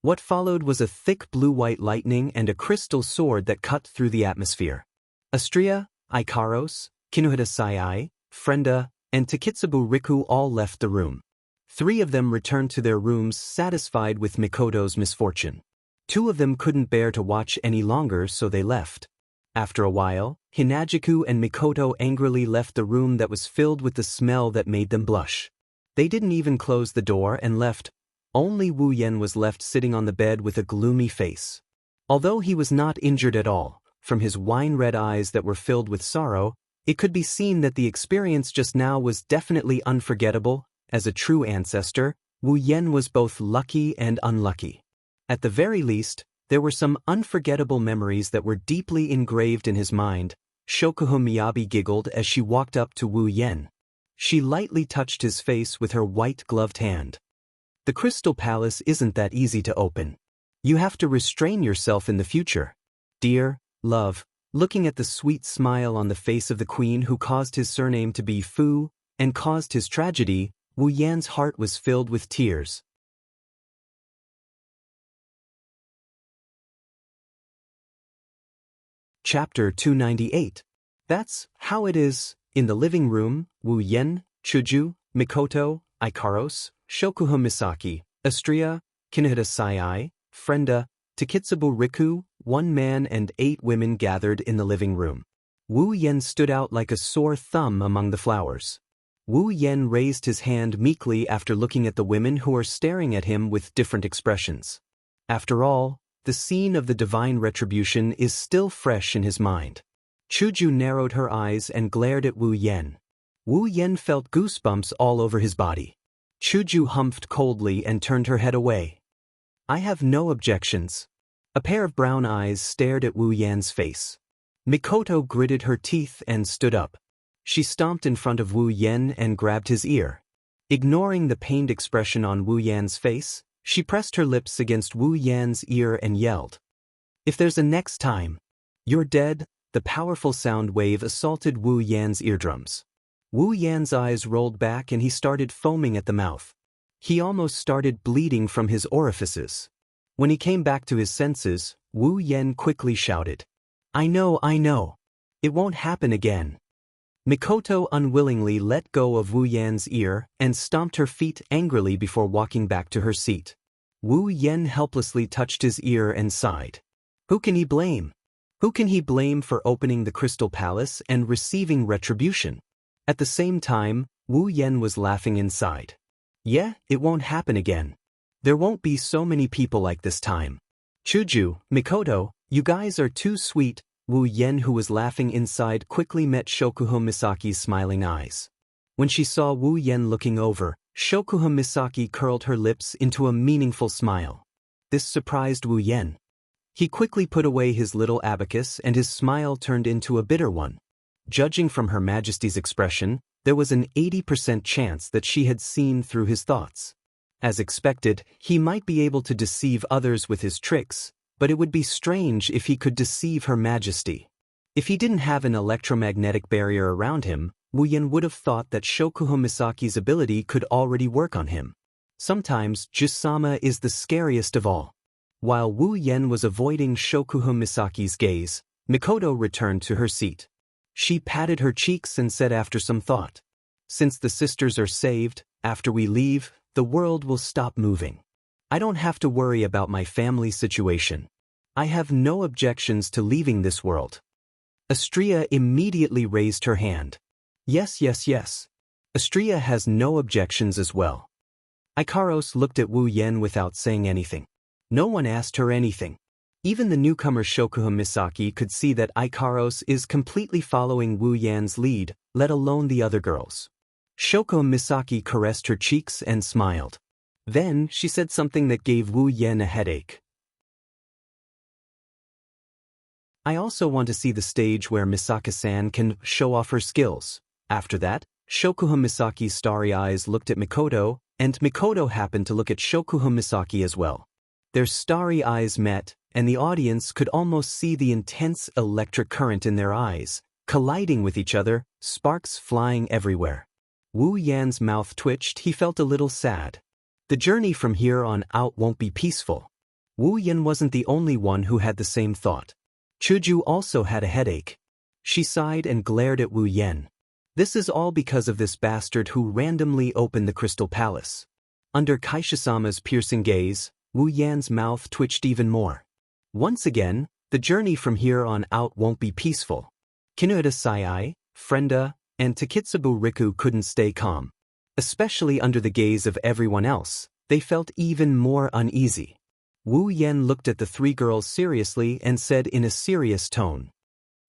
Speaker 1: What followed was a thick blue-white lightning and a crystal sword that cut through the atmosphere. Astria, Ikaros, Kinohita Sai, Frenda, and Takitsubu Riku all left the room. 3 of them returned to their rooms satisfied with Mikoto's misfortune. 2 of them couldn't bear to watch any longer, so they left. After a while, Hinajiku and Mikoto angrily left the room that was filled with the smell that made them blush. They didn't even close the door and left. Only Wu Yen was left sitting on the bed with a gloomy face. Although he was not injured at all, from his wine-red eyes that were filled with sorrow, it could be seen that the experience just now was definitely unforgettable. As a true ancestor, Wu Yen was both lucky and unlucky. At the very least, there were some unforgettable memories that were deeply engraved in his mind. Shokuho Miyabi giggled as she walked up to Wu Yen. She lightly touched his face with her white-gloved hand. "The Crystal Palace isn't that easy to open. You have to restrain yourself in the future. Dear, love," looking at the sweet smile on the face of the queen who caused his surname to be Fu, and caused his tragedy, Wu Yan's heart was filled with tears. Chapter 298. That's how it is. In the living room, Wu Yen, Chuju, Mikoto, Ikaros, Shokuho Misaki, Astria, Kinohita Sai, Frenda, Takitsubu Riku, 1 man and 8 women gathered in the living room. Wu Yen stood out like a sore thumb among the flowers. Wu Yen raised his hand meekly after looking at the women who are staring at him with different expressions. After all, the scene of the divine retribution is still fresh in his mind. Chuju narrowed her eyes and glared at Wu Yen. Wu Yen felt goosebumps all over his body. Chuju humphed coldly and turned her head away. I have no objections. A pair of brown eyes stared at Wu Yan's face. Mikoto gritted her teeth and stood up. She stomped in front of Wu Yan and grabbed his ear. Ignoring the pained expression on Wu Yan's face, she pressed her lips against Wu Yan's ear and yelled. If there's a next time, you're dead. The powerful sound wave assaulted Wu Yan's eardrums. Wu Yan's eyes rolled back and he started foaming at the mouth. He almost started bleeding from his orifices. When he came back to his senses, Wu Yan quickly shouted, I know. It won't happen again. Mikoto unwillingly let go of Wu Yan's ear and stomped her feet angrily before walking back to her seat. Wu Yan helplessly touched his ear and sighed. Who can he blame? Who can he blame for opening the Crystal Palace and receiving retribution? At the same time, Wu Yan was laughing inside. Yeah, it won't happen again. There won't be so many people like this time. Chuju, Mikoto, you guys are too sweet. Wu Yan, who was laughing inside, quickly met Shokuho Misaki's smiling eyes. When she saw Wu Yan looking over, Shokuho Misaki curled her lips into a meaningful smile. This surprised Wu Yan. He quickly put away his little abacus and his smile turned into a bitter one. Judging from Her Majesty's expression, there was an 80% chance that she had seen through his thoughts. As expected, he might be able to deceive others with his tricks, but it would be strange if he could deceive Her Majesty. If he didn't have an electromagnetic barrier around him, Wu Yan would have thought that Shokuho Misaki's ability could already work on him. Sometimes, Jusama is the scariest of all. While Wu Yan was avoiding Shokuho Misaki's gaze, Mikoto returned to her seat. She patted her cheeks and said after some thought, Since the sisters are saved, after we leave, the world will stop moving. I don't have to worry about my family situation. I have no objections to leaving this world. Astria immediately raised her hand. Yes. Astria has no objections as well. Ikaros looked at Wu Yan without saying anything. No one asked her anything. Even the newcomer Shokuho Misaki could see that Ikaros is completely following Wu Yan's lead, let alone the other girls. Shokuho Misaki caressed her cheeks and smiled. Then, she said something that gave Wu Yan a headache. I also want to see the stage where Misaka-san can show off her skills. After that, Shokuho Misaki's starry eyes looked at Mikoto, and Mikoto happened to look at Shokuho Misaki as well. Their starry eyes met, and the audience could almost see the intense electric current in their eyes, colliding with each other, sparks flying everywhere. Wu Yan's mouth twitched. He felt a little sad. The journey from here on out won't be peaceful. Wu Yan wasn't the only one who had the same thought. Chuju also had a headache. She sighed and glared at Wu Yan. This is all because of this bastard who randomly opened the Crystal Palace. Under Kaishisama's piercing gaze, Wu Yan's mouth twitched even more. Once again, the journey from here on out won't be peaceful. Kinuhata Sai, Frenda, and Takitsubo Riku couldn't stay calm. Especially under the gaze of everyone else, they felt even more uneasy. Wu Yan looked at the three girls seriously and said in a serious tone,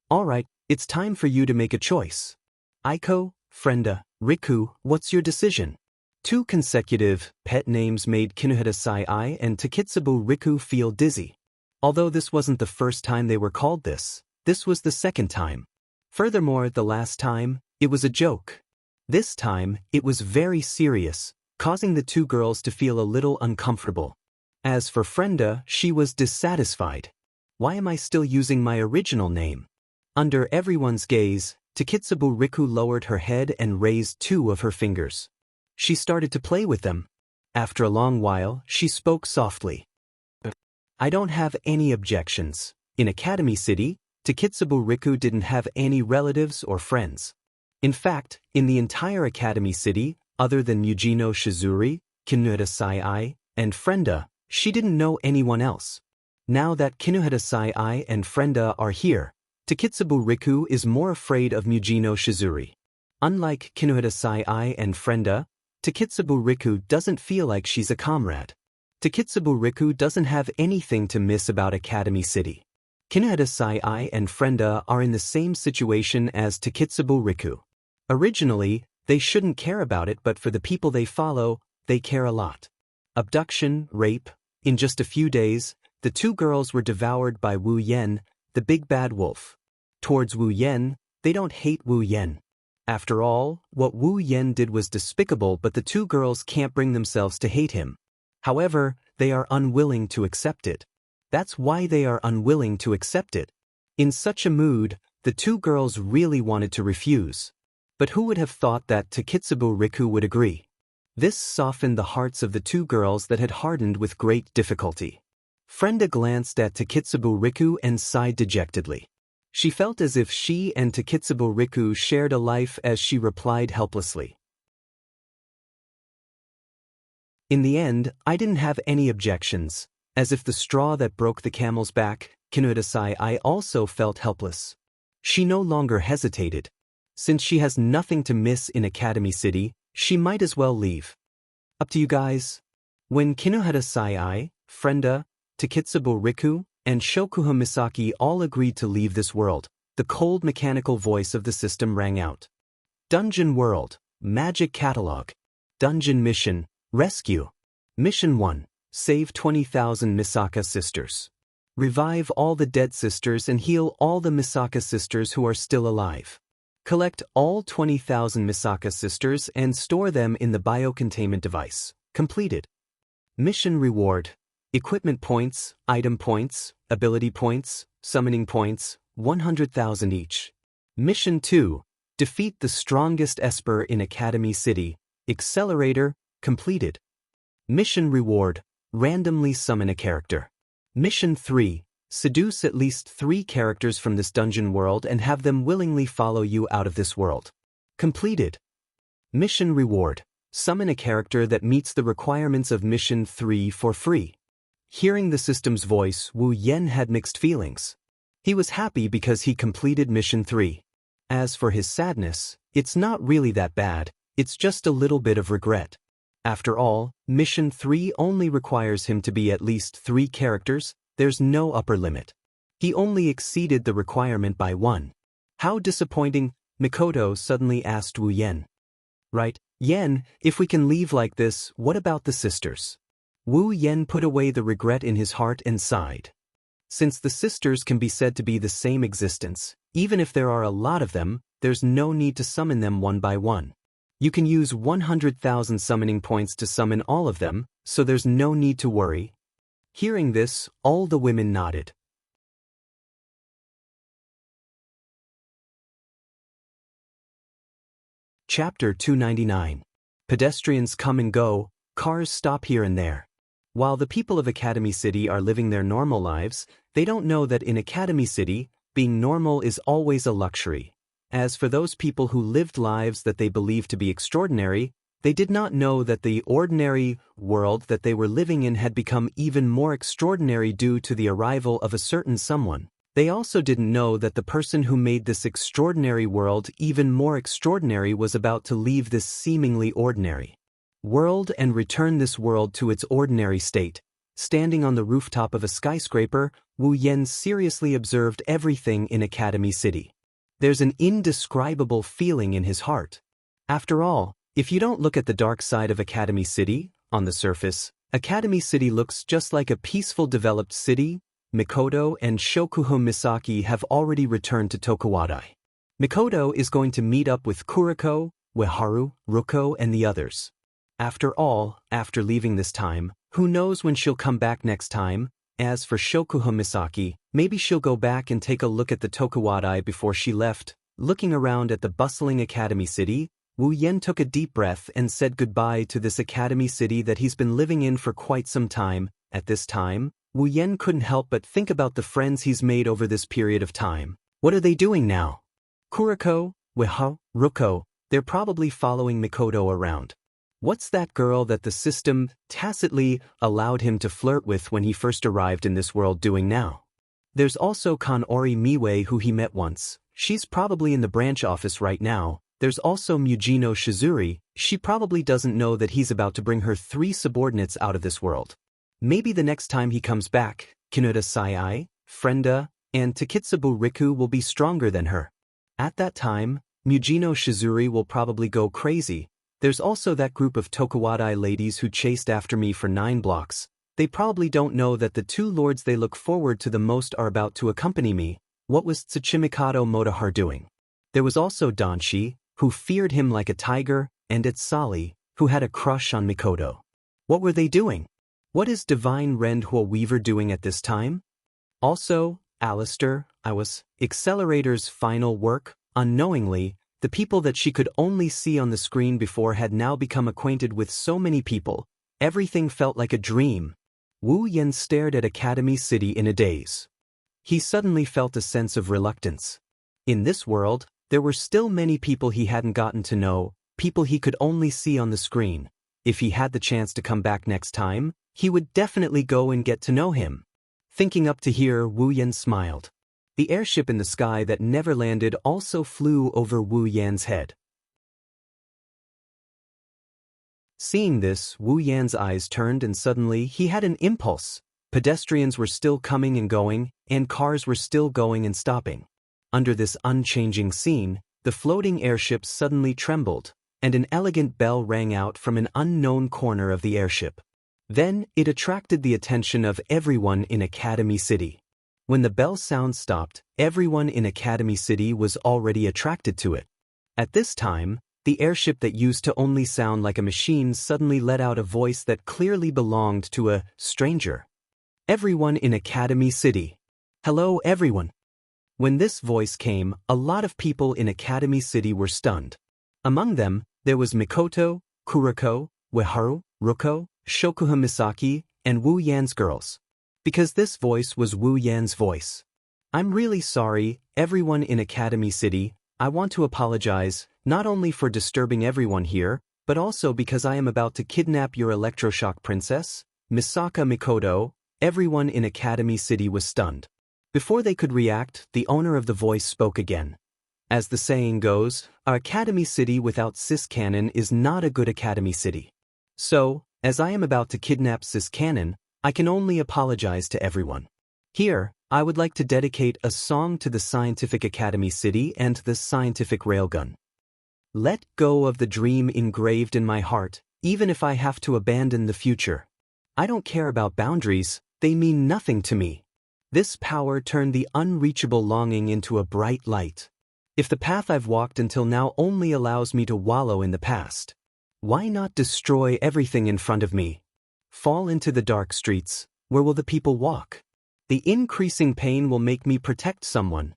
Speaker 1: All right, it's time for you to make a choice. Aiko, Frenda, Riku, what's your decision? 2 consecutive pet names made Kinuhata Sai and Takitsubo Riku feel dizzy. Although this wasn't the first time they were called this was the second time. Furthermore, the last time, it was a joke. This time, it was very serious, causing the 2 girls to feel a little uncomfortable. As for Frenda, she was dissatisfied. Why am I still using my original name? Under everyone's gaze, Takitsubo Riku lowered her head and raised 2 of her fingers. She started to play with them. After a long while, she spoke softly. I don't have any objections. In Academy City, Takitsubo Riku didn't have any relatives or friends. In fact, in the entire Academy City, other than Mujino Shizuri, Kinuhata Sai, and Frenda, she didn't know anyone else. Now that Kinuhata Sai and Frenda are here, Takitsubo Riku is more afraid of Mujino Shizuri. Unlike Kinuhata Sai and Frenda, Takitsubo Riku doesn't feel like she's a comrade. Takitsubo Riku doesn't have anything to miss about Academy City. Kinuhata Sai and Frenda are in the same situation as Takitsubo Riku. Originally, They shouldn't care about it, but for the people they follow, they care a lot. Abduction, rape. In just a few days, the two girls were devoured by Wu Yan, the big bad wolf. Towards Wu Yan, they don't hate Wu Yan. After all, what Wu Yan did was despicable, but the two girls can't bring themselves to hate him. However, they are unwilling to accept it. That's why they are unwilling to accept it. In such a mood, the two girls really wanted to refuse. But who would have thought that Takitsubo Riku would agree? This softened the hearts of the two girls that had hardened with great difficulty. Frenda glanced at Takitsubo Riku and sighed dejectedly. She felt as if she and Takitsubo Riku shared a life as she replied helplessly. In the end, I didn't have any objections. As if the straw that broke the camel's back, Kinuda-sai, I also felt helpless. She no longer hesitated. Since she has nothing to miss in Academy City, she might as well leave. Up to you guys. When Kinuhara-sai, Frenda, Takitsubo Riku, and Shokuha Misaki all agreed to leave this world, the cold mechanical voice of the system rang out. Dungeon World, Magic Catalog. Dungeon Mission, Rescue. Mission 1, Save 20,000 Misaka Sisters. Revive all the dead sisters and heal all the Misaka sisters who are still alive. Collect all 20,000 Misaka sisters and store them in the biocontainment device. Completed. Mission Reward. Equipment points, item points, ability points, summoning points, 100,000 each. Mission 2. Defeat the strongest Esper in Academy City. Accelerator. Completed. Mission Reward. Randomly summon a character. Mission 3. Seduce at least 3 characters from this dungeon world and have them willingly follow you out of this world. Completed. Mission Reward. Summon a character that meets the requirements of Mission 3 for free. Hearing the system's voice, Wu Yan had mixed feelings. He was happy because he completed Mission 3. As for his sadness, it's not really that bad, it's just a little bit of regret. After all, Mission 3 only requires him to be at least 3 characters, there's no upper limit. He only exceeded the requirement by 1. How disappointing, Mikoto suddenly asked Wu Yan. Right, Yan, if we can leave like this, what about the sisters? Wu Yan put away the regret in his heart and sighed. Since the sisters can be said to be the same existence, even if there are a lot of them, there's no need to summon them one by one. You can use 100,000 summoning points to summon all of them, so there's no need to worry. Hearing this, all the women nodded. Chapter 299. Pedestrians come and go, cars stop here and there. While the people of Academy City are living their normal lives, they don't know that in Academy City, being normal is always a luxury. As for those people who lived lives that they believed to be extraordinary, they did not know that the ordinary world that they were living in had become even more extraordinary due to the arrival of a certain someone. They also didn't know that the person who made this extraordinary world even more extraordinary was about to leave this seemingly ordinary world and return this world to its ordinary state. Standing on the rooftop of a skyscraper, Wu Yan seriously observed everything in Academy City. There's an indescribable feeling in his heart. After all, if you don't look at the dark side of Academy City, on the surface, Academy City looks just like a peaceful developed city. Mikoto and Shokuho Misaki have already returned to Tokuwadai. Mikoto is going to meet up with Kuriko, Ueharu, Ruko and the others. After all, after leaving this time, who knows when she'll come back next time? As for Shokuho Misaki, maybe she'll go back and take a look at the Tokuwadai before she left. Looking around at the bustling Academy City, Wu Yan took a deep breath and said goodbye to this Academy City that he's been living in for quite some time. At this time, Wu Yan couldn't help but think about the friends he's made over this period of time. What are they doing now? Kuriko, Ueharu, Ruko, they're probably following Mikoto around. What's that girl that the system tacitly allowed him to flirt with when he first arrived in this world doing now? There's also Kanori Miwe who he met once. She's probably in the branch office right now. There's also Mujino Shizuri. She probably doesn't know that he's about to bring her 3 subordinates out of this world. Maybe the next time he comes back, Kinuda-sai, Frenda, and Takitsubo Riku will be stronger than her. At that time, Mujino Shizuri will probably go crazy. There's also that group of Tokuwadai ladies who chased after me for 9 blocks. They probably don't know that the 2 lords they look forward to the most are about to accompany me. What was Tsuchimikado Motohar doing? There was also Danshi, who feared him like a tiger, and Itsali, who had a crush on Mikoto. What were they doing? What is Divine Rendhua Weaver doing at this time? Also, Alistair, I was Accelerator's final work. Unknowingly, the people that she could only see on the screen before had now become acquainted with so many people. Everything felt like a dream. Wu Yen stared at Academy City in a daze. He suddenly felt a sense of reluctance. In this world, there were still many people he hadn't gotten to know, people he could only see on the screen. If he had the chance to come back next time, he would definitely go and get to know him. Thinking up to here, Wu Yen smiled. The airship in the sky that never landed also flew over Wu Yan's head. Seeing this, Wu Yan's eyes turned and suddenly he had an impulse. Pedestrians were still coming and going, and cars were still going and stopping. Under this unchanging scene, the floating airship suddenly trembled, and an elegant bell rang out from an unknown corner of the airship. Then, it attracted the attention of everyone in Academy City. When the bell sound stopped, everyone in Academy City was already attracted to it. At this time, the airship that used to only sound like a machine suddenly let out a voice that clearly belonged to a stranger. Everyone in Academy City. Hello everyone. When this voice came, a lot of people in Academy City were stunned. Among them, there was Mikoto, Kuriko, Ueharu, Ruko, Shokuha Misaki, and Wu Yan's girls. Because this voice was Wu Yan's voice. I'm really sorry, everyone in Academy City. I want to apologize, not only for disturbing everyone here, but also because I am about to kidnap your electroshock princess, Misaka Mikoto. Everyone in Academy City was stunned. Before they could react, the owner of the voice spoke again. As the saying goes, our Academy City without Sis Cannon is not a good Academy City. So, as I am about to kidnap Sis Cannon, I can only apologize to everyone. Here, I would like to dedicate a song to the Scientific Academy City and the Scientific Railgun. Let go of the dream engraved in my heart, even if I have to abandon the future. I don't care about boundaries, they mean nothing to me. This power turned the unreachable longing into a bright light. If the path I've walked until now only allows me to wallow in the past, why not destroy everything in front of me? Fall into the dark streets, where will the people walk? The increasing pain will make me protect someone.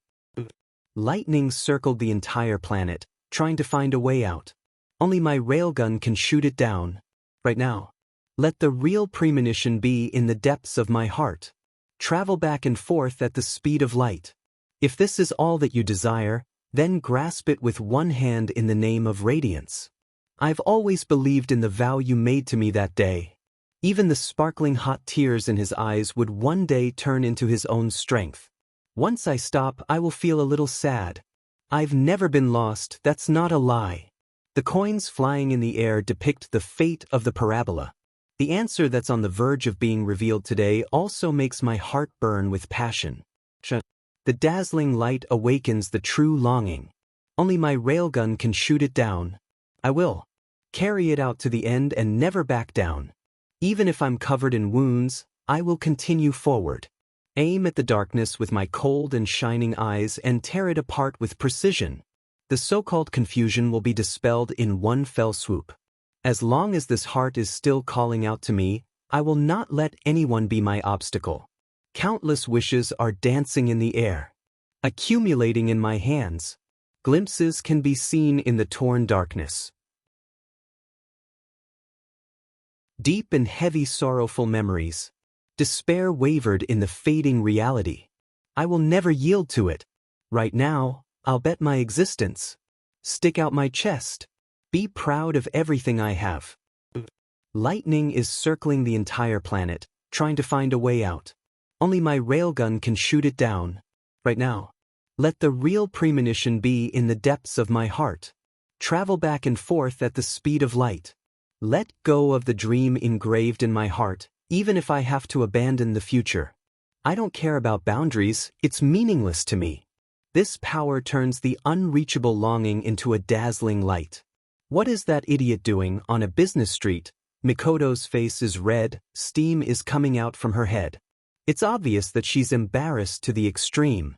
Speaker 1: Lightning circled the entire planet, trying to find a way out. Only my railgun can shoot it down. Right now. Let the real premonition be in the depths of my heart. Travel back and forth at the speed of light. If this is all that you desire, then grasp it with one hand in the name of radiance. I've always believed in the vow you made to me that day. Even the sparkling hot tears in his eyes would one day turn into his own strength. Once I stop, I will feel a little sad. I've never been lost, that's not a lie. The coins flying in the air depict the fate of the parabola. The answer that's on the verge of being revealed today also makes my heart burn with passion. The dazzling light awakens the true longing. Only my railgun can shoot it down. I will carry it out to the end and never back down. Even if I'm covered in wounds, I will continue forward. Aim at the darkness with my cold and shining eyes and tear it apart with precision. The so-called confusion will be dispelled in one fell swoop. As long as this heart is still calling out to me, I will not let anyone be my obstacle. Countless wishes are dancing in the air, accumulating in my hands. Glimpses can be seen in the torn darkness. Deep and heavy sorrowful memories. Despair wavered in the fading reality. I will never yield to it. Right now, I'll bet my existence. Stick out my chest. Be proud of everything I have. Lightning is circling the entire planet, trying to find a way out. Only my railgun can shoot it down. Right now. Let the real premonition be in the depths of my heart. Travel back and forth at the speed of light. Let go of the dream engraved in my heart, even if I have to abandon the future. I don't care about boundaries, it's meaningless to me. This power turns the unreachable longing into a dazzling light. What is that idiot doing on a business street? Mikoto's face is red, steam is coming out from her head. It's obvious that she's embarrassed to the extreme.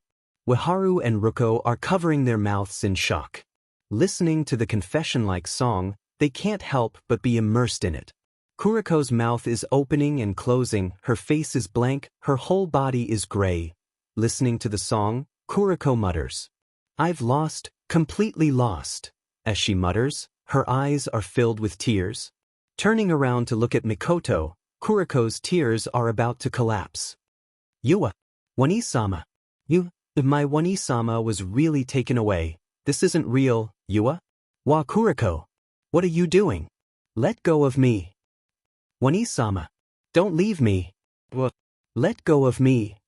Speaker 1: Waharu and Ruko are covering their mouths in shock. Listening to the confession-like song, they can't help but be immersed in it. Kuriko's mouth is opening and closing, her face is blank, her whole body is gray. Listening to the song, Kuriko mutters, "I've lost, completely lost." As she mutters, her eyes are filled with tears. Turning around to look at Mikoto, Kuriko's tears are about to collapse. "Yua, Wani-sama. My Wani-sama was really taken away. This isn't real, Yua. Wa Kuriko. What are you doing? Let go of me. Wani-sama. Don't leave me. Let go of me.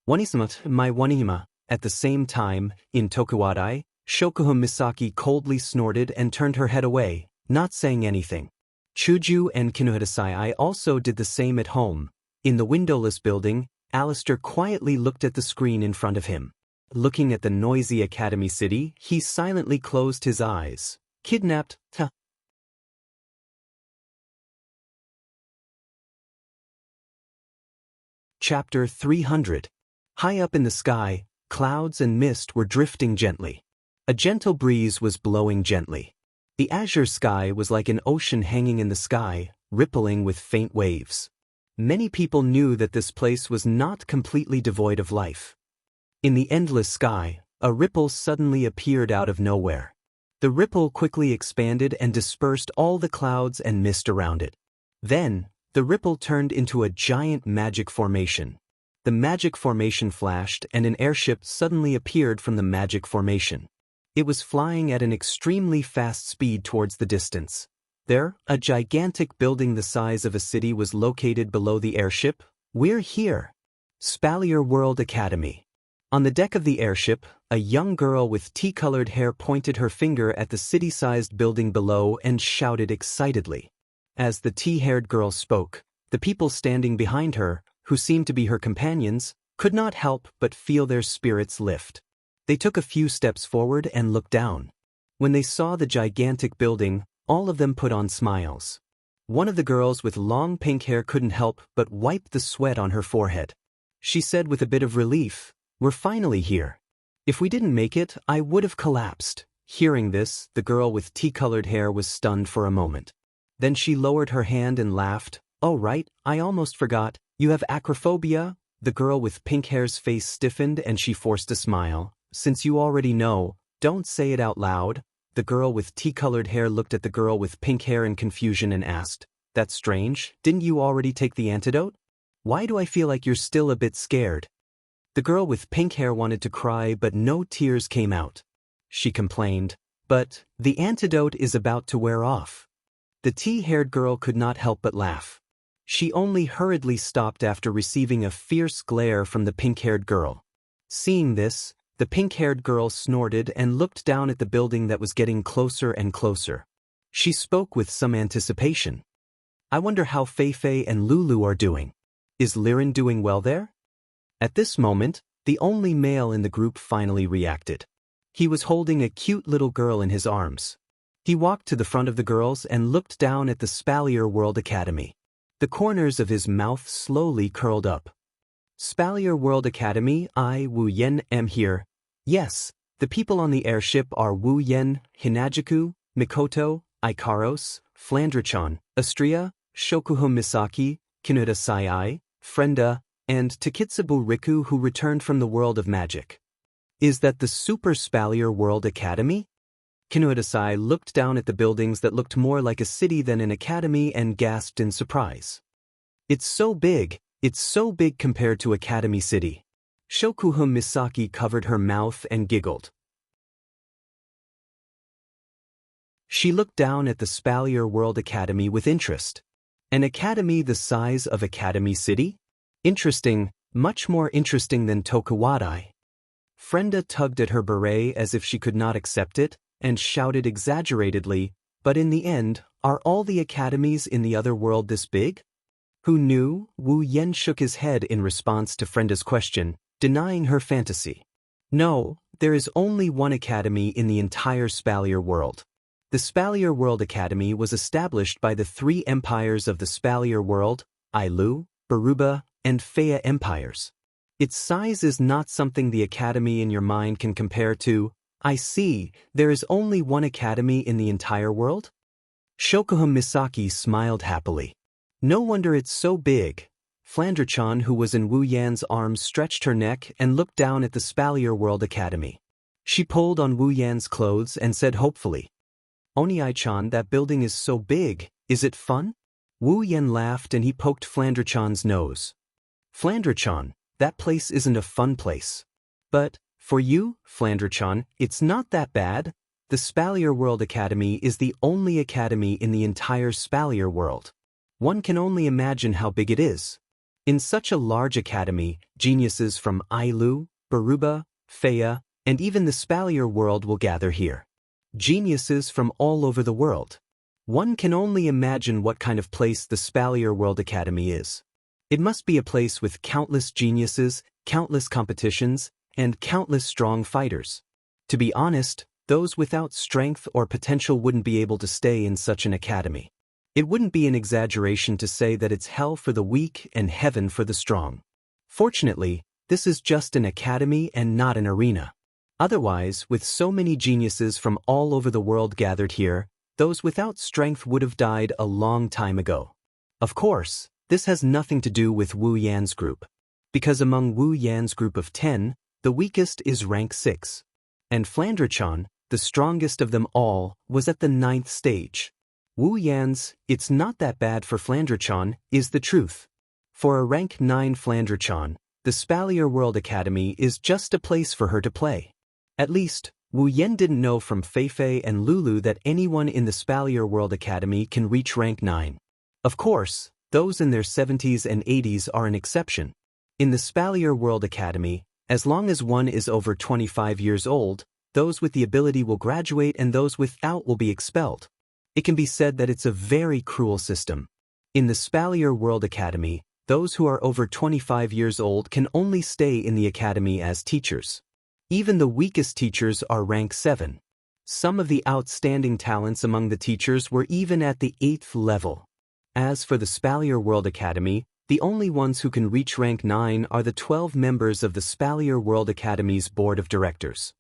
Speaker 1: Wani-sama, my Wanihima." At the same time, in Tokuwadai, Shokuhun Misaki coldly snorted and turned her head away, not saying anything. Chuju and Kinohidasai also did the same at home. In the windowless building, Alistair quietly looked at the screen in front of him. Looking at the noisy academy city, he silently closed his eyes. Kidnapped, Chapter 300. High up in the sky, clouds and mist were drifting gently. A gentle breeze was blowing gently. The azure sky was like an ocean hanging in the sky, rippling with faint waves. Many people knew that this place was not completely devoid of life. In the endless sky, a ripple suddenly appeared out of nowhere. The ripple quickly expanded and dispersed all the clouds and mist around it. Then, the ripple turned into a giant magic formation. The magic formation flashed and an airship suddenly appeared from the magic formation. It was flying at an extremely fast speed towards the distance. There, a gigantic building the size of a city was located below the airship. "We're here. Spalier World Academy." On the deck of the airship, a young girl with tea-colored hair pointed her finger at the city-sized building below and shouted excitedly. As the tea-haired girl spoke, the people standing behind her, who seemed to be her companions, could not help but feel their spirits lift. They took a few steps forward and looked down. When they saw the gigantic building, all of them put on smiles. One of the girls with long pink hair couldn't help but wipe the sweat on her forehead. She said with a bit of relief, "We're finally here. If we didn't make it, I would have collapsed." Hearing this, the girl with tea-colored hair was stunned for a moment. Then she lowered her hand and laughed. "Oh right, I almost forgot. You have acrophobia?" The girl with pink hair's face stiffened and she forced a smile. "Since you already know, don't say it out loud." The girl with tea-colored hair looked at the girl with pink hair in confusion and asked, "That's strange. Didn't you already take the antidote? Why do I feel like you're still a bit scared?" The girl with pink hair wanted to cry but no tears came out. She complained, "But the antidote is about to wear off." The tea-haired girl could not help but laugh. She only hurriedly stopped after receiving a fierce glare from the pink-haired girl. Seeing this, the pink-haired girl snorted and looked down at the building that was getting closer and closer. She spoke with some anticipation. "I wonder how Fei-Fei and Lulu are doing. Is Liren doing well there?" At this moment, the only male in the group finally reacted. He was holding a cute little girl in his arms. He walked to the front of the girls and looked down at the Spalier World Academy. The corners of his mouth slowly curled up. "Spalier World Academy, I, Wu Yen, am here. Yes, the people on the airship are Wu Yen, Hinajuku, Mikoto, Ikaros, Flandrachan, Astria, Shokuhun Misaki, Kinoda Sai, Frenda, and Takitsubu Riku who returned from the world of magic. Is that the Super Spalier World Academy?" Kinohidasai looked down at the buildings that looked more like a city than an academy and gasped in surprise. It's so big compared to Academy City." Shokuhun Misaki covered her mouth and giggled. She looked down at the Spalier World Academy with interest. An academy the size of Academy City? Interesting, much more interesting than Tokuwadai. Frenda tugged at her beret as if she could not accept it, and shouted exaggeratedly, "But in the end, are all the academies in the other world this big?" Who knew? Wu Yen shook his head in response to Frenda's question, denying her fantasy. No, there is only one academy in the entire Spalier world. The Spalier World Academy was established by the three empires of the Spalier world, Ailu, Baruba, and Fea empires. Its size is not something the academy in your mind can compare to. I see, there is only one academy in the entire world? Shokuhun Misaki smiled happily. No wonder it's so big. Flandrachan, who was in Wu Yan's arms, stretched her neck and looked down at the Spalier World Academy. She pulled on Wu Yan's clothes and said hopefully, Oniai-chan, that building is so big, is it fun? Wu Yan laughed and he poked Flandrachan's nose. Flandrachan, that place isn't a fun place. But, for you, Flandrachan, it's not that bad. The Spalier World Academy is the only academy in the entire Spalier world. One can only imagine how big it is. In such a large academy, geniuses from Ailu, Baruba, Fea, and even the Spalier world will gather here. Geniuses from all over the world. One can only imagine what kind of place the Spalier World Academy is. It must be a place with countless geniuses, countless competitions, and countless strong fighters. To be honest, those without strength or potential wouldn't be able to stay in such an academy. It wouldn't be an exaggeration to say that it's hell for the weak and heaven for the strong. Fortunately, this is just an academy and not an arena. Otherwise, with so many geniuses from all over the world gathered here, those without strength would have died a long time ago. Of course, this has nothing to do with Wu Yan's group. Because among Wu Yan's group of 10, the weakest is rank 6. And Flandrachan, the strongest of them all, was at the 9th stage. Wu Yan's, it's not that bad for Flandrachan, is the truth. For a rank 9 Flandrachan, the Spalier World Academy is just a place for her to play. At least, Wu Yan didn't know from Feifei and Lulu that anyone in the Spalier World Academy can reach rank 9. Of course, those in their 70s and 80s are an exception. In the Spalier World Academy, as long as one is over 25 years old, those with the ability will graduate and those without will be expelled. It can be said that it's a very cruel system. In the Spalier World Academy, those who are over 25 years old can only stay in the academy as teachers. Even the weakest teachers are rank 7. Some of the outstanding talents among the teachers were even at the 8th level. As for the Spalier World Academy, the only ones who can reach rank 9 are the 12 members of the Spalier World Academy's board of directors.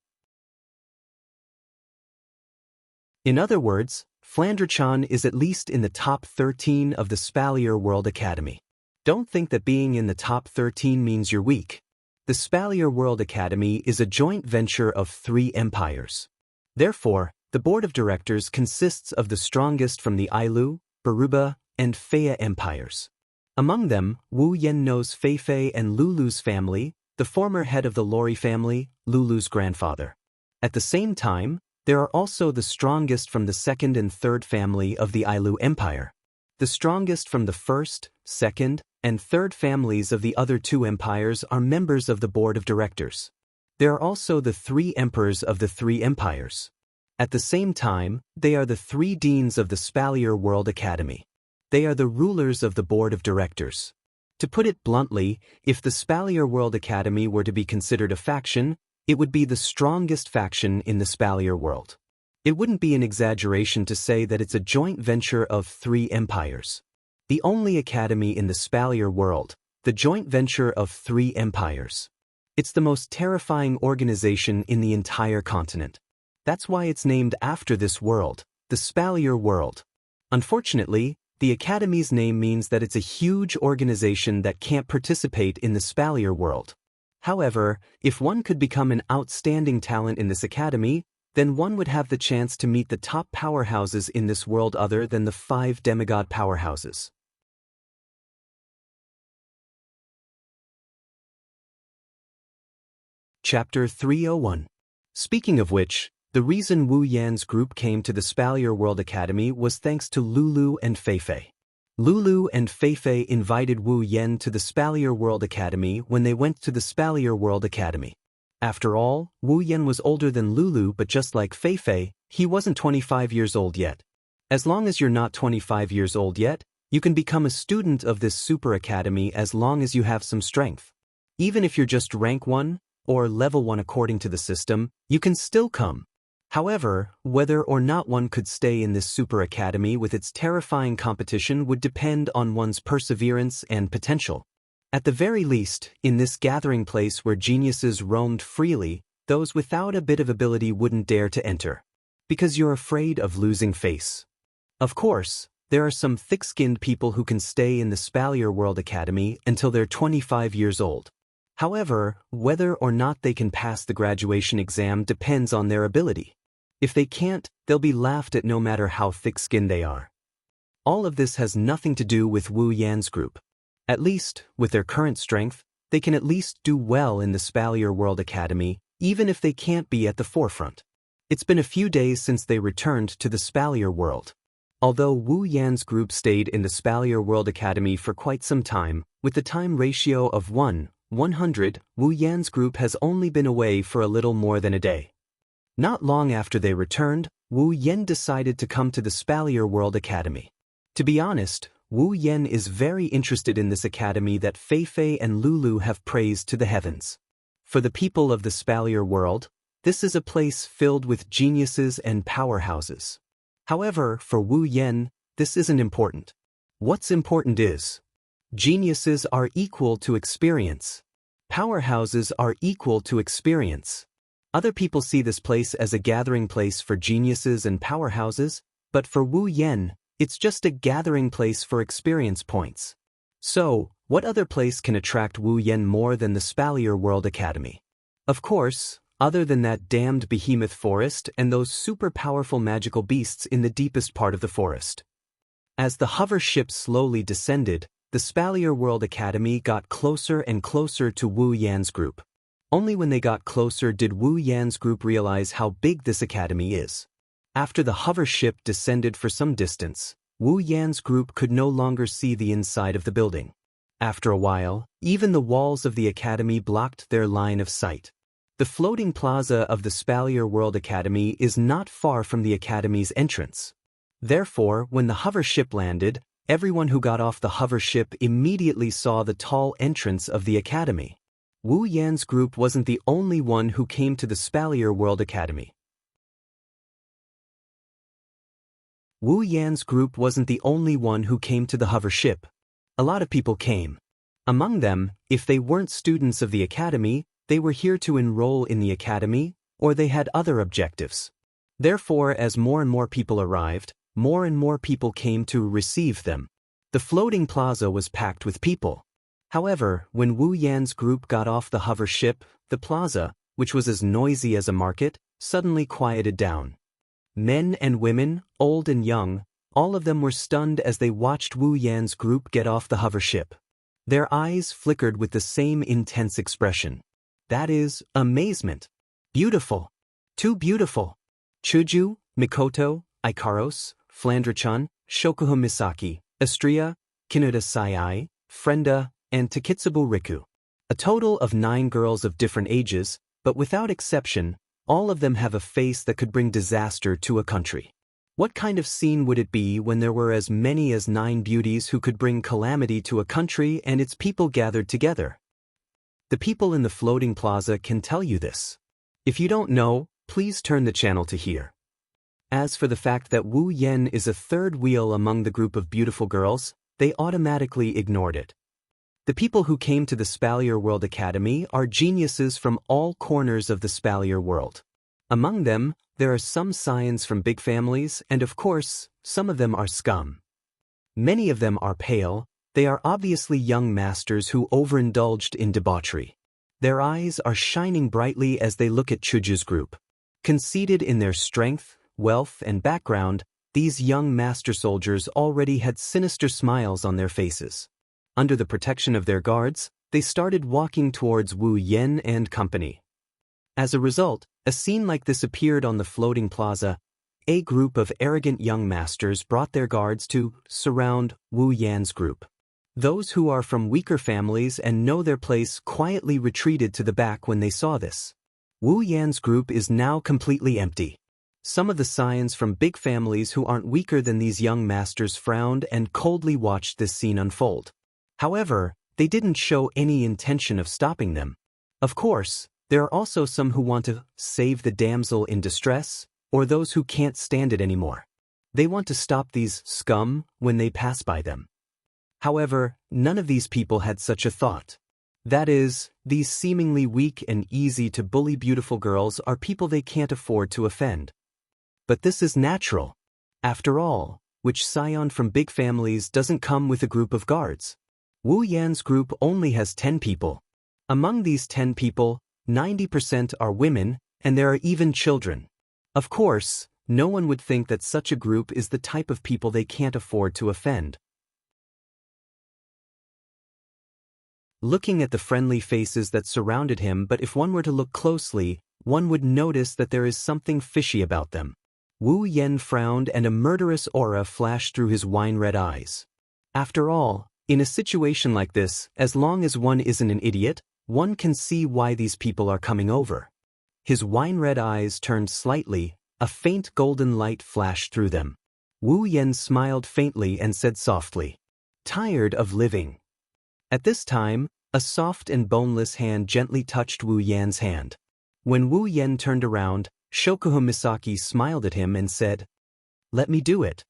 Speaker 1: In other words, Flandrachan is at least in the top 13 of the Spalier World Academy. Don't think that being in the top 13 means you're weak. The Spalier World Academy is a joint venture of 3 empires. Therefore, the board of directors consists of the strongest from the Ailu, Baruba, and Fea empires. Among them, Wu Yan knows Feifei and Lulu's family, the former head of the Lori family, Lulu's grandfather. At the same time, there are also the strongest from the 2nd and 3rd family of the Ailu Empire. The strongest from the 1st, 2nd, and 3rd families of the other 2 empires are members of the board of directors. There are also the 3 emperors of the 3 empires. At the same time, they are the 3 deans of the Spalier World Academy. They are the rulers of the board of directors. To put it bluntly, if the Spalier World Academy were to be considered a faction, it would be the strongest faction in the Spalier world. It wouldn't be an exaggeration to say that it's a joint venture of 3 empires. The only academy in the Spalier world, the joint venture of 3 empires. It's the most terrifying organization in the entire continent. That's why it's named after this world, the Spalier world. Unfortunately, the academy's name means that it's a huge organization that can't participate in the Spalier world. However, if one could become an outstanding talent in this academy, then one would have the chance to meet the top powerhouses in this world other than the 5 demigod powerhouses. Chapter 301. Speaking of which, the reason Wu Yan's group came to the Spalier World Academy was thanks to Lulu and Feifei. Lulu and Feifei invited Wu Yan to the Spalier World Academy when they went to the Spalier World Academy. After all, Wu Yan was older than Lulu, but just like Feifei, he wasn't 25 years old yet. As long as you're not 25 years old yet, you can become a student of this super academy as long as you have some strength. Even if you're just rank 1, or level 1 according to the system, you can still come. However, whether or not one could stay in this super academy with its terrifying competition would depend on one's perseverance and potential. At the very least, in this gathering place where geniuses roamed freely, those without a bit of ability wouldn't dare to enter. Because you're afraid of losing face. Of course, there are some thick-skinned people who can stay in the Spalier World Academy until they're 25 years old. However, whether or not they can pass the graduation exam depends on their ability. If they can't, they'll be laughed at no matter how thick-skinned they are. All of this has nothing to do with Wu Yan's group. At least, with their current strength, they can at least do well in the Spalier World Academy, even if they can't be at the forefront. It's been a few days since they returned to the Spalier World. Although Wu Yan's group stayed in the Spalier World Academy for quite some time, with the time ratio of 1:100, Wu Yan's group has only been away for a little more than a day. Not long after they returned, Wu Yan decided to come to the Spalier World Academy. To be honest, Wu Yan is very interested in this academy that Fei Fei and Lulu have praised to the heavens. For the people of the Spalier World, this is a place filled with geniuses and powerhouses. However, for Wu Yan, this isn't important. What's important is, geniuses are equal to experience. Powerhouses are equal to experience. Other people see this place as a gathering place for geniuses and powerhouses, but for Wu Yan, it's just a gathering place for experience points. So, what other place can attract Wu Yan more than the Spalier World Academy? Of course, other than that damned behemoth forest and those super powerful magical beasts in the deepest part of the forest. As the hover ship slowly descended, the Spalier World Academy got closer and closer to Wu Yan's group. Only when they got closer did Wu Yan's group realize how big this academy is. After the hover ship descended for some distance, Wu Yan's group could no longer see the inside of the building. After a while, even the walls of the academy blocked their line of sight. The floating plaza of the Spalier World Academy is not far from the academy's entrance. Therefore, when the hover ship landed, everyone who got off the hover ship immediately saw the tall entrance of the academy. Wu Yan's group wasn't the only one who came to the Spalier World Academy. Wu Yan's group wasn't the only one who came to the hover ship. A lot of people came. Among them, if they weren't students of the academy, they were here to enroll in the academy, or they had other objectives. Therefore, as more and more people arrived, more and more people came to receive them. The floating plaza was packed with people. However, when Wu Yan's group got off the hover ship, the plaza, which was as noisy as a market, suddenly quieted down. Men and women, old and young, all of them were stunned as they watched Wu Yan's group get off the hover ship. Their eyes flickered with the same intense expression. That is, amazement. Beautiful. Too beautiful. Chuju, Mikoto, Ikaros, Flandra-chan, Shokuho Misaki, Astria, Kinuda Sai, Frenda, and Takitsubu Riku. A total of 9 girls of different ages, but without exception, all of them have a face that could bring disaster to a country. What kind of scene would it be when there were as many as 9 beauties who could bring calamity to a country and its people gathered together? The people in the floating plaza can tell you this. If you don't know, please turn the channel to here. As for the fact that Wu Yan is a third wheel among the group of beautiful girls, they automatically ignored it. The people who came to the Spalier World Academy are geniuses from all corners of the Spalier world. Among them, there are some scions from big families, and of course, some of them are scum. Many of them are pale. They are obviously young masters who overindulged in debauchery. Their eyes are shining brightly as they look at Chuju's group. Conceited in their strength, wealth, and background, these young master soldiers already had sinister smiles on their faces. Under the protection of their guards, they started walking towards Wu Yan and company. As a result, a scene like this appeared on the floating plaza. A group of arrogant young masters brought their guards to surround Wu Yan's group. Those who are from weaker families and know their place quietly retreated to the back when they saw this. Wu Yan's group is now completely empty. Some of the scions from big families who aren't weaker than these young masters frowned and coldly watched this scene unfold. However, they didn't show any intention of stopping them. Of course, There are also some who want to save the damsel in distress, or those who can't stand it anymore. They want to stop these scum when they pass by them. However, none of these people had such a thought. That is, these seemingly weak and easy to bully beautiful girls are people they can't afford to offend. But this is natural. After all, which scion from big families doesn't come with a group of guards? Wu Yan's group only has 10 people. Among these 10 people, 90% are women, and there are even children. Of course, no one would think that such a group is the type of people they can't afford to offend. Looking at the friendly faces that surrounded him, but if one were to look closely, one would notice that there is something fishy about them. Wu Yan frowned and a murderous aura flashed through his wine-red eyes. After all, in a situation like this, as long as one isn't an idiot, one can see why these people are coming over. His wine-red eyes turned slightly, a faint golden light flashed through them. Wu Yan smiled faintly and said softly, "Tired of living." At this time, a soft and boneless hand gently touched Wu Yan's hand. When Wu Yan turned around, Shokuho Misaki smiled at him and said, "Let me do it."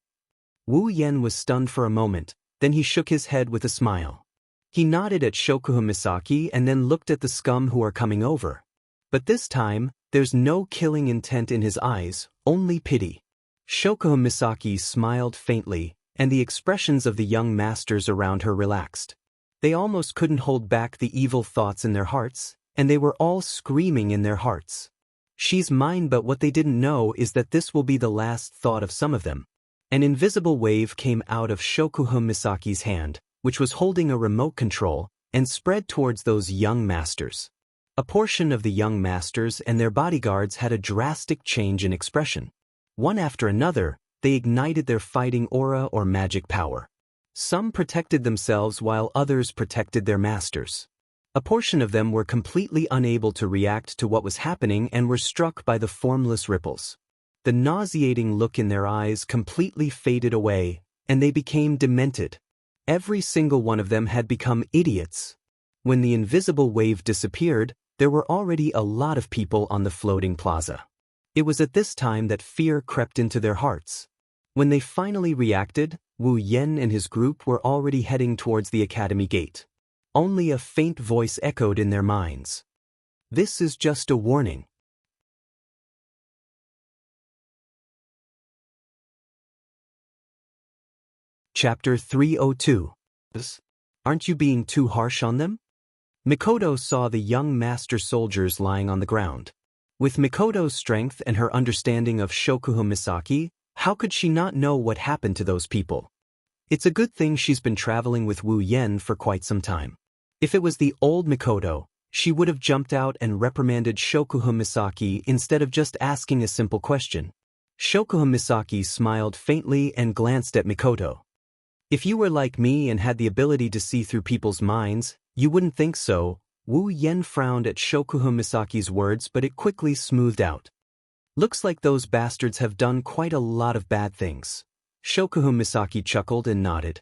Speaker 1: Wu Yan was stunned for a moment, then he shook his head with a smile. He nodded at Shokuho Misaki and then looked at the scum who are coming over. But this time, there's no killing intent in his eyes, only pity. Shokuho Misaki smiled faintly, and the expressions of the young masters around her relaxed. They almost couldn't hold back the evil thoughts in their hearts, and they were all screaming in their hearts. "She's mine," but what they didn't know is that this will be the last thought of some of them. An invisible wave came out of Shokuho Misaki's hand, which was holding a remote control, and spread towards those young masters. A portion of the young masters and their bodyguards had a drastic change in expression. One after another, they ignited their fighting aura or magic power. Some protected themselves while others protected their masters. A portion of them were completely unable to react to what was happening and were struck by the formless ripples. The nauseating look in their eyes completely faded away, and they became demented. Every single one of them had become idiots. When the invisible wave disappeared, there were already a lot of people on the floating plaza. It was at this time that fear crept into their hearts. When they finally reacted, Wu Yan and his group were already heading towards the academy gate. Only a faint voice echoed in their minds. "This is just a warning." Chapter 302. Aren't you being too harsh on them? Mikoto saw the young master soldiers lying on the ground. With Mikoto's strength and her understanding of Shokuho Misaki, how could she not know what happened to those people? It's a good thing she's been traveling with Wu Yan for quite some time. If it was the old Mikoto, she would have jumped out and reprimanded Shokuho Misaki instead of just asking a simple question. Shokuho Misaki smiled faintly and glanced at Mikoto. "If you were like me and had the ability to see through people's minds, you wouldn't think so." Wu Yan frowned at Shokuho Misaki's words, but it quickly smoothed out. "Looks like those bastards have done quite a lot of bad things." Shokuho Misaki chuckled and nodded.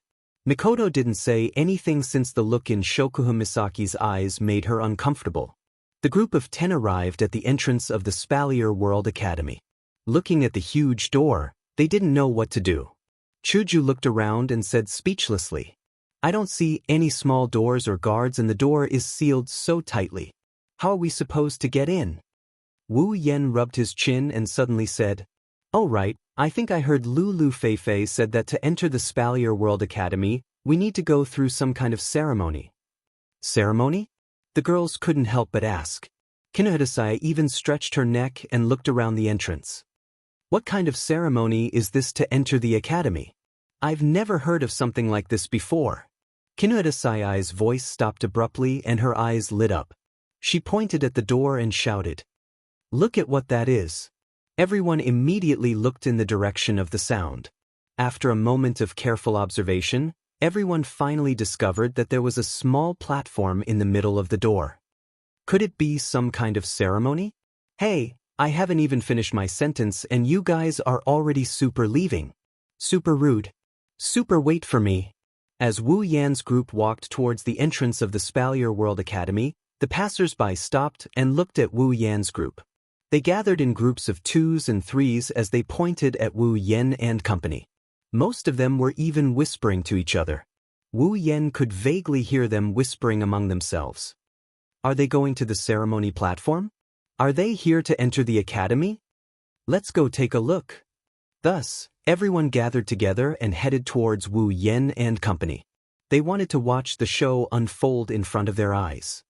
Speaker 1: Mikoto didn't say anything since the look in Shokuho Misaki's eyes made her uncomfortable. The group of 10 arrived at the entrance of the Spalier World Academy. Looking at the huge door, they didn't know what to do. Chuju looked around and said speechlessly, "I don't see any small doors or guards, and the door is sealed so tightly. How are we supposed to get in?" Wu Yan rubbed his chin and suddenly said, "Oh right, I think I heard Lulu Feifei said that to enter the Spalier World Academy, we need to go through some kind of ceremony." "Ceremony?" The girls couldn't help but ask. Kinohedasai even stretched her neck and looked around the entrance. "What kind of ceremony is this to enter the academy? I've never heard of something like this before." Kinohedasai's voice stopped abruptly and her eyes lit up. She pointed at the door and shouted, "Look at what that is." Everyone immediately looked in the direction of the sound. After a moment of careful observation, everyone finally discovered that there was a small platform in the middle of the door. Could it be some kind of ceremony? "Hey, I haven't even finished my sentence and you guys are already super leaving. Super rude. Super wait for me." As Wu Yan's group walked towards the entrance of the Spalier World Academy, The passers-by stopped and looked at Wu Yan's group. They gathered in groups of 2s and 3s as they pointed at Wu Yan and company. Most of them were even whispering to each other. Wu Yan could vaguely hear them whispering among themselves. Are they going to the ceremony platform? Are they here to enter the academy? Let's go take a look. Thus, everyone gathered together and headed towards Wu Yan and company. They wanted to watch the show unfold in front of their eyes.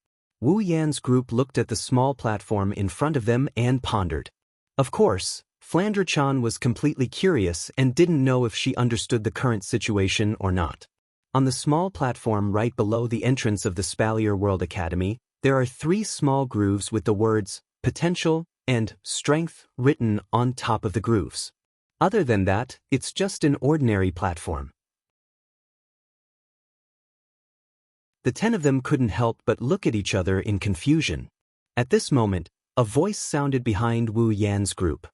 Speaker 1: Wu Yan's group looked at the small platform in front of them and pondered. Of course, Flandre-chan was completely curious and didn't know if she understood the current situation or not. On the small platform right below the entrance of the Spalier World Academy, there are 3 small grooves with the words potential and strength written on top of the grooves. Other than that, it's just an ordinary platform. The 10 of them couldn't help but look at each other in confusion. At this moment, a voice sounded behind Wu Yan's group.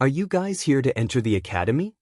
Speaker 1: Are you guys here to enter the academy?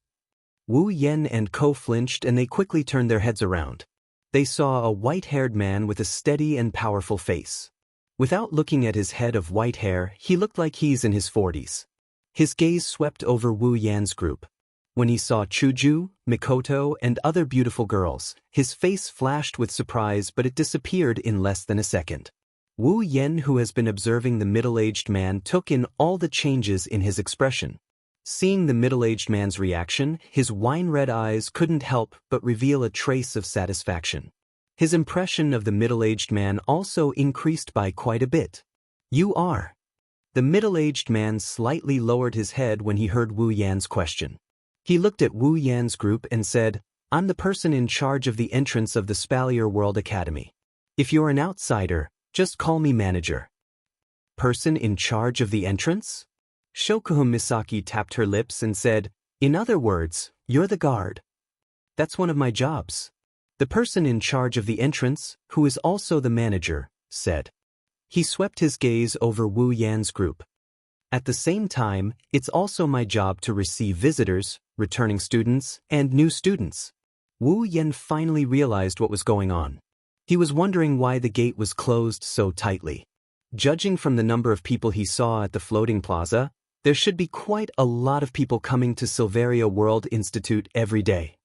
Speaker 1: Wu Yan and Ko flinched and they quickly turned their heads around. They saw a white-haired man with a steady and powerful face. Without looking at his head of white hair, he looked like he's in his 40s. His gaze swept over Wu Yan's group. When he saw Chuju, Mikoto, and other beautiful girls, his face flashed with surprise, but it disappeared in less than a second. Wu Yan, who has been observing the middle-aged man, took in all the changes in his expression. Seeing the middle-aged man's reaction, his wine-red eyes couldn't help but reveal a trace of satisfaction. His impression of the middle-aged man also increased by quite a bit. You are. The middle-aged man slightly lowered his head when he heard Wu Yan's question. He looked at Wu Yan's group and said, I'm the person in charge of the entrance of the Spalier World Academy. If you're an outsider, just call me manager. Person in charge of the entrance? Shokuhun Misaki tapped her lips and said, in other words, you're the guard. That's one of my jobs. The person in charge of the entrance, who is also the manager, said. He swept his gaze over Wu Yan's group. At the same time, it's also my job to receive visitors, returning students, and new students. Wu Yan finally realized what was going on. He was wondering why the gate was closed so tightly. Judging from the number of people he saw at the floating plaza, there should be quite a lot of people coming to Silveria World Institute every day.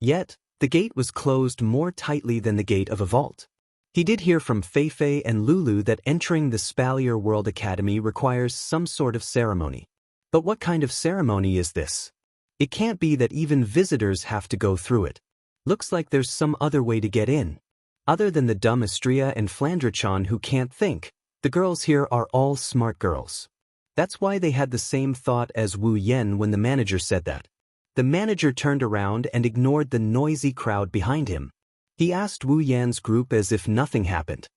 Speaker 1: Yet, the gate was closed more tightly than the gate of a vault. He did hear from Feifei and Lulu that entering the Spalier World Academy requires some sort of ceremony. But what kind of ceremony is this? It can't be that even visitors have to go through it. Looks like there's some other way to get in. Other than the dumb Astria and Flandre-chan who can't think, the girls here are all smart girls. That's why they had the same thought as Wu Yan when the manager said that. The manager turned around and ignored the noisy crowd behind him. He asked Wu Yan's group as if nothing happened.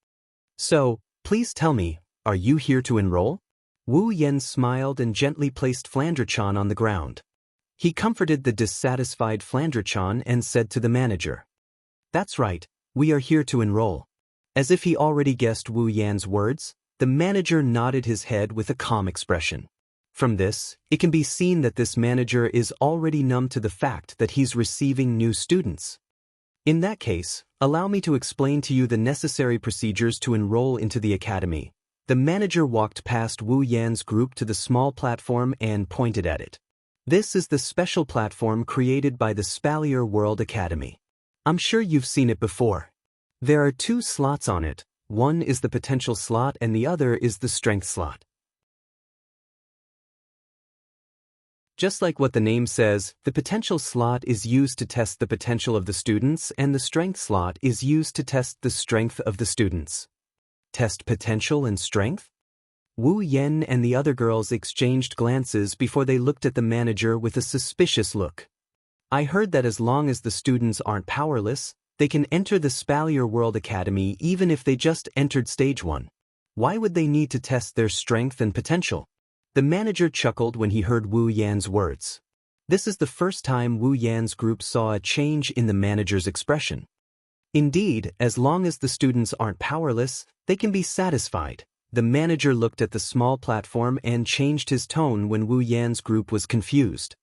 Speaker 1: So, please tell me, are you here to enroll? Wu Yan smiled and gently placed Flandre-chan on the ground. He comforted the dissatisfied Flandre-chan and said to the manager, That's right, we are here to enroll. As if he already guessed Wu Yan's words, the manager nodded his head with a calm expression. From this, it can be seen that this manager is already numb to the fact that he's receiving new students. In that case, allow me to explain to you the necessary procedures to enroll into the academy. The manager walked past Wu Yan's group to the small platform and pointed at it. This is the special platform created by the Spalier World Academy. I'm sure you've seen it before. There are 2 slots on it. One is the potential slot and the other is the strength slot. Just like what the name says, the potential slot is used to test the potential of the students and the strength slot is used to test the strength of the students. Test potential and strength? Wu Yan and the other girls exchanged glances before they looked at the manager with a suspicious look. I heard that as long as the students aren't powerless, they can enter the Spalier World Academy even if they just entered stage 1. Why would they need to test their strength and potential? The manager chuckled when he heard Wu Yan's words. This is the first time Wu Yan's group saw a change in the manager's expression. Indeed, as long as the students aren't powerless, they can be satisfied. The manager looked at the small platform and changed his tone when Wu Yan's group was confused.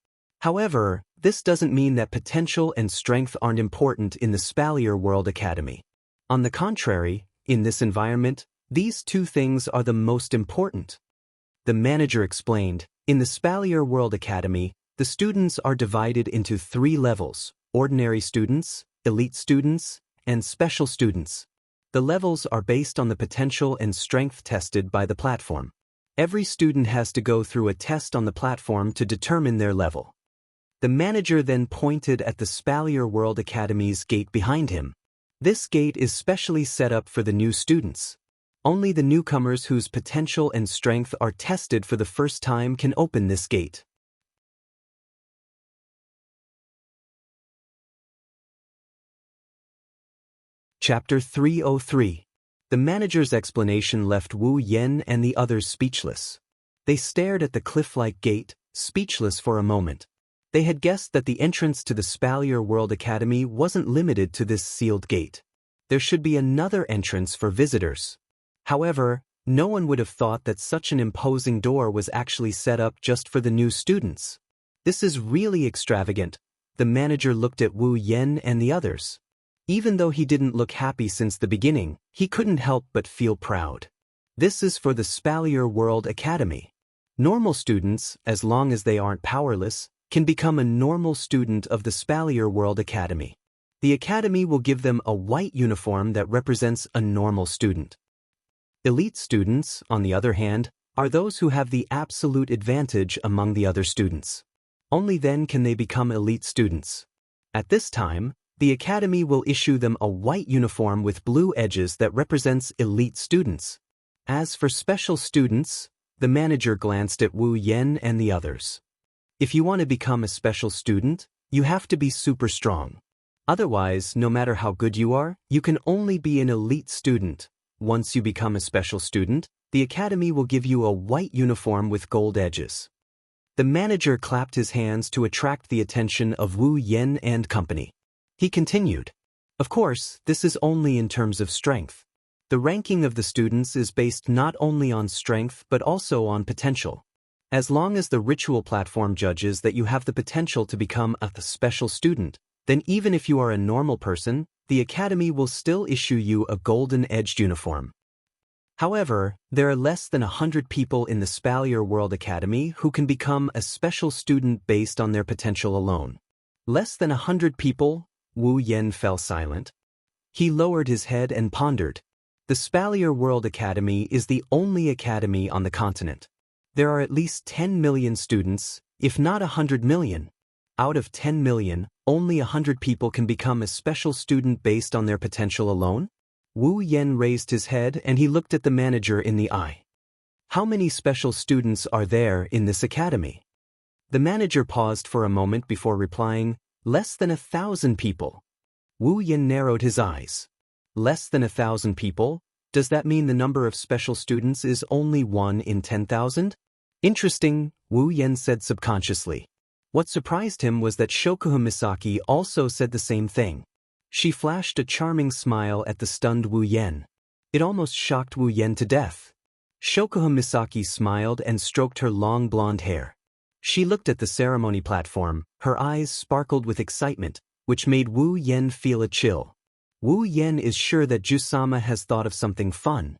Speaker 1: However, this doesn't mean that potential and strength aren't important in the Spalier World Academy. On the contrary, in this environment, These two things are the most important. The manager explained, in the Spalier World Academy, the students are divided into 3 levels: ordinary students, elite students, and special students. The levels are based on the potential and strength tested by the platform. Every student has to go through a test on the platform to determine their level. The manager then pointed at the Spalier World Academy's gate behind him. This gate is specially set up for the new students. Only the newcomers whose potential and strength are tested for the first time can open this gate. Chapter 303. The manager's explanation left Wu Yan and the others speechless. They stared at the cliff-like gate, speechless for a moment. They had guessed that the entrance to the Spalier World Academy wasn't limited to this sealed gate. There should be another entrance for visitors. However, no one would have thought that such an imposing door was actually set up just for the new students. This is really extravagant. The manager looked at Wu Yan and the others. Even though he didn't look happy since the beginning, he couldn't help but feel proud. This is for the Spalier World Academy. Normal students, as long as they aren't powerless, can become a normal student of the Spalier World Academy. The academy will give them a white uniform that represents a normal student. Elite students, on the other hand, are those who have the absolute advantage among the other students. Only then can they become elite students. At this time, the academy will issue them a white uniform with blue edges that represents elite students. As for special students, the manager glanced at Wu Yan and the others. If you want to become a special student, you have to be super strong. Otherwise, no matter how good you are, you can only be an elite student. Once you become a special student, the academy will give you a white uniform with gold edges. The manager clapped his hands to attract the attention of Wu Yan and company. He continued, "Of course, this is only in terms of strength. The ranking of the students is based not only on strength but also on potential. As long as the ritual platform judges that you have the potential to become a special student, then even if you are a normal person, the academy will still issue you a golden-edged uniform. However, there are less than 100 people in the Spalier World Academy who can become a special student based on their potential alone." Less than 100 people? Wu Yan fell silent. He lowered his head and pondered. The Spalier World Academy is the only academy on the continent. There are at least 10 million students, if not 100 million. Out of 10 million, only 100 people can become a special student based on their potential alone? Wu Yan raised his head and he looked at the manager in the eye. How many special students are there in this academy? The manager paused for a moment before replying, "Less than 1,000 people." Wu Yan narrowed his eyes. Less than 1,000 people? Does that mean the number of special students is only 1 in 10,000? Interesting, Wu Yan said subconsciously. What surprised him was that Shokuha Misaki also said the same thing. She flashed a charming smile at the stunned Wu Yan. It almost shocked Wu Yan to death. Shokuha Misaki smiled and stroked her long blonde hair. She looked at the ceremony platform, her eyes sparkled with excitement, which made Wu Yan feel a chill. Wu Yan is sure that Jusama has thought of something fun.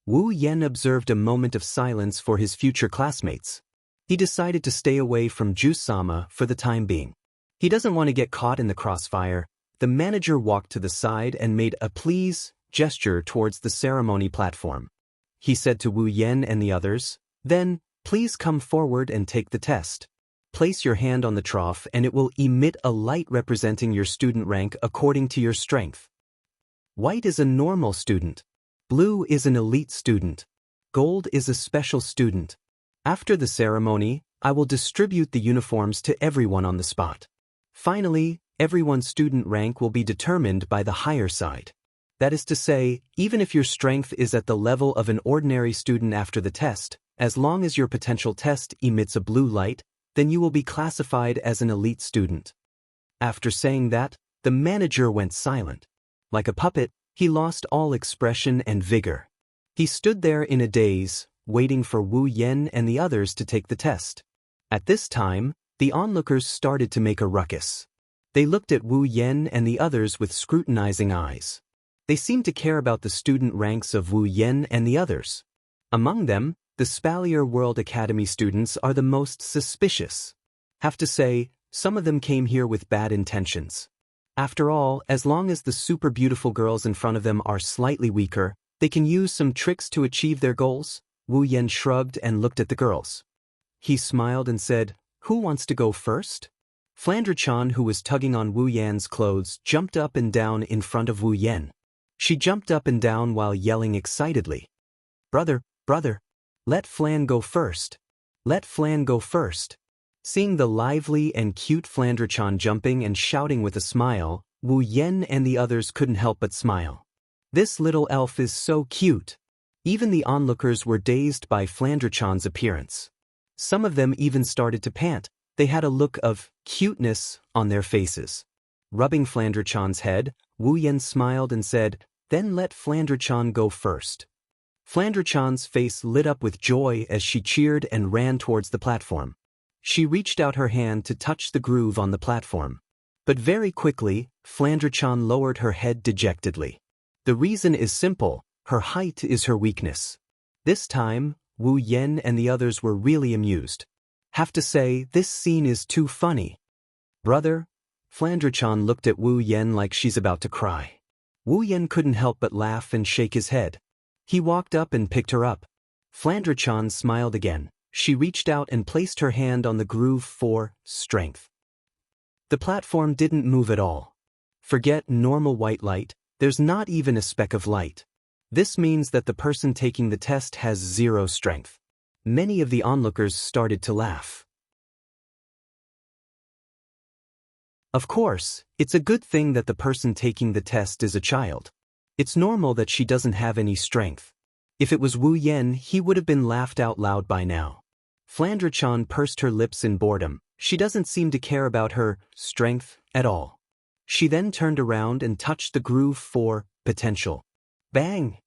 Speaker 1: Wu Yan observed a moment of silence for his future classmates. He decided to stay away from Jusama for the time being. He doesn't want to get caught in the crossfire. The manager walked to the side and made a please gesture towards the ceremony platform. He said to Wu Yan and the others, "Then, please come forward and take the test. Place your hand on the trough and it will emit a light representing your student rank according to your strength. White is a normal student. Blue is an elite student. Gold is a special student. After the ceremony, I will distribute the uniforms to everyone on the spot. Finally, everyone's student rank will be determined by the higher side. That is to say, even if your strength is at the level of an ordinary student after the test, as long as your potential test emits a blue light, then you will be classified as an elite student." After saying that, the manager went silent. Like a puppet, he lost all expression and vigor. He stood there in a daze, waiting for Wu Yan and the others to take the test. At this time, the onlookers started to make a ruckus. They looked at Wu Yan and the others with scrutinizing eyes. They seemed to care about the student ranks of Wu Yen and the others. Among them, the Spalier World Academy students are the most suspicious. Have to say, some of them came here with bad intentions. After all, as long as the super beautiful girls in front of them are slightly weaker, they can use some tricks to achieve their goals. Wu Yen shrugged and looked at the girls. He smiled and said, "Who wants to go first?" Flandre-chan, who was tugging on Wu Yan's clothes, jumped up and down in front of Wu Yen. She jumped up and down while yelling excitedly, "Brother, brother, let Flan go first. Let Flan go first." Seeing the lively and cute Flandre-chan jumping and shouting with a smile, Wu Yen and the others couldn't help but smile. This little elf is so cute. Even the onlookers were dazed by Flandre-chan's appearance. Some of them even started to pant. They had a look of cuteness on their faces. Rubbing Flandre-chan's head, Wu Yen smiled and said, "Then let Flandre-chan go first." Flandre-chan's face lit up with joy as she cheered and ran towards the platform. She reached out her hand to touch the groove on the platform. But very quickly, Flandre-chan lowered her head dejectedly. The reason is simple: her height is her weakness. This time, Wu Yen and the others were really amused. Have to say, this scene is too funny. "Brother?" Flandre-chan looked at Wu Yen like she's about to cry. Wu Yen couldn't help but laugh and shake his head. He walked up and picked her up. Flandre-chan smiled again. She reached out and placed her hand on the groove for strength. The platform didn't move at all. Forget normal white light, there's not even a speck of light. This means that the person taking the test has zero strength. Many of the onlookers started to laugh. Of course, it's a good thing that the person taking the test is a child. It's normal that she doesn't have any strength. If it was Wu Yen, he would have been laughed out loud by now. Flandre-chan pursed her lips in boredom. She doesn't seem to care about her strength at all. She then turned around and touched the groove for potential. Bang!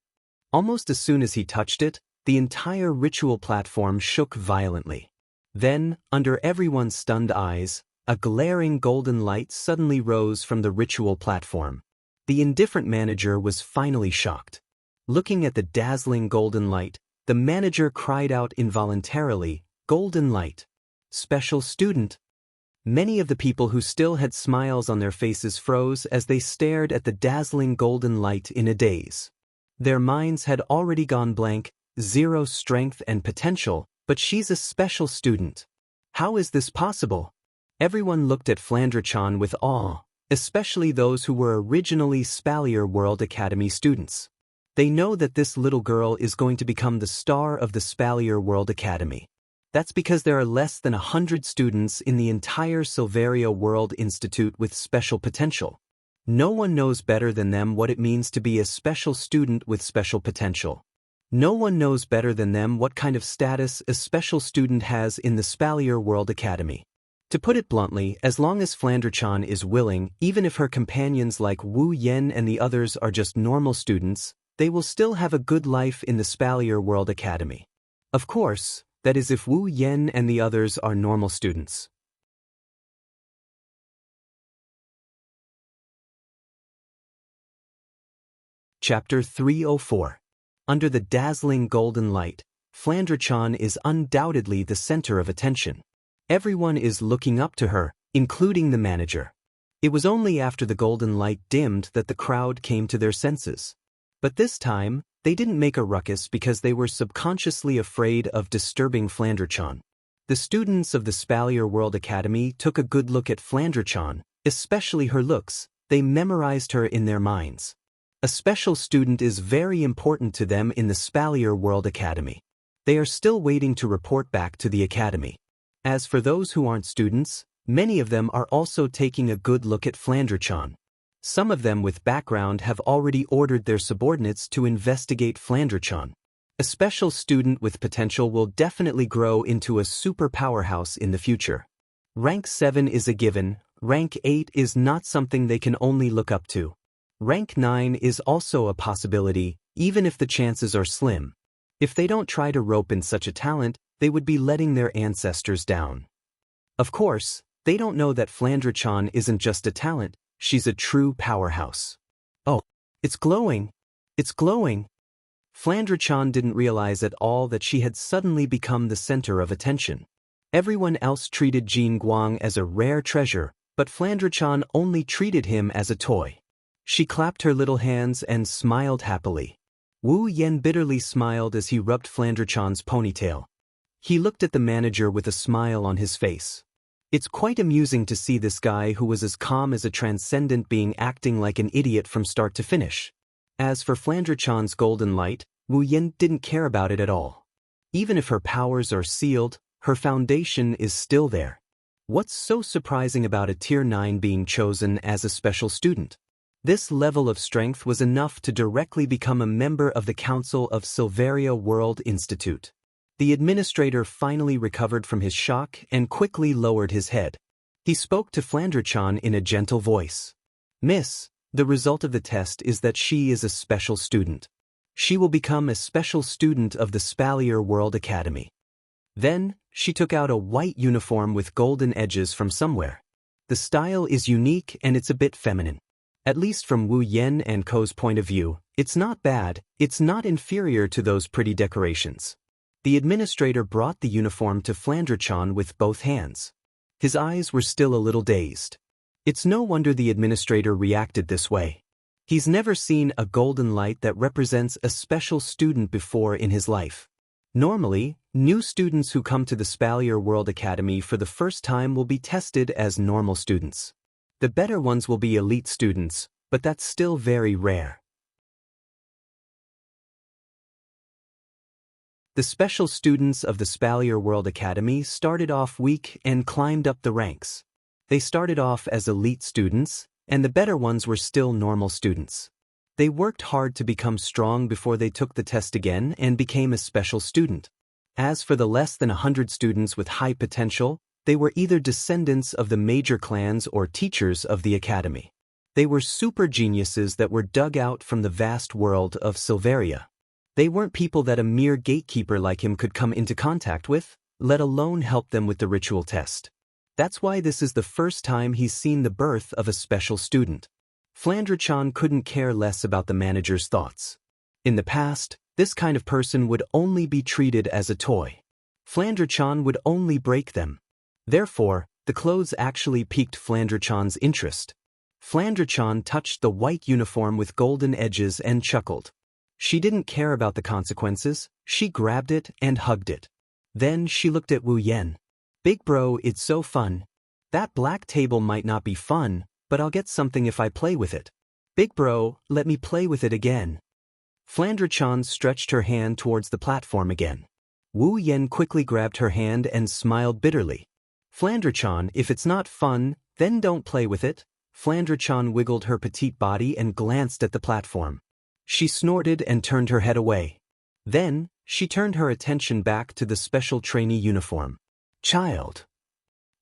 Speaker 1: Almost as soon as he touched it, the entire ritual platform shook violently. Then, under everyone's stunned eyes, a glaring golden light suddenly rose from the ritual platform. The indifferent manager was finally shocked. Looking at the dazzling golden light, the manager cried out involuntarily, "Golden light! Special student!" Many of the people who still had smiles on their faces froze as they stared at the dazzling golden light in a daze. Their minds had already gone blank, zero strength and potential, but she's a special student. How is this possible? Everyone looked at Flandre-chan with awe, especially those who were originally Spalier World Academy students. They know that this little girl is going to become the star of the Spalier World Academy. That's because there are less than 100 students in the entire Silveria World Institute with special potential. No one knows better than them what it means to be a special student with special potential. No one knows better than them what kind of status a special student has in the Spalier World Academy. To put it bluntly, as long as Flandre-chan is willing, even if her companions like Wu Yen and the others are just normal students, they will still have a good life in the Spalier World Academy. Of course, that is if Wu Yen and the others are normal students. Chapter 304. Under the dazzling golden light, Flandre-chan is undoubtedly the center of attention. Everyone is looking up to her, including the manager. It was only after the golden light dimmed that the crowd came to their senses. But this time, they didn't make a ruckus because they were subconsciously afraid of disturbing Flandre-chan. The students of the Spalier World Academy took a good look at Flandre-chan, especially her looks. They memorized her in their minds. A special student is very important to them in the Spalier World Academy. They are still waiting to report back to the academy. As for those who aren't students, many of them are also taking a good look at Flandre-chan. Some of them with background have already ordered their subordinates to investigate Flandre-chan. A special student with potential will definitely grow into a super powerhouse in the future. Rank 7 is a given, rank 8 is not something they can only look up to. Rank 9 is also a possibility, even if the chances are slim. If they don't try to rope in such a talent, they would be letting their ancestors down. Of course, they don't know that Flandre-chan isn't just a talent, she's a true powerhouse. Oh, It's glowing! It's glowing! Flandre-chan didn't realize at all that she had suddenly become the center of attention. Everyone else treated Jin Guang as a rare treasure, but Flandre-chan only treated him as a toy. She clapped her little hands and smiled happily. Wu Yan bitterly smiled as he rubbed Flandre-chan's ponytail. He looked at the manager with a smile on his face. It's quite amusing to see this guy who was as calm as a transcendent being acting like an idiot from start to finish. As for Flandre-chan's golden light, Wu Yan didn't care about it at all. Even if her powers are sealed, her foundation is still there. What's so surprising about a Tier 9 being chosen as a special student? This level of strength was enough to directly become a member of the Council of Silveria World Institute. The administrator finally recovered from his shock and quickly lowered his head. He spoke to Flandre-chan in a gentle voice. "Miss, the result of the test is that she is a special student. She will become a special student of the Spalier World Academy." Then, she took out a white uniform with golden edges from somewhere. The style is unique and it's a bit feminine. At least from Wu Yan and Ko's point of view, it's not bad, it's not inferior to those pretty decorations. The administrator brought the uniform to Flandre-chan with both hands. His eyes were still a little dazed. It's no wonder the administrator reacted this way. He's never seen a golden light that represents a special student before in his life. Normally, new students who come to the Spalier World Academy for the first time will be tested as normal students. The better ones will be elite students, but that's still very rare. The special students of the Spalier World Academy started off weak and climbed up the ranks. They started off as elite students, and the better ones were still normal students. They worked hard to become strong before they took the test again and became a special student. As for the less than 100 students with high potential, they were either descendants of the major clans or teachers of the academy. They were super geniuses that were dug out from the vast world of Silveria. They weren't people that a mere gatekeeper like him could come into contact with, let alone help them with the ritual test. That's why this is the first time he's seen the birth of a special student. Flandre-chan couldn't care less about the manager's thoughts. In the past, this kind of person would only be treated as a toy. Flandre-chan would only break them. Therefore, the clothes actually piqued Flandre-chan's interest. Flandre-chan touched the white uniform with golden edges and chuckled. She didn't care about the consequences, she grabbed it and hugged it. Then she looked at Wu Yan. "Big bro, it's so fun. That black table might not be fun, but I'll get something if I play with it. Big bro, let me play with it again." Flandre-chan stretched her hand towards the platform again. Wu Yan quickly grabbed her hand and smiled bitterly. "Flandre-chan, if it's not fun, then don't play with it." Flandre-chan wiggled her petite body and glanced at the platform. She snorted and turned her head away. Then, she turned her attention back to the special trainee uniform. "Child."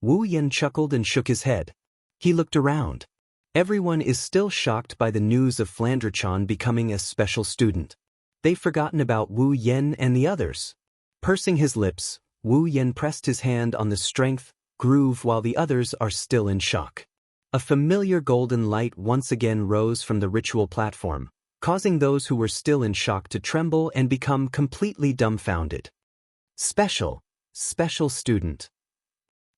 Speaker 1: Wu Yan chuckled and shook his head. He looked around. Everyone is still shocked by the news of Flandre-chan becoming a special student. They've forgotten about Wu Yan and the others. Pursing his lips, Wu Yan pressed his hand on the strength groove while the others are still in shock. A familiar golden light once again rose from the ritual platform, causing those who were still in shock to tremble and become completely dumbfounded. Special student.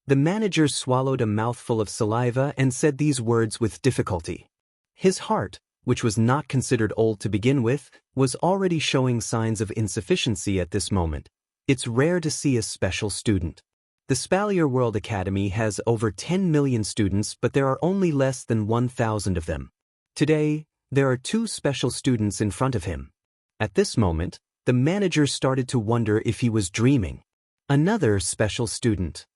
Speaker 1: The manager swallowed a mouthful of saliva and said these words with difficulty. His heart, which was not considered old to begin with, was already showing signs of insufficiency at this moment. It's rare to see a special student. The Spalier World Academy has over 10 million students, but there are only less than 1,000 of them. Today, there are 2 special students in front of him. At this moment, the manager started to wonder if he was dreaming. Another special student.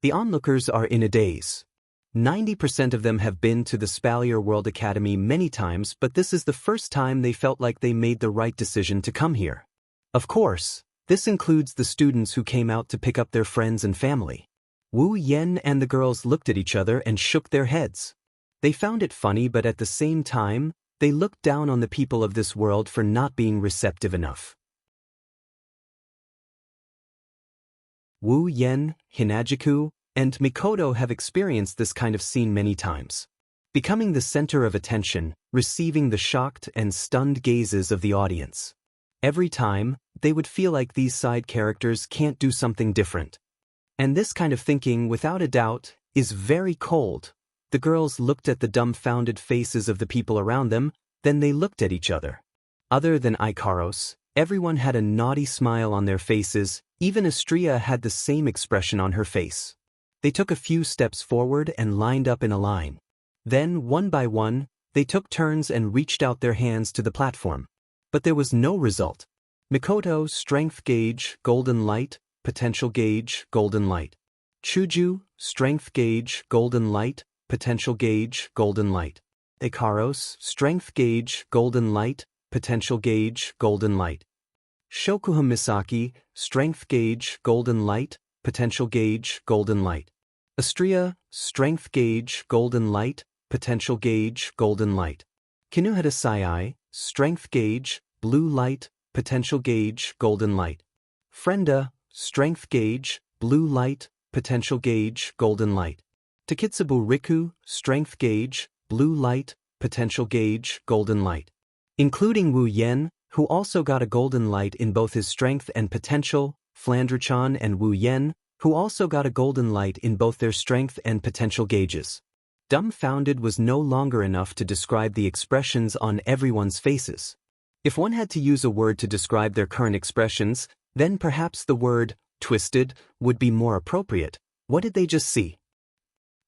Speaker 1: The onlookers are in a daze. 90% of them have been to the Spalier World Academy many times, but this is the first time they felt like they made the right decision to come here. Of course, this includes the students who came out to pick up their friends and family. Wu Yan and the girls looked at each other and shook their heads. They found it funny, but at the same time, they looked down on the people of this world for not being receptive enough. Wu Yan, Hinajiku, and Mikoto have experienced this kind of scene many times. becoming the center of attention, receiving the shocked and stunned gazes of the audience. Every time, they would feel like these side characters can't do something different. And this kind of thinking, without a doubt, is very cold. The girls looked at the dumbfounded faces of the people around them, then they looked at each other. Other than Ikaros, everyone had a naughty smile on their faces, even Astria had the same expression on her face. They took a few steps forward and lined up in a line. Then, one by one, they took turns and reached out their hands to the platform. But there was no result. Mikoto, strength gauge, golden light, potential gauge, golden light. Chuju, strength gauge, golden light, potential gauge, golden light. Ikaros, strength gauge, golden light, potential gauge, golden light. Shokuha Misaki, strength gauge, golden light, potential gauge, golden light. Astria, strength gauge, golden light, potential gauge, golden light. Kinuhata Sai, strength gauge, blue light, potential gauge, golden light. Frenda, strength gauge, blue light, potential gauge, golden light. Takitsubu Riku, strength gauge, blue light, potential gauge, golden light. Including Wu Yen, who also got a golden light in both his strength and potential, Flandre-chan and Wu Yen, who also got a golden light in both their strength and potential gauges. Dumbfounded was no longer enough to describe the expressions on everyone's faces. If one had to use a word to describe their current expressions, then perhaps the word twisted would be more appropriate. What did they just see?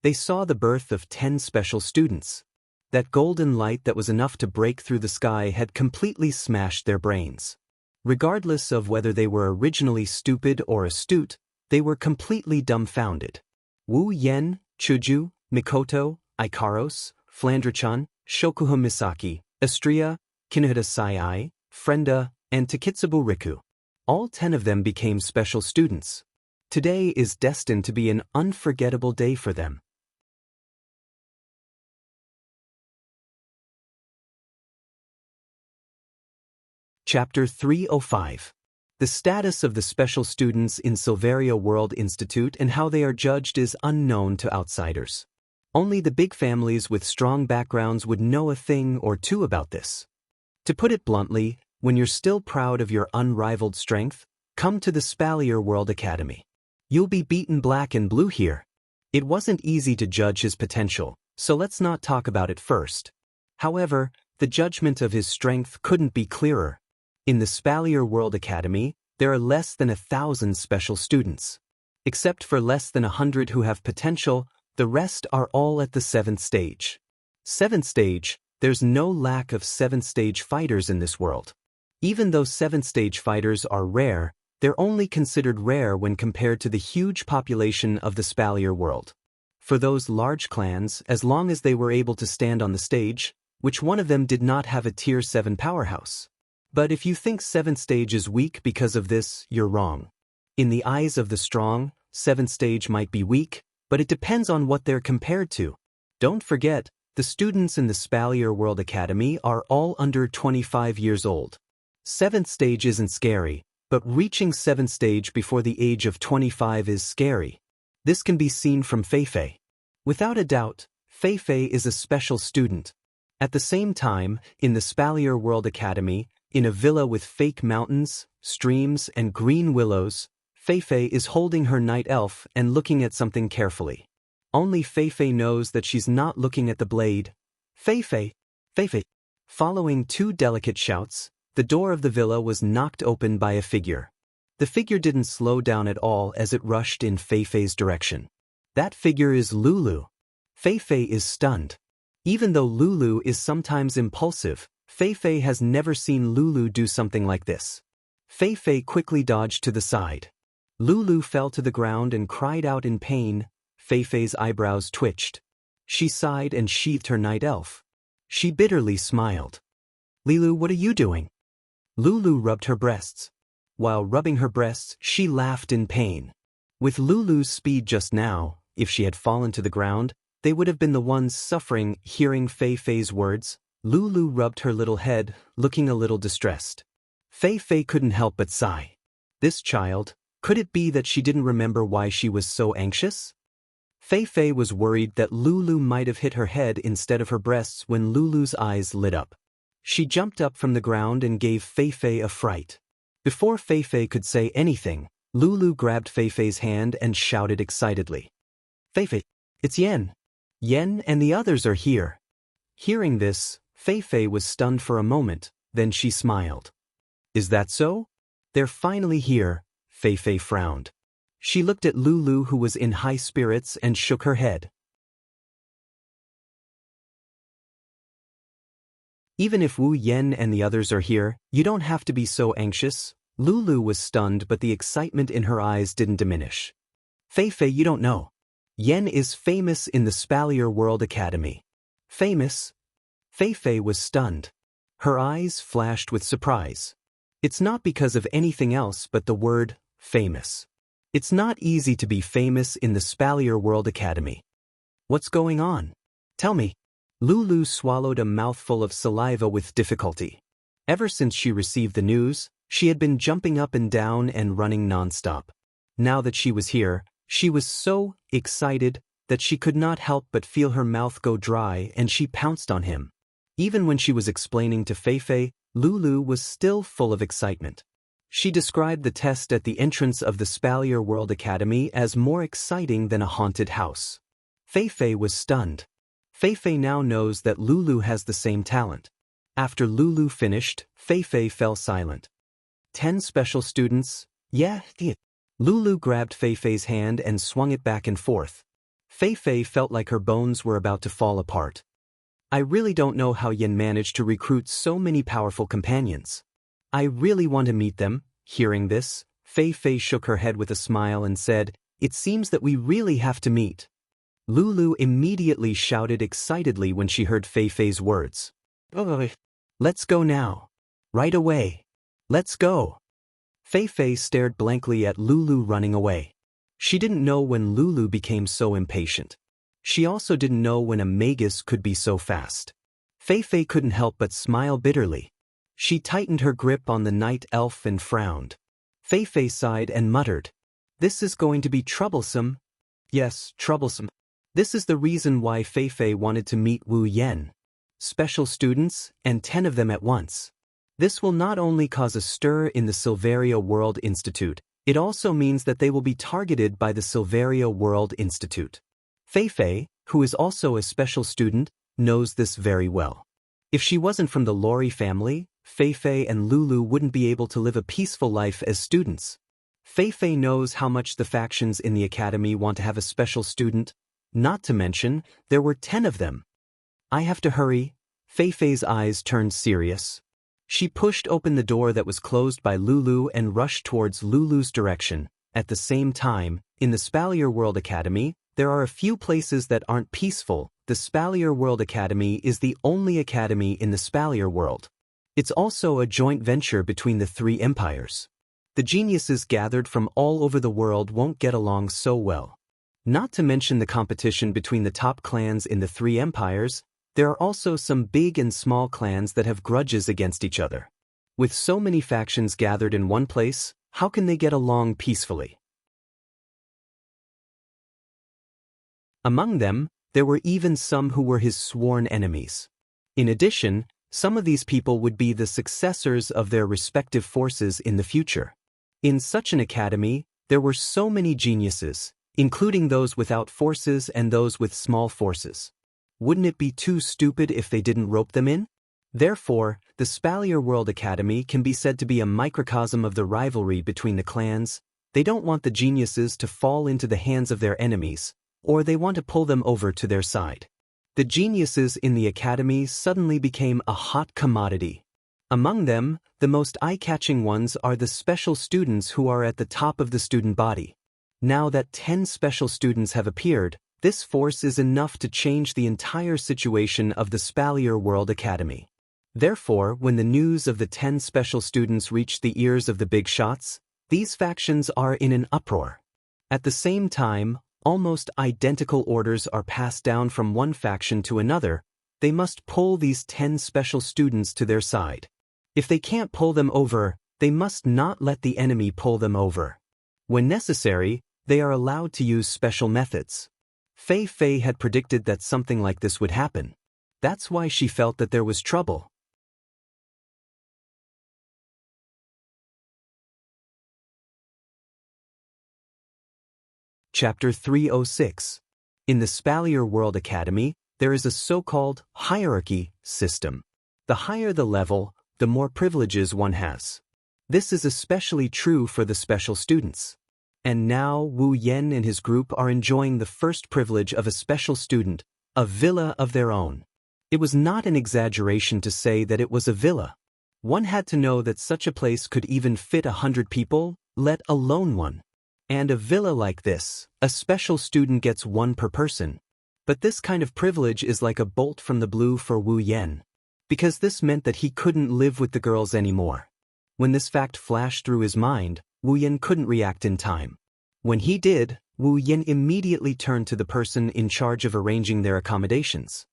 Speaker 1: They saw the birth of 10 special students. That golden light that was enough to break through the sky had completely smashed their brains. Regardless of whether they were originally stupid or astute, they were completely dumbfounded. Wu Yen, Chuju, Mikoto, Ikaros, Flandre-chan, Shokuha Misaki, Astria, Kinuhata Sai, Frenda, and Takitsubu Riku. All 10 of them became special students. Today is destined to be an unforgettable day for them. Chapter 305. The status of the special students in Silveria World Institute and how they are judged is unknown to outsiders. Only the big families with strong backgrounds would know a thing or two about this. To put it bluntly, when you're still proud of your unrivaled strength, come to the Spalier World Academy. You'll be beaten black and blue here. It wasn't easy to judge his potential, so let's not talk about it first. However, the judgment of his strength couldn't be clearer. In the Spalier World Academy, there are less than 1,000 special students. Except for less than 100 who have potential, the rest are all at the 7th stage. 7th stage, there's no lack of 7th stage fighters in this world. Even though 7th stage fighters are rare, they're only considered rare when compared to the huge population of the Spalier world. For those large clans, as long as they were able to stand on the stage, which one of them did not have a Tier 7 powerhouse? But if you think 7th stage is weak because of this, you're wrong. In the eyes of the strong, 7th stage might be weak, but it depends on what they're compared to. Don't forget, the students in the Spalier World Academy are all under 25 years old. 7th stage isn't scary, but reaching 7th stage before the age of 25 is scary. This can be seen from Feifei. Without a doubt, Feifei is a special student. At the same time, in the Spalier World Academy, in a villa with fake mountains, streams, and green willows, Feifei is holding her night elf and looking at something carefully. Only Feifei knows that she's not looking at the blade. Feifei! Feifei! Following 2 delicate shouts, the door of the villa was knocked open by a figure. The figure didn't slow down at all as it rushed in Feifei's direction. That figure is Lulu. Feifei is stunned. Even though Lulu is sometimes impulsive, Feifei has never seen Lulu do something like this. Feifei quickly dodged to the side. Lulu fell to the ground and cried out in pain. Feifei's eyebrows twitched. She sighed and sheathed her night elf. She bitterly smiled. "Lilu, what are you doing?" Lulu rubbed her breasts. While rubbing her breasts, she laughed in pain. With Lulu's speed just now, if she had fallen to the ground, they would have been the ones suffering. Hearing Feifei's words, Lulu rubbed her little head, looking a little distressed. Feifei couldn't help but sigh. This child, could it be that she didn't remember why she was so anxious? Fei Fei was worried that Lulu might have hit her head instead of her breasts when Lulu's eyes lit up. She jumped up from the ground and gave Fei Fei a fright. Before Fei Fei could say anything, Lulu grabbed Fei Fei's hand and shouted excitedly. Fei Fei, it's Yen. Yen and the others are here. Hearing this, Fei Fei was stunned for a moment, then she smiled. Is that so? They're finally here, Fei Fei frowned. She looked at Lulu, who was in high spirits, and shook her head. Even if Wu Yen and the others are here, you don't have to be so anxious. Lulu was stunned, but the excitement in her eyes didn't diminish. Fei Fei, you don't know. Yen is famous in the Spalier World Academy. Famous? Fei Fei was stunned. Her eyes flashed with surprise. It's not because of anything else but the word, famous. It's not easy to be famous in the Spalier World Academy. What's going on? Tell me. Lulu swallowed a mouthful of saliva with difficulty. Ever since she received the news, she had been jumping up and down and running nonstop. Now that she was here, she was so excited that she could not help but feel her mouth go dry, and she pounced on him. Even when she was explaining to Fei Fei, Lulu was still full of excitement. She described the test at the entrance of the Spalier World Academy as more exciting than a haunted house. Fei Fei was stunned. Fei Fei now knows that Lulu has the same talent. After Lulu finished, Fei Fei fell silent. 10 special students? Yeah. Lulu grabbed Fei Fei's hand and swung it back and forth. Fei Fei felt like her bones were about to fall apart. I really don't know how Yen managed to recruit so many powerful companions. I really want to meet them. Hearing this, Fei Fei shook her head with a smile and said, It seems that we really have to meet. Lulu immediately shouted excitedly when she heard Fei Fei's words. Let's go now. Right away. Let's go. Fei Fei stared blankly at Lulu running away. She didn't know when Lulu became so impatient. She also didn't know when a magus could be so fast. Fei Fei couldn't help but smile bitterly. She tightened her grip on the night elf and frowned. Fei Fei sighed and muttered, This is going to be troublesome. Yes, troublesome. This is the reason why Fei Fei wanted to meet Wu Yen. Special students, and 10 of them at once. This will not only cause a stir in the Silveria World Institute, it also means that they will be targeted by the Silveria World Institute. Fei Fei, who is also a special student, knows this very well. If she wasn't from the Lori family, Fei Fei and Lulu wouldn't be able to live a peaceful life as students. Fei Fei knows how much the factions in the academy want to have a special student. Not to mention, there were 10 of them. I have to hurry. Fei Fei's eyes turned serious. She pushed open the door that was closed by Lulu and rushed towards Lulu's direction. At the same time, in the Spalier World Academy, there are a few places that aren't peaceful. The Spalier World Academy is the only academy in the Spalier world. It's also a joint venture between the 3 empires. The geniuses gathered from all over the world won't get along so well. Not to mention the competition between the top clans in the 3 empires, there are also some big and small clans that have grudges against each other. With so many factions gathered in one place, how can they get along peacefully? Among them, there were even some who were his sworn enemies. In addition, some of these people would be the successors of their respective forces in the future. In such an academy, there were so many geniuses, including those without forces and those with small forces. Wouldn't it be too stupid if they didn't rope them in? Therefore, the Spalier World Academy can be said to be a microcosm of the rivalry between the clans. They don't want the geniuses to fall into the hands of their enemies, or they want to pull them over to their side. The geniuses in the academy suddenly became a hot commodity. Among them, the most eye-catching ones are the special students who are at the top of the student body. Now that 10 special students have appeared, this force is enough to change the entire situation of the Spalier World Academy. Therefore, when the news of the 10 special students reach the ears of the big shots, these factions are in an uproar. At the same time, almost identical orders are passed down from one faction to another. They must pull these 10 special students to their side. If they can't pull them over, they must not let the enemy pull them over. When necessary, they are allowed to use special methods. Fei Fei had predicted that something like this would happen. That's why she felt that there was trouble. Chapter 306. In the Spalier World Academy, there is a so-called hierarchy system. The higher the level, the more privileges one has. This is especially true for the special students. And now Wu Yan and his group are enjoying the first privilege of a special student, a villa of their own. It was not an exaggeration to say that it was a villa. One had to know that such a place could even fit 100 people, let alone one. And a villa like this, a special student gets one per person. But this kind of privilege is like a bolt from the blue for Wu Yan. Because this meant that he couldn't live with the girls anymore. When this fact flashed through his mind, Wu Yan couldn't react in time. When he did, Wu Yan immediately turned to the person in charge of arranging their accommodations.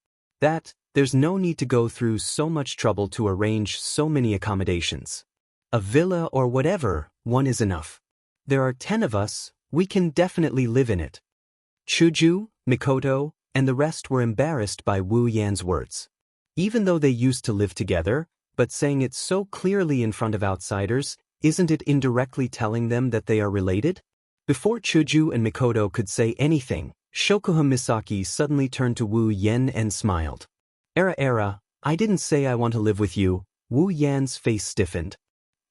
Speaker 1: There's no need to go through so much trouble to arrange so many accommodations. A villa or whatever, one is enough. There are 10 of us, we can definitely live in it. Chuju, Mikoto, and the rest were embarrassed by Wu Yan's words. Even though they used to live together, but saying it so clearly in front of outsiders, isn't it indirectly telling them that they are related? Before Chuju and Mikoto could say anything, Shokuha Misaki suddenly turned to Wu Yan and smiled. Era, I didn't say I want to live with you. Wu Yan's face stiffened.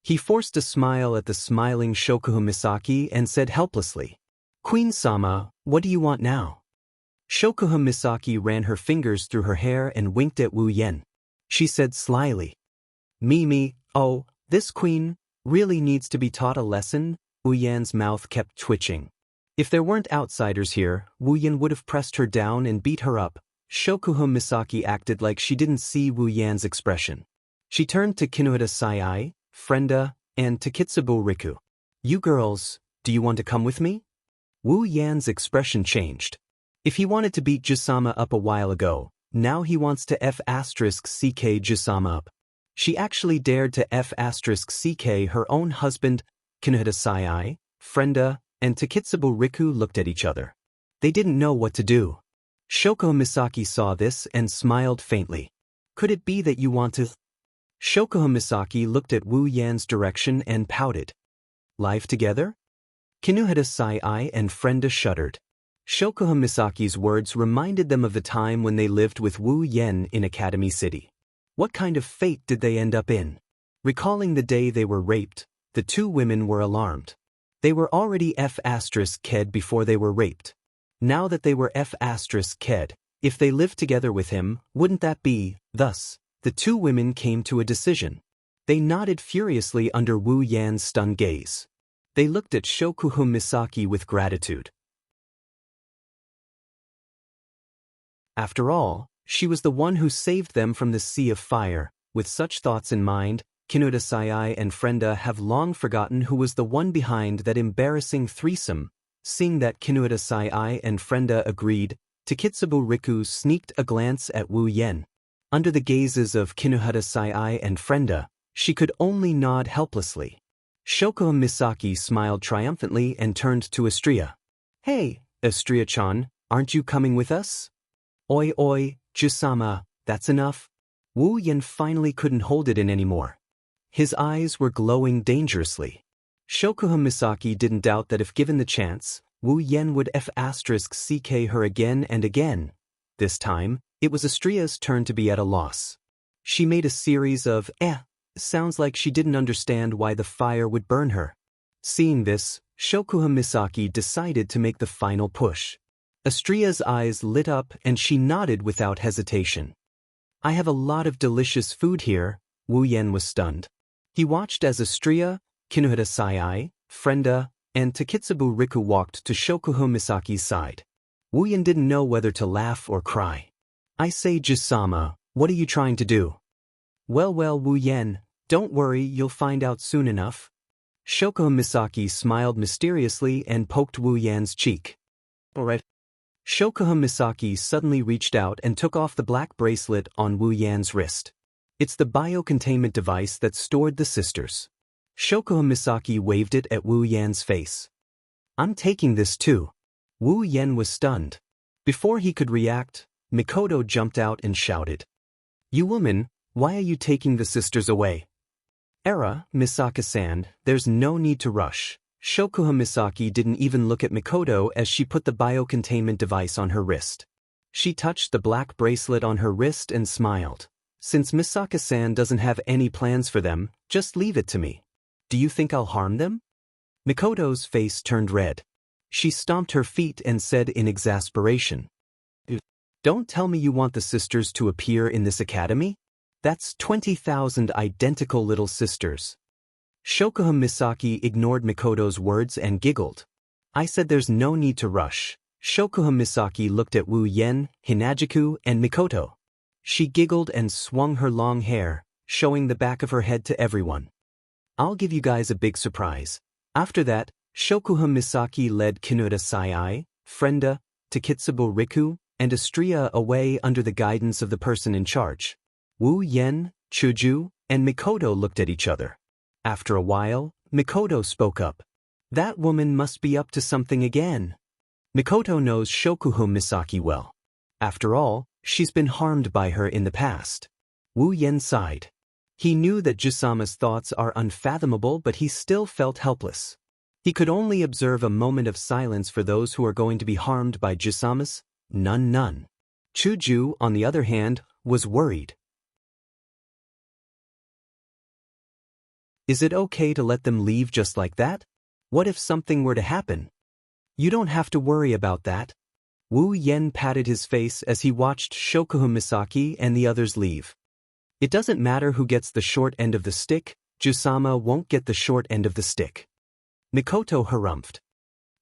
Speaker 1: He forced a smile at the smiling Shokuha Misaki and said helplessly, Queen-sama, what do you want now? Shokuha Misaki ran her fingers through her hair and winked at Wu Yan. She said slyly, Mimi, oh, this queen really needs to be taught a lesson. Wu Yan's mouth kept twitching. If there weren't outsiders here, Wu Yan would have pressed her down and beat her up. Shokuha Misaki acted like she didn't see Wu Yan's expression. She turned to Kinohita Sai, Frenda, and Takitsubo Riku. You girls, do you want to come with me? Wu Yan's expression changed. If he wanted to beat Jusama up a while ago, now he wants to F***ck Jusama up. She actually dared to F***ck her own husband. Kinohita Sai, Frenda, and Takitsubo Riku looked at each other. They didn't know what to do. Shokuha Misaki saw this and smiled faintly. Could it be that you want to? Shokuha Misaki looked at Wu Yan's direction and pouted. Live together? Kinohita Sai and Frenda shuddered. Shokuha Misaki's words reminded them of the time when they lived with Wu Yan in Academy City. What kind of fate did they end up in? Recalling the day they were raped, the two women were alarmed. They were already F***ed before they were raped. Now that they were F***ed, if they lived together with him, wouldn't that be, thus, the two women came to a decision. They nodded furiously under Wu Yan's stunned gaze. They looked at Shokuha Misaki with gratitude. After all, she was the one who saved them from the sea of fire. With such thoughts in mind, Kinohita Sai and Frenda have long forgotten who was the one behind that embarrassing threesome. Seeing that Kinohita Sai and Frenda agreed, Takitsubo Riku sneaked a glance at Wu Yan. Under the gazes of Kinohita Sai and Frenda, she could only nod helplessly. Shokuha Misaki smiled triumphantly and turned to Astria. Hey, Astria-chan, aren't you coming with us? Oi, Jusama, that's enough. Wu Yan finally couldn't hold it in anymore. His eyes were glowing dangerously. Shokuha Misaki didn't doubt that if given the chance, Wu Yan would F***ck her again and again. This time, it was Astria's turn to be at a loss. She made a series of sounds like she didn't understand why the fire would burn her. Seeing this, Shokuha Misaki decided to make the final push. Astria's eyes lit up and she nodded without hesitation. I have a lot of delicious food here. Wu Yan was stunned. He watched as Astria, Kinohita Sai, Frenda, and Takitsubo Riku walked to Shokuha Misaki's side. Wu Yan didn't know whether to laugh or cry. I say, Jusama, what are you trying to do? Well, Wu Yan, don't worry, you'll find out soon enough. Shokuha Misaki smiled mysteriously and poked Wu Yan's cheek. Alright. Shokuha Misaki suddenly reached out and took off the black bracelet on Wu Yan's wrist. It's the biocontainment device that stored the sisters. Shokuha Misaki waved it at Wu Yan's face. I'm taking this too. Wu Yan was stunned. Before he could react, Mikoto jumped out and shouted. "You woman, why are you taking the sisters away?" "Era, Misaka-san, there's no need to rush." Shokuha Misaki didn't even look at Mikoto as she put the biocontainment device on her wrist. She touched the black bracelet on her wrist and smiled. "Since Misaka-san doesn't have any plans for them, just leave it to me. Do you think I'll harm them?" Mikoto's face turned red. She stomped her feet and said in exasperation, "Don't tell me you want the sisters to appear in this academy? That's 20,000 identical little sisters." Shokuha Misaki ignored Mikoto's words and giggled. "I said there's no need to rush." Shokuha Misaki looked at Wu Yen, Hinajiku, and Mikoto. She giggled and swung her long hair, showing the back of her head to everyone. "I'll give you guys a big surprise." After that, Shokuha Misaki led Kinuta Sai, Frenda, Takitsubo Riku, and Astria away under the guidance of the person in charge. Wu Yen, Chuju, and Mikoto looked at each other. After a while, Mikoto spoke up. "That woman must be up to something again." Mikoto knows Shokuha Misaki well. After all, she's been harmed by her in the past. Wu Yen sighed. He knew that Jusama's thoughts are unfathomable, but he still felt helpless. He could only observe a moment of silence for those who are going to be harmed by Jusama's. None. Chuju, on the other hand, was worried. "Is it okay to let them leave just like that? What if something were to happen?" "You don't have to worry about that." Wu Yen patted his face as he watched Shokuha Misaki and the others leave. "It doesn't matter who gets the short end of the stick, Jusama won't get the short end of the stick." Mikoto harumphed.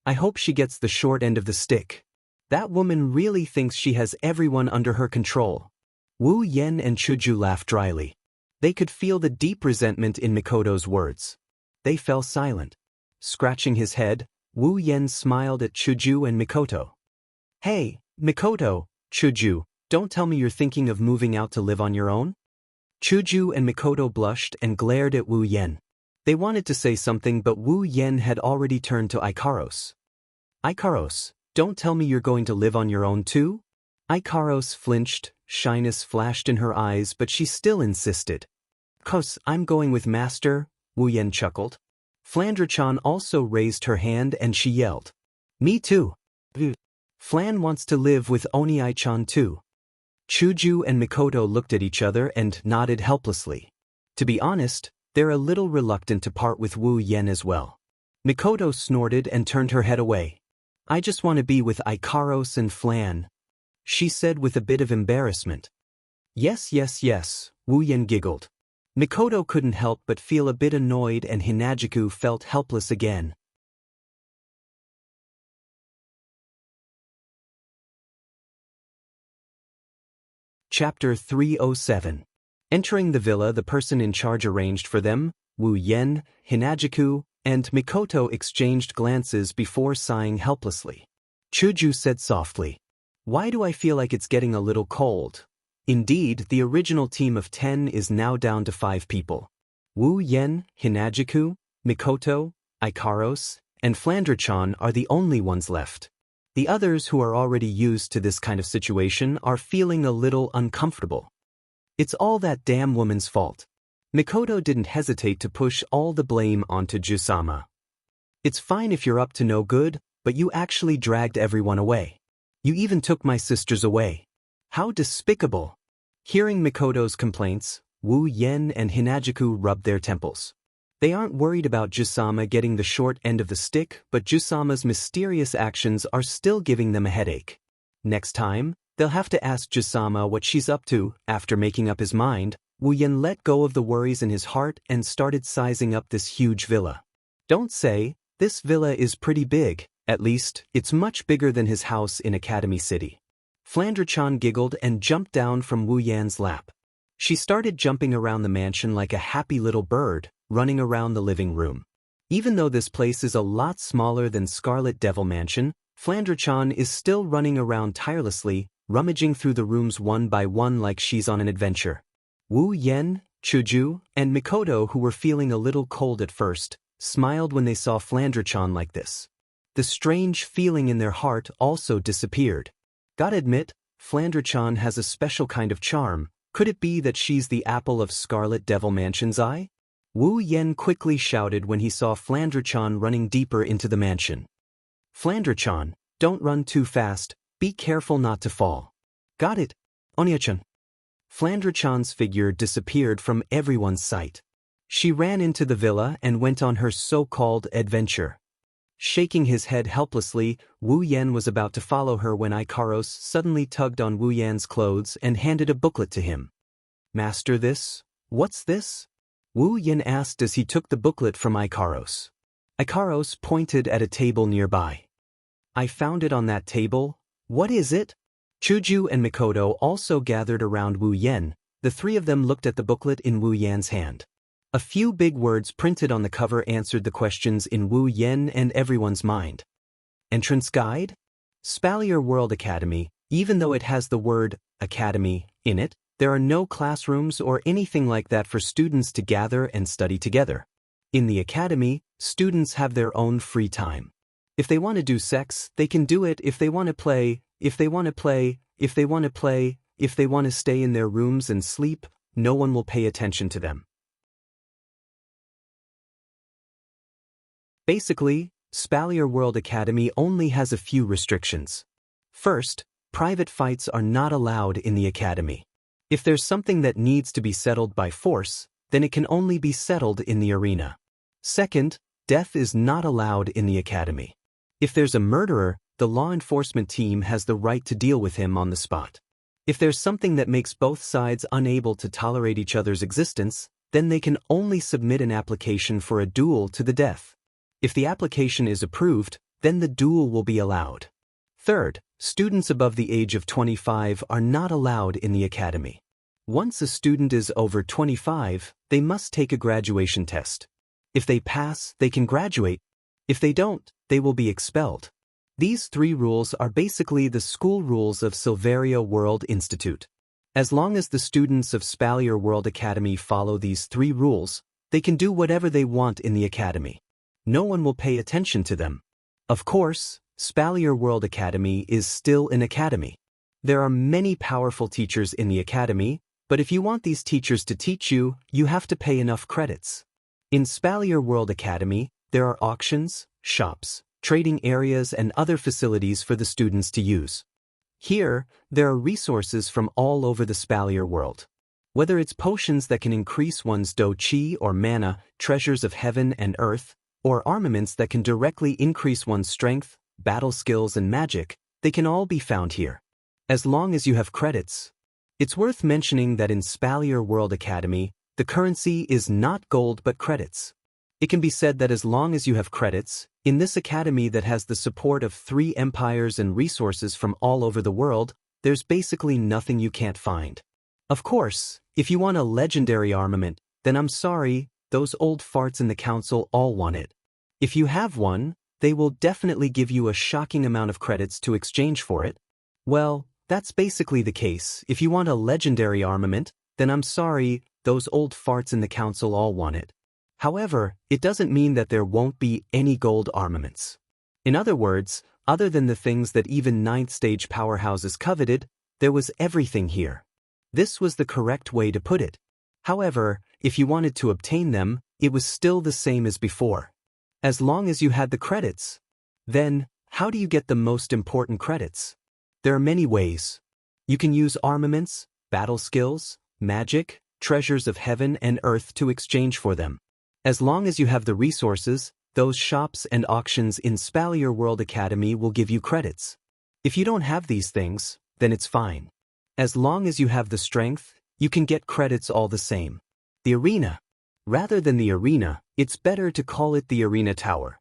Speaker 1: "I hope she gets the short end of the stick. That woman really thinks she has everyone under her control." Wu Yen and Chuju laughed dryly. They could feel the deep resentment in Mikoto's words. They fell silent. Scratching his head, Wu Yen smiled at Chuju and Mikoto. "Hey, Mikoto, Chuju, don't tell me you're thinking of moving out to live on your own?" Chuju and Mikoto blushed and glared at Wu Yen. They wanted to say something, but Wu Yen had already turned to Ikaros. "Ikaros, don't tell me you're going to live on your own too?" Ikaros flinched, shyness flashed in her eyes, but she still insisted. "'Cause I'm going with Master," Wu Yen chuckled. Flandre-chan also raised her hand and she yelled, "Me too. Flan wants to live with Oniai-chan too." Chuju and Mikoto looked at each other and nodded helplessly. To be honest, they're a little reluctant to part with Wu Yen as well. Mikoto snorted and turned her head away. "I just want to be with Ikaros and Flan," she said with a bit of embarrassment. Yes, Wu Yen giggled. Mikoto couldn't help but feel a bit annoyed, and Hinajiku felt helpless again. Chapter 307. Entering the villa, the person in charge arranged for them. Wu Yen, Hinajiku, and Mikoto exchanged glances before sighing helplessly. Chuju said softly, "Why do I feel like it's getting a little cold?" Indeed, the original team of 10 is now down to 5 people. Wu Yen, Hinajiku, Mikoto, Ikaros, and Flandre-chan are the only ones left. The others, who are already used to this kind of situation, are feeling a little uncomfortable. It's all that damn woman's fault. Mikoto didn't hesitate to push all the blame onto Jusama. "It's fine if you're up to no good, but you actually dragged everyone away. You even took my sisters away. How despicable." Hearing Mikoto's complaints, Wu Yen and Hinajiku rubbed their temples. They aren't worried about Jusama getting the short end of the stick, but Jusama's mysterious actions are still giving them a headache. Next time, they'll have to ask Jusama what she's up to. After making up his mind, Wu Yen let go of the worries in his heart and started sizing up this huge villa. Don't say, this villa is pretty big. At least, it's much bigger than his house in Academy City. Flandre-chan giggled and jumped down from Wu Yan's lap. She started jumping around the mansion like a happy little bird, running around the living room. Even though this place is a lot smaller than Scarlet Devil Mansion, Flandre-chan is still running around tirelessly, rummaging through the rooms one by one like she's on an adventure. Wu Yen, Chuju, and Mikoto, who were feeling a little cold at first, smiled when they saw Flandre-chan like this. The strange feeling in their heart also disappeared. Gotta admit, Flandre-chan has a special kind of charm. Could it be that she's the apple of Scarlet Devil Mansion's eye? Wu Yen quickly shouted when he saw Flandre-chan running deeper into the mansion. Flandre-chan, don't run too fast, be careful not to fall. Got it, Onya-chan. Flandre-chan's figure disappeared from everyone's sight. She ran into the villa and went on her so-called adventure. Shaking his head helplessly, Wu Yen was about to follow her when Ikaros suddenly tugged on Wu Yan's clothes and handed a booklet to him. Master, this? What's this? Wu Yen asked as he took the booklet from Ikaros. Ikaros pointed at a table nearby. I found it on that table. What is it? Chuju and Mikoto also gathered around Wu Yen. The three of them looked at the booklet in Wu Yan's hand. A few big words printed on the cover answered the questions in Wu Yen and everyone's mind. Entrance Guide? Spalier World Academy. Even though it has the word academy in it, there are no classrooms or anything like that for students to gather and study together. In the academy, students have their own free time. If they want to do sex, they can do it. If they want to play, if they want to stay in their rooms and sleep, no one will pay attention to them. Basically, Spalier World Academy only has a few restrictions. First, private fights are not allowed in the academy. If there's something that needs to be settled by force, then it can only be settled in the arena. Second, death is not allowed in the academy. If there's a murderer, the law enforcement team has the right to deal with him on the spot. If there's something that makes both sides unable to tolerate each other's existence, then they can only submit an application for a duel to the death. If the application is approved, then the duel will be allowed. Third, students above the age of 25 are not allowed in the academy. Once a student is over 25, they must take a graduation test. If they pass, they can graduate. If they don't, they will be expelled. These three rules are basically the school rules of Silveria World Institute. As long as the students of Spalier World Academy follow these three rules, they can do whatever they want in the academy. No one will pay attention to them. Of course, Spalier World Academy is still an academy. There are many powerful teachers in the academy, but if you want these teachers to teach you, you have to pay enough credits. In Spalier World Academy, there are auctions, shops, trading areas and other facilities for the students to use. Here, there are resources from all over the Spalier world. Whether it's potions that can increase one's do-chi or mana, treasures of heaven and earth, or armaments that can directly increase one's strength, battle skills and magic, they can all be found here. As long as you have credits. It's worth mentioning that in Spalier World Academy, the currency is not gold but credits. It can be said that as long as you have credits, in this academy that has the support of 3 empires and resources from all over the world, there's basically nothing you can't find. Of course, if you want a legendary armament, then I'm sorry, those old farts in the council all want it. If you have one, they will definitely give you a shocking amount of credits to exchange for it. Well, that's basically the case. If you want a legendary armament, then I'm sorry, those old farts in the council all want it. However, it doesn't mean that there won't be any gold armaments. In other words, other than the things that even 9th stage powerhouses coveted, there was everything here. This was the correct way to put it. However, if you wanted to obtain them, it was still the same as before. As long as you had the credits. Then, how do you get the most important credits? There are many ways. You can use armaments, battle skills, magic, treasures of heaven and earth to exchange for them. As long as you have the resources, those shops and auctions in Spalier World Academy will give you credits. If you don't have these things, then it's fine. As long as you have the strength, you can get credits all the same. The arena. Rather than the arena, it's better to call it the arena tower.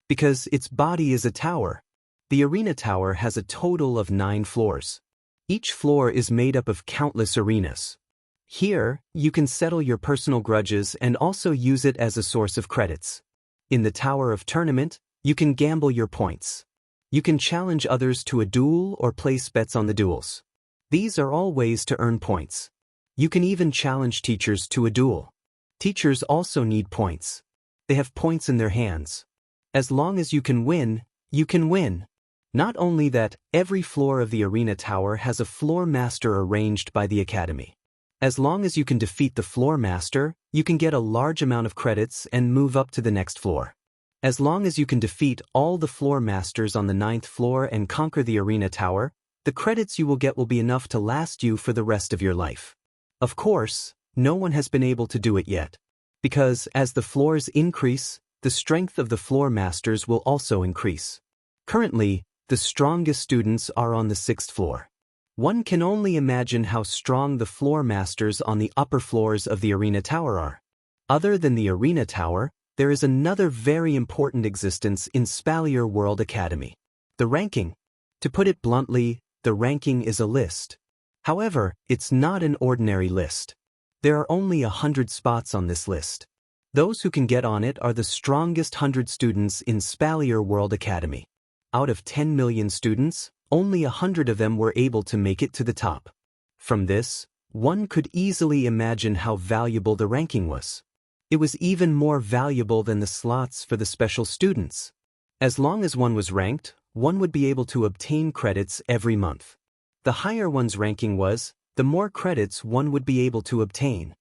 Speaker 1: Because its body is a tower. The arena tower has a total of 9 floors. Each floor is made up of countless arenas. Here, you can settle your personal grudges and also use it as a source of credits. In the Tower of Tournament, you can gamble your points. You can challenge others to a duel or place bets on the duels. These are all ways to earn points. You can even challenge teachers to a duel. Teachers also need points. They have points in their hands. As long as you can win, You can win. Not only that, every floor of the arena tower has a floor master arranged by the academy. As long as you can defeat the floor master, you can get a large amount of credits and move up to the next floor. As long as you can defeat all the floor masters on the 9th floor and conquer the arena tower, the credits you will get will be enough to last you for the rest of your life. Of course, no one has been able to do it yet. Because as the floors increase, the strength of the floor masters will also increase. Currently, the strongest students are on the 6th floor. One can only imagine how strong the floor masters on the upper floors of the arena tower are. Other than the arena tower, there is another very important existence in Spalier World Academy. The ranking. To put it bluntly, the ranking is a list. However, it's not an ordinary list. There are only 100 spots on this list. Those who can get on it are the strongest 100 students in Spalier World Academy. Out of 10 million students, only 100 of them were able to make it to the top. From this, one could easily imagine how valuable the ranking was. It was even more valuable than the slots for the special students. As long as one was ranked, one would be able to obtain credits every month. The higher one's ranking was, the more credits one would be able to obtain.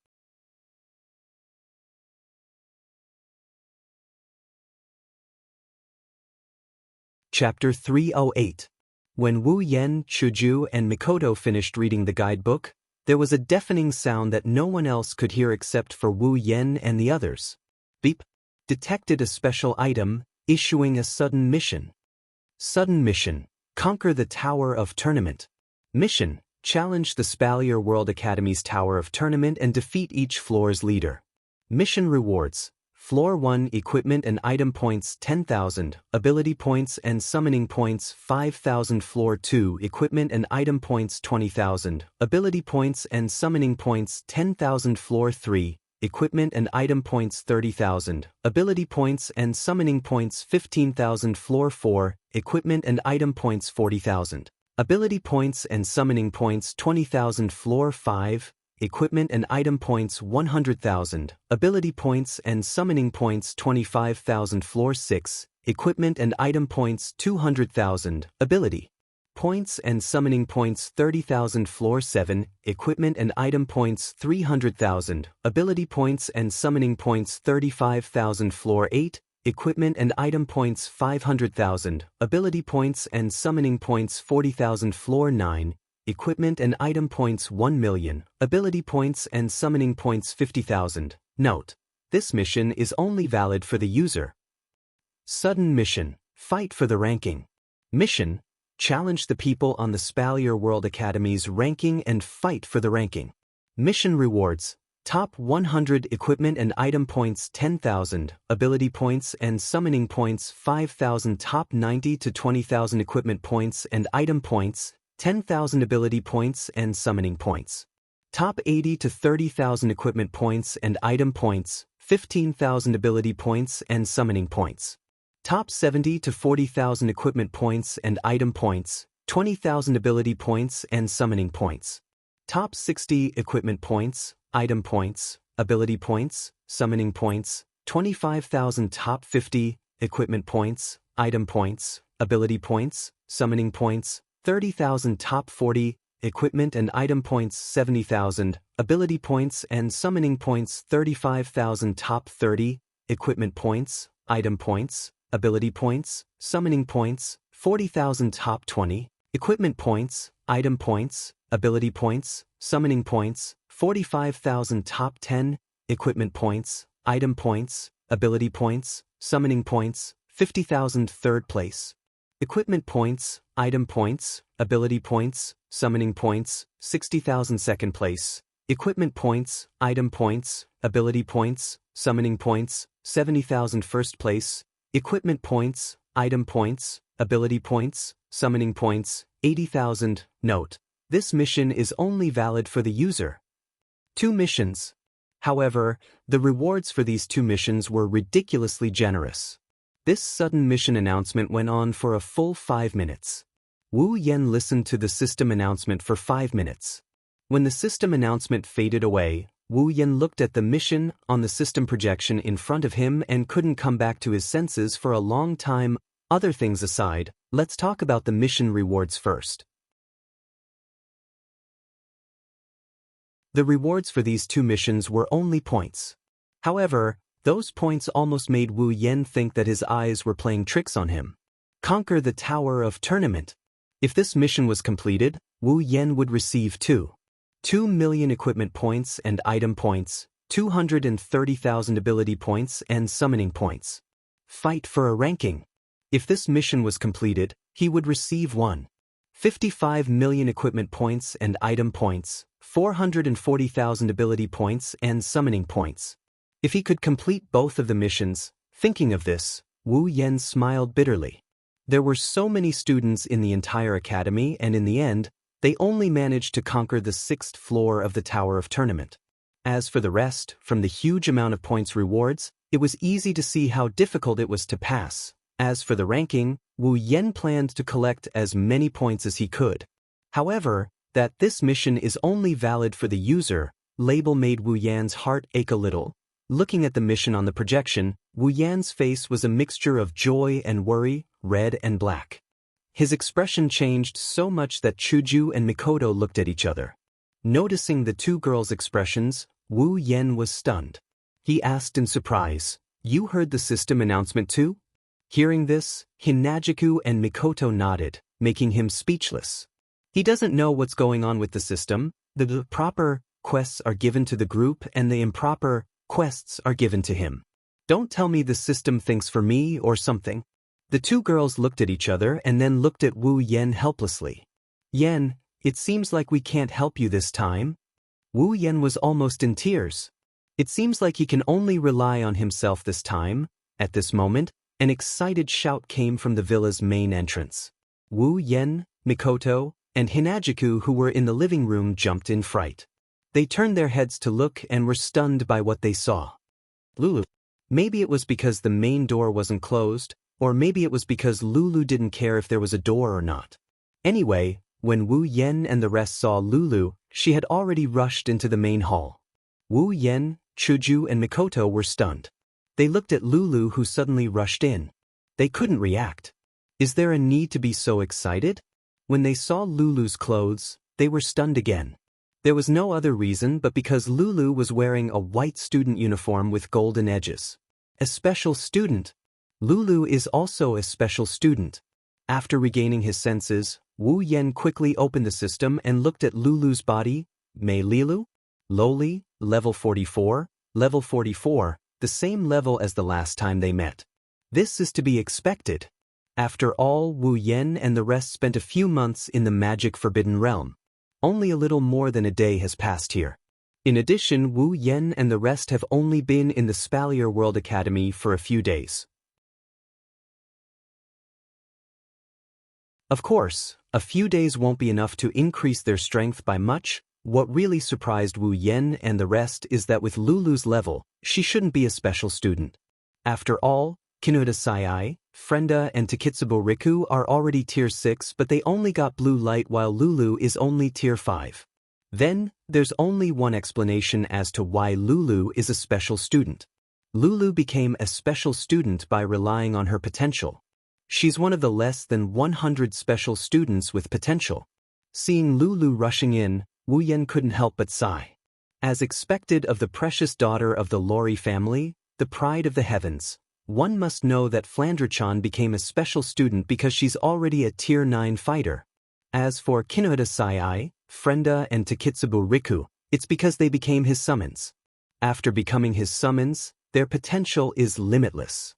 Speaker 1: Chapter 308. When Wu Yen, Chuju, and Mikoto finished reading the guidebook, there was a deafening sound that no one else could hear except for Wu Yen and the others. Beep. Detected a special item, issuing a sudden mission. Sudden mission. Conquer the Tower of Tournament. Mission. Challenge the Spalier World Academy's Tower of Tournament and defeat each floor's leader. Mission rewards. Floor 1 Equipment and Item Points 10,000, Ability Points and Summoning Points 5,000. Floor 2 Equipment and Item Points 20,000, Ability Points and Summoning Points 10,000. Floor 3 Equipment and Item Points 30,000, Ability Points and Summoning Points 15,000. Floor 4 Equipment and Item Points 40,000, Ability Points and Summoning Points 20,000. Floor 5 Equipment and Item Points 100,000, Ability Points and Summoning Points 25,000. Floor 6, Equipment and Item Points 200,000, Ability Points and Summoning Points 30,000. Floor 7, Equipment and Item Points 300,000, Ability Points and Summoning Points 35,000. Floor 8, Equipment and Item Points 500,000, Ability Points and Summoning Points 40,000. Floor 9, Equipment and Item Points 1 million, Ability Points and Summoning Points 50,000. Note: this mission is only valid for the user. Sudden mission. Fight for the ranking. Mission. Challenge the people on the Spalier World Academy's ranking and fight for the ranking. Mission rewards. Top 100 Equipment and Item Points 10,000, Ability Points and Summoning Points 5,000. Top 90 to 20,000 Equipment Points and Item Points 10,000 Ability Points and Summoning Points. Top 80 to 30,000 Equipment Points and Item Points, 15,000 Ability Points and Summoning Points. Top 70 to 40,000 Equipment Points and Item Points, 20,000 Ability Points and Summoning Points. Top 60 Equipment Points, Item Points, Ability Points, Summoning Points, 25,000. Top 50 Equipment Points, Item Points, Ability Points, Summoning Points, 30,000. Top 40 Equipment and Item Points 70,000, Ability Points and Summoning Points 35,000. Top 30 Equipment Points, Item Points, Ability Points, Summoning Points 40,000. Top 20 Equipment Points, Item Points, Ability Points, Summoning Points 45,000. Top 10 Equipment Points, Item Points, Ability Points, Summoning Points 50,000. Third place. Equipment Points, Item Points, Ability Points, Summoning Points, 60,000. Second place. Equipment Points, Item Points, Ability Points, Summoning Points, 70,000. First place. Equipment Points, Item Points, Ability Points, Summoning Points, 80,000. Note: this mission is only valid for the user. 2 missions. However, the rewards for these 2 missions were ridiculously generous. This sudden mission announcement went on for a full 5 minutes. Wu Yen listened to the system announcement for 5 minutes. When the system announcement faded away, Wu Yen looked at the mission on the system projection in front of him and couldn't come back to his senses for a long time Other things aside, let's talk about the mission rewards first. The rewards for these two missions were only points. However, those points almost made Wu Yen think that his eyes were playing tricks on him. Conquer the Tower of Tournament. If this mission was completed, Wu Yen would receive 2 million equipment points and item points, 230,000 ability points and summoning points. Fight for a ranking. If this mission was completed, he would receive 55 million equipment points and item points, 440,000 ability points and summoning points. If he could complete both of the missions, thinking of this, Wu Yen smiled bitterly. There were so many students in the entire academy, and in the end, they only managed to conquer the 6th floor of the Tower of Tournament. As for the rest, from the huge amount of points rewards, it was easy to see how difficult it was to pass. As for the ranking, Wu Yen planned to collect as many points as he could. However, that this mission is only valid for the user label made Wu Yan's heart ache a little. Looking at the mission on the projection, Wu Yan's face was a mixture of joy and worry, red and black. His expression changed so much that Chuju and Mikoto looked at each other. Noticing the two girls' expressions, Wu Yen was stunned. He asked in surprise, "You heard the system announcement too?" Hearing this, Hinajiku and Mikoto nodded, making him speechless. He doesn't know what's going on with the system. The proper quests are given to the group and the improper quests are given to him. Don't tell me the system thinks for me or something. The two girls looked at each other and then looked at Wu Yen helplessly. "Yen, it seems like we can't help you this time." Wu Yen was almost in tears. It seems like he can only rely on himself this time. At this moment, an excited shout came from the villa's main entrance. Wu Yen, Mikoto, and Hinajiku, who were in the living room, jumped in fright. They turned their heads to look and were stunned by what they saw. Lulu. Maybe it was because the main door wasn't closed, or maybe it was because Lulu didn't care if there was a door or not. Anyway, when Wu Yen and the rest saw Lulu, she had already rushed into the main hall. Wu Yen, Chuju, and Mikoto were stunned. They looked at Lulu, who suddenly rushed in. They couldn't react. Is there a need to be so excited? When they saw Lulu's clothes, they were stunned again. There was no other reason but because Lulu was wearing a white student uniform with golden edges. A special student. Lulu is also a special student. After regaining his senses, Wu Yen quickly opened the system and looked at Lulu's body. Mei Lilu? Lowly, level 44, the same level as the last time they met. This is to be expected. After all, Wu Yen and the rest spent a few months in the magic forbidden realm. Only a little more than a day has passed here. In addition, Wu Yen and the rest have only been in the Spalier World Academy for a few days. Of course, a few days won't be enough to increase their strength by much. What really surprised Wu Yen and the rest is that with Lulu's level, she shouldn't be a special student. After all, Kinoda Sai, Frenda, and Takitsubo Riku are already tier 6, but they only got blue light while Lulu is only tier 5. Then, there's only one explanation as to why Lulu is a special student. Lulu became a special student by relying on her potential. She's one of the less than 100 special students with potential. Seeing Lulu rushing in, Wu Yen couldn't help but sigh. As expected of the precious daughter of the Lori family, the pride of the heavens, one must know that Flandre-chan became a special student because she's already a tier 9 fighter. As for Kinoda Sai, Frenda, and Takitsubo Riku, it's because they became his summons. After becoming his summons, their potential is limitless.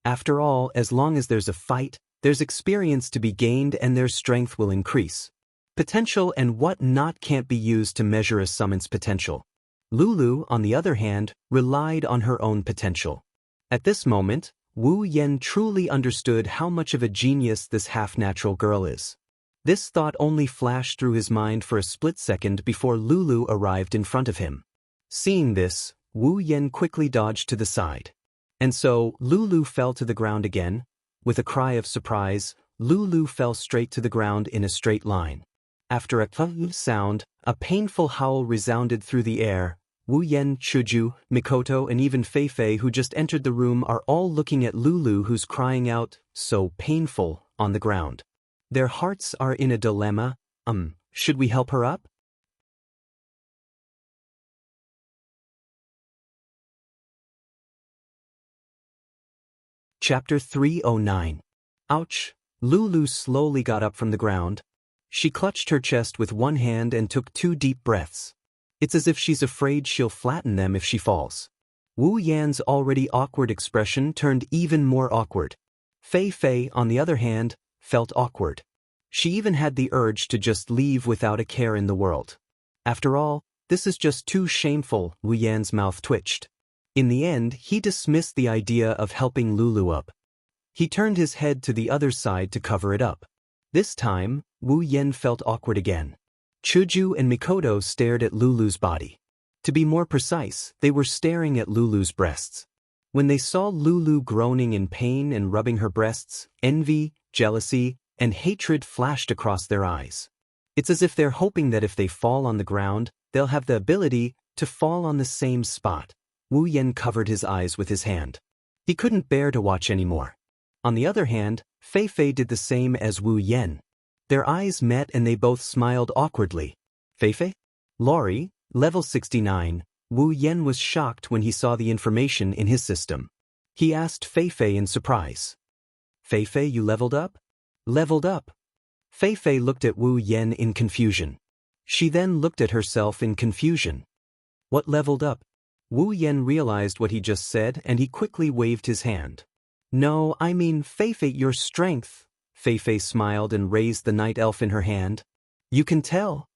Speaker 1: After all, as long as there's a fight, there's experience to be gained and their strength will increase. Potential and what not can't be used to measure a summon's potential. Lulu, on the other hand, relied on her own potential. At this moment, Wu Yen truly understood how much of a genius this half-natural girl is. This thought only flashed through his mind for a split second before Lulu arrived in front of him. Seeing this, Wu Yen quickly dodged to the side. And so, Lulu fell to the ground again. With a cry of surprise, Lulu fell straight to the ground in a straight line. After a thud sound, a painful howl resounded through the air. Wu Yen, Chuju, Mikoto, and even Feifei, who just entered the room, are all looking at Lulu, who's crying out, so painful, on the ground. Their hearts are in a dilemma. Should we help her up? Chapter 309. Ouch! Lulu slowly got up from the ground. She clutched her chest with one hand and took 2 deep breaths. It's as if she's afraid she'll flatten them if she falls. Wu Yan's already awkward expression turned even more awkward. Fei Fei, on the other hand, felt awkward. She even had the urge to just leave without a care in the world. After all, this is just too shameful. Wu Yan's mouth twitched. In the end, he dismissed the idea of helping Lulu up. He turned his head to the other side to cover it up. This time, Wu Yan felt awkward again. Chuju and Mikoto stared at Lulu's body. To be more precise, they were staring at Lulu's breasts. When they saw Lulu groaning in pain and rubbing her breasts, envy, jealousy, and hatred flashed across their eyes. It's as if they're hoping that if they fall on the ground, they'll have the ability to fall on the same spot. Wu Yan covered his eyes with his hand. He couldn't bear to watch anymore. On the other hand, Fei Fei did the same as Wu Yan. Their eyes met and they both smiled awkwardly. Fei Fei? Laurie, level 69, Wu Yan was shocked when he saw the information in his system. He asked Fei Fei in surprise. Fei Fei, you leveled up? Leveled up. Fei Fei looked at Wu Yan in confusion. She then looked at herself in confusion. What leveled up? Wu Yan realized what he just said and he quickly waved his hand. No, I mean Fei Fei, your strength. Fei Fei smiled and raised the night elf in her hand. You can tell.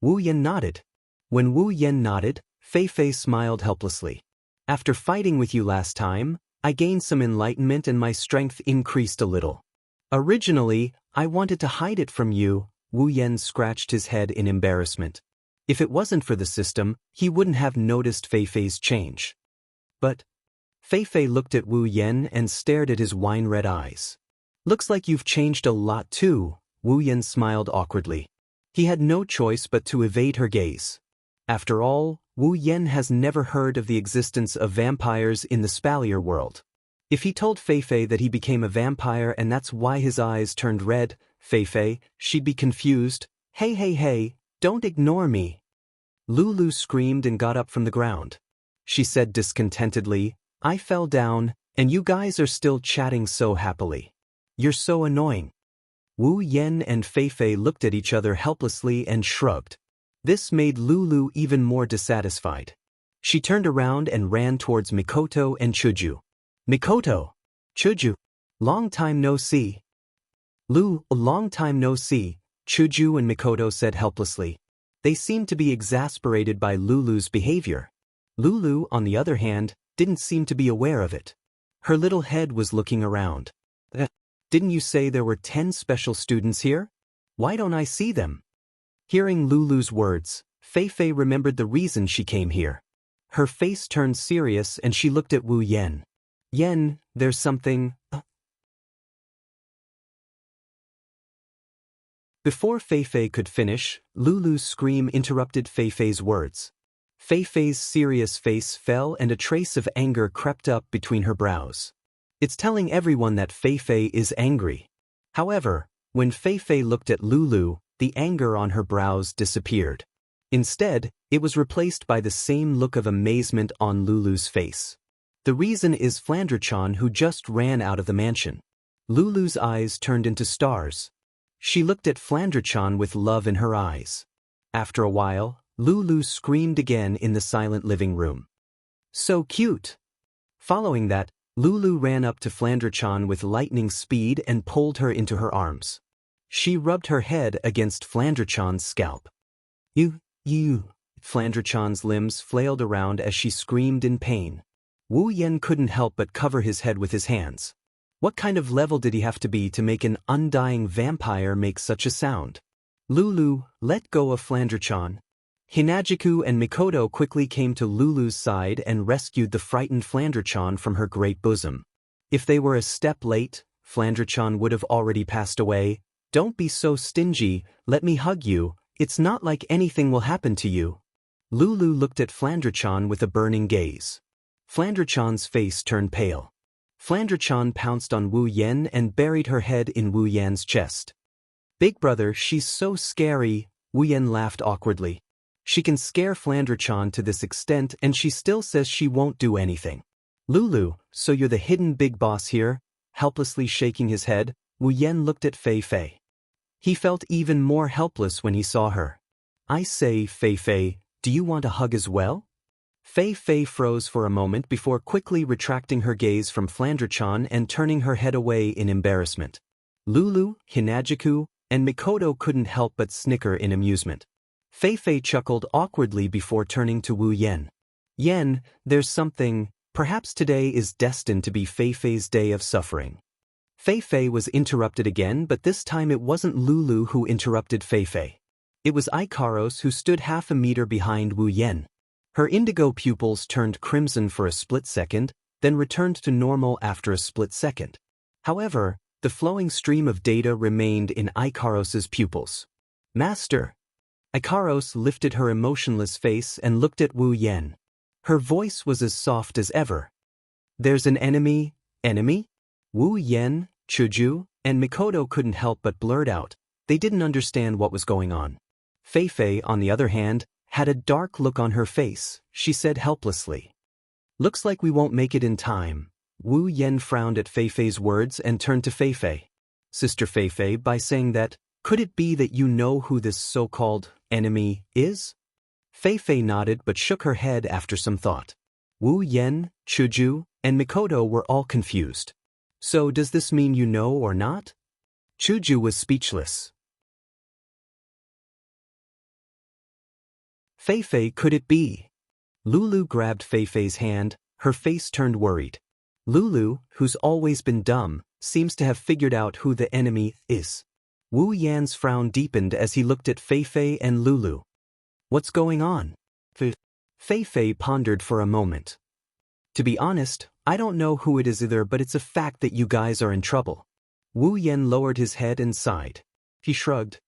Speaker 1: Wu Yan nodded. When Wu Yan nodded, Fei Fei smiled helplessly. After fighting with you last time, I gained some enlightenment and my strength increased a little. Originally, I wanted to hide it from you. Wu Yan scratched his head in embarrassment. If it wasn't for the system, he wouldn't have noticed Fei Fei's change. But Fei Fei looked at Wu Yan and stared at his wine-red eyes. Looks like you've changed a lot too. Wu Yan smiled awkwardly. He had no choice but to evade her gaze. After all, Wu Yan has never heard of the existence of vampires in the Spalier world. If he told Fei Fei that he became a vampire and that's why his eyes turned red, Fei Fei, she'd be confused. Hey, don't ignore me. Lulu screamed and got up from the ground. She said discontentedly, I fell down, and you guys are still chatting so happily. You're so annoying. Wu Yan and Fei Fei looked at each other helplessly and shrugged. This made Lulu even more dissatisfied. She turned around and ran towards Mikoto and Chuju. Mikoto! Chuju! Long time no see. Long time no see, Chuju and Mikoto said helplessly. They seemed to be exasperated by Lulu's behavior. Lulu, on the other hand, didn't seem to be aware of it. Her little head was looking around. Didn't you say there were 10 special students here? Why don't I see them? Hearing Lulu's words, Fei Fei remembered the reason she came here. Her face turned serious and she looked at Wu Yan. Yan, there's something… Before Fei Fei could finish, Lulu's scream interrupted Fei Fei's words. Fei Fei's serious face fell and a trace of anger crept up between her brows. It's telling everyone that Fei Fei is angry. However, when Fei Fei looked at Lulu, the anger on her brows disappeared. Instead, it was replaced by the same look of amazement on Lulu's face. The reason is Flandre-chan, who just ran out of the mansion. Lulu's eyes turned into stars. She looked at Flandre-chan with love in her eyes. After a while, Lulu screamed again in the silent living room. So cute! Following that, Lulu ran up to Flandre-chan with lightning speed and pulled her into her arms. She rubbed her head against Flandre-chan's scalp. You. Flandre-chan's limbs flailed around as she screamed in pain. Wu Yan couldn't help but cover his head with his hands. What kind of level did he have to be to make an undying vampire make such a sound? Lulu, let go of Flandre-chan. Hinajiku and Mikoto quickly came to Lulu's side and rescued the frightened Flandre-chan from her great bosom. If they were a step late, Flandre-chan would have already passed away. Don't be so stingy, let me hug you, it's not like anything will happen to you. Lulu looked at Flandre-chan with a burning gaze. Flandre-chan's face turned pale. Flandre-chan pounced on Wu Yen and buried her head in Wu Yan's chest. Big brother, she's so scary, Wu Yen laughed awkwardly. She can scare Flandre-chan to this extent and she still says she won't do anything. Lulu, so you're the hidden big boss here? Helplessly shaking his head, Wu Yen looked at Fei Fei. He felt even more helpless when he saw her. I say, Fei Fei, do you want a hug as well? Fei Fei froze for a moment before quickly retracting her gaze from Flandre-chan and turning her head away in embarrassment. Lulu, Hinajiku, and Mikoto couldn't help but snicker in amusement. Fei Fei chuckled awkwardly before turning to Wu Yen. Yen, there's something, perhaps today is destined to be Fei Fei's day of suffering. Fei Fei was interrupted again, but this time it wasn't Lulu who interrupted Fei Fei. It was Ikaros who stood half a meter behind Wu Yen. Her indigo pupils turned crimson for a split second, then returned to normal after a split second. However, the flowing stream of data remained in Ikaros's pupils. Master! Ikaros lifted her emotionless face and looked at Wu Yen. Her voice was as soft as ever. There's an enemy? Enemy? Wu Yen, Chuju, and Mikoto couldn't help but blurt out. They didn't understand what was going on. Fei Fei, on the other hand, had a dark look on her face. She said helplessly. Looks like we won't make it in time. Wu Yen frowned at Fei Fei's words and turned to Fei Fei. Sister Fei Fei, by saying that, could it be that you know who this so-called enemy is? Fei Fei nodded but shook her head after some thought. Wu Yen, Chuju, and Mikoto were all confused. So does this mean you know or not? Chuju was speechless. Fei Fei, could it be? Lulu grabbed Fei Fei's hand, her face turned worried. Lulu, who's always been dumb, seems to have figured out who the enemy is. Wu Yan's frown deepened as he looked at Fei Fei and Lulu. What's going on? Fei Fei pondered for a moment. To be honest, I don't know who it is either, but it's a fact that you guys are in trouble. Wu Yan lowered his head and sighed. He shrugged.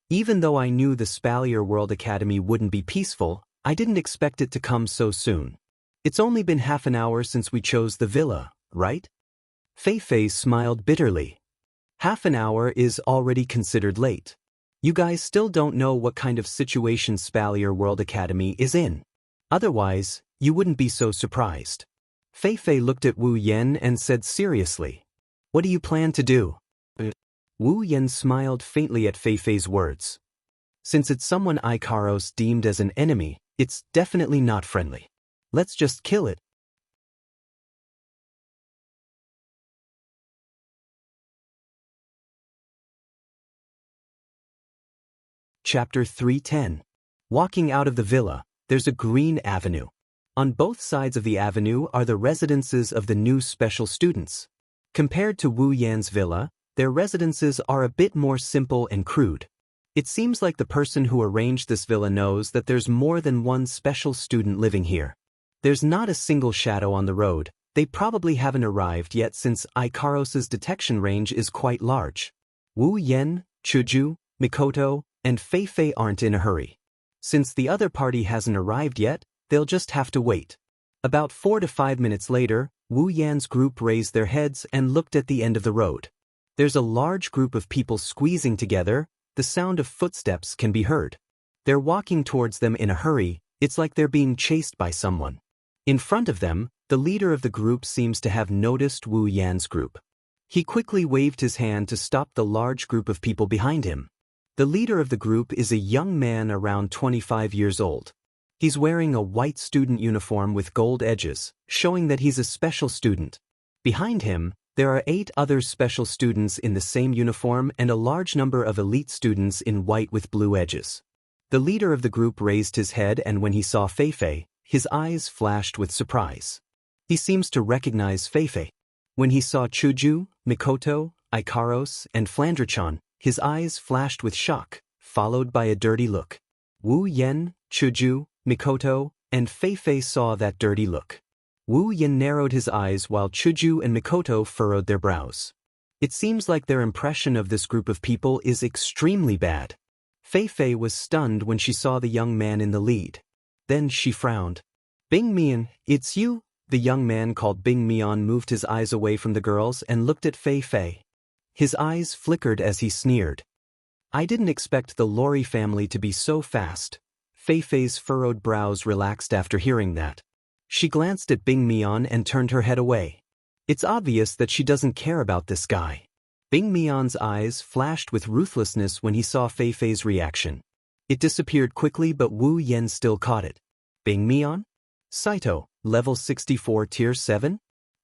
Speaker 1: Even though I knew the Spalier World Academy wouldn't be peaceful, I didn't expect it to come so soon. It's only been half an hour since we chose the villa, right? Fei Fei smiled bitterly. Half an hour is already considered late. You guys still don't know what kind of situation Spalier World Academy is in. Otherwise, you wouldn't be so surprised. Fei Fei looked at Wu Yen and said seriously, what do you plan to do? Wu Yen smiled faintly at Fei Fei's words. Since it's someone Ikaros deemed as an enemy, it's definitely not friendly. Let's just kill it. Chapter 310. Walking out of the villa, there's a green avenue. On both sides of the avenue are the residences of the new special students. Compared to Wu Yan's villa, their residences are a bit more simple and crude. It seems like the person who arranged this villa knows that there's more than one special student living here. There's not a single shadow on the road. They probably haven't arrived yet since Ikaros's detection range is quite large. Wu Yen, Chuju, Mikoto, and Fei Fei aren't in a hurry. Since the other party hasn't arrived yet, they'll just have to wait. About 4 to 5 minutes later, Wu Yan's group raised their heads and looked at the end of the road. There's a large group of people squeezing together. The sound of footsteps can be heard. They're walking towards them in a hurry. It's like they're being chased by someone. In front of them, the leader of the group seems to have noticed Wu Yan's group. He quickly waved his hand to stop the large group of people behind him. The leader of the group is a young man around 25 years old. He's wearing a white student uniform with gold edges, showing that he's a special student. Behind him, there are 8 other special students in the same uniform and a large number of elite students in white with blue edges. The leader of the group raised his head, and when he saw Fei Fei, his eyes flashed with surprise. He seems to recognize Fei Fei. When he saw Chuju, Mikoto, Ikaros, and Flandre-chan, his eyes flashed with shock, followed by a dirty look. Wu Yen, Chuju, Mikoto, and Fei Fei saw that dirty look. Wu Yen narrowed his eyes while Chuju and Mikoto furrowed their brows. It seems like their impression of this group of people is extremely bad. Fei Fei was stunned when she saw the young man in the lead. Then she frowned. Bing Mian, it's you? The young man called Bing Mian moved his eyes away from the girls and looked at Fei Fei. His eyes flickered as he sneered. I didn't expect the Lori family to be so fast. Fei Fei's furrowed brows relaxed after hearing that. She glanced at Bing Mian and turned her head away. It's obvious that she doesn't care about this guy. Bing Mian's eyes flashed with ruthlessness when he saw Fei Fei's reaction. It disappeared quickly, but Wu Yan still caught it. Bing Mian? Saito, level 64 tier 7?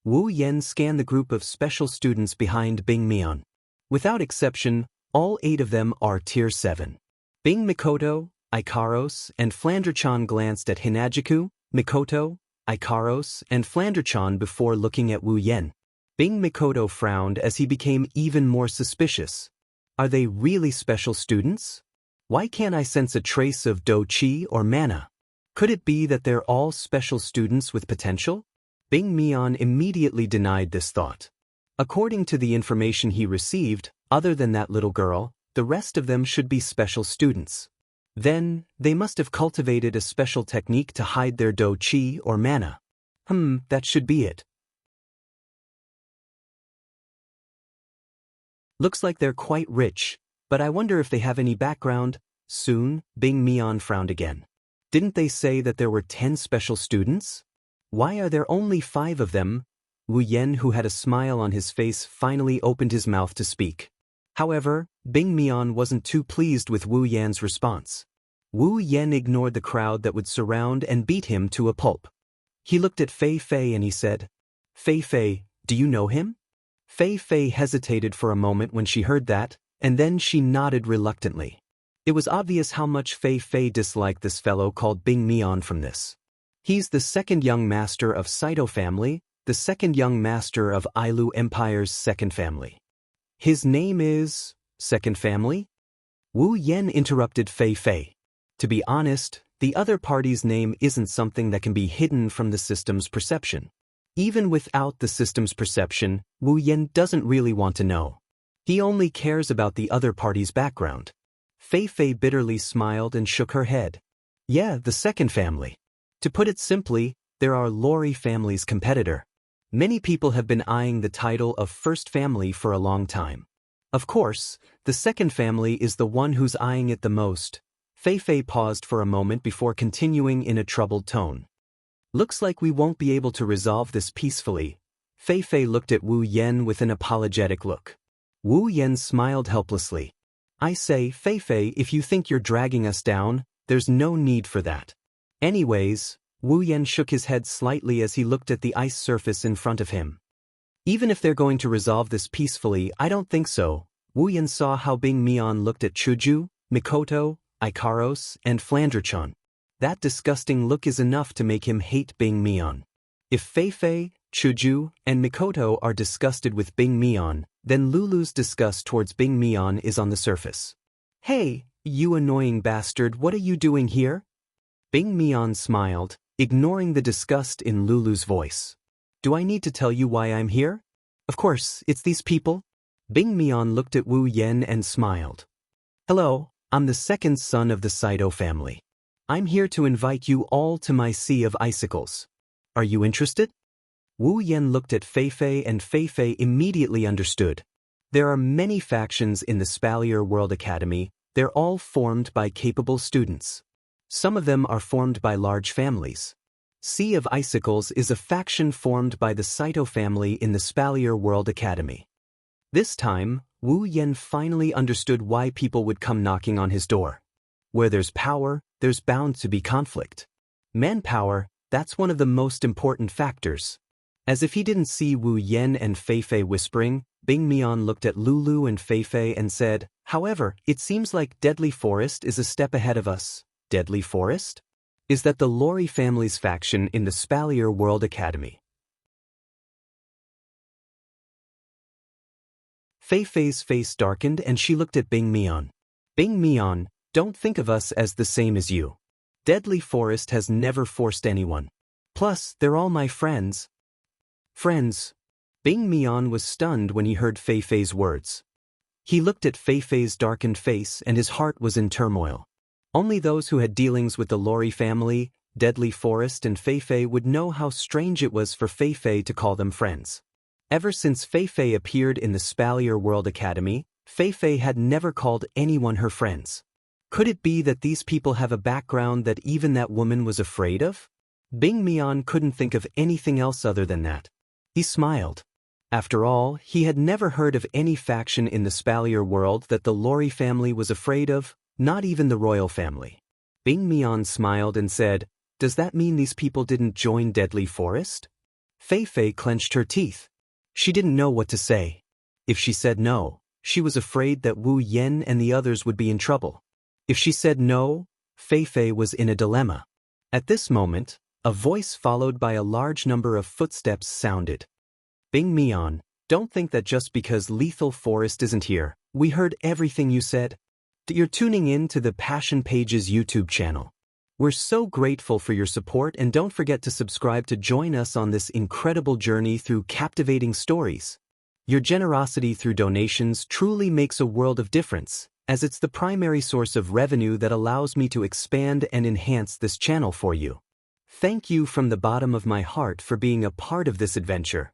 Speaker 1: Wu Yan scanned the group of special students behind Bing Mian. Without exception, all 8 of them are tier 7. Bing Mikoto, Ikaros, and Flanderchan glanced at Hinajiku, Mikoto, Ikaros, and Flanderchan before looking at Wu Yan. Bing Mikoto frowned as he became even more suspicious. Are they really special students? Why can't I sense a trace of Do Chi or mana? Could it be that they're all special students with potential? Bing Mian immediately denied this thought. According to the information he received, other than that little girl, the rest of them should be special students. Then, they must have cultivated a special technique to hide their Do Chi or mana. That should be it. Looks like they're quite rich, but I wonder if they have any background. Soon, Bing Mian frowned again. Didn't they say that there were 10 special students? Why are there only 5 of them? Wu Yan, who had a smile on his face, finally opened his mouth to speak. However, Bing Mian wasn't too pleased with Wu Yan's response. Wu Yan ignored the crowd that would surround and beat him to a pulp. He looked at Fei Fei and he said, Fei Fei, do you know him? Fei Fei hesitated for a moment when she heard that, and then she nodded reluctantly. It was obvious how much Fei Fei disliked this fellow called Bing Mian from this. He's the second young master of Saito family, the second young master of Ailu Empire's second family. His name is… second family? Wu Yan interrupted Fei Fei. To be honest, the other party's name isn't something that can be hidden from the system's perception. Even without the system's perception, Wu Yan doesn't really want to know. He only cares about the other party's background. Fei Fei bitterly smiled and shook her head. Yeah, the second family. To put it simply, they're our Lori family's competitor. Many people have been eyeing the title of first family for a long time. Of course, the second family is the one who's eyeing it the most. Fei Fei paused for a moment before continuing in a troubled tone. Looks like we won't be able to resolve this peacefully. Fei Fei looked at Wu Yan with an apologetic look. Wu Yan smiled helplessly. I say, Fei Fei, if you think you're dragging us down, there's no need for that. Anyways, Wu Yan shook his head slightly as he looked at the ice surface in front of him. Even if they're going to resolve this peacefully, I don't think so. Wu Yan saw how Bing Mian looked at Chuju, Mikoto, Ikaros, and Flanderchan. That disgusting look is enough to make him hate Bing Mian. If Fei Fei, Chuju, and Mikoto are disgusted with Bing Mian, then Lulu's disgust towards Bing Mian is on the surface. Hey, you annoying bastard, what are you doing here? Bing Mian smiled, ignoring the disgust in Lulu's voice. Do I need to tell you why I'm here? Of course, it's these people. Bing Mian looked at Wu Yan and smiled. Hello, I'm the second son of the Saito family. I'm here to invite you all to my Sea of Icicles. Are you interested? Wu Yan looked at Fei Fei and Fei Fei immediately understood. There are many factions in the Spalier World Academy. They're all formed by capable students. Some of them are formed by large families. Sea of Icicles is a faction formed by the Saito family in the Spalier World Academy. This time, Wu Yan finally understood why people would come knocking on his door. Where there's power, there's bound to be conflict. Manpower, that's one of the most important factors. As if he didn't see Wu Yan and Fei Fei whispering, Bing Mian looked at Lulu and Fei Fei and said, however, it seems like Deadly Forest is a step ahead of us. Deadly Forest? Is that the Lori family's faction in the Spalier World Academy? Fei Fei's face darkened and she looked at Bing Mian. Bing Mian, don't think of us as the same as you. Deadly Forest has never forced anyone. Plus, they're all my friends. Friends. Bing Mian was stunned when he heard Fei Fei's words. He looked at Fei Fei's darkened face and his heart was in turmoil. Only those who had dealings with the Lori family, Deadly Forest and Feifei would know how strange it was for Feifei to call them friends. Ever since Feifei appeared in the Spalier World Academy, Feifei had never called anyone her friends. Could it be that these people have a background that even that woman was afraid of? Bing Mian couldn't think of anything else other than that. He smiled. After all, he had never heard of any faction in the Spalier world that the Lori family was afraid of, not even the royal family. Bing Mian smiled and said, "Does that mean these people didn't join Deadly Forest?" Feifei clenched her teeth. She didn't know what to say. If she said no, she was afraid that Wu Yen and the others would be in trouble. If she said no, Feifei was in a dilemma. At this moment, a voice followed by a large number of footsteps sounded. "Bing Mian, don't think that just because Lethal Forest isn't here, we heard everything you said. You're tuning in to the Passion Pages YouTube channel. We're so grateful for your support, and don't forget to subscribe to join us on this incredible journey through captivating stories. Your generosity through donations truly makes a world of difference, as it's the primary source of revenue that allows me to expand and enhance this channel for you. Thank you from the bottom of my heart for being a part of this adventure."